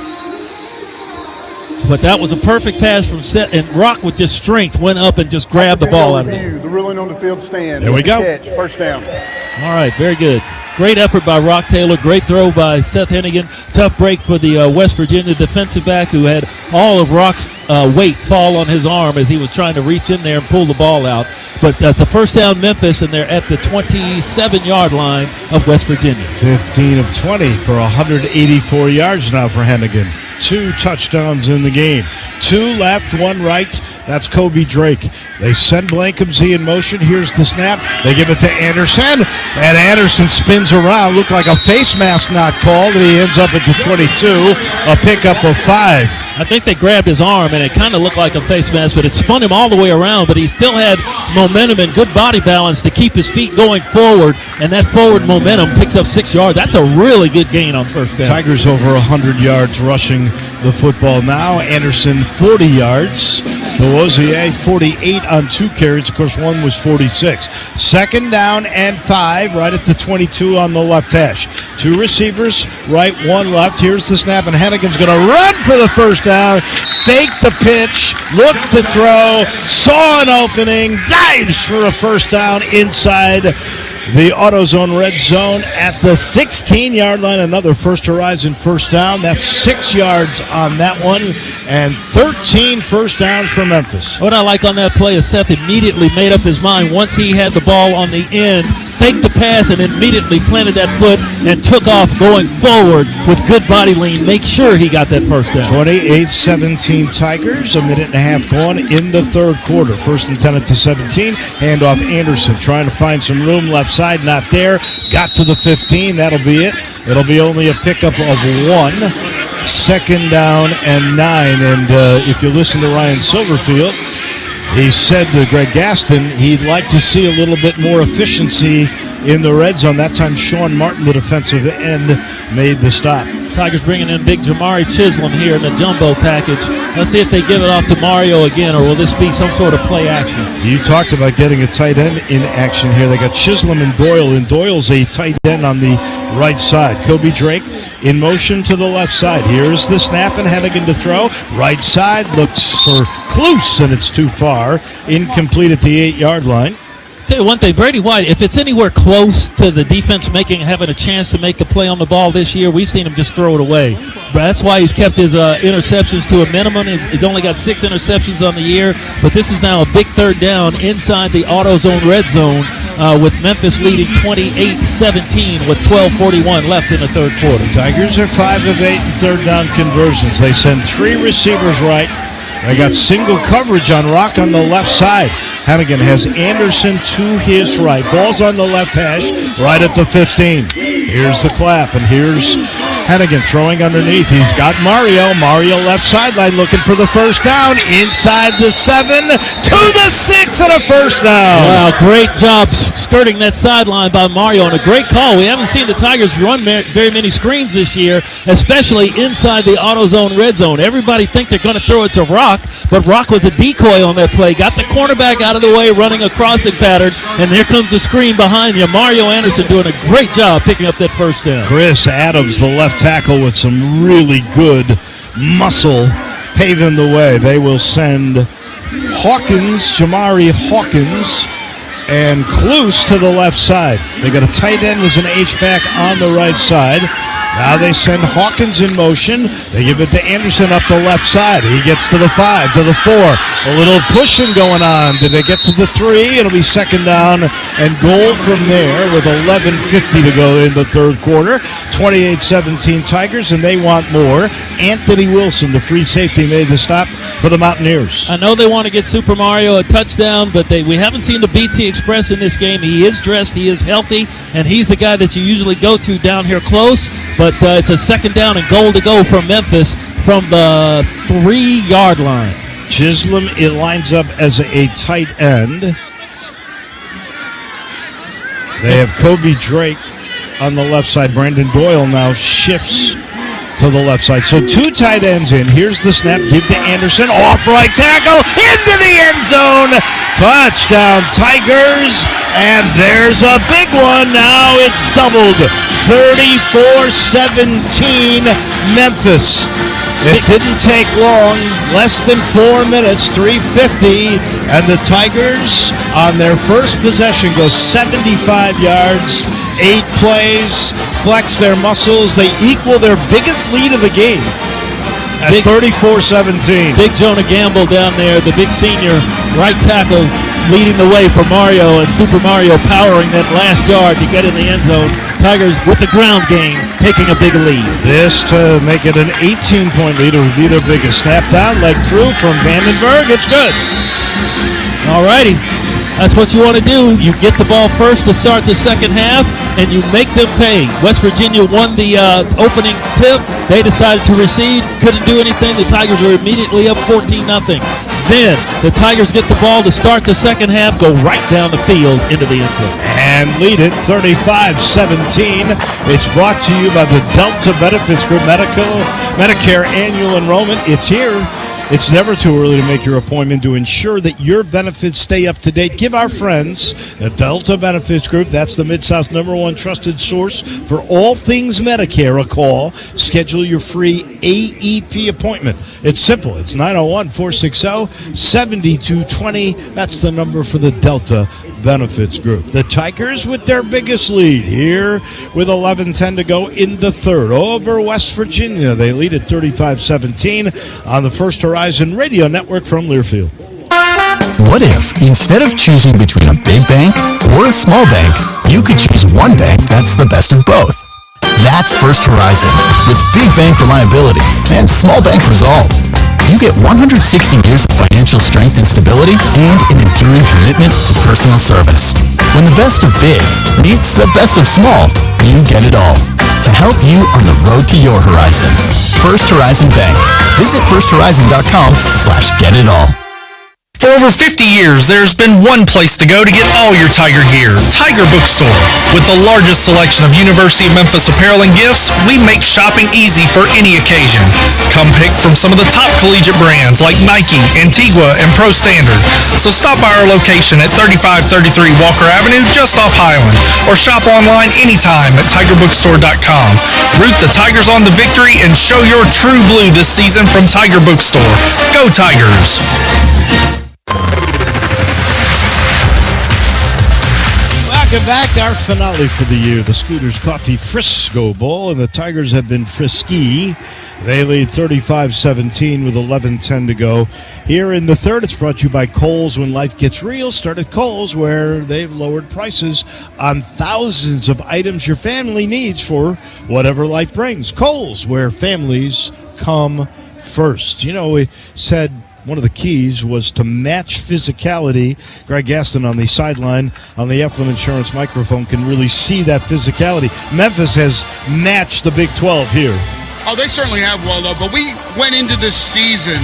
Speaker 23: But that was a perfect pass from Seth, and Rock with just strength went up and just grabbed the ball out of it.
Speaker 6: The ruling on the field stand.
Speaker 22: There we go.
Speaker 6: Catch, first down.
Speaker 23: All right, very good. Great effort by Rock Taylor. Great throw by Seth Hennigan. Tough break for the West Virginia defensive back who had all of Rock's weight fall on his arm as he was trying to reach in there and pull the ball out. But that's a first down Memphis, and they're at the 27-yard line of West Virginia.
Speaker 22: 15 of 20 for 184 yards now for Hennigan. 2 touchdowns in the game. 2 left, 1 right. That's Kobe Drake. They send Blankumsey in motion. Here's the snap. They give it to Anderson, and Anderson spins around. Looked like a face mask not called, and he ends up at the 22. A pickup of 5.
Speaker 23: I think they grabbed his arm, and it kind of looked like a face mask, but it spun him all the way around, but he still had momentum and good body balance to keep his feet going forward, and that forward momentum picks up 6 yards. That's a really good gain on first down.
Speaker 22: Tigers over 100 yards rushing the football now. Anderson 40 yards. Belozier 48 on 2 carries. Of course, one was 46. Second down and 5 right at the 22 on the left hash. 2 receivers, right, 1 left. Here's the snap, and Hennigan's going to run for the first down. Fake the pitch, look to throw, saw an opening, dives for a first down inside the AutoZone red zone at the 16-yard line. Another First Horizon first down. That's 6 yards on that one, and 13 first downs for Memphis.
Speaker 23: What I like on that play is Seth immediately made up his mind once he had the ball on the end, faked the pass, and immediately planted that foot and took off going forward with good body lean. Make sure he got that first down.
Speaker 22: 28-17 Tigers, a minute and a half gone in the third quarter. First and 10 at the 17. Handoff Anderson trying to find some room left side, not there. Got to the 15. That'll be it. It'll be only a pickup of 1. Second down and 9. And if you listen to Ryan Silverfield, he said to Greg Gaston he'd like to see a little bit more efficiency in the red zone. That time Sean Martin, the defensive end, made the stop.
Speaker 23: Tigers bringing in big Jamari Chisholm here in the jumbo package. Let's see if they give it off to Mario again, or will this be some sort of play action?
Speaker 22: You talked about getting a tight end in action here. They got Chisholm and Doyle, and Doyle's a tight end on the right side. Kobe Drake in motion to the left side. Here's the snap, and Hennigan to throw. Right side looks for Kluse, and it's too far. Incomplete at the 8-yard line.
Speaker 23: Tell you one thing, Brady White, if it's anywhere close to the defense having a chance to make a play on the ball this year, we've seen him just throw it away. But that's why he's kept his interceptions to a minimum. He's only got 6 interceptions on the year, but this is now a big third down inside the AutoZone red zone with Memphis leading 28-17 with 12:41 left in the third quarter.
Speaker 22: Tigers are 5 of 8 in third down conversions. They send 3 receivers right. They got single coverage on Rock on the left side. Hennigan has Anderson to his right. Ball's on the left hash, right at the 15. Here's the clap, and here's Hennigan throwing underneath. He's got Mario. Mario left sideline looking for the first down. Inside the 7 to the 6 and a first down.
Speaker 23: Wow, great job skirting that sideline by Mario, and a great call. We haven't seen the Tigers run very many screens this year, especially inside the AutoZone red zone. Everybody think they're going to throw it to Rock, but Rock was a decoy on that play. Got the cornerback out of the way, running a crossing pattern, and there comes the screen behind you. Mario Anderson doing a great job picking up that first down.
Speaker 22: Chris Adams, the left tackle, with some really good muscle paving the way. They will send Jamari Hawkins, and Kluse to the left side. They got a tight end as an H-back on the right side. Now they send Hawkins in motion. They give it to Anderson up the left side. He gets to the 5, to the 4. A little pushing going on. Did they get to the 3? It'll be second down and goal from there with 11:50 to go in the third quarter. 28-17 Tigers, and they want more. Anthony Wilson, the free safety, made the stop for the Mountaineers.
Speaker 23: I know they want to get Super Mario a touchdown, but we haven't seen the BT Express in this game. He is dressed, he is healthy, and he's the guy that you usually go to down here close. But it's a second down and goal to go from Memphis from the 3-yard line.
Speaker 22: Chisholm, it lines up as a tight end. They have Kobe Drake on the left side. Brandon Doyle now shifts to the left side. So 2 tight ends in. Here's the snap. Give to Anderson. Off right tackle. Into the end zone. Touchdown Tigers. And there's a big one. Now it's doubled. 34-17 Memphis. It didn't take long, less than 4 minutes, 3:50, and the Tigers on their first possession go 75 yards, 8 plays, flex their muscles. They equal their biggest lead of the game at 34-17.
Speaker 23: Big Jonah Gamble down there, the big senior right tackle, leading the way for Mario, and Super Mario powering that last yard to get in the end zone. Tigers with the ground game, taking a big lead.
Speaker 22: This to make it an 18-point lead. It would be their biggest. Snap down, leg through from Vandenberg. It's good.
Speaker 23: All righty. That's what you want to do. You get the ball first to start the second half, and you make them pay. West Virginia won the opening tip. They decided to recede. Couldn't do anything. The Tigers are immediately up 14-0. Then the Tigers get the ball to start the second half, go right down the field into the end zone.
Speaker 22: And lead it 35-17. It's brought to you by the Delta Benefits Group Medicare Annual Enrollment. It's here. It's never too early to make your appointment to ensure that your benefits stay up to date. Give our friends at Delta Benefits Group, that's the Mid-South's #1 trusted source for all things Medicare, a call. Schedule your free AEP appointment. It's simple. It's 901-460-7220. That's the number for the Delta Benefits Group. The Tigers with their biggest lead here with 11:10 to go in the third. Over West Virginia, they lead at 35-17 on the First Horizon Radio Network from Learfield.
Speaker 11: What if, instead of choosing between a big bank or a small bank, you could choose one bank that's the best of both? That's First Horizon, with big bank reliability and small bank resolve. You get 160 years of financial strength and stability and an enduring commitment to personal service. When the best of big meets the best of small, you get it all. To help you on the road to your horizon. First Horizon Bank. Visit firsthorizon.com/getitall.
Speaker 15: For over 50 years, there's been one place to go to get all your Tiger gear, Tiger Bookstore. With the largest selection of University of Memphis apparel and gifts, we make shopping easy for any occasion. Come pick from some of the top collegiate brands like Nike, Antigua, and Pro Standard. So stop by our location at 3533 Walker Avenue, just off Highland, or shop online anytime at tigerbookstore.com. Root the Tigers on to victory and show your true blue this season from Tiger Bookstore. Go Tigers!
Speaker 22: Welcome back. Our finale for the year, the Scooters Coffee Frisco Bowl, and the Tigers have been frisky. They lead 35-17 with 11:10 to go. Here in the third, it's brought to you by Kohl's. When life gets real, start at Kohl's, where they've lowered prices on thousands of items your family needs for whatever life brings. Kohl's, where families come first. You know, we said one of the keys was to match physicality. Greg Gaston on the sideline on the Eflin Insurance microphone can really see that physicality. Memphis has matched the Big 12 here.
Speaker 7: Oh, they certainly have, Waldo, but we went into this season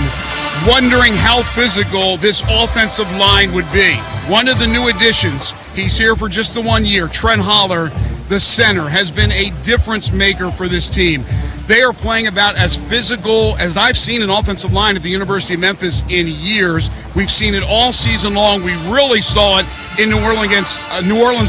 Speaker 7: wondering how physical this offensive line would be. One of the new additions, he's here for just the 1 year, Trent Holler, the center, has been a difference maker for this team. They are playing about as physical as I've seen an offensive line at the University of Memphis in years. We've seen it all season long. We really saw it in New Orleans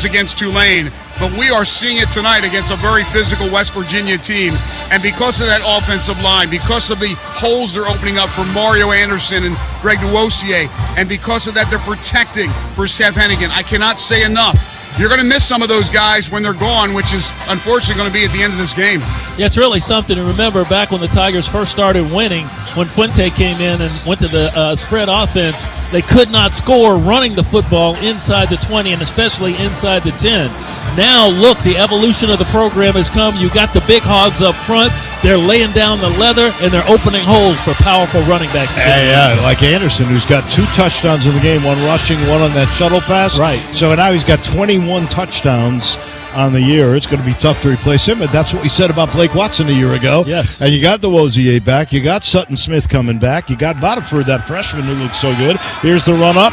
Speaker 7: against Tulane, but we are seeing it tonight against a very physical West Virginia team. And because of that offensive line, because of the holes they're opening up for Mario Anderson and Greg Duosier, and because of that they're protecting for Seth Hennigan, I cannot say enough. You're going to miss some of those guys when they're gone, which is unfortunately going to be at the end of this game.
Speaker 23: Yeah, it's really something to remember back when the Tigers first started winning, when Fuente came in and went to the spread offense, they could not score running the football inside the 20 and especially inside the 10. Now, look, the evolution of the program has come. You got the big hogs up front. They're laying down the leather, and they're opening holes for powerful running backs.
Speaker 22: Yeah, like Anderson, who's got 2 touchdowns in the game, one rushing, one on that shuttle pass.
Speaker 23: Right.
Speaker 22: So now he's got 21 touchdowns on the year. It's going to be tough to replace him, but that's what we said about Blake Watson a year ago.
Speaker 23: Yes.
Speaker 22: And you got Duosier back. You got Sutton Smith coming back. You got Botiford, that freshman who looks so good. Here's the run-up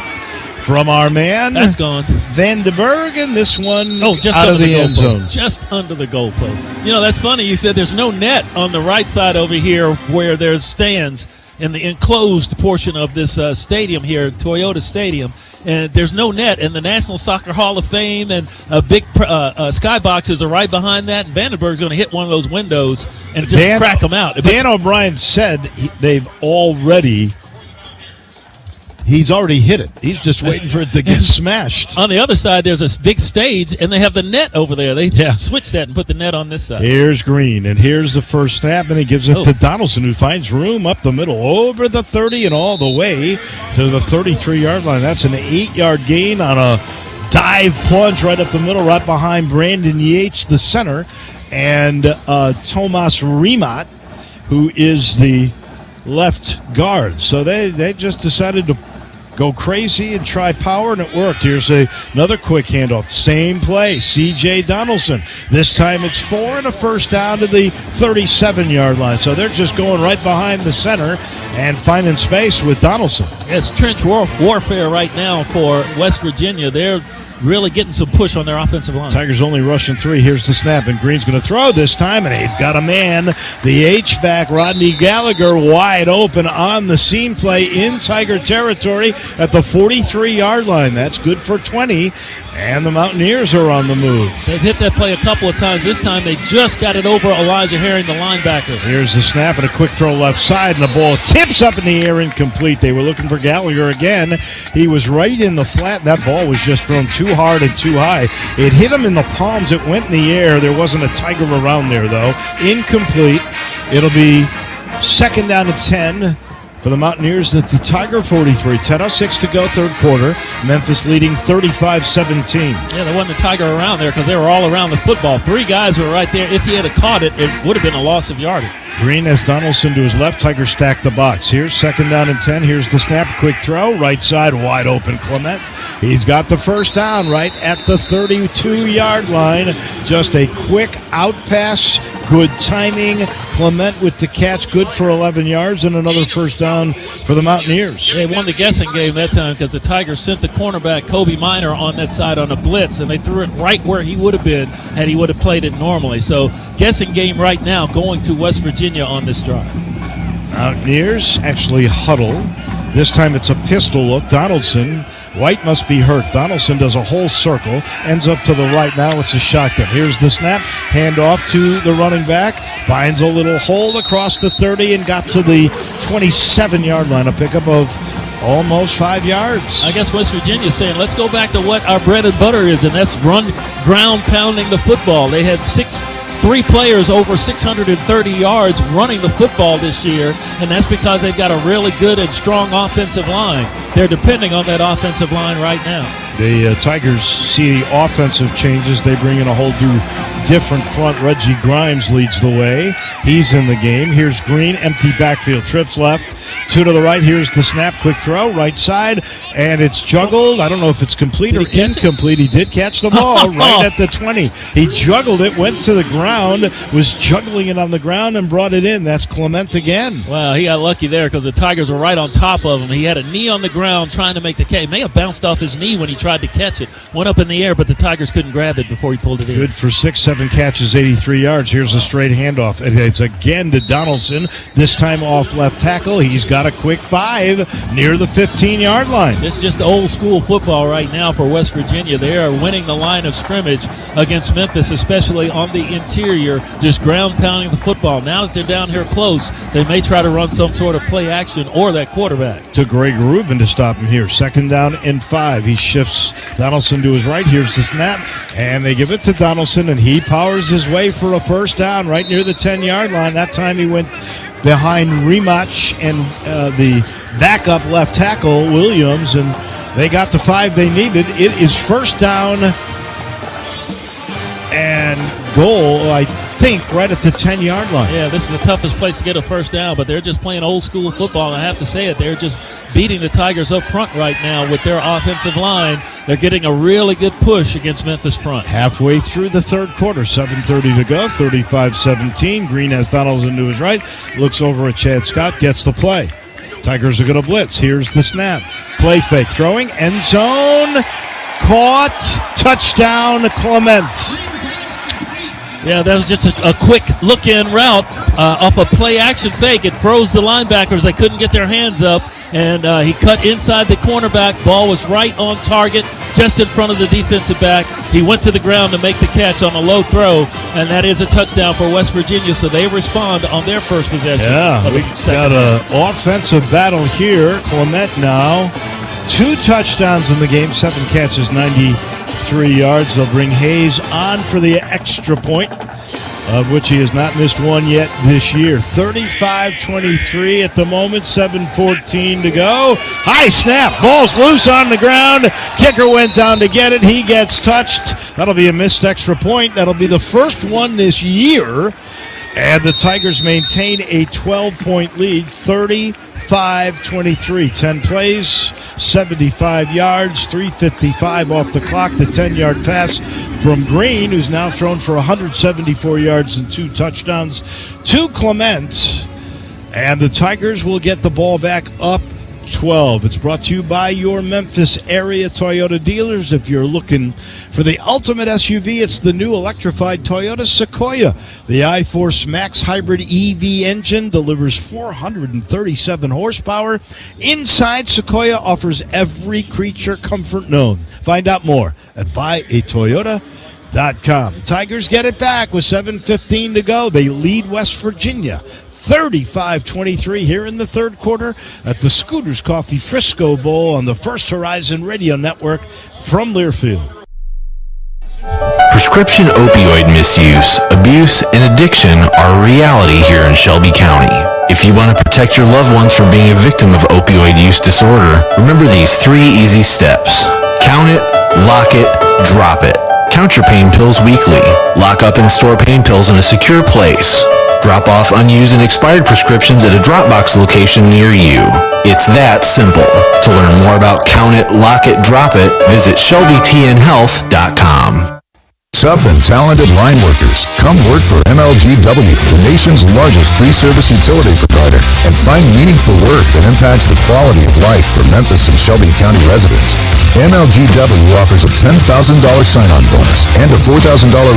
Speaker 22: from our man.
Speaker 23: That's gone.
Speaker 22: Vandenberg, and this one
Speaker 23: just
Speaker 22: out
Speaker 23: under
Speaker 22: of the end zone.
Speaker 23: Just under the goalpost. You know, that's funny. You said there's no net on the right side over here where there's stands in the enclosed portion of this stadium here, Toyota Stadium. And there's no net, and the National Soccer Hall of Fame and big skyboxes are right behind that, and Vandenberg's going to hit one of those windows and just crack them out.
Speaker 22: Dan O'Brien said he's already hit it. He's just waiting for it to get smashed.
Speaker 23: On the other side, there's a big stage, and they have the net over there. They switched that and put the net on this side.
Speaker 22: Here's Green, and here's the first snap, and he gives it to Donaldson, who finds room up the middle, over the 30 and all the way to the 33-yard line. That's an 8-yard gain on a dive plunge right up the middle, right behind Brandon Yates, the center, and Tomas Rimat, who is the left guard. So they just decided to go crazy and try power, and it worked. Here's another quick handoff. Same play, C.J. Donaldson. This time it's 4 and a first down to the 37-yard line. So they're just going right behind the center and finding space with Donaldson.
Speaker 23: It's trench warfare right now for West Virginia. They're really getting some push on their offensive line.
Speaker 22: Tigers only rushing 3. Here's the snap, and Green's going to throw this time, and he's got a man. The H-back, Rodney Gallagher, wide open on the seam play in Tiger territory at the 43-yard line. That's good for 20, and the Mountaineers are on the move.
Speaker 23: They've hit that play a couple of times. This time they just got it over Elijah Herring, the linebacker.
Speaker 22: Here's the snap and a quick throw left side, and the ball tips up in the air, incomplete. They were looking for Gallagher again. He was right in the flat. That ball was just thrown too hard and too high. It hit him in the palms. It went in the air. There wasn't a Tiger around there, though. Incomplete. It'll be 2nd down and 10 for the Mountaineers at the Tiger 43. 10:06 to go, third quarter. Memphis leading 35-17.
Speaker 23: Yeah, there wasn't a Tiger around there because they were all around the football. 3 guys were right there. If he had caught it, it would have been a loss of yardage.
Speaker 22: Green has Donaldson to his left. Tigers stack the box. Here's 2nd down and 10. Here's the snap. Quick throw. Right side wide open. Clement. He's got the first down right at the 32-yard line. Just a quick out pass. Good timing. Clement with the catch. Good for 11 yards and another first down for the Mountaineers.
Speaker 23: They won the guessing game that time because the Tigers sent the cornerback Kobe Minor on that side on a blitz, and they threw it right where he would have been had he would have played it normally. So guessing game right now going to West Virginia on this drive.
Speaker 22: Mountaineers actually huddle. This time it's a pistol look. Donaldson. White must be hurt. Donaldson does a whole circle, ends up to the right. Now it's a shotgun. Here's the snap. Hand off to the running back. Finds a little hole across the 30 and got to the 27-yard line. A pickup of almost 5 yards.
Speaker 23: I guess West Virginia's saying, let's go back to what our bread and butter is, and that's ground pounding the football. They had 3 players over 630 yards running the football this year, and that's because they've got a really good and strong offensive line. They're depending on that offensive line right now.
Speaker 22: The Tigers see the offensive changes. They bring in a whole different front. Reggie Grimes leads the way. He's in the game. Here's Green, empty backfield, trips left, 2 to the right. Here's the snap, quick throw, right side, and it's juggled. I don't know if it's complete or incomplete. He did catch the ball right at the 20. He juggled it, went to the ground, was juggling it on the ground, and brought it in. That's Clement again.
Speaker 23: Wow, he got lucky there because the Tigers were right on top of him. He had a knee on the ground trying to make the catch. He may have bounced off his knee when he tried to catch it. Went up in the air, but the Tigers couldn't grab it before he pulled it in.
Speaker 22: Good for 6-7 catches, 83 yards. Here's a straight handoff. It's again to Donaldson, this time off left tackle. He's got a quick 5 near the 15-yard line.
Speaker 23: It's just old school football right now for West Virginia. They are winning the line of scrimmage against Memphis, especially on the interior, just ground pounding the football. Now that they're down here close, they may try to run some sort of play action or that quarterback.
Speaker 22: To Greg Rubin to stop him here. 2nd down and 5. He shifts Donaldson to his right. Here's the snap, and they give it to Donaldson, and he powers his way for a first down right near the 10-yard line. That time he went behind Remach and the backup left tackle, Williams, and they got the 5 they needed. It is first down and goal, I think, right at the 10-yard line.
Speaker 23: Yeah, this is the toughest place to get a first down, but they're just playing old school football, and I have to say it. They're just beating the Tigers up front right now with their offensive line. They're getting a really good push against Memphis front.
Speaker 22: Halfway through the third quarter, 7:30 to go, 35-17. Green has Donaldson to his right, looks over at Chad Scott, gets the play. Tigers are going to blitz. Here's the snap. Play fake, throwing, end zone, caught, touchdown, Clement.
Speaker 23: Yeah, that was just a quick look-in route off a play-action fake. It froze the linebackers. They couldn't get their hands up, and he cut inside the cornerback. Ball was right on target, just in front of the defensive back. He went to the ground to make the catch on a low throw, and that is a touchdown for West Virginia, so they respond on their first possession.
Speaker 22: Yeah, we've got an offensive battle here. Clement now, 2 touchdowns in the game, 7 catches, 93 yards. They'll bring Hayes on for the extra point, of which he has not missed one yet this year. 35-23 at the moment, 7:14 to go. High snap, ball's loose on the ground. Kicker went down to get it. He gets touched. That'll be a missed extra point. That'll be the first one this year. And the Tigers maintain a 12-point lead, 35-23. 10 plays, 75 yards, 3:55 off the clock. The 10-yard pass from Green, who's now thrown for 174 yards and 2 touchdowns, to Clement. And the Tigers will get the ball back up 12. It's brought to you by your Memphis area Toyota dealers. If you're looking for the ultimate SUV, it's the new electrified Toyota Sequoia. The iForce Max Hybrid EV engine delivers 437 horsepower. Inside, Sequoia offers every creature comfort known. Find out more at buyatoyota.com. The Tigers get it back with 7:15 to go. They lead West Virginia 35-23 here in the third quarter at the Scooters Coffee Frisco Bowl on the First Horizon Radio Network from Learfield.
Speaker 8: Prescription opioid misuse, abuse, and addiction are a reality here in Shelby County. If you want to protect your loved ones from being a victim of opioid use disorder, remember these 3 easy steps. Count it, lock it, drop it. Count your pain pills weekly. Lock up and store pain pills in a secure place. Drop off unused and expired prescriptions at a Dropbox location near you. It's that simple. To learn more about Count It, Lock It, Drop It, visit ShelbyTNHealth.com.
Speaker 10: Tough and talented line workers, come work for MLGW, the nation's largest 3-service utility provider, and find meaningful work that impacts the quality of life for Memphis and Shelby County residents. MLGW offers a $10,000 sign-on bonus and a $4,000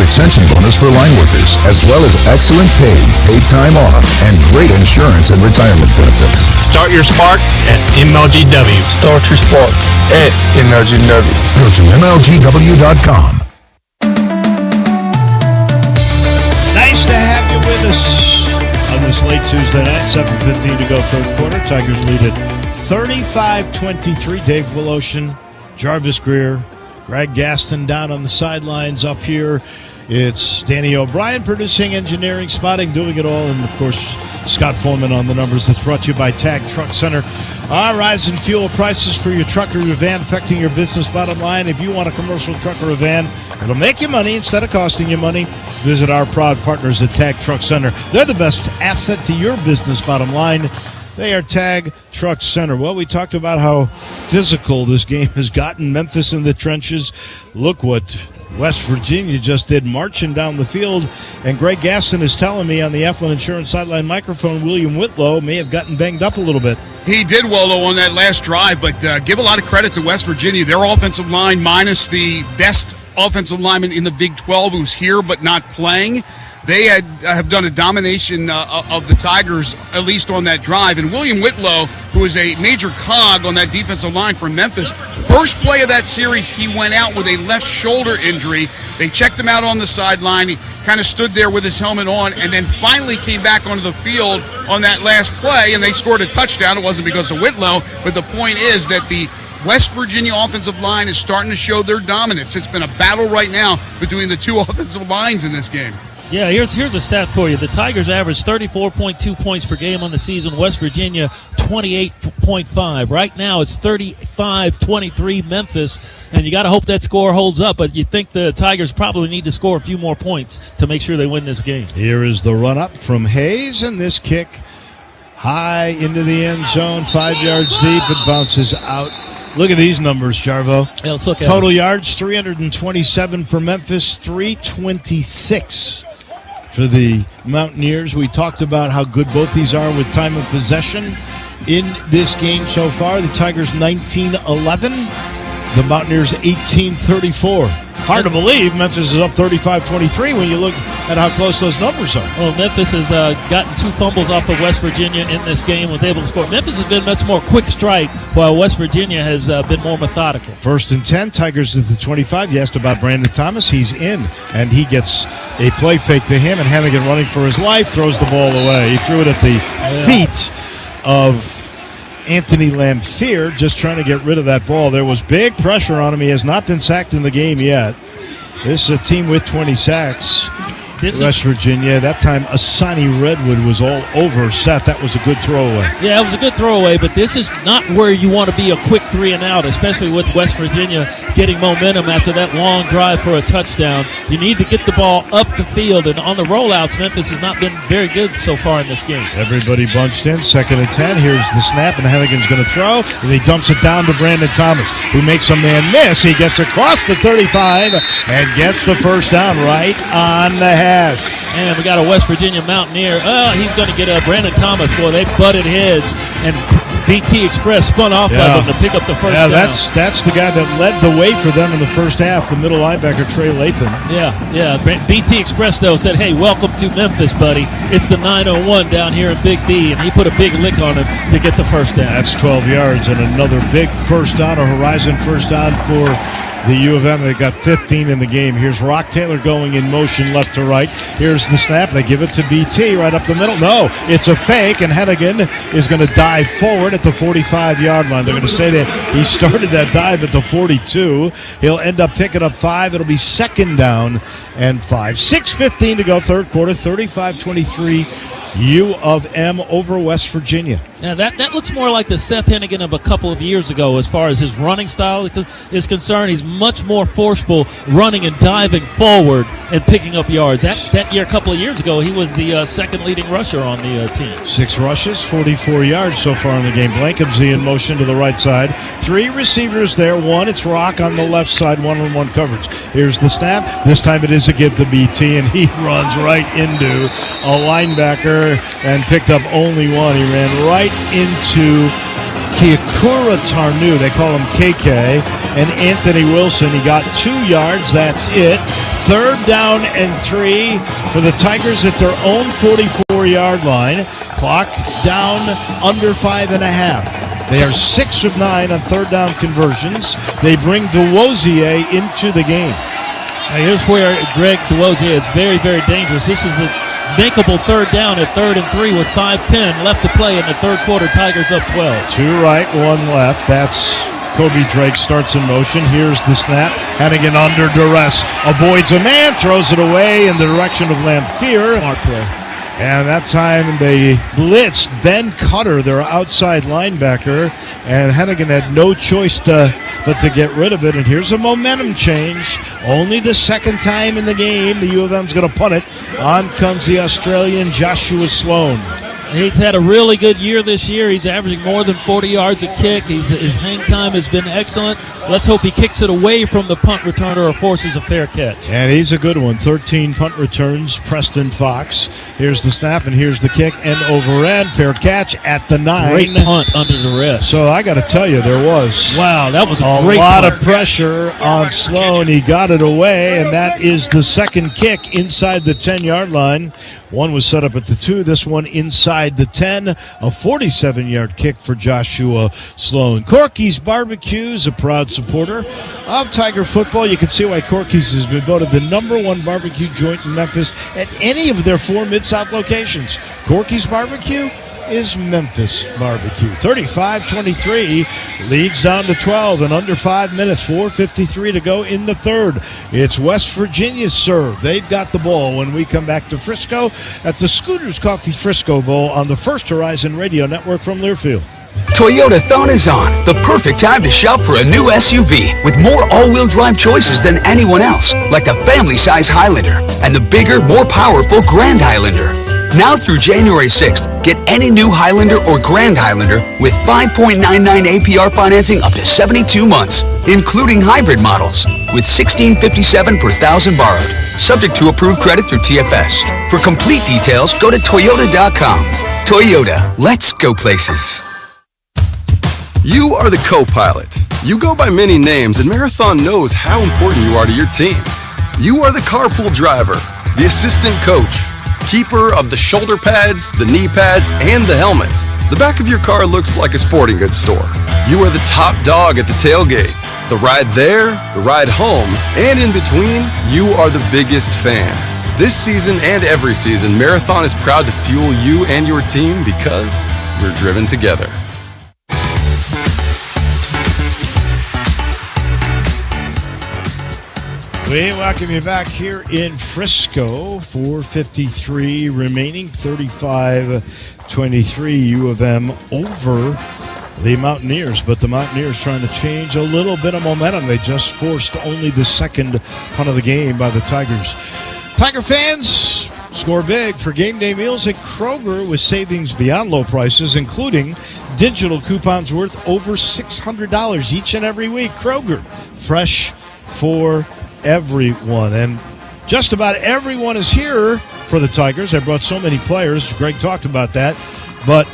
Speaker 10: retention bonus for line workers, as well as excellent pay, paid time off, and great insurance and retirement benefits.
Speaker 16: Start your spark at MLGW.
Speaker 10: Start your spark at MLGW. Go to MLGW.com.
Speaker 22: Nice to have you with us on this late Tuesday night, 7:15 to go third quarter. Tigers lead it 35-23. Dave Willoshin, Jarvis Greer, Greg Gaston down on the sidelines up here. It's Danny O'Brien producing, engineering, spotting, doing it all, and of course Scott Foreman on the numbers. That's brought to you by Tag Truck Center. Our rising fuel prices for your truck or your van affecting your business bottom line. If you want a commercial truck or a van, it'll make you money instead of costing you money. Visit our proud partners at Tag Truck Center. They're the best asset to your business bottom line. They are Tag Truck Center. Well, we talked about how physical this game has gotten. Memphis in the trenches. Look what West Virginia just did, marching down the field. And Greg Gaston is telling me on the Eflin Insurance sideline microphone, William Whitlow may have gotten banged up a little bit.
Speaker 7: He did, Waldo, on that last drive, but give a lot of credit to West Virginia. Their offensive line, minus the best offensive lineman in the Big 12 who's here but not playing. They have done a domination of the Tigers, at least on that drive. And William Whitlow, who is a major cog on that defensive line for Memphis, first play of that series, he went out with a left shoulder injury. They checked him out on the sideline. He kind of stood there with his helmet on and then finally came back onto the field on that last play, and they scored a touchdown. It wasn't because of Whitlow, but the point is that the West Virginia offensive line is starting to show their dominance. It's been a battle right now between the two offensive lines in this game.
Speaker 23: Yeah, here's a stat for you. The Tigers average 34.2 points per game on the season. West Virginia, 28.5. Right now, it's 35-23 Memphis, and you got to hope that score holds up, but you think the Tigers probably need to score a few more points to make sure they win this game.
Speaker 22: Here is the run-up from Hayes, and this kick high into the end zone, 5 yards deep. It bounces out. Look at these numbers, Jarvo.
Speaker 23: Yeah, let's look at
Speaker 22: Total yards, 327 for Memphis, 326 for the Mountaineers. We talked about how good both these are with time of possession in this game so far. The Tigers 19-11, the Mountaineers 18-34. Hard to believe Memphis is up 35-23 when you look at how close those numbers are.
Speaker 23: Well, Memphis has gotten 2 fumbles off of West Virginia in this game, was able to score. Memphis has been much more quick strike, while West Virginia has been more methodical.
Speaker 22: 1st and 10, Tigers at the 25. You asked about Brandon Thomas. He's in, and he gets a play fake to him, and Hannigan running for his life throws the ball away. He threw it at the feet of Anthony Lamphere, just trying to get rid of that ball. There was big pressure on him. He has not been sacked in the game yet. This is a team with 20 sacks. West Virginia. That time, Asani Redwood was all over Seth. That was a good throwaway.
Speaker 23: Yeah, it was a good throwaway, but this is not where you want to be a quick 3 and out, especially with West Virginia getting momentum after that long drive for a touchdown. You need to get the ball up the field, and on the rollouts, Memphis has not been very good so far in this game.
Speaker 22: Everybody bunched in. 2nd and 10. Here's the snap, and Hennigan's going to throw, and he dumps it down to Brandon Thomas, who makes a man miss. He gets across the 35 and gets the first down right on the head dash.
Speaker 23: And we got a West Virginia Mountaineer. He's going to get up. Brandon Thomas, boy, they butted heads, and BT Express spun off of him to pick up the first down.
Speaker 22: That's the guy that led the way for them in the first half, the middle linebacker, Trey Lathan.
Speaker 23: Yeah. BT Express, though, said, hey, welcome to Memphis, buddy. It's the 901 down here in Big D, and he put a big lick on him to get the first down.
Speaker 22: That's 12 yards and another big first down, a Horizon first down for the U of M. They got 15 in the game. Here's Rock Taylor going in motion left to right. Here's the snap. They give it to BT right up the middle. No, it's a fake, and Hennigan is going to dive forward at the 45-yard line. They're going to say that he started that dive at the 42. He'll end up picking up 5. It'll be second down and 5. 6:15 to go, third quarter, 35-23. U of M over West Virginia.
Speaker 23: Yeah, that looks more like the Seth Hennigan of a couple of years ago as far as his running style is concerned. He's much more forceful running and diving forward and picking up yards. That year, a couple of years ago, he was the second leading rusher on the team.
Speaker 22: 6 rushes, 44 yards so far in the game. Blankenzy in motion to the right side. 3 receivers there. One, it's Rock on the left side, one-on-one coverage. Here's the snap. This time it is a give to BT, and he runs right into a linebacker and picked up only one. He ran right into Kiakura Tarnu. They call him KK. And Anthony Wilson. He got 2 yards. That's it. Third down and 3 for the Tigers at their own 44-yard line. Clock down under 5.5. They are 6 of 9 on third down conversions. They bring DeWozier into the game.
Speaker 23: Now here's where Greg DeWozier is very, very dangerous. This is the makeable third down at 3rd and 3 with 5:10 left to play in the third quarter. Tigers up 12.
Speaker 22: 2 right, 1 left. That's Kobe Drake starts in motion. Here's the snap. Hennigan under duress. Avoids a man, throws it away in the direction of Lamphere.
Speaker 23: Smart play.
Speaker 22: And that time they blitzed Ben Cutter, their outside linebacker, and Hennigan had no choice but to get rid of it. And here's a momentum change. Only the second time in the game the U of M's going to punt it. On comes the Australian Joshua Sloan.
Speaker 23: He's had a really good year this year. He's averaging more than 40 yards a kick. His hang time has been excellent. Let's hope he kicks it away from the punt returner or forces a fair catch.
Speaker 22: And he's a good one. 13 punt returns, Preston Fox. Here's the snap, and here's the kick, and over end. Fair catch at the 9.
Speaker 23: Great punt under duress.
Speaker 22: So I got to tell you, there was
Speaker 23: that was
Speaker 22: a
Speaker 23: great
Speaker 22: lot
Speaker 23: punt.
Speaker 22: of pressure on Sloan. He got it away, and that is the second kick inside the 10-yard line. One was set up at the 2. This one inside the 10. A 47-yard kick for Joshua Sloan. Corky's Barbecue is a proud supporter of Tiger football. You can see why Corky's has been voted the #1 barbecue joint in Memphis at any of their 4 Mid-South locations. Corky's Barbecue is Memphis Barbecue. 35-23, leads down to 12 in under 5 minutes. 4:53 to go in the third. It's West Virginia's serve. They've got the ball when we come back to Frisco at the Scooters Coffee Frisco Bowl on the First Horizon Radio Network from Learfield.
Speaker 1: Toyota-thon is on. The perfect time to shop for a new SUV with more all-wheel drive choices than anyone else, like the family-size Highlander and the bigger, more powerful Grand Highlander. Now through January 6th, get any new Highlander or Grand Highlander with 5.99 APR financing up to 72 months, including hybrid models, with $1,657 per thousand borrowed, subject to approved credit through TFS. For complete details, go to Toyota.com. Toyota, let's go places.
Speaker 14: You are the co-pilot. You go by many names, and Marathon knows how important you are to your team. You are the carpool driver, the assistant coach, keeper of the shoulder pads, the knee pads, and the helmets. The back of your car looks like a sporting goods store. You are the top dog at the tailgate. The ride there, the ride home, and in between, you are the biggest fan. This season and every season, Marathon is proud to fuel you and your team because we're driven together.
Speaker 22: We welcome you back here in Frisco. 4:53 remaining, 35-23 U of M over the Mountaineers. But the Mountaineers trying to change a little bit of momentum. They just forced only the second punt of the game by the Tigers. Tiger fans, score big for game day meals at Kroger with savings beyond low prices, including digital coupons worth over $600 each and every week. Kroger, fresh for everyone. And just about everyone is here for the Tigers. They brought so many players. Greg talked about that. But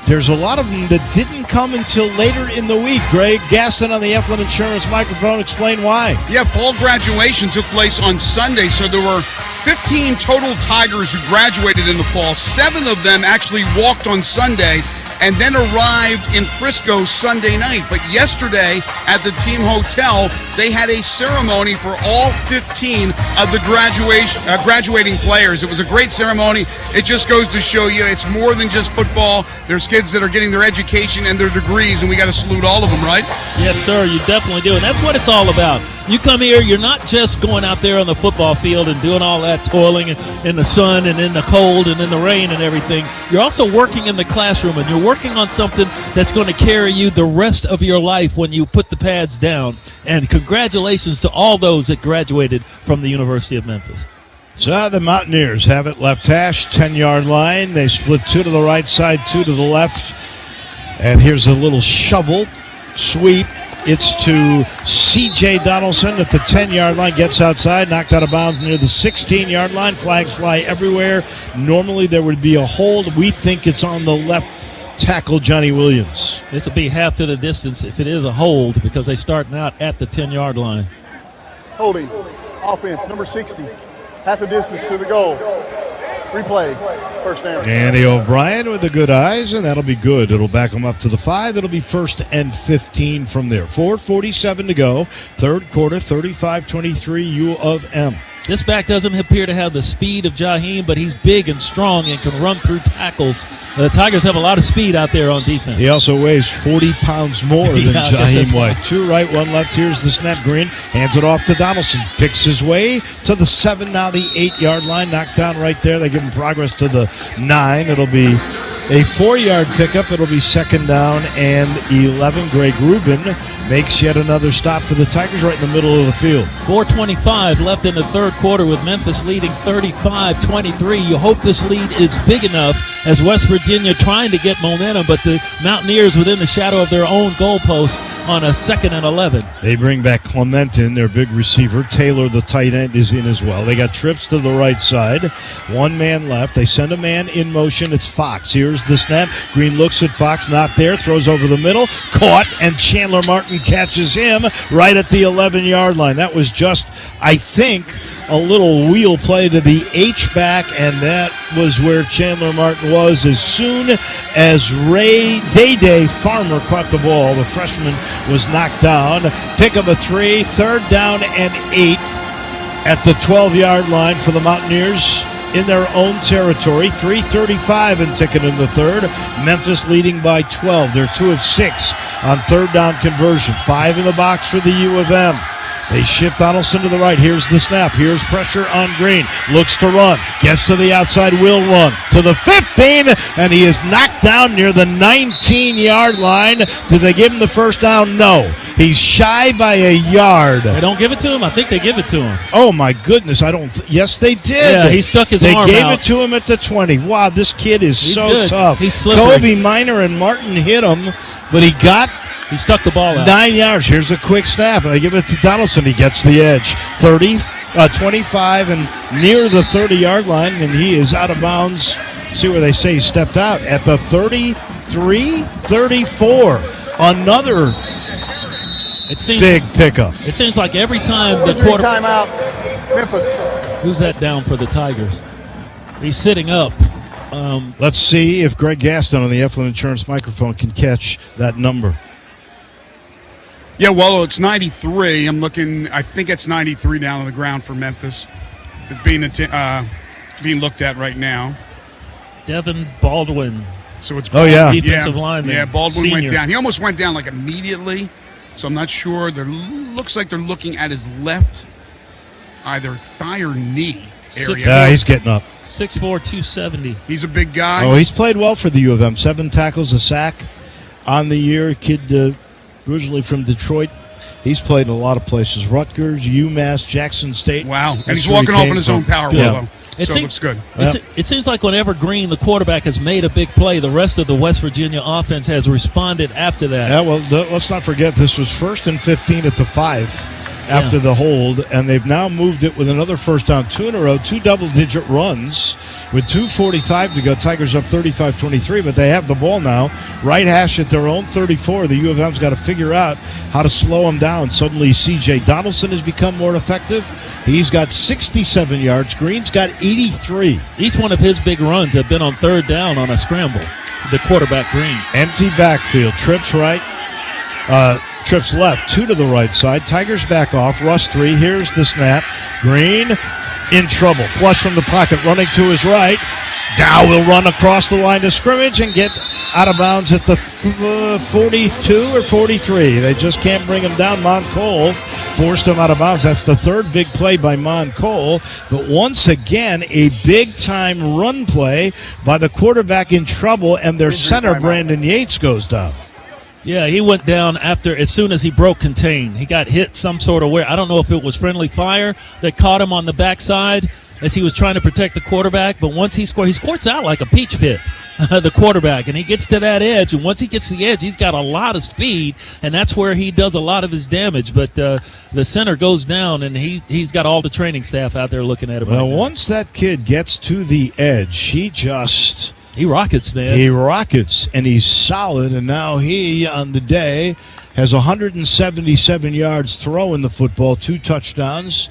Speaker 22: there's a lot of them that didn't come until later in the week. Greg Gaston on the Eflin Insurance microphone. Explain why.
Speaker 7: Yeah, fall graduation took place on Sunday, so there were 15 total Tigers who graduated in the fall. 7 of them actually walked on Sunday and then arrived in Frisco Sunday night. But yesterday at the team hotel, they had a ceremony for all 15 of the graduating players. It was a great ceremony. It just goes to show you it's more than just football. There's kids that are getting their education and their degrees, and we got to salute all of them, right?
Speaker 23: Yes, sir, you definitely do. And that's what it's all about. You come here, you're not just going out there on the football field and doing all that toiling in the sun and in the cold and in the rain and everything. You're also working in the classroom, and you're working on something that's going to carry you the rest of your life when you put the pads down. And congratulations to all those that graduated from the University of Memphis.
Speaker 22: So the Mountaineers have it left hash, 10-yard line. They split 2 to the right side, 2 to the left. And here's a little shovel sweep. It's to C.J. Donaldson at the 10-yard line. Gets outside, knocked out of bounds near the 16-yard line. Flags fly everywhere. Normally there would be a hold. We think it's on the left tackle, Johnny Williams.
Speaker 23: This will be half to the distance if it is a hold, because they're starting out at the 10-yard line.
Speaker 6: Holding. Offense, number 60. Half the distance to the goal. Replay. First down.
Speaker 22: Danny O'Brien with the good eyes, and that'll be good. It'll back them up to the 5. It'll be 1st and 15 from there. 4:47 to go. Third quarter, 35-23 U of M.
Speaker 23: This back doesn't appear to have the speed of Jaheim, but he's big and strong and can run through tackles. The Tigers have a lot of speed out there on defense.
Speaker 22: He also weighs 40 pounds more than Jaheim White. 2 right, 1 left. Here's the snap. Green hands it off to Donaldson. Picks his way to the 7, now the 8-yard line. Knocked down right there. They give him progress to the 9. It'll be a 4-yard pickup. It'll be 2nd down and 11. Greg Rubin makes yet another stop for the Tigers right in the middle of the field.
Speaker 23: 4:25 left in the third quarter with Memphis leading 35-23. You hope this lead is big enough as West Virginia trying to get momentum, but the Mountaineers within the shadow of their own goalposts on a 2nd and 11.
Speaker 22: They bring back Clement in, their big receiver. Taylor, the tight end, is in as well. They got trips to the right side. 1 man left. They send a man in motion. It's Fox. Here's the snap. Green looks at Fox, not there. Throws over the middle. Caught, and Chandler Martin catches him right at the 11-yard line. That was just, I think, a little wheel play to the H-back, and that was where Chandler Martin was as soon as Ray Day Farmer caught the ball. The freshman was knocked down. Pick up a 3, 3rd down and 8 at the 12-yard line for the Mountaineers in their own territory. 3:35 and ticking in the third. Memphis leading by 12. They're 2 of 6 on 3rd down conversion. 5 in the box for the U of M. They shift Donaldson to the right. Here's the snap. Here's pressure on Green. Looks to run. Gets to the outside. Will run to the 15, and he is knocked down near the 19-yard line. Did they give him the first down? No. He's shy by a yard.
Speaker 23: They don't give it to him? I think they give it to him.
Speaker 22: Oh, my goodness. Yes, they did.
Speaker 23: Yeah, he stuck his arm out.
Speaker 22: They gave it to him at the 20. Wow, this kid is
Speaker 23: He's
Speaker 22: so
Speaker 23: good.
Speaker 22: tough.
Speaker 23: He's slippery.
Speaker 22: Kobe Minor and Martin hit him, but he
Speaker 23: stuck the ball out.
Speaker 22: 9 yards. Here's a quick snap. They give it to Donaldson. He gets the edge. 25 and near the 30-yard line, and he is out of bounds. See where they say he stepped out. At the 33, 34. Another big pickup.
Speaker 23: It seems like every time the quarterback...
Speaker 6: Timeout, Memphis.
Speaker 23: Who's that down for the Tigers? He's sitting up.
Speaker 22: Let's see if Greg Gaston on the Eflin Insurance microphone can catch that number.
Speaker 7: Yeah, well, it's 93. I'm looking. I think it's 93 down on the ground for Memphis. It's being looked at right now.
Speaker 23: Devin Baldwin.
Speaker 7: So it's
Speaker 23: defensive lineman.
Speaker 7: Yeah, Baldwin
Speaker 23: senior.
Speaker 7: went down. He almost went down like immediately. So I'm not sure. Looks like they're looking at his left, either thigh or knee area.
Speaker 22: Yeah, he's getting up.
Speaker 23: 6'4", 270.
Speaker 7: He's a big guy.
Speaker 22: Oh, he's played well for the U of M. 7 tackles, a sack on the year. Kid originally from Detroit. He's played in a lot of places. Rutgers, UMass, Jackson State.
Speaker 7: Wow. And he's walking off in his own power.
Speaker 22: Yeah.
Speaker 7: So it looks good.
Speaker 23: It seems like whenever Green, the quarterback, has made a big play, the rest of the West Virginia offense has responded after that.
Speaker 22: Yeah, well, let's not forget this was 1st and 15 at the 5. after the hold, and they've now moved it with another first down, 2 in a row, 2 double-digit runs with 2:45 to go. Tigers up 35-23, but they have the ball now. Right hash at their own 34. The U of M's got to figure out how to slow them down. Suddenly, C.J. Donaldson has become more effective. He's got 67 yards. Green's got 83.
Speaker 23: Each one of his big runs have been on third down on a scramble. The quarterback, Green.
Speaker 22: Empty backfield. Trips right. Trips left, 2 to the right side. Tigers back off. Russ 3. Here's the snap. Green in trouble. Flush from the pocket, running to his right. Dow will run across the line of scrimmage and get out of bounds at the 42 or 43. They just can't bring him down. Moncole forced him out of bounds. That's the third big play by Moncole. But once again, a big-time run play by the quarterback in trouble, and their center, Brandon Yates, goes down.
Speaker 23: Yeah, he went down as soon as he broke contain. He got hit some sort of I don't know if it was friendly fire that caught him on the backside as he was trying to protect the quarterback. But once he squirts out like a peach pit, the quarterback, and he gets to that edge. And once he gets to the edge, he's got a lot of speed, and that's where he does a lot of his damage. But the center goes down, and he's got all the training staff out there looking at him.
Speaker 22: Well, once that kid gets to the edge, he
Speaker 23: rockets, man.
Speaker 22: He rockets, and he's solid, and now he, on the day, has 177 yards throwing the football, 2 touchdowns,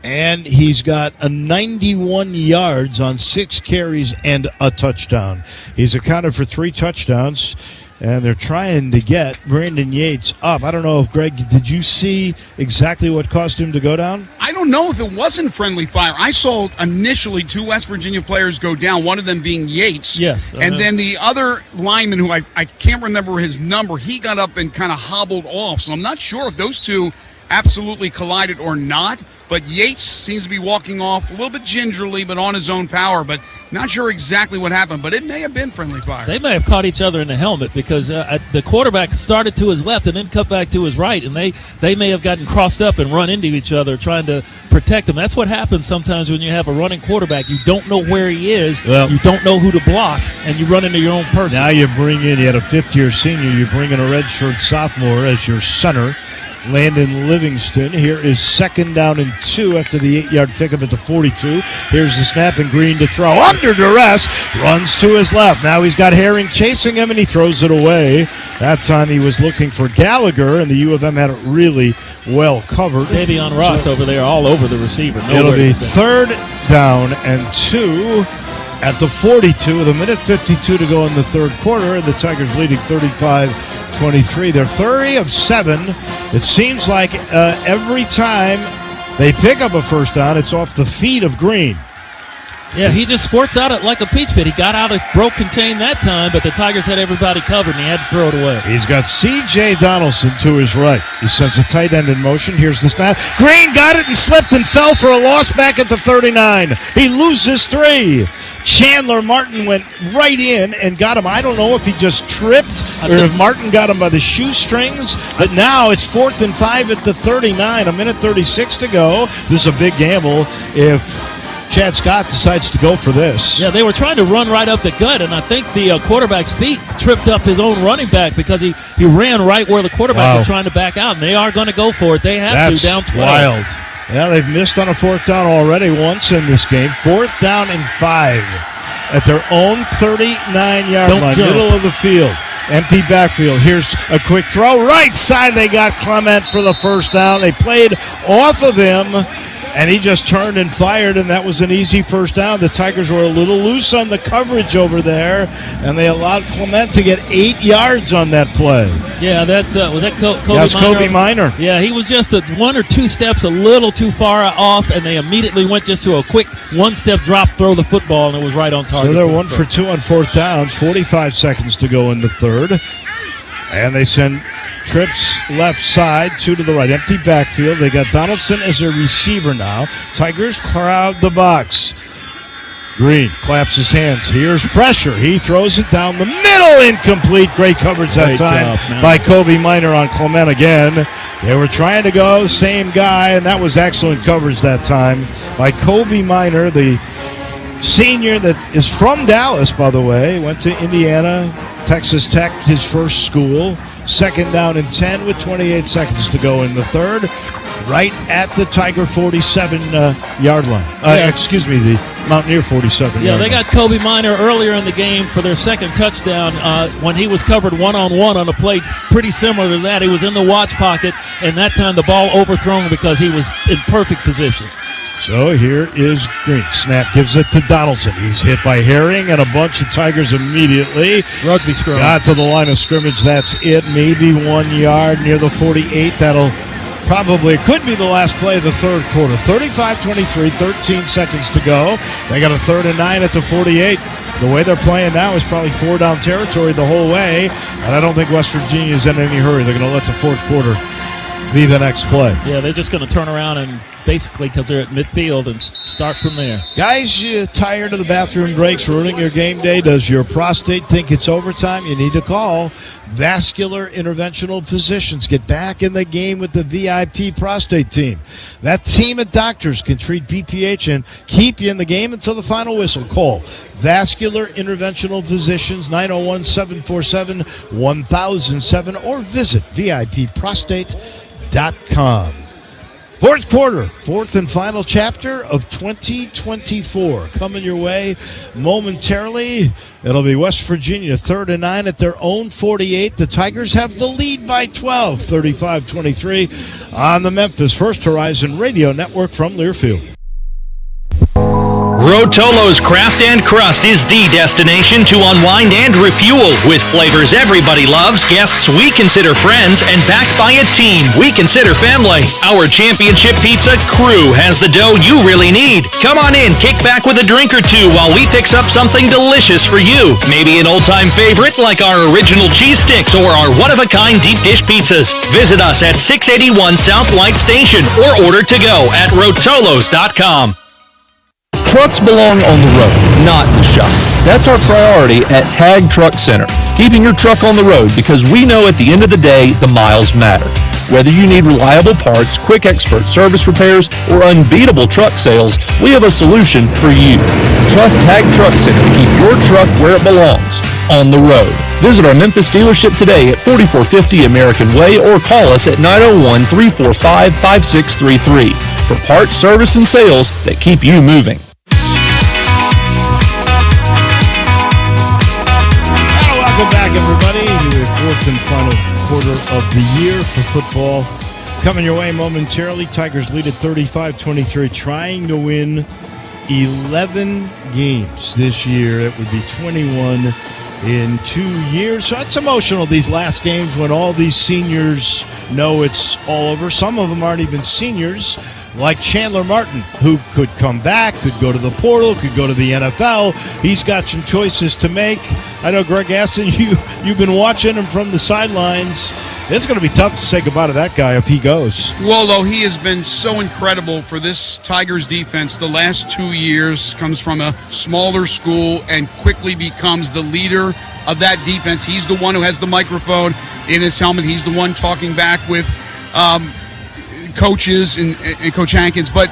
Speaker 22: and he's got a 91 yards on 6 carries and a touchdown. He's accounted for 3 touchdowns, and they're trying to get Brandon Yates up. I don't know if, Greg, did you see exactly what caused him to go down?
Speaker 7: I don't know if it wasn't friendly fire. I saw initially 2 West Virginia players go down, one of them being Yates.
Speaker 23: Yes.
Speaker 7: And then the other lineman, who I can't remember his number, he got up and kind of hobbled off. So I'm not sure if those 2 absolutely collided or not. But Yates seems to be walking off a little bit gingerly, but on his own power. But not sure exactly what happened, but it may have been friendly fire.
Speaker 23: They may have caught each other in the helmet because the quarterback started to his left and then cut back to his right, and they may have gotten crossed up and run into each other trying to protect him. That's what happens sometimes when you have a running quarterback. You don't know where he is, you don't know who to block, and you run into your own person.
Speaker 22: Now you had a fifth-year senior, you bring in a redshirt sophomore as your center, Landon Livingston. Here is 2nd down and 2 after the 8-yard pickup at the 42. Here's the snap, and Green to throw under duress. Runs to his left. Now he's got Herring chasing him, and he throws it away. That time he was looking for Gallagher, and the U of M had it really well covered.
Speaker 23: Davion Ross over there all over the receiver.
Speaker 22: It'll be 3rd down and 2 at the 42 with 1:52 to go in the third quarter, and the Tigers leading 35-23. They're 30 of 7. It seems like every time they pick up a first down, it's off the feet of Green.
Speaker 23: Yeah, he just squirts out it like a peach pit. He got out of broke contain that time, but the Tigers had everybody covered, and he had to throw it away.
Speaker 22: He's got C.J. Donaldson to his right. He sends a tight end in motion. Here's the snap. Green got it and slipped and fell for a loss back at the 39. He loses 3. Chandler Martin went right in and got him. I don't know if he just tripped or if Martin got him by the shoestrings, but now it's 4th and 5 at the 39. 1:36 to go. This is a big gamble if Chad Scott decides to go for this.
Speaker 23: Yeah, they were trying to run right up the gut, and I think the quarterback's feet tripped up his own running back because he ran right where the quarterback was trying to back out, and they are going to go for it. They have to, down 12.
Speaker 22: Wild. Yeah, they've missed on a 4th down already once in this game. 4th down and 5 at their own 39-yard line, middle of the field. Empty backfield. Here's a quick throw. Right side, they got Clement for the first down. They played off of him, and he just turned and fired, and that was an easy first down. The Tigers were a little loose on the coverage over there, and they allowed Clement to get 8 yards on that play.
Speaker 23: Yeah, that's was that Kobe Minor?
Speaker 22: That's Kobe Minor.
Speaker 23: Yeah, he was just 1 or 2 steps a little too far off, and they immediately went just to a quick 1-step drop, throw the football, and it was right on target.
Speaker 22: So they're 1 for 2 on 4th downs, 45 seconds to go in the third. And they send trips left side, 2 to the right. Empty backfield. They got Donaldson as a receiver now. Tigers crowd the box. Green claps his hands. Here's pressure. He throws it down the middle. Incomplete. Great coverage that time by Kobe Minor on Clement again. They were trying to go, same guy, and that was excellent coverage that time by Kobe Minor, the senior that is from Dallas, by the way. Went to Indiana, Texas Tech, his first school. 2nd down and 10 with 28 seconds to go in the third. right at the Tiger 47-yard line. Excuse me, the Mountaineer 47
Speaker 23: Yeah,
Speaker 22: yard
Speaker 23: they
Speaker 22: line.
Speaker 23: got Kobe Minor earlier in the game for their second touchdown when he was covered one-on-one on a play pretty similar to that. He was in the watch pocket, and that time the ball overthrown because he was in perfect position.
Speaker 22: So here is Green. Snap gives it to Donaldson. He's hit by Herring and a bunch of Tigers immediately.
Speaker 23: Rugby scrum.
Speaker 22: Got to the line of scrimmage. That's it. Maybe 1 yard near the 48. That'll probably, could be the last play of the third quarter. 35-23, 13 seconds to go. They got a 3rd and 9 at the 48. The way they're playing now is probably 4-down territory the whole way, and I don't think West Virginia is in any hurry. They're going to let the fourth quarter be the next play.
Speaker 23: Yeah, they're just going to turn around and basically, because they're at midfield, and start from there.
Speaker 22: Guys, you tired of the bathroom breaks ruining your game day? Does your prostate think it's overtime? You need to call Vascular Interventional Physicians. Get back in the game with the VIP prostate team. That team of doctors can treat BPH and keep you in the game until the final whistle. Call Vascular Interventional Physicians, 901-747-1007, or visit VIPprostate.com. Fourth quarter, fourth and final chapter of 2024. Coming your way momentarily. It'll be West Virginia, 3rd and 9 at their own 48. The Tigers have the lead by 12, 35-23 on the Memphis First Horizon Radio Network from Learfield.
Speaker 12: Rotolo's Craft and Crust is the destination to unwind and refuel with flavors everybody loves, guests we consider friends, and backed by a team we consider family. Our championship pizza crew has the dough you really need. Come on in, kick back with a drink or two while we fix up something delicious for you. Maybe an old-time favorite like our original cheese sticks or our one-of-a-kind deep dish pizzas. Visit us at 681 South Light Station or order to go at rotolos.com.
Speaker 5: Trucks belong on the road, not in the shop. That's our priority at Tag Truck Center. Keeping your truck on the road because we know at the end of the day, the miles matter. Whether you need reliable parts, quick expert service repairs, or unbeatable truck sales, we have a solution for you. Trust Tag Truck Center to keep your truck where it belongs, on the road. Visit our Memphis dealership today at 4450 American Way or call us at 901-345-5633 for parts, service, and sales that keep you moving.
Speaker 22: Welcome back, everybody, to the fourth and final quarter of the year for football. Coming your way momentarily, Tigers lead at 35-23, trying to win 11 games this year. It would be 21 in 2 years. So it's emotional, these last games, when all these seniors know it's all over. Some of them aren't even seniors, like Chandler Martin, who could come back, could go to the portal, could go to the NFL. He's got some choices to make. I know, Greg Aston, you've been watching him from the sidelines. It's going to be tough to say goodbye to that guy if he goes.
Speaker 7: Waldo, he has been so incredible for this Tigers defense the last 2 years. Comes from a smaller school and quickly becomes the leader of that defense. He's the one who has the microphone in his helmet. He's the one talking back with coaches and Coach Hankins. But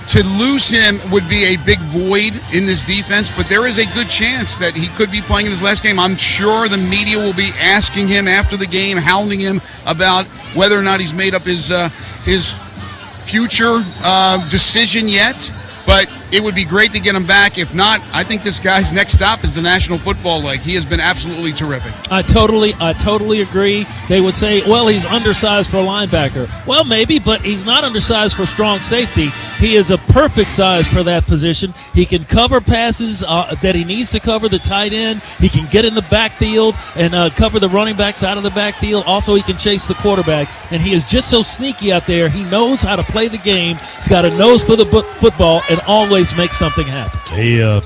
Speaker 7: to lose him would be a big void in this defense, but there is a good chance that he could be playing in his last game. I'm sure the media will be asking him after the game, hounding him about whether or not he's made up his future decision yet. But it would be great to get him back. If not, I think this guy's next stop is the National Football League. He has been absolutely terrific.
Speaker 23: I totally agree. They would say, well, he's undersized for a linebacker. Well, maybe, but he's not undersized for strong safety. He is a perfect size for that position. He can cover passes that he needs to cover, the tight end. He can get in the backfield and cover the running backs out of the backfield. Also, he can chase the quarterback. And he is just so sneaky out there. He knows how to play the game. He's got a nose for the football and always make something happen.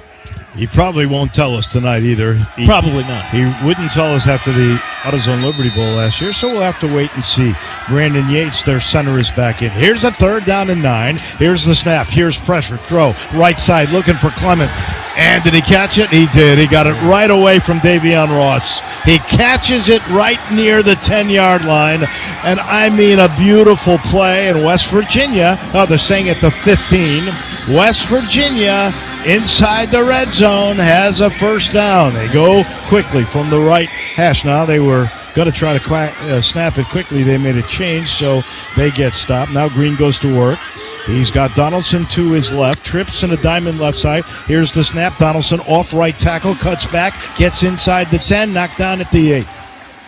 Speaker 22: He probably won't tell us tonight either.
Speaker 23: Probably not.
Speaker 22: He wouldn't tell us after the AutoZone Liberty Bowl last year, so we'll have to wait and see. Brandon Yates, their center, is back in. Here's a 3rd down and 9. Here's the snap. Here's pressure. Throw. Right side looking for Clement. And did he catch it? He did. He got it right away from Davion Ross. He catches it right near the 10-yard line. And I mean a beautiful play in West Virginia. Oh, they're saying at the 15. West Virginia inside the red zone has a first down. They go quickly from the right hash. Now they were going to try to snap it quickly. They made a change, so they get stopped. Now Green goes to work. He's got Donaldson to his left, trips in a diamond left side. Here's the snap. Donaldson off right tackle, cuts back, gets inside the 10, knocked down at the 8.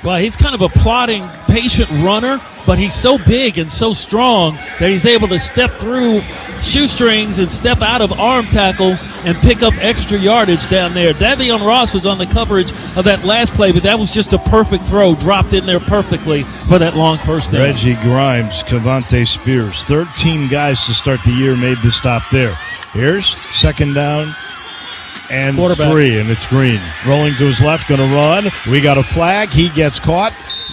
Speaker 23: Well, he's kind of a plodding, patient runner, but he's so big and so strong that he's able to step through shoestrings and step out of arm tackles and pick up extra yardage down there. Davion Ross was on the coverage of that last play, but that was just a perfect throw, dropped in there perfectly for that long first down.
Speaker 22: Reggie Grimes, Cavante Spears, 13 guys to start the year made the stop there. Here's second down and 3, and it's Green. Rolling to his left, going to run. We got a flag. He gets caught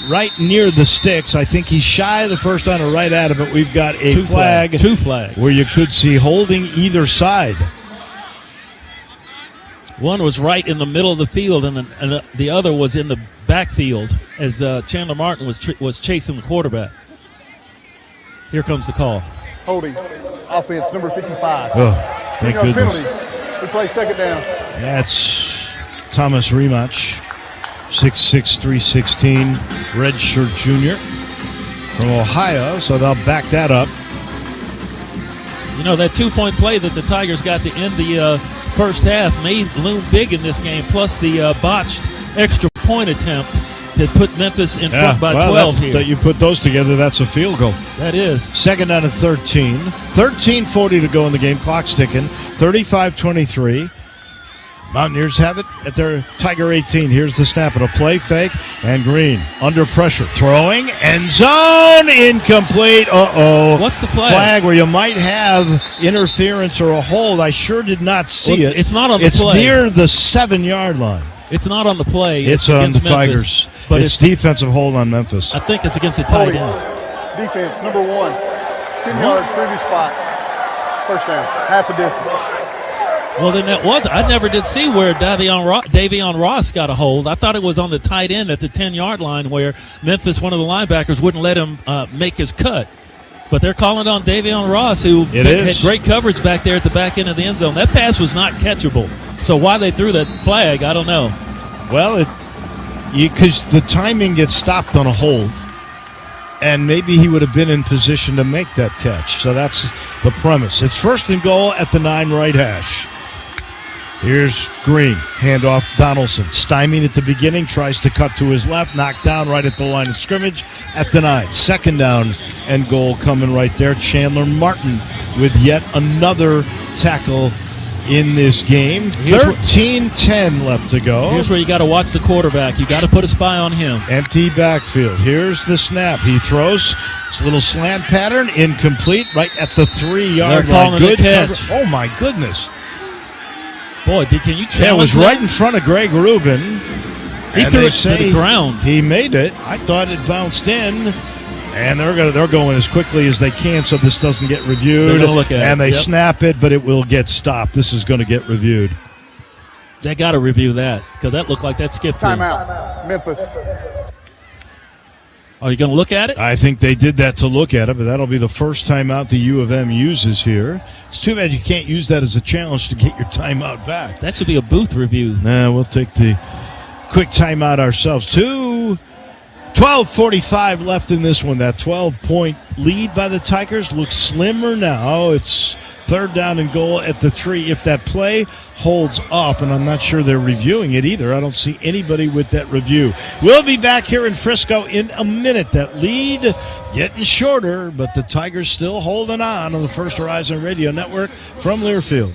Speaker 22: right near the sticks. I think he's shy of the first down or right at it, but we've got a flag.
Speaker 23: Two flags.
Speaker 22: Where you could see holding either side.
Speaker 23: One was right in the middle of the field, and the other was in the backfield as Chandler Martin was chasing the quarterback. Here comes the call.
Speaker 6: Holding. Offense, number 55.
Speaker 22: Oh, thank goodness.
Speaker 6: Penalty. We play second down.
Speaker 22: That's Thomas Rematch, 6'6", 316, redshirt junior from Ohio, so they'll back that up.
Speaker 23: You know, that 2-point play that the Tigers got to end the first half may loom big in this game, plus the botched extra point attempt that put Memphis in front by 12 here.
Speaker 22: You put those together, that's a field goal.
Speaker 23: That is.
Speaker 22: Second down and 13. 13:40 to go in the game. Clock's ticking. 35-23. Mountaineers have it at their Tiger 18. Here's the snap. A play fake. And Green under pressure. Throwing. End zone. Incomplete. Uh-oh.
Speaker 23: What's the flag?
Speaker 22: Flag where you might have interference or a hold. I sure did not see it.
Speaker 23: It's not on the play.
Speaker 22: It's near the 7-yard line.
Speaker 23: It's not on the play.
Speaker 22: It's on the
Speaker 23: Memphis,
Speaker 22: Tigers. But it's defensive hold on Memphis.
Speaker 23: I think it's against the tight end.
Speaker 6: Defense, number 1. 10 yards, previous spot. First down, half a distance.
Speaker 23: Well, then that was. I never did see where Davion Ross got a hold. I thought it was on the tight end at the 10-yard line where Memphis, one of the linebackers, wouldn't let him make his cut. But they're calling on Davion Ross, who had great coverage back there at the back end of the end zone. That pass was not catchable. So why they threw that flag, I don't know.
Speaker 22: Well, because the timing gets stopped on a hold, and maybe he would have been in position to make that catch. So that's the premise. It's first and goal at the 9 right hash. Here's Green. Handoff Donaldson. Stymied at the beginning. Tries to cut to his left. Knocked down right at the line of scrimmage at the 9. Second down and goal coming right there. Chandler Martin with yet another tackle in this game. 13-10 left to go.
Speaker 23: Here's where you got to watch the quarterback. You got to put a spy on him.
Speaker 22: Empty backfield. Here's the snap. He throws. It's a little slant pattern. Incomplete. Right at the 3-yard line.
Speaker 23: Good catch.
Speaker 22: Oh, my goodness.
Speaker 23: Boy, can you challenge
Speaker 22: it was
Speaker 23: that?
Speaker 22: right in front of Greg Rubin.
Speaker 23: He threw it to the ground.
Speaker 22: He made it. I thought it bounced in. And they're going as quickly as they can so this doesn't get reviewed.
Speaker 23: They're gonna look at
Speaker 22: and
Speaker 23: it.
Speaker 22: they snap it, but it will get stopped. This is going to get reviewed.
Speaker 23: They got to review that because that looked like that skipped.
Speaker 6: Timeout, Memphis.
Speaker 23: Are you going to look at it?
Speaker 22: I think they did that to look at it, but that'll be the first timeout the U of M uses here. It's too bad you can't use that as a challenge to get your timeout back.
Speaker 23: That should be a booth review.
Speaker 22: Nah, we'll take the quick timeout ourselves. 12:45 left in this one. That 12-point lead by the Tigers looks slimmer now. It's third down and goal at the 3. If that play holds up, and I'm not sure they're reviewing it either. I don't see anybody with that review. We'll be back here in Frisco in a minute. That lead getting shorter, but the Tigers still holding on the First Horizon Radio Network from Learfield.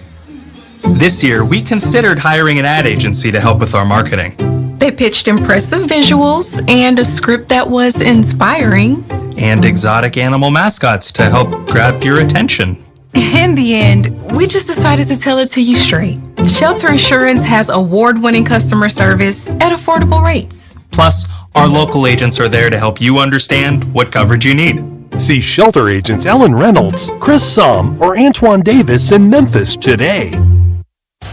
Speaker 13: This year, we considered hiring an ad agency to help with our marketing.
Speaker 17: They pitched impressive visuals and a script that was inspiring.
Speaker 13: And exotic animal mascots to help grab your attention.
Speaker 17: In the end, we just decided to tell it to you straight. Shelter Insurance has award-winning customer service at affordable rates.
Speaker 13: Plus, our local agents are there to help you understand what coverage you need.
Speaker 19: See Shelter agents Ellen Reynolds, Chris Somm, or Antoine Davis in Memphis today.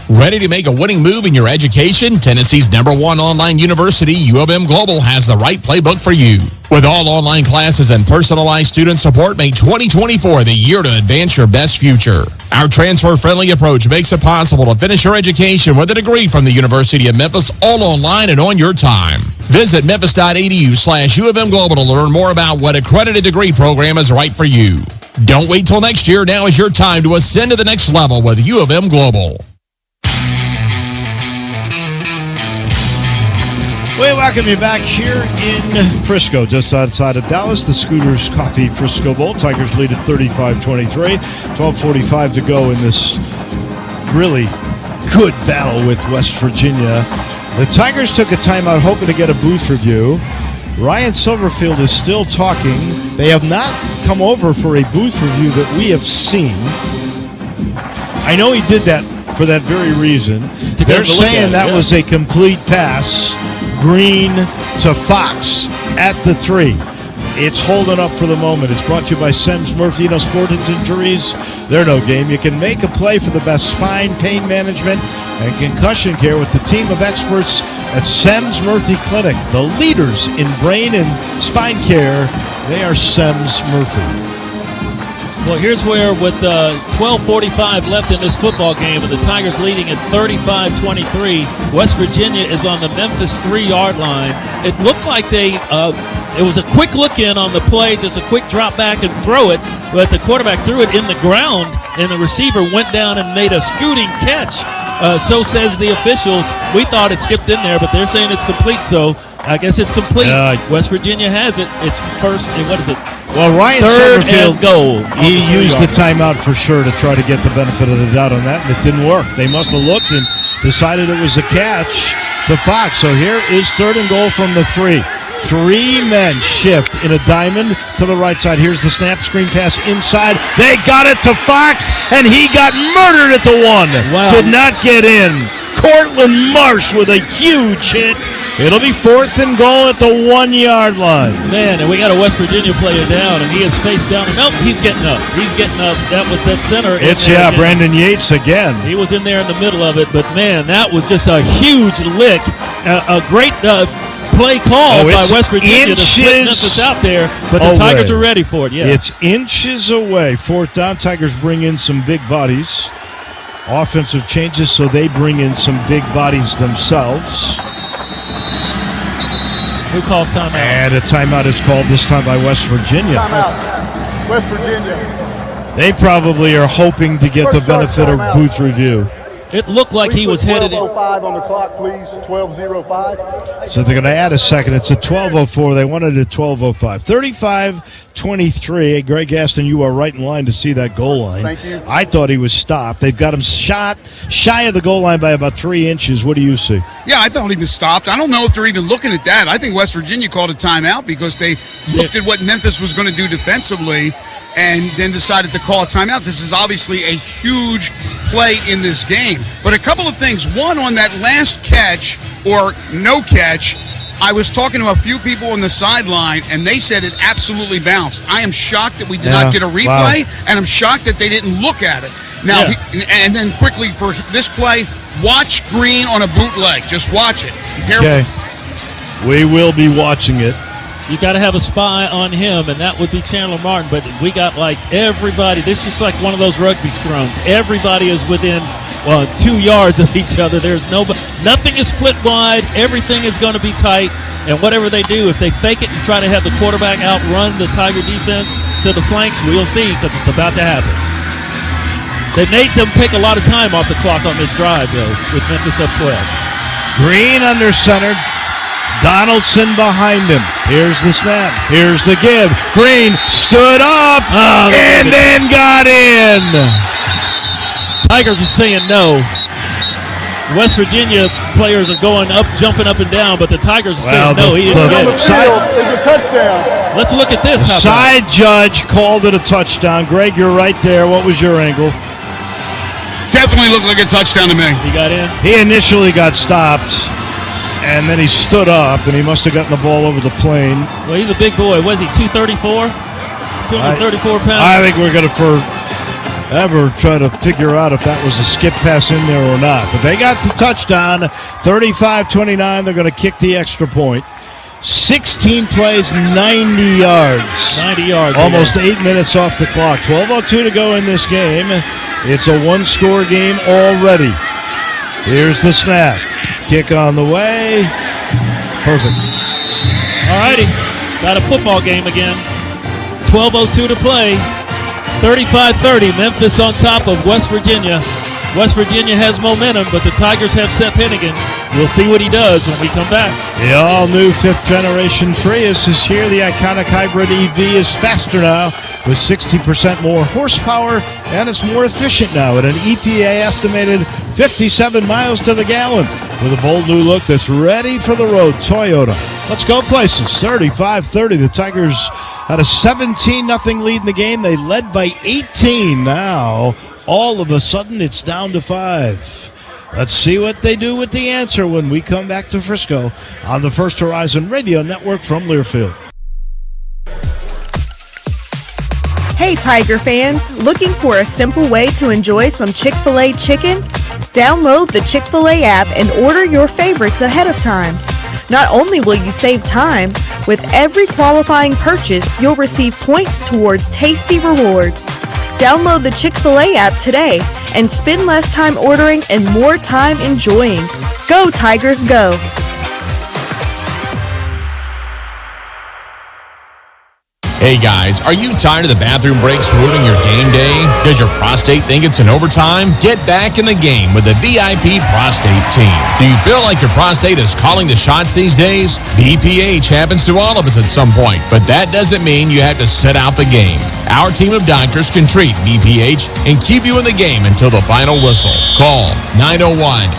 Speaker 2: Ready to make a winning move in your education? Tennessee's #1 online university, U of M Global, has the right playbook for you. With all online classes and personalized student support, make 2024 the year to advance your best future. Our transfer-friendly approach makes it possible to finish your education with a degree from the University of Memphis, all online and on your time. Visit memphis.edu/U of M Global to learn more about what accredited degree program is right for you. Don't wait till next year. Now is your time to ascend to the next level with U of M Global.
Speaker 22: We welcome you back here in Frisco, just outside of Dallas. The Scooters Coffee Frisco Bowl. Tigers lead at 35-23. 12:45 to go in this really good battle with West Virginia. The Tigers took a timeout hoping to get a booth review. Ryan Silverfield is still talking. They have not come over for a booth review that we have seen. I know he did that for that very reason. They're saying that was a complete pass. Green to Fox at the 3. It's holding up for the moment. It's brought to you by Sems Murphy. You know, sports injuries, they're no game. You can make a play for the best spine, pain management, and concussion care with the team of experts at Sems Murphy Clinic. The leaders in brain and spine care, they are Sems Murphy.
Speaker 23: Well, here's where with 12:45 left in this football game and the Tigers leading at 35-23, West Virginia is on the Memphis 3-yard line. It looked like it was a quick look in on the play, just a quick drop back and throw it, but the quarterback threw it in the ground and the receiver went down and made a scooting catch. So says the officials. We thought it skipped in there, but they're saying it's complete, so I guess it's complete. West Virginia has it. It's first, what is it?
Speaker 22: Well, Ryan Silverfield,
Speaker 23: goal.
Speaker 22: He used the timeout for sure to try to get the benefit of the doubt on that, and it didn't work. They must have looked and decided it was a catch to Fox. So here is 3rd and goal from the 3. 3 men shift in a diamond to the right side. Here's the snap, screen pass inside. They got it to Fox, and he got murdered at the 1.
Speaker 23: Wow.
Speaker 22: Did not get in. Cortland Marsh with a huge hit. It'll be 4th and goal at the 1-yard line.
Speaker 23: Man, and we got a West Virginia player down, and he is face down. Nope, he's getting up. He's getting up. That was that center.
Speaker 22: It's, Brandon Yates again.
Speaker 23: He was in there in the middle of it, but, man, that was just a huge lick. A great play call by West Virginia to split Memphis out there, but the Tigers are ready for it. Yeah,
Speaker 22: it's inches away. 4th down. Tigers bring in some big bodies. Offensive changes, so they bring in some big bodies themselves.
Speaker 23: Who calls timeout?
Speaker 22: And a timeout is called this time by West Virginia.
Speaker 6: Timeout. West Virginia.
Speaker 22: They probably are hoping to get the benefit of booth review.
Speaker 23: It looked like he was headed in.
Speaker 6: 12:05 on the clock, please. 12:05.
Speaker 22: So they're going to add a second. It's at 12:04. They wanted it at 12:05. 35-23. Greg Gaston, you are right in line to see that goal line.
Speaker 6: Thank you.
Speaker 22: I thought he was stopped. They've got him shot shy of the goal line by about 3 inches. What do you see?
Speaker 7: Yeah, I thought he was stopped. I don't know if they're even looking at that. I think West Virginia called a timeout because they looked at what Memphis was going to do defensively and then decided to call a timeout. This is obviously a huge play in this game. But a couple of things. One, on that last catch or no catch, I was talking to a few people on the sideline, and they said it absolutely bounced. I am shocked that we did not get a replay, and I'm shocked that they didn't look at it. Now, and then quickly for this play, watch Green on a bootleg. Just watch it. Be careful.
Speaker 22: Okay. We will be watching it.
Speaker 23: You got to have a spy on him, and that would be Chandler Martin. But we got like everybody. This is like one of those rugby scrums. Everybody is within 2 yards of each other. There's nothing is split wide. Everything is going to be tight. And whatever they do, if they fake it and try to have the quarterback outrun the Tiger defense to the flanks, we'll see because it's about to happen. They made them take a lot of time off the clock on this drive, though, with Memphis up 12.
Speaker 22: Green under center. Donaldson behind him. Here's the snap. Here's the give. Green stood up and then got in.
Speaker 23: Tigers are saying no. West Virginia players are going up, jumping up and down, but the Tigers are saying no. He didn't get it.
Speaker 6: It's a touchdown.
Speaker 23: Let's look at this.
Speaker 22: The side judge called it a touchdown. Greg, you're right there. What was your angle?
Speaker 7: Definitely looked like a touchdown to me.
Speaker 23: He got in?
Speaker 22: He initially got stopped, and then he stood up, and he must have gotten the ball over the plane.
Speaker 23: Well, he's a big boy. Was he 234? 234 pounds?
Speaker 22: I think we're going to ever try to figure out if that was a skip pass in there or not. But they got the touchdown, 35-29. They're going to kick the extra point. 16 plays, 90 yards.
Speaker 23: 90 yards.
Speaker 22: Almost 8 minutes off the clock. 12:02 to go in this game. It's a one-score game already. Here's the snap. Kick on the way. Perfect.
Speaker 23: All righty. Got a football game again. 12:02 to play. 35-30. Memphis on top of West Virginia. West Virginia has momentum, but the Tigers have Seth Hennigan. We'll see what he does when we come back.
Speaker 22: The all-new fifth-generation Prius is here. The iconic hybrid EV is faster now with 60% more horsepower, and it's more efficient now at an EPA estimated 57 miles to the gallon. With a bold new look that's ready for the road, Toyota. Let's go places. 35-30. The Tigers had a 17-0 lead in the game. They led by 18. Now, all of a sudden, it's down to 5. Let's see what they do with the answer when we come back to Frisco on the First Horizon Radio Network from Learfield.
Speaker 3: Hey Tiger fans, looking for a simple way to enjoy some Chick-fil-A chicken? Download the Chick-fil-A app and order your favorites ahead of time. Not only will you save time, with every qualifying purchase, you'll receive points towards tasty rewards. Download the Chick-fil-A app today and spend less time ordering and more time enjoying. Go Tigers, go!
Speaker 2: Hey guys, are you tired of the bathroom breaks ruining your game day? Does your prostate think it's in overtime? Get back in the game with the VIP Prostate Team. Do you feel like your prostate is calling the shots these days? BPH happens to all of us at some point, but that doesn't mean you have to sit out the game. Our team of doctors can treat BPH and keep you in the game until the final whistle. Call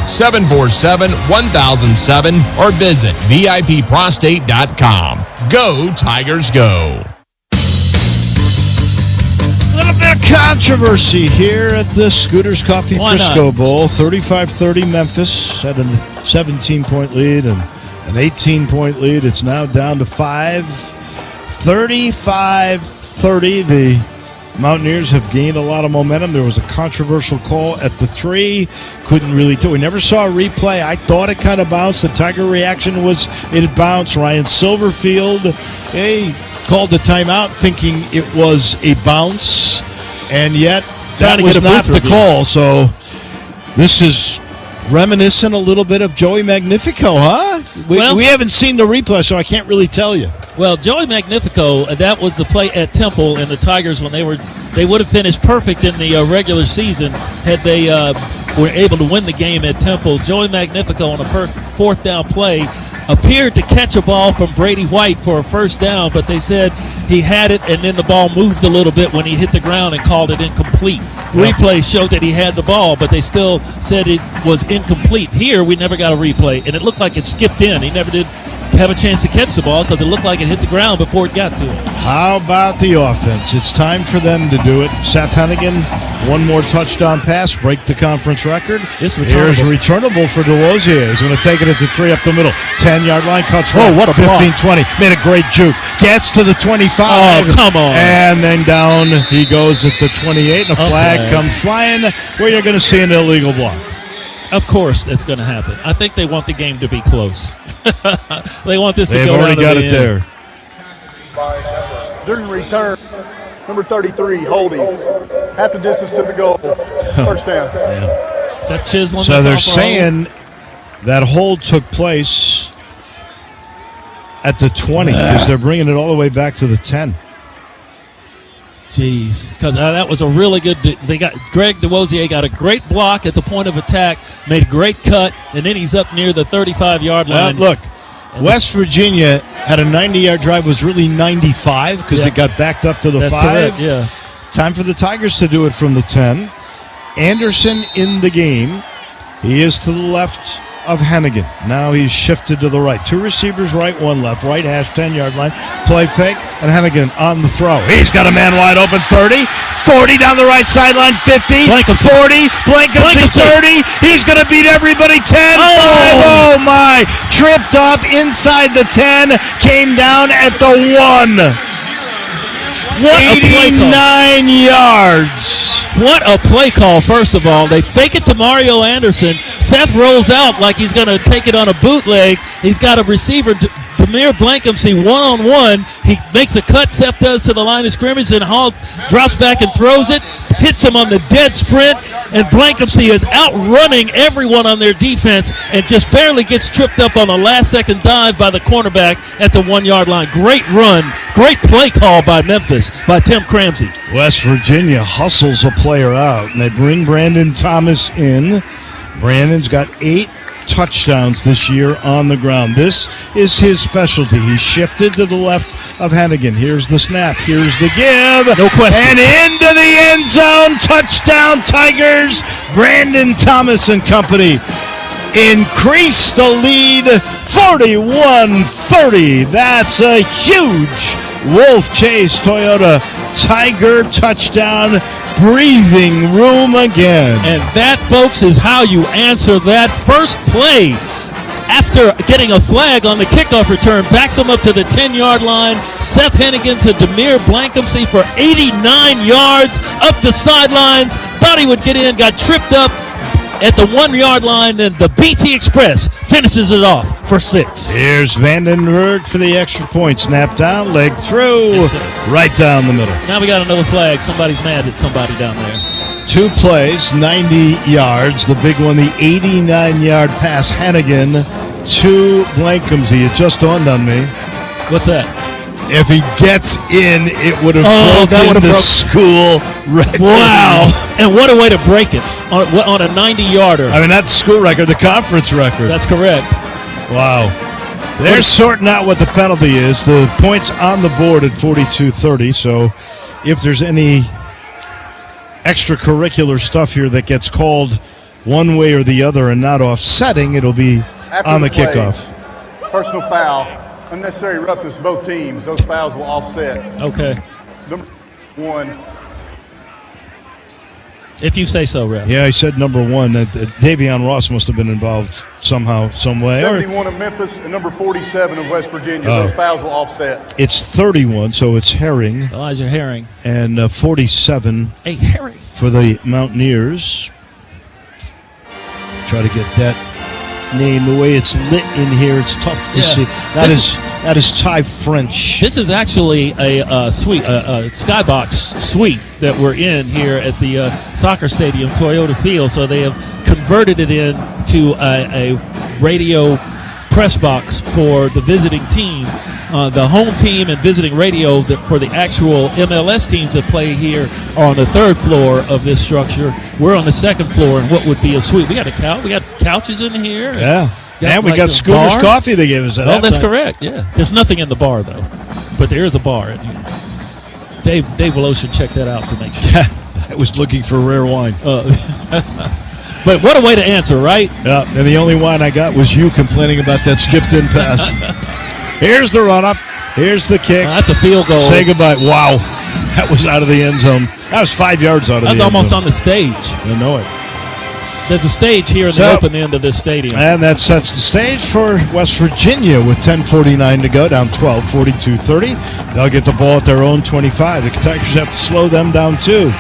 Speaker 2: 901-747-1007 or visit VIPprostate.com. Go Tigers, go!
Speaker 22: A little bit of controversy here at the Scooters Coffee Frisco Bowl. 35-30 Memphis had a 17-point lead and an 18-point lead. It's now down to 5. 35-30. The Mountaineers have gained a lot of momentum. There was a controversial call at the 3. Couldn't really tell. We never saw a replay. I thought it kind of bounced. The Tiger reaction was it bounced. Ryan Silverfield, called the timeout thinking it was a bounce, and yet that was not the call. So this is reminiscent a little bit of Joey Magnifico, huh? We haven't seen the replay, so I can't really tell you.
Speaker 23: Well, Joey Magnifico, that was the play at Temple, and the Tigers, when they would have finished perfect in the regular season had they were able to win the game at Temple. Joey Magnifico on a fourth down play appeared to catch a ball from Brady White for a first down, but they said he had it, and then the ball moved a little bit when he hit the ground and called it incomplete. Replay showed that he had the ball, but they still said it was incomplete. Here, we never got a replay, and it looked like it skipped in. He never did have a chance to catch the ball because it looked like it hit the ground before it got to him.
Speaker 22: How about the offense? It's time for them to do it. Seth Hennigan, one more touchdown pass, break the conference record.
Speaker 23: Here's
Speaker 22: returnable for DeLozier. He's going to take it at the 3 up the middle. 10-yard line, cuts right.
Speaker 23: What a
Speaker 22: 15-20. Made a great juke. Gets to the 25.
Speaker 23: Oh, come on.
Speaker 22: And then down he goes at the 28. And a flag comes flying where you're going to see an illegal block.
Speaker 23: Of course that's going to happen. I think they want the game to be close. They want this to go down to the end. They've already got it there.
Speaker 6: During return, number 33, holding. Half the distance to the goal. First down.
Speaker 23: Is that chiseling?
Speaker 22: So they're saying that hold took place at the 20 because they're bringing it all the way back to the 10.
Speaker 23: Jeez, because that was a really good. They got Greg DeWozier got a great block at the point of attack, made a great cut, and then he's up near the 35-yard line.
Speaker 22: Look, West Virginia had a 90-yard drive. Was really 95 because it got backed up to the 5.
Speaker 23: Correct, yeah.
Speaker 22: Time for the Tigers to do it from the 10. Anderson in the game. He is to the left of Hennigan. Now he's shifted to the right. 2 receivers, right, 1 left. Right hash, 10-yard line. Play fake, and Hennigan on the throw. He's got a man wide open, 30. 40 down the right sideline, 50. 40. Blankenship, 30. He's going to beat everybody, 10. Oh my. Tripped up inside the 10. Came down at the 1.
Speaker 23: What a play call.
Speaker 22: 89 yards.
Speaker 23: What a play call, first of all. They fake it to Mario Anderson. Seth rolls out like he's going to take it on a bootleg. He's got a receiver, Demir Blankumsey, one-on-one. He makes a cut, Seth does, to the line of scrimmage, and Hall drops back and throws it, hits him on the dead sprint, and Blankumsey is outrunning everyone on their defense and just barely gets tripped up on a last-second dive by the cornerback at the 1-yard line. Great run, great play call by Memphis, by Tim Cramsey.
Speaker 22: West Virginia hustles a player out, and they bring Brandon Thomas in. Brandon's got 8 touchdowns this year on the ground. This is his specialty. He shifted to the left of Hennigan. Here's the snap. Here's the give.
Speaker 23: No question.
Speaker 22: And into the end zone. Touchdown, Tigers. Brandon Thomas and company increase the lead 41-30. That's a huge Wolf Chase Toyota Tiger touchdown. Breathing room again.
Speaker 23: And that, folks, is how you answer that first play. After getting a flag on the kickoff return, backs him up to the 10-yard line. Seth Hennigan to Demir Blankumsey for 89 yards up the sidelines. Thought he would get in, got tripped up at the 1-yard line. Then the BT Express finishes it off for 6.
Speaker 22: Here's Vandenberg for the extra point. Snap down, leg through, right down the middle.
Speaker 23: Now we got another flag. Somebody's mad at somebody down there.
Speaker 22: 2 plays, 90 yards. The big one, the 89-yard pass, Hennigan to Blankumsey. It just dawned on me.
Speaker 23: What's that?
Speaker 22: If he gets in, it would have broken the school record.
Speaker 23: Wow. And what a way to break it on a 90-yarder.
Speaker 22: I mean, that's school record, the conference record.
Speaker 23: That's correct.
Speaker 22: Wow. They're sorting out what the penalty is. The point's on the board at 42-30, so if there's any extracurricular stuff here that gets called one way or the other and not offsetting, it'll be
Speaker 6: After
Speaker 22: on the
Speaker 6: play,
Speaker 22: kickoff.
Speaker 6: Personal foul, unnecessary roughness, both teams. Those fouls will offset.
Speaker 23: Okay.
Speaker 6: Number 1.
Speaker 23: If you say so, Ref.
Speaker 22: Yeah, I said number 1. Davion Ross must have been involved somehow, some way.
Speaker 6: 71 of Memphis and number 47 of West Virginia. Those fouls will offset.
Speaker 22: It's 31, so it's Herring.
Speaker 23: Elijah Herring.
Speaker 22: And 47
Speaker 23: Herring
Speaker 22: for the Mountaineers. Try to get that name. The way it's lit in here, it's tough to see. That is Ty French.
Speaker 23: This is actually a suite, a skybox suite that we're in here at the soccer stadium, Toyota Field. So they have converted it into a radio press box for the visiting team. The home team and visiting radio for the actual MLS teams that play here are on the 3rd floor of this structure. We're on the 2nd floor in what would be a suite. We got couches in here.
Speaker 22: Yeah. And we got Scooter's Coffee they gave us.
Speaker 23: Oh, that's correct. Yeah. There's nothing in the bar though, but there is a bar in here. Dave Lowe should check that out to make sure.
Speaker 22: I was looking for rare wine.
Speaker 23: But what a way to answer, right?
Speaker 22: Yeah. And the only wine I got was you complaining about that skipped-in pass. Here's the run-up. Here's the kick.
Speaker 23: That's a field goal.
Speaker 22: Say goodbye. Wow. That was out of the end zone. That was 5 yards out of the end zone.
Speaker 23: That's almost on the stage.
Speaker 22: I know it.
Speaker 23: There's a stage here in the open end of this stadium.
Speaker 22: And that sets the stage for West Virginia with 10:49 to go, down 12, 42-30. They'll get the ball at their own 25. The Tigers have to slow them down too.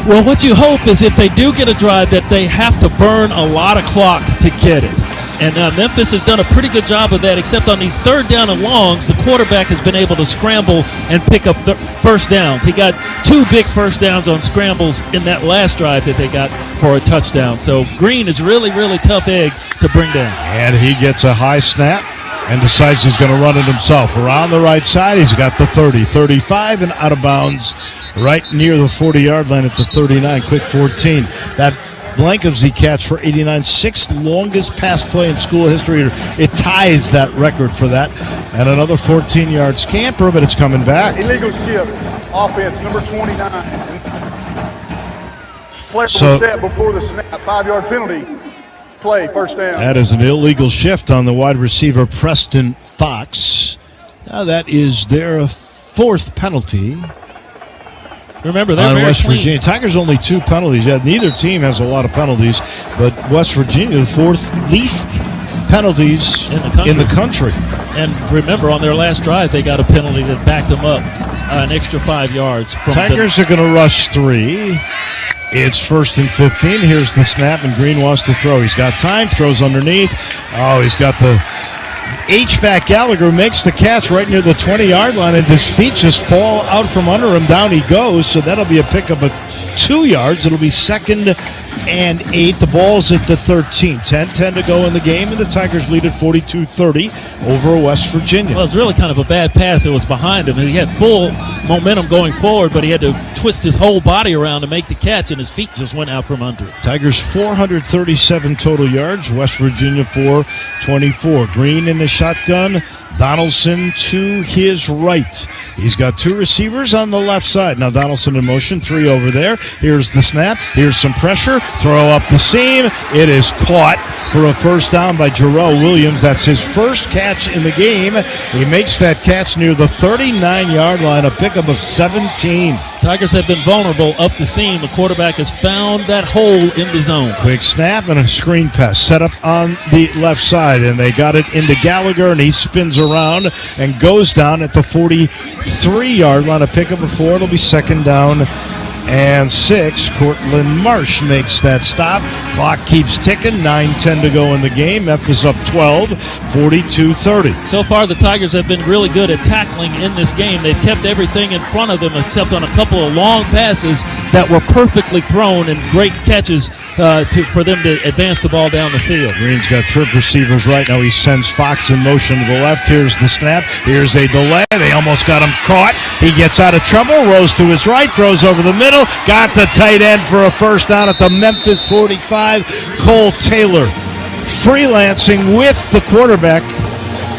Speaker 23: Well, what you hope is if they do get a drive that they have to burn a lot of clock to get it. And Memphis has done a pretty good job of that, except on these 3rd down and longs, the quarterback has been able to scramble and pick up the first downs. He got 2 big first downs on scrambles in that last drive that they got for a touchdown. So Green is really, really tough egg to bring down.
Speaker 22: And he gets a high snap and decides he's going to run it himself. Around the right side, he's got the 30, 35, and out of bounds right near the 40-yard line at the 39, quick 14. That Blankumsey catch for 89, 6th longest pass play in school history. It ties that record for that. And another 14-yard scamper, but it's coming back.
Speaker 6: Illegal shift, offense, number 29. Player set before the snap, 5-yard penalty. Play, first down.
Speaker 22: That is an illegal shift on the wide receiver, Preston Fox. Now that is their 4th penalty.
Speaker 23: Remember, they're
Speaker 22: on
Speaker 23: very
Speaker 22: West
Speaker 23: clean.
Speaker 22: Virginia. Tigers only 2 penalties. Yeah, neither team has a lot of penalties, but West Virginia, the 4th least penalties in the country.
Speaker 23: And remember, on their last drive, they got a penalty that backed them up. an extra 5 yards. From
Speaker 22: Tigers are going to rush 3. It's 1st and 15. Here's the snap, and Green wants to throw. He's got time, throws underneath. Oh, he's got the H-back. Gallagher makes the catch right near the 20-yard line, and his feet just fall out from under him. Down he goes, so that'll be a pickup of 2 yards. It'll be 2nd and 8. The ball's at the 13. 10 to go in the game, and the Tigers lead at 42-30 over West Virginia.
Speaker 23: Well, it was really kind of a bad pass. It was behind him. He had full momentum going forward, but he had to twist his whole body around to make the catch, and his feet just went out from under it.
Speaker 22: Tigers 437 total yards. West Virginia 424. Green in the shotgun. Donaldson to his right. He's got 2 receivers on the left side. Now Donaldson in motion, 3 over there. Here's the snap. Here's some pressure. Throw up the seam. It is caught for a first down by Jarrell Williams. That's his first catch in the game. He makes that catch near the 39-yard line, a pickup of 17.
Speaker 23: Tigers have been vulnerable up the seam. The quarterback has found that hole in the zone.
Speaker 22: Quick snap and a screen pass set up on the left side, and they got it into Gallagher, and he spins around and goes down at the 43-yard line. A pickup of 4. It'll be 2nd down and 6. Cortland Marsh makes that stop. Clock keeps ticking. 9:10 to go in the game. Memphis up 12, 42-30.
Speaker 23: So far, the Tigers have been really good at tackling in this game. They've kept everything in front of them except on a couple of long passes that were perfectly thrown and great catches for them to advance the ball down the field.
Speaker 22: Green's got trip receivers right now. He sends Fox in motion to the left. Here's the snap. Here's a delay. They almost got him caught. He gets out of trouble, rolls to his right, throws over the middle. Got the tight end for a first down at the Memphis 45. Cole Taylor freelancing with the quarterback.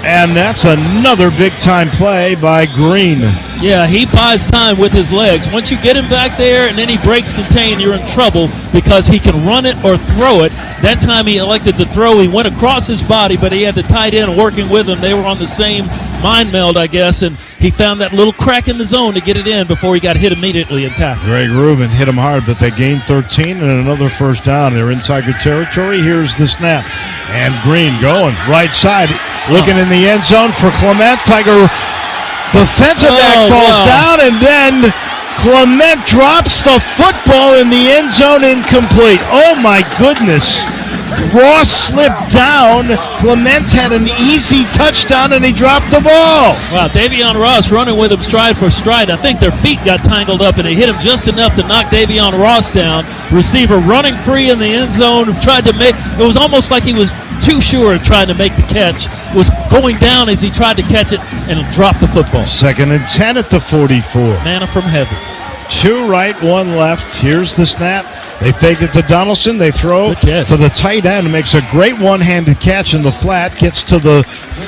Speaker 22: And that's another big-time play by Green.
Speaker 23: Yeah, he buys time with his legs. Once you get him back there and then he breaks contain, you're in trouble because he can run it or throw it. That time he elected to throw. He went across his body, but he had the tight end working with him. They were on the same mind meld, I guess, and he found that little crack in the zone to get it in before he got hit immediately and tackled.
Speaker 22: Greg Rubin hit him hard, but they gained 13 and another first down. They're in Tiger territory. Here's the snap. And Green going right side, looking in the end zone for Clement. Tiger defensive back falls down, and then Clement drops the football in the end zone, incomplete. Oh my goodness. Ross slipped down. Clement had an easy touchdown, and he dropped the ball.
Speaker 23: Wow, Davion Ross running with him stride for stride. I think their feet got tangled up, and it hit him just enough to knock Davion Ross down. Receiver running free in the end zone. It was almost like he was too sure of trying to make the catch. Was going down as he tried to catch it and dropped the football.
Speaker 22: 2nd and 10 at the 44.
Speaker 23: Manna from heaven.
Speaker 22: 2 right, 1 left. Here's the snap. They fake it to Donaldson. They throw to the tight end. Makes a great one-handed catch in the flat. Gets to the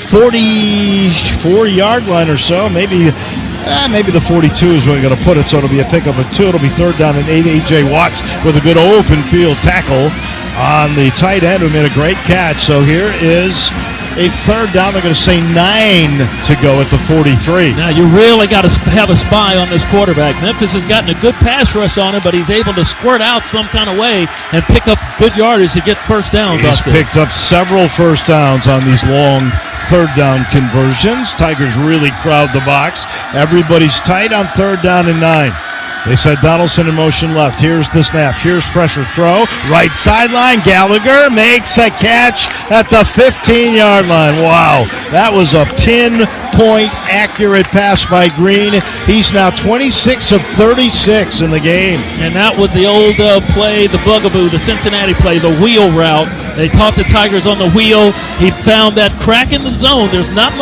Speaker 22: 44-yard line or so. Maybe the 42 is where we're going to put it, so it'll be a pickup of 2. It'll be 3rd down and 8. A.J. Watts with a good open field tackle on the tight end who made a great catch. So here is a 3rd down. They're going to say 9 to go at the 43.
Speaker 23: Now you really got to have a spy on this quarterback. Memphis has gotten a good pass rush on him, but he's able to squirt out some kind of way and pick up good yardage to get first downs.
Speaker 22: He's picked up several first downs on these long 3rd down conversions. Tigers really crowd the box. Everybody's tight on 3rd down and 9. They said Donaldson in motion left. Here's the snap. Here's pressure throw. Right sideline. Gallagher makes the catch at the 15-yard line. Wow. That was a pinpoint accurate pass by Green. He's now 26 of 36 in the game.
Speaker 23: And that was the old play, the bugaboo, the Cincinnati play, the wheel route. They taught the Tigers on the wheel. He found that crack in the zone. There's not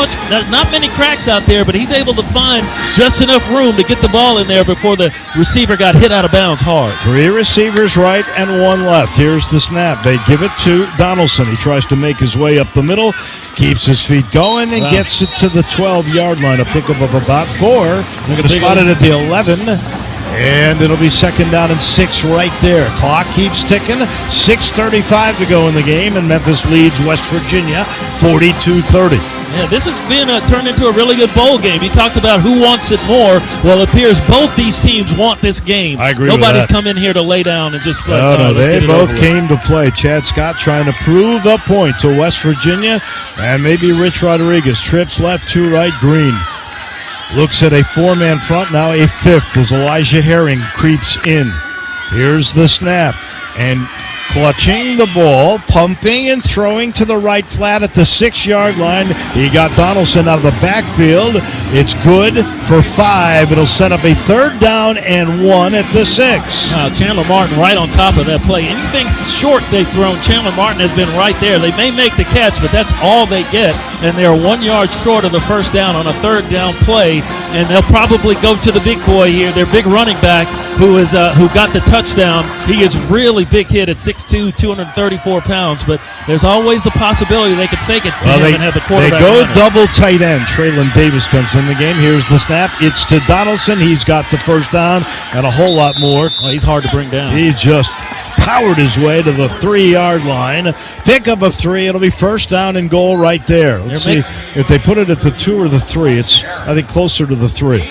Speaker 23: many cracks out there, but he's able to find just enough room to get the ball in there before the receiver got hit out of bounds hard.
Speaker 22: 3 receivers right and 1 left. Here's the snap. They give it to Donaldson. He tries to make his way up the middle, keeps his feet going, and gets it to the 12-yard line. A pickup of about 4. They're going to spot it at the 11. And it'll be 2nd down and 6 right there. Clock keeps ticking. 6:35 to go in the game, and Memphis leads West Virginia 42-30.
Speaker 23: Yeah, this has been turned into a really good bowl game. You talked about who wants it more. Well, it appears both these teams want this game.
Speaker 22: I agree
Speaker 23: Nobody's
Speaker 22: with that.
Speaker 23: come in here to lay down and just let
Speaker 22: No, they both came
Speaker 23: with.
Speaker 22: to play. Chad Scott trying to prove the point to West Virginia, and maybe Rich Rodriguez. Trips left, 2 right, Green. Looks at a 4-man front, now a 5th as Elijah Herring creeps in. Here's the snap, and clutching the ball, pumping and throwing to the right flat at the 6-yard line. He got Donaldson out of the backfield. It's good for 5. It'll set up a 3rd down and 1 at the 6.
Speaker 23: Chandler Martin right on top of that play. Anything short they've thrown, Chandler Martin has been right there. They may make the catch, but that's all they get, and they're 1 yard short of the 1st down on a 3rd down play, and they'll probably go to the big boy here, their big running back, who got the touchdown. He is really big hit at 6'2", 234 pounds, but there's always a possibility they could fake it to him and have the quarterback.
Speaker 22: They go
Speaker 23: running.
Speaker 22: double tight end. Traylon Davis comes in the game. Here's the snap. It's to Donaldson. He's got the 1st down and a whole lot more.
Speaker 23: Oh, he's hard to bring down.
Speaker 22: He just powered his way to the 3-yard line. Pickup of 3. It'll be 1st down and goal right there. Let's see if they put it at the 2 or the 3. It's, I think, closer to the 3.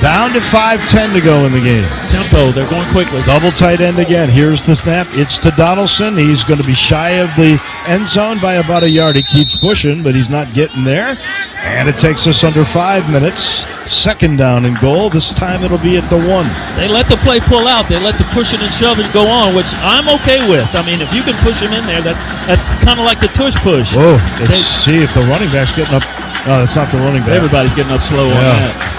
Speaker 22: Down to 5:10 to go in the game.
Speaker 23: Tempo, they're going quickly.
Speaker 22: Double tight end again. Here's the snap. It's to Donaldson. He's going to be shy of the end zone by about a yard. He keeps pushing, but he's not getting there. And it takes us under 5 minutes. 2nd down and goal. This time it'll be at the 1.
Speaker 23: They let the play pull out. They let the pushing and shoving go on, which I'm okay with. I mean, if you can push him in there, that's kind of like the tush push.
Speaker 22: Whoa, let's see if the running back's getting up. No, that's not the running back.
Speaker 23: Everybody's getting up slow on that.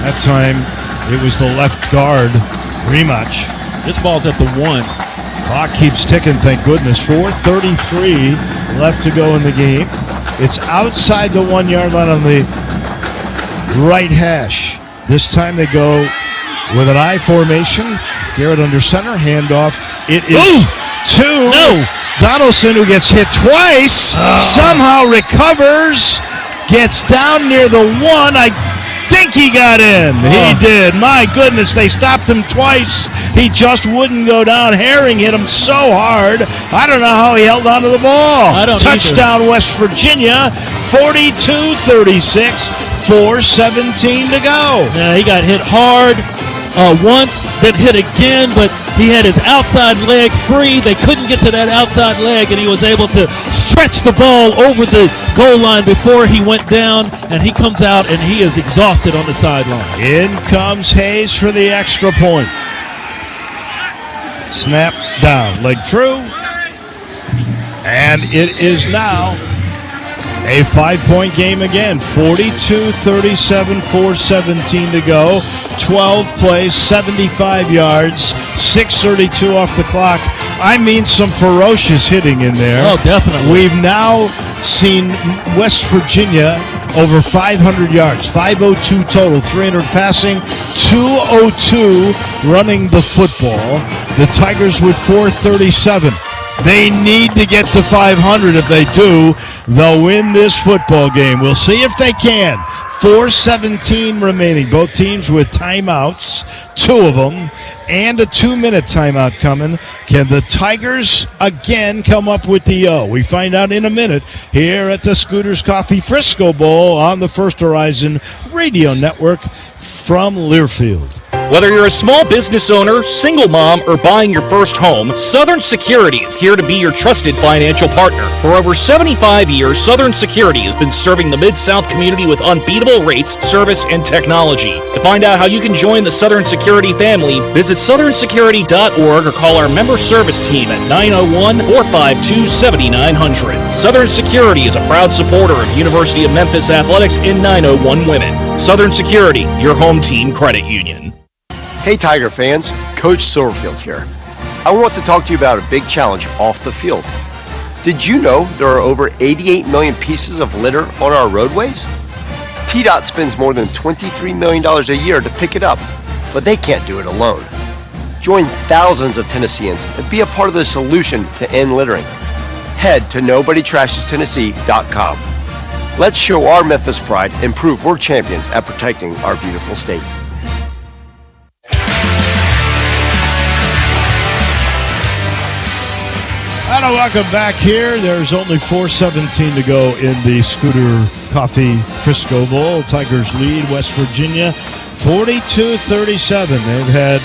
Speaker 22: That time, it was the left guard rematch.
Speaker 23: This ball's at the 1.
Speaker 22: Clock keeps ticking, thank goodness. 4:33 left to go in the game. It's outside the 1-yard line on the right hash. This time they go with an I formation. Garrett under center, handoff. It is to Donaldson, who gets hit twice. Somehow recovers, gets down near the 1. I think he got in. He did. My goodness, they stopped him twice. He just wouldn't go down. Herring hit him so hard. I don't know how he held onto the ball.
Speaker 23: I don't
Speaker 22: Touchdown either. West Virginia, 42-36, 4:17 to go.
Speaker 23: Yeah, he got hit hard once, then hit again, but he had his outside leg free. They couldn't get to that outside leg, and he was able to stretch the ball over the goal line before he went down, and he comes out, and he is exhausted on the sideline.
Speaker 22: In comes Hayes for the extra point. Snap down, leg through, and it is now a 5-point game again. 42-37, 4:17 to go. 12 plays, 75 yards, 6:32 off the clock. I mean, some ferocious hitting in there.
Speaker 23: Oh, definitely.
Speaker 22: We've now seen West Virginia over 500 yards, 502 total, 300 passing, 202 running the football. The Tigers with 437. They need to get to 500. If they do, they'll win this football game. We'll see if they can. 4:17 remaining. Both teams with timeouts, 2 of them, and a 2-minute timeout coming. Can the Tigers again come up with the O? We find out in a minute here at the Scooters Coffee Frisco Bowl on the First Horizon Radio Network from Learfield.
Speaker 4: Whether you're a small business owner, single mom, or buying your first home, Southern Security is here to be your trusted financial partner. For over 75 years, Southern Security has been serving the Mid-South community with unbeatable rates, service, and technology. To find out how you can join the Southern Security family, visit southernsecurity.org or call our member service team at 901-452-7900. Southern Security is a proud supporter of University of Memphis Athletics in 901 Women. Southern Security, your home team credit union.
Speaker 9: Hey Tiger fans, Coach Silverfield here. I want to talk to you about a big challenge off the field. Did you know there are over 88 million pieces of litter on our roadways? TDOT spends more than $23 million a year to pick it up, but they can't do it alone. Join thousands of Tennesseans and be a part of the solution to end littering. Head to NobodyTrashesTennessee.com. Let's show our Memphis pride and prove we're champions at protecting our beautiful state.
Speaker 22: And welcome back here. There's only 4:17 to go in the Scooter Coffee Frisco Bowl. Tigers lead West Virginia 42-37. They've had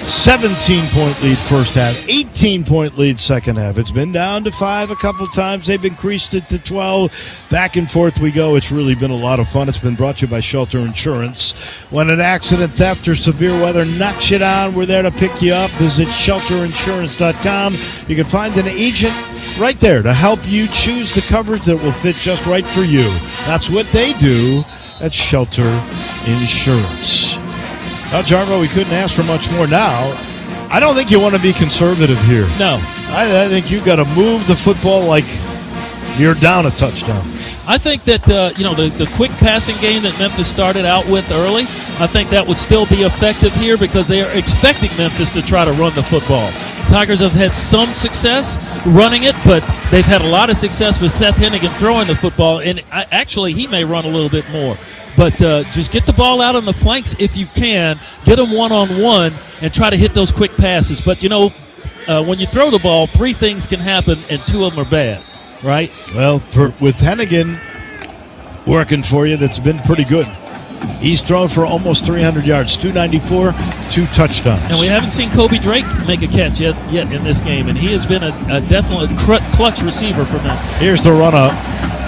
Speaker 22: 17-point lead first half, 18-point lead second half. It's been down to 5 a couple times. They've increased it to 12. Back and forth we go. It's really been a lot of fun. It's been brought to you by Shelter Insurance. When an accident, theft, or severe weather knocks you down, we're there to pick you up. Visit shelterinsurance.com. You can find an agent right there to help you choose the coverage that will fit just right for you. That's what they do at Shelter Insurance. Well, Jarvo, we couldn't ask for much more now. I don't think you want to be conservative here.
Speaker 23: No.
Speaker 22: I think you've got to move the football like you're down a touchdown.
Speaker 23: I think that, the quick passing game that Memphis started out with early, I think that would still be effective here because they are expecting Memphis to try to run the football. The Tigers have had some success running it, but they've had a lot of success with Seth Hennigan throwing the football, and actually he may run a little bit more. But just get the ball out on the flanks if you can, get them one-on-one, and try to hit those quick passes. But, when you throw the ball, 3 things can happen, and 2 of them are bad. Right?
Speaker 22: Well, with Hennigan working for you, that's been pretty good. He's thrown for almost 300 yards, 294, 2 touchdowns.
Speaker 23: And we haven't seen Kobe Drake make a catch yet in this game, and he has been a definite clutch receiver for them.
Speaker 22: Here's the run-up.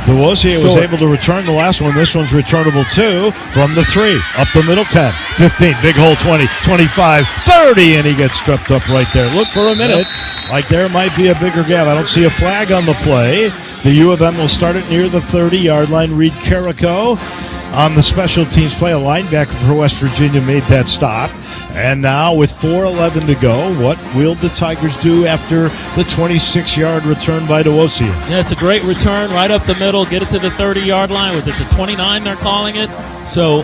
Speaker 22: Duosier was able to return the last one. This one's returnable, too, from the 3. Up the middle, 10, 15, big hole, 20, 25, 30, and he gets stripped up right there. Look for a minute. Like there might be a bigger gap. I don't see a flag on the play. The U of M will start it near the 30-yard line. Reed Carrico on the special teams play. A linebacker for West Virginia made that stop. And now with 4:11 to go, what will the Tigers do after the 26-yard return by Duosier?
Speaker 23: Yeah, it's a great return right up the middle. Get it to the 30-yard line. Was it the 29 they're calling it? So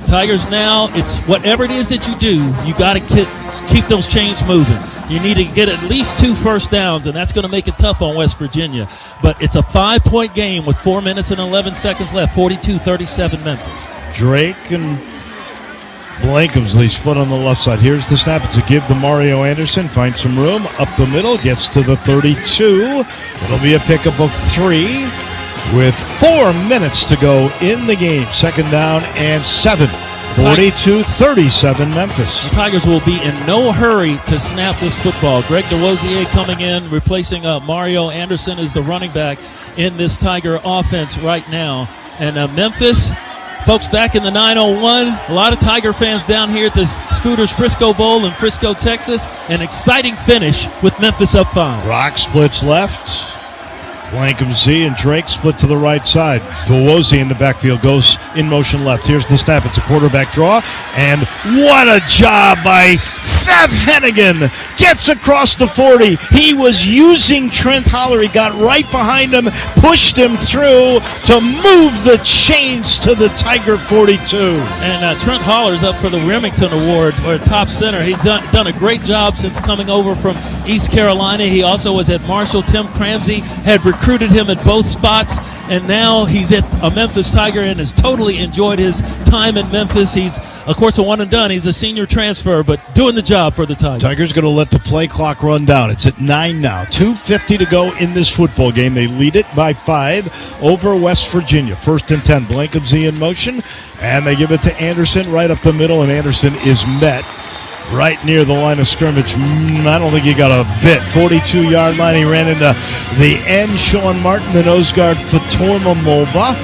Speaker 23: Tigers now, it's whatever it is that you do, you got to keep those chains moving. You need to get at least 2 first downs, and that's going to make it tough on West Virginia. But it's a 5-point game with 4 minutes and 11 seconds left, 42-37 Memphis.
Speaker 22: Drake and Blankensley split on the left side. Here's the snap. It's a give to Mario Anderson. Finds some room. Up the middle. Gets to the 32. It'll be a pickup of 3 with 4 minutes to go in the game. Second down and 7. 42-37 Memphis.
Speaker 23: The Tigers will be in no hurry to snap this football. Greg DeRosier coming in, replacing Mario Anderson as the running back in this Tiger offense right now. And Memphis, folks, back in the 901, a lot of Tiger fans down here at the Scooters Frisco Bowl in Frisco, Texas. An exciting finish with Memphis up 5.
Speaker 22: Rock splits left. Blankenship and Drake split to the right side. Duosier in the backfield goes in motion left. Here's the snap. It's a quarterback draw. And what a job by Seth Hennigan. Gets across the 40. He was using Trent Holler. He got right behind him, pushed him through to move the chains to the Tiger 42.
Speaker 23: And Trent Holler's up for the Remington Award for top center. He's done a great job since coming over from East Carolina. He also was at Marshall. Tim Cramsey had recruited him at both spots, and now he's at a Memphis Tiger and has totally enjoyed his time in Memphis. He's, of course, a one and done. He's a senior transfer, but doing the job for the Tigers.
Speaker 22: Tigers going to let the play clock run down. It's at 9 now. 2:50 to go in this football game. They lead it by 5 over West Virginia. 1st and 10. Blankenship in motion, and they give it to Anderson right up the middle, and Anderson is met right near the line of scrimmage. I don't think he got a bit. 42-yard line. He ran into the end. Sean Martin, the nose guard, Fatorma Molba.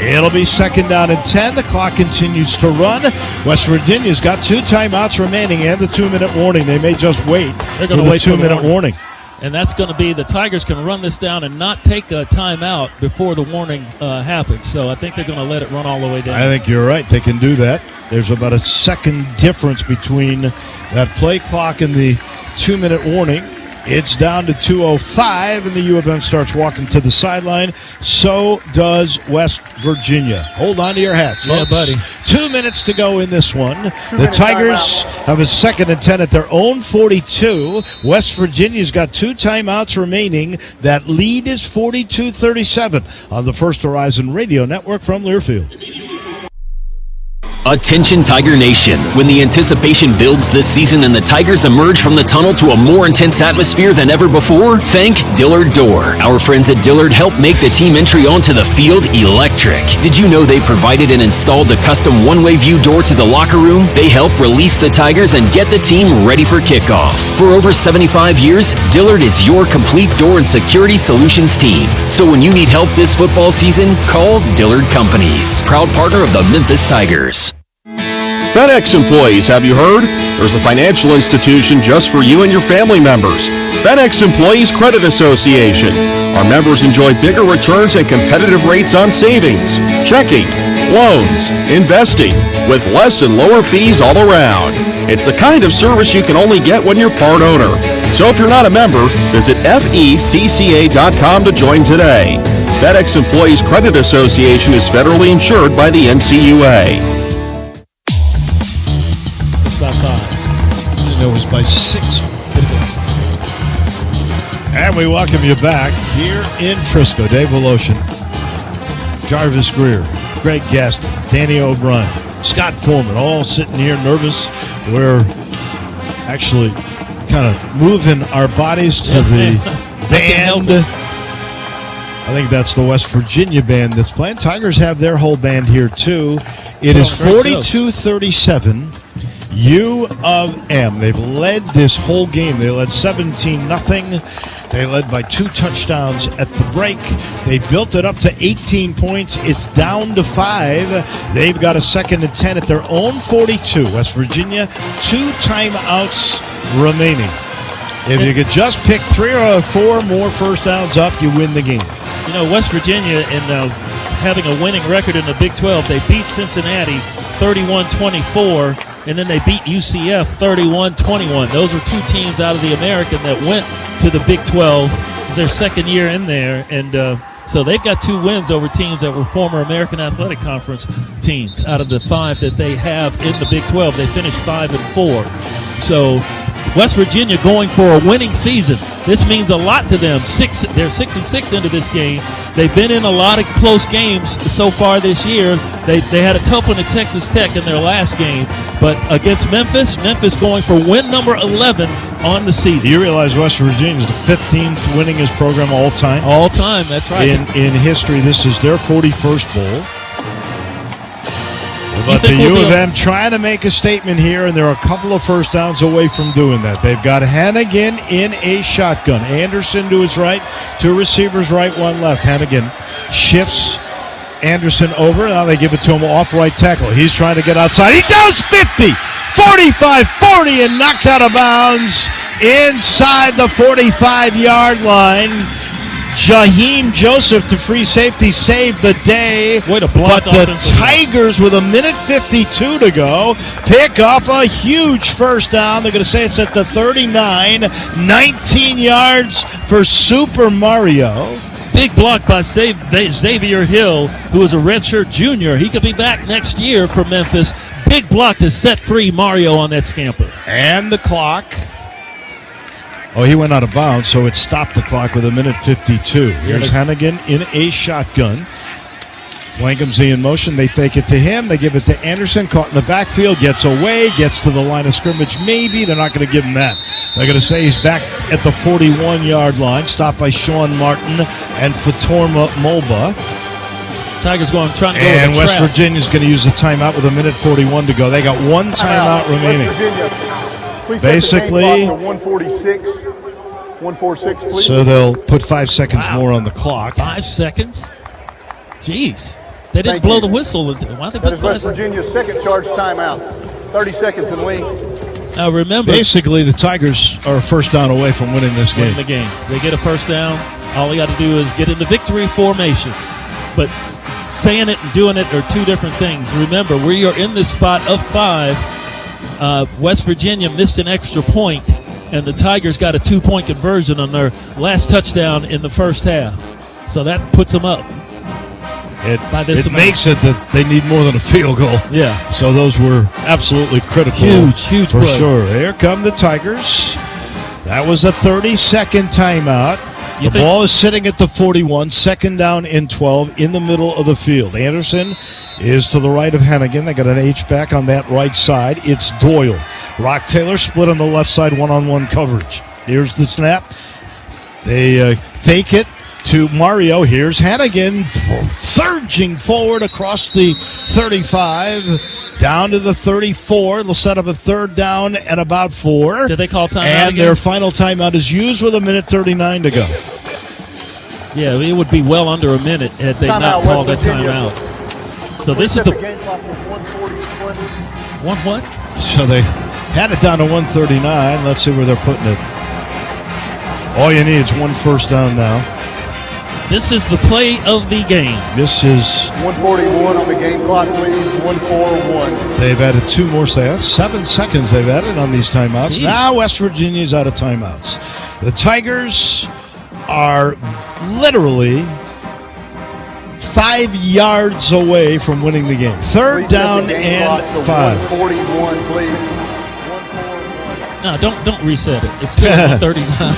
Speaker 22: It'll be 2nd down and 10. The clock continues to run. West Virginia's got 2 timeouts remaining and the 2-minute warning. They may just wait.
Speaker 23: They're going to wait
Speaker 22: 2-minute warning.
Speaker 23: And that's going to be the Tigers can run this down and not take a timeout before the warning happens. So I think they're going to let it run all the way down.
Speaker 22: I think you're right. They can do that. There's about a second difference between that play clock and the 2-minute warning. It's down to 2:05, and the U of M starts walking to the sideline. So does West Virginia. Hold on to your hats, folks.
Speaker 23: Yeah, buddy.
Speaker 22: 2 minutes to go in this one. The Tigers have a 2nd and 10 at their own 42. West Virginia's got 2 timeouts remaining. That lead is 42-37 on the First Horizon Radio Network from Learfield.
Speaker 18: Attention Tiger Nation. When the anticipation builds this season and the Tigers emerge from the tunnel to a more intense atmosphere than ever before, thank Dillard Door. Our friends at Dillard help make the team entry onto the field electric. Did you know they provided and installed the custom one-way view door to the locker room? They help release the Tigers and get the team ready for kickoff. For over 75 years, Dillard is your complete door and security solutions team. So when you need help this football season, call Dillard Companies, proud partner of the Memphis Tigers.
Speaker 19: FedEx employees, have you heard? There's a financial institution just for you and your family members. FedEx Employees Credit Association. Our members enjoy bigger returns and competitive rates on savings, checking, loans, investing, with less and lower fees all around. It's the kind of service you can only get when you're part owner. So if you're not a member, visit FECCA.com to join today. FedEx Employees Credit Association is federally insured by the NCUA.
Speaker 23: Stop 5.
Speaker 22: And it was by 6. And we welcome you back here in Frisco. Dave Voloshin, Jarvis Greer, Greg Gaston, Danny O'Brien, Scott Foreman, all sitting here nervous. We're actually kind of moving our bodies to the band. I think that's the West Virginia band that's playing. Tigers have their whole band here, too. It is 42-37. U of M. They've led this whole game. They led 17-0. They led by 2 touchdowns at the break. They built it up to 18 points. It's down to 5. They've got a 2nd and 10 at their own 42. West Virginia, 2 timeouts remaining. If you could just pick 3 or 4 more first downs up, you win the game.
Speaker 23: You know, West Virginia, in having a winning record in the Big 12, they beat Cincinnati 31-24. And then they beat UCF 31-21. Those were 2 teams out of the American that went to the Big 12. It's their 2nd year in there. And so they've got 2 wins over teams that were former American Athletic Conference teams. Out of the 5 that they have in the Big 12, they finished 5-4. So West Virginia going for a winning season. This means a lot to them. They're 6-6 into this game. They've been in a lot of close games so far this year. They had a tough one at Texas Tech in their last game, but against Memphis going for win number 11 on the season.
Speaker 22: You realize West Virginia is the 15th winningest program all time?
Speaker 23: All time, that's right.
Speaker 22: In history, this is their 41st bowl. But the U of M trying to make a statement here, and they're a couple of first downs away from doing that. They've got Hannigan in a shotgun. Anderson to his right, 2 receivers right, 1 left. Hannigan shifts Anderson over. Now they give it to him off right tackle. He's trying to get outside. He does 50, 45, 40, and knocks out of bounds inside the 45-yard line. Jaheim Joseph to free safety saved the day.
Speaker 23: Way to block.
Speaker 22: But the Tigers, with 1:52 to go, pick up a huge first down. They're going to say it's at the 39, 19 yards for Super Mario.
Speaker 23: Big block by Xavier Hill, who is a redshirt junior. He could be back next year for Memphis. Big block to set free Mario on that scamper.
Speaker 22: And the clock. Oh, he went out of bounds, so it stopped the clock with 1:52. Here's Hannigan in a shotgun. Langham's in motion. They fake it to him. They give it to Anderson. Caught in the backfield. Gets away. Gets to the line of scrimmage. Maybe. They're not going to give him that. They're going to say he's back at the 41-yard line. Stopped by Sean Martin and Fatorma Molba.
Speaker 23: Tigers trying to go
Speaker 22: and
Speaker 23: with a
Speaker 22: West
Speaker 23: trap.
Speaker 22: Virginia's going to use a timeout with 1:41 to go. They got 1 timeout remaining. Basically,
Speaker 6: 146, please.
Speaker 22: So they'll put 5 seconds more on the clock.
Speaker 23: 5 seconds? Jeez. They didn't blow the whistle. Why they
Speaker 6: That
Speaker 23: put
Speaker 6: is West Virginia's 2nd charge timeout. 30 seconds in the wing.
Speaker 23: Now remember,
Speaker 22: basically the Tigers are a first down away from winning this game.
Speaker 23: They get a first down. All they got to do is get in the victory formation. But saying it and doing it are 2 different things. Remember, we are in this spot up 5. West Virginia missed an extra point, and the Tigers got a 2-point conversion on their last touchdown in the first half. So that puts them up.
Speaker 22: It makes it that they need more than a field goal.
Speaker 23: Yeah.
Speaker 22: So those were absolutely critical.
Speaker 23: Huge
Speaker 22: for
Speaker 23: play.
Speaker 22: sure. Here come the Tigers. That was a 30-second timeout. The ball is sitting at the 41, second down and 12 in the middle of the field. Anderson is to the right of Hennigan. They got an H-back on that right side. It's Doyle. Rock Taylor split on the left side, one-on-one coverage. Here's the snap. They fake it to Mario. Here's Hennigan surging forward across the 35, down to the 34. They'll set up a third down and about 4.
Speaker 23: Did they call timeout
Speaker 22: And
Speaker 23: again?
Speaker 22: their final timeout is used with 1:39 to go.
Speaker 23: Yeah, it would be well under a minute had they not called that timeout. So this is the
Speaker 6: game clock was 1:40.
Speaker 23: what?
Speaker 22: So they had it down to 139. Let's see where they're putting it. All you need is one first down now.
Speaker 23: This is the play of the game.
Speaker 22: This is
Speaker 6: 1:41 on the game clock, please. 1:41.
Speaker 22: They've added 2 more. So that's 7 seconds they've added on these timeouts.
Speaker 23: Jeez.
Speaker 22: Now West Virginia's out of timeouts. The Tigers are literally 5 yards away from winning the game. Third down and 5.
Speaker 6: 1:41, please.
Speaker 23: No, don't reset it. It's still 139.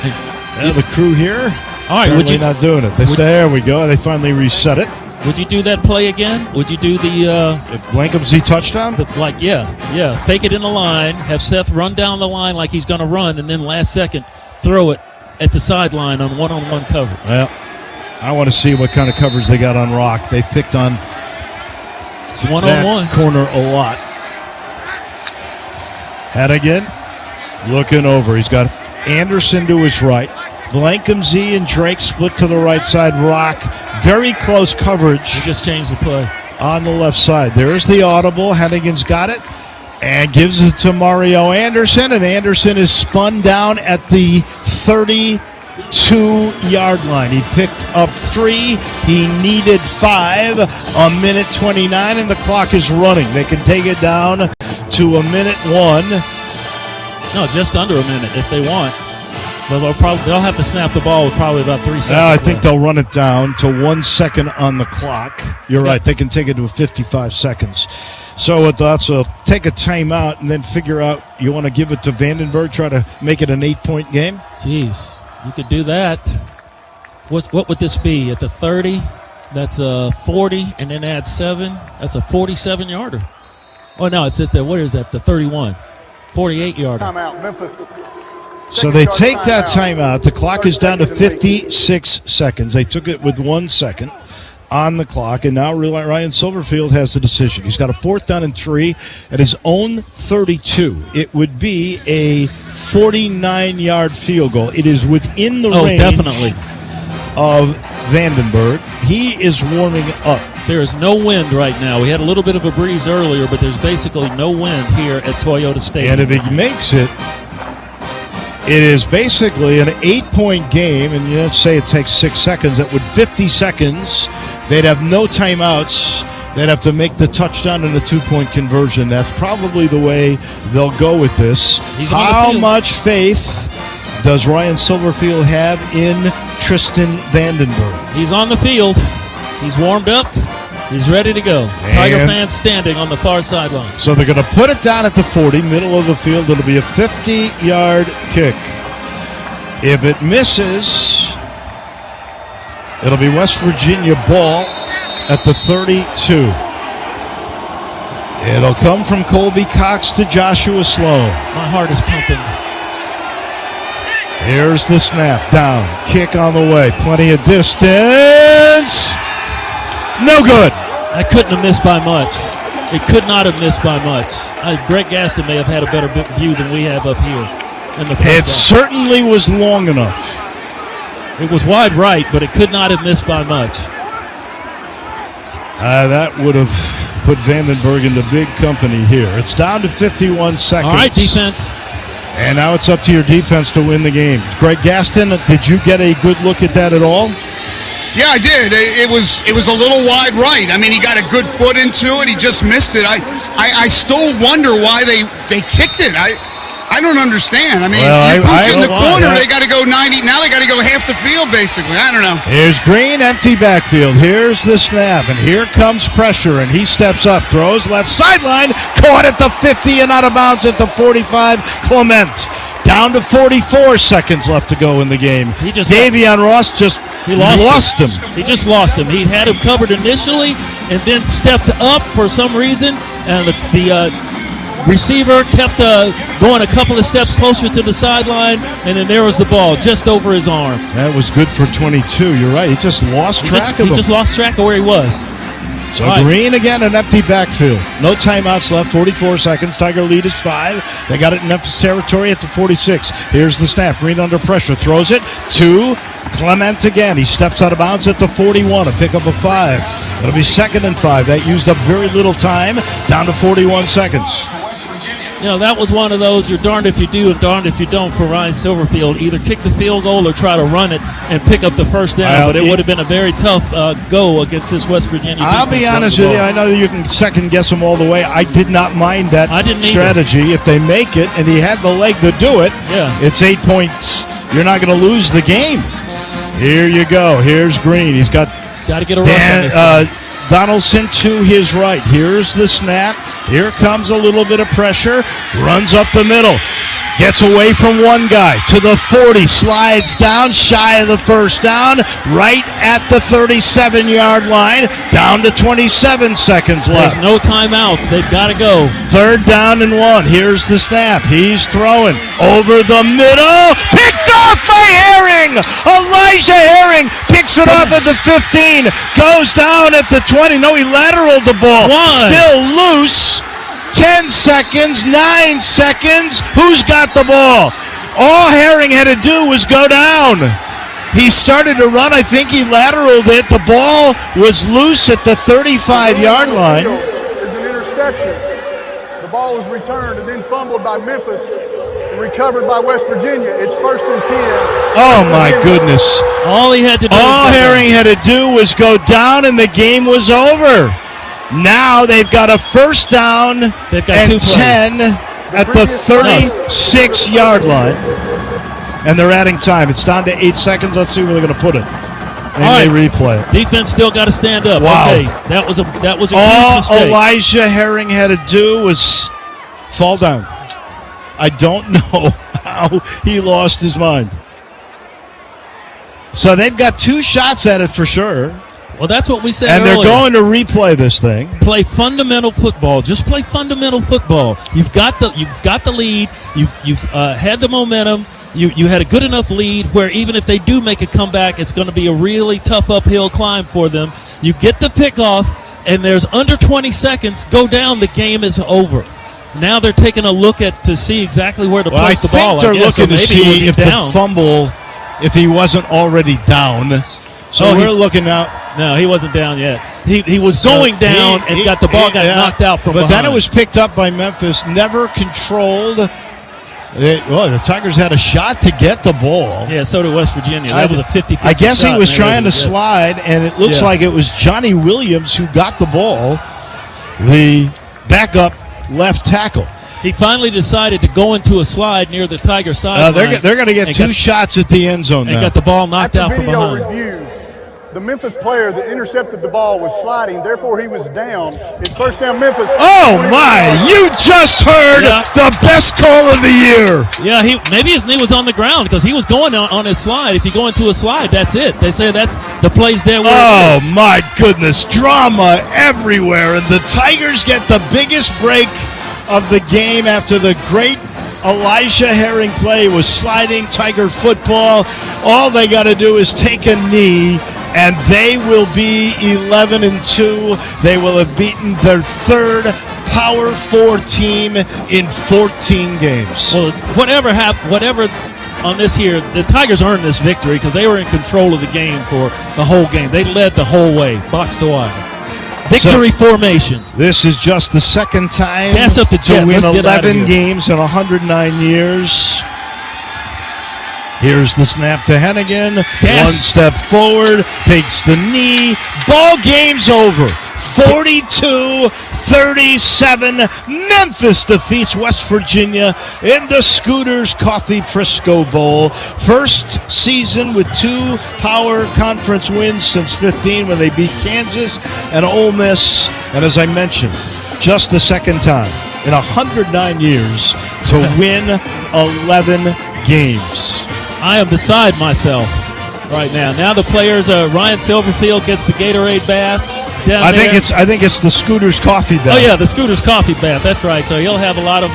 Speaker 22: Yeah, the crew here.
Speaker 23: All right, would you
Speaker 22: not doing it? There we go. They finally reset it.
Speaker 23: Would you do that play again? Would you do the
Speaker 22: Blankumsey touchdown?
Speaker 23: Yeah. Fake it in the line. Have Seth run down the line like he's going to run, and then last second throw it at the sideline on one-on-one coverage.
Speaker 22: Well, I want to see what kind of coverage they got on Rock. They've picked on
Speaker 23: it's one-on-one
Speaker 22: that corner a lot. Hennigan looking over. He's got Anderson to his right. Blankumsey and Drake split to the right side. Rock, very close coverage.
Speaker 23: He just changed the play.
Speaker 22: On the left side. There's the audible. Hennigan's got it and gives it to Mario Anderson. And Anderson is spun down at the 32-yard line. He picked up 3. He needed 5. 1:29, and the clock is running. They can take it down to 1:01.
Speaker 23: No, just under a minute if they want. But they'll have to snap the ball with probably about 3 seconds.
Speaker 22: I think they'll run it down to 1 second on the clock. You're right. They can take it to 55 seconds. So take a timeout and then figure out you want to give it to Vandenberg, try to make it an 8-point game?
Speaker 23: Jeez, you could do that. What would this be? At the 30, that's a 40, and then add 7. That's a 47-yarder. Oh, no, it's at the, what is that, the 31. 48-yarder.
Speaker 6: Timeout, Memphis.
Speaker 22: So they take that timeout. The clock is down to 56 seconds. They took it with 1 second on the clock, and now Ryan Silverfield has the decision. He's got a 4th down and 3 at his own 32. It would be a 49-yard field goal. It is within the range
Speaker 23: definitely.
Speaker 22: Of Vandenberg. He is warming up.
Speaker 23: There is no wind right now. We had a little bit of a breeze earlier, but there's basically no wind here at Toyota Stadium.
Speaker 22: And if he makes it, it is basically an 8-point game, and you let's say it takes 6 seconds. That would 50 seconds. They'd have no timeouts. They'd have to make the touchdown and the 2-point conversion. That's probably the way they'll go with this. How much faith does Ryan Silverfield have in Tristan Vandenberg?
Speaker 23: He's on the field. He's warmed up. He's ready to go. Tiger fans standing on the far sideline.
Speaker 22: So they're going to put it down at the 40, middle of the field. It'll be a 50-yard kick. If it misses, it'll be West Virginia ball at the 32. It'll come from Colby Cox to Joshua Sloan.
Speaker 23: My heart is pumping.
Speaker 22: Here's the snap. Down. Kick on the way. Plenty of distance. No good.
Speaker 23: I couldn't have missed by much. It could not have missed by much. Greg Gaston may have had a better view than we have up here. In the
Speaker 22: it certainly was long enough.
Speaker 23: It was wide right, but it could not have missed by much.
Speaker 22: That would have put Vandenberg into big company here. It's down to 51 seconds.
Speaker 23: All right, defense.
Speaker 22: And now it's up to your defense to win the game. Greg Gaston, did you get a good look at that at all?
Speaker 7: Yeah, I did. It was a little wide right. I mean, he got a good foot into it. He just missed it. I still wonder why they kicked it. I don't understand. I mean, you punch in the corner, they got to go 90. Now they got to go half the field, basically. I don't know.
Speaker 22: Here's Green, empty backfield. Here's the snap, and here comes pressure, and he steps up, throws left sideline, caught at the 50 and out of bounds at the 45. Clement Down to 44 seconds left to go in the game. Davion Ross lost him.
Speaker 23: He just lost him. He had him covered initially and then stepped up for some reason, and the receiver kept going a couple of steps closer to the sideline, and then there was the ball just over his arm.
Speaker 22: That was good for 22. You're right. He just lost track of him.
Speaker 23: He just lost track of where he was.
Speaker 22: So Green again, an empty backfield. No timeouts left, 44 seconds. Tiger lead is 5. They got it in Memphis territory at the 46. Here's the snap. Green under pressure. Throws it to Clement again. He steps out of bounds at the 41. A pickup of 5. It'll be 2nd and 5. That used up very little time. Down to 41 seconds.
Speaker 23: You know, that was one of those you're darned if you do and darned if you don't for Ryan Silverfield. Either kick the field goal or try to run it and pick up the first down. But it would have been a very tough go against this West Virginia defense.
Speaker 22: I'll be honest with you. I know you can second guess them all the way. I did not mind that strategy. If they make it, and he had the leg to do it, it's 8 points. You're not going to lose the game. Here you go. Here's Green. He's got
Speaker 23: to get a rush on this guy.
Speaker 22: Donaldson to his right. Here's the snap. Here comes a little bit of pressure. Runs up the middle. Gets away from one guy to the 40. Slides down shy of the first down. Right at the 37-yard line. Down to 27 seconds left.
Speaker 23: There's no timeouts. They've got to go.
Speaker 22: 3rd down and 1. Here's the snap. He's throwing over the middle. Picked off by Herring. Elijah Herring picks it off at the 15. Goes down at the 20. No, he lateraled the ball. Still loose. 10 seconds, 9 seconds. Who's got the ball? All Herring had to do was go down. He started to run. I think he lateraled it. The ball was loose at the 35-yard line.
Speaker 6: It's an interception. The ball was returned and then fumbled by Memphis and recovered by West Virginia. It's 1st and 10.
Speaker 22: Oh, my goodness.
Speaker 23: All he had to do
Speaker 22: All Herring had to do was go down, and the game was over. Now they've got a first down and 10 at the 36-yard line. And they're adding time. It's down to 8 seconds. Let's see where they're going to put it. And they replay it.
Speaker 23: Defense still got to stand up.
Speaker 22: Wow.
Speaker 23: Okay, that was a huge
Speaker 22: All
Speaker 23: mistake.
Speaker 22: Elijah Herring had to do was fall down. I don't know how he lost his mind. So they've got 2 shots at it for sure.
Speaker 23: Well, that's what we said
Speaker 22: and
Speaker 23: earlier.
Speaker 22: They're going to replay this thing.
Speaker 23: Play fundamental football. Just play fundamental football. You've got the lead. You've had the momentum. You had a good enough lead where even if they do make a comeback, it's going to be a really tough uphill climb for them. You get the pickoff, and there's under 20 seconds. Go down. The game is over. Now they're taking a look to see exactly where to place the ball.
Speaker 22: I think they're looking to see if the fumble, if he wasn't already down. So we're looking out.
Speaker 23: No, he wasn't down yet. He was going down and got the ball knocked out from behind.
Speaker 22: But then it was picked up by Memphis, never controlled. The Tigers had a shot to get the ball.
Speaker 23: Yeah, so did West Virginia. That was a 50-50
Speaker 22: I guess
Speaker 23: shot,
Speaker 22: he was trying to slide, and it looks like it was Johnny Williams who got the ball, the backup left tackle.
Speaker 23: He finally decided to go into a slide near the Tiger sideline.
Speaker 22: They're going to get 2 shots at the end zone now.
Speaker 23: And got the ball knocked out from behind.
Speaker 6: Review, the Memphis player that intercepted the ball was sliding, therefore he was down. It's 1st down Memphis.
Speaker 22: Oh, my. You just heard the best call of the year.
Speaker 23: Yeah, maybe his knee was on the ground because he was going on his slide. If you go into a slide, that's it. They say that's the play's there.
Speaker 22: Oh, my goodness. Drama everywhere. And the Tigers get the biggest break of the game after the great Elijah Herring play was sliding Tiger football. All they got to do is take a knee, and they will be 11-2. They will have beaten their 3rd Power 4 team in 14 games.
Speaker 23: Well, whatever on this here, the Tigers earned this victory because they were in control of the game for the whole game. They led the whole way, box to wire. Victory formation.
Speaker 22: This is just the 2nd time
Speaker 23: Gas up the jet.
Speaker 22: to win
Speaker 23: Let's get out of
Speaker 22: 11
Speaker 23: here.
Speaker 22: games in 109 years. Here's the snap to Hennigan.
Speaker 23: Gas.
Speaker 22: 1 step forward, takes the knee. Ball game's over. 42-37. Memphis defeats West Virginia in the Scooters Coffee Frisco Bowl. First season with 2 Power Conference wins since 15 when they beat Kansas and Ole Miss. And as I mentioned, just the 2nd time in 109 years to win 11 games.
Speaker 23: I am beside myself right now. Now the players, Ryan Silverfield gets the Gatorade bath. I
Speaker 22: think it's the Scooter's Coffee bath.
Speaker 23: Oh yeah, the Scooter's Coffee bath. That's right. So he'll have a lot of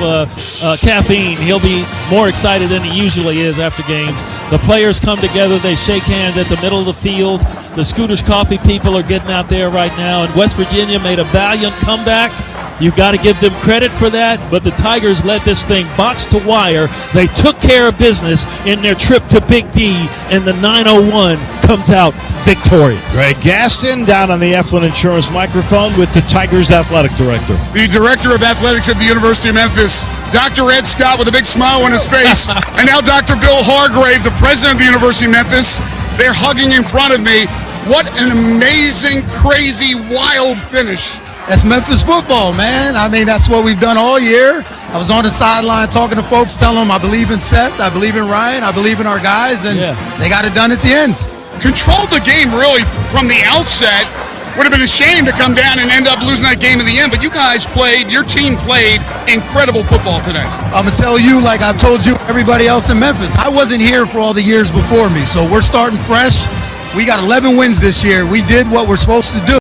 Speaker 23: caffeine. He'll be more excited than he usually is after games. The players come together. They shake hands at the middle of the field. The Scooter's Coffee people are getting out there right now. And West Virginia made a valiant comeback. You've got to give them credit for that, but the Tigers led this thing box to wire. They took care of business in their trip to Big D, and the 901 comes out victorious.
Speaker 22: Greg Gaston down on the Eflin Insurance microphone with the Tigers athletic director.
Speaker 7: The director of athletics at the University of Memphis, Dr. Ed Scott with a big smile on his face, and now Dr. Bill Hargrave, the president of the University of Memphis. They're hugging in front of me. What an amazing, crazy, wild finish.
Speaker 11: That's Memphis football, man. I mean, that's what we've done all year. I was on the sideline talking to folks, telling them I believe in Seth, I believe in Ryan, I believe in our guys, and they got it done at the end.
Speaker 7: Controlled the game really from the outset. Would have been a shame to come down and end up losing that game in the end, but you guys played, your team played incredible football today.
Speaker 11: I'm going to tell you, like I've told you, everybody else in Memphis, I wasn't here for all the years before me, so we're starting fresh. We got 11 wins this year. We did what we're supposed to do.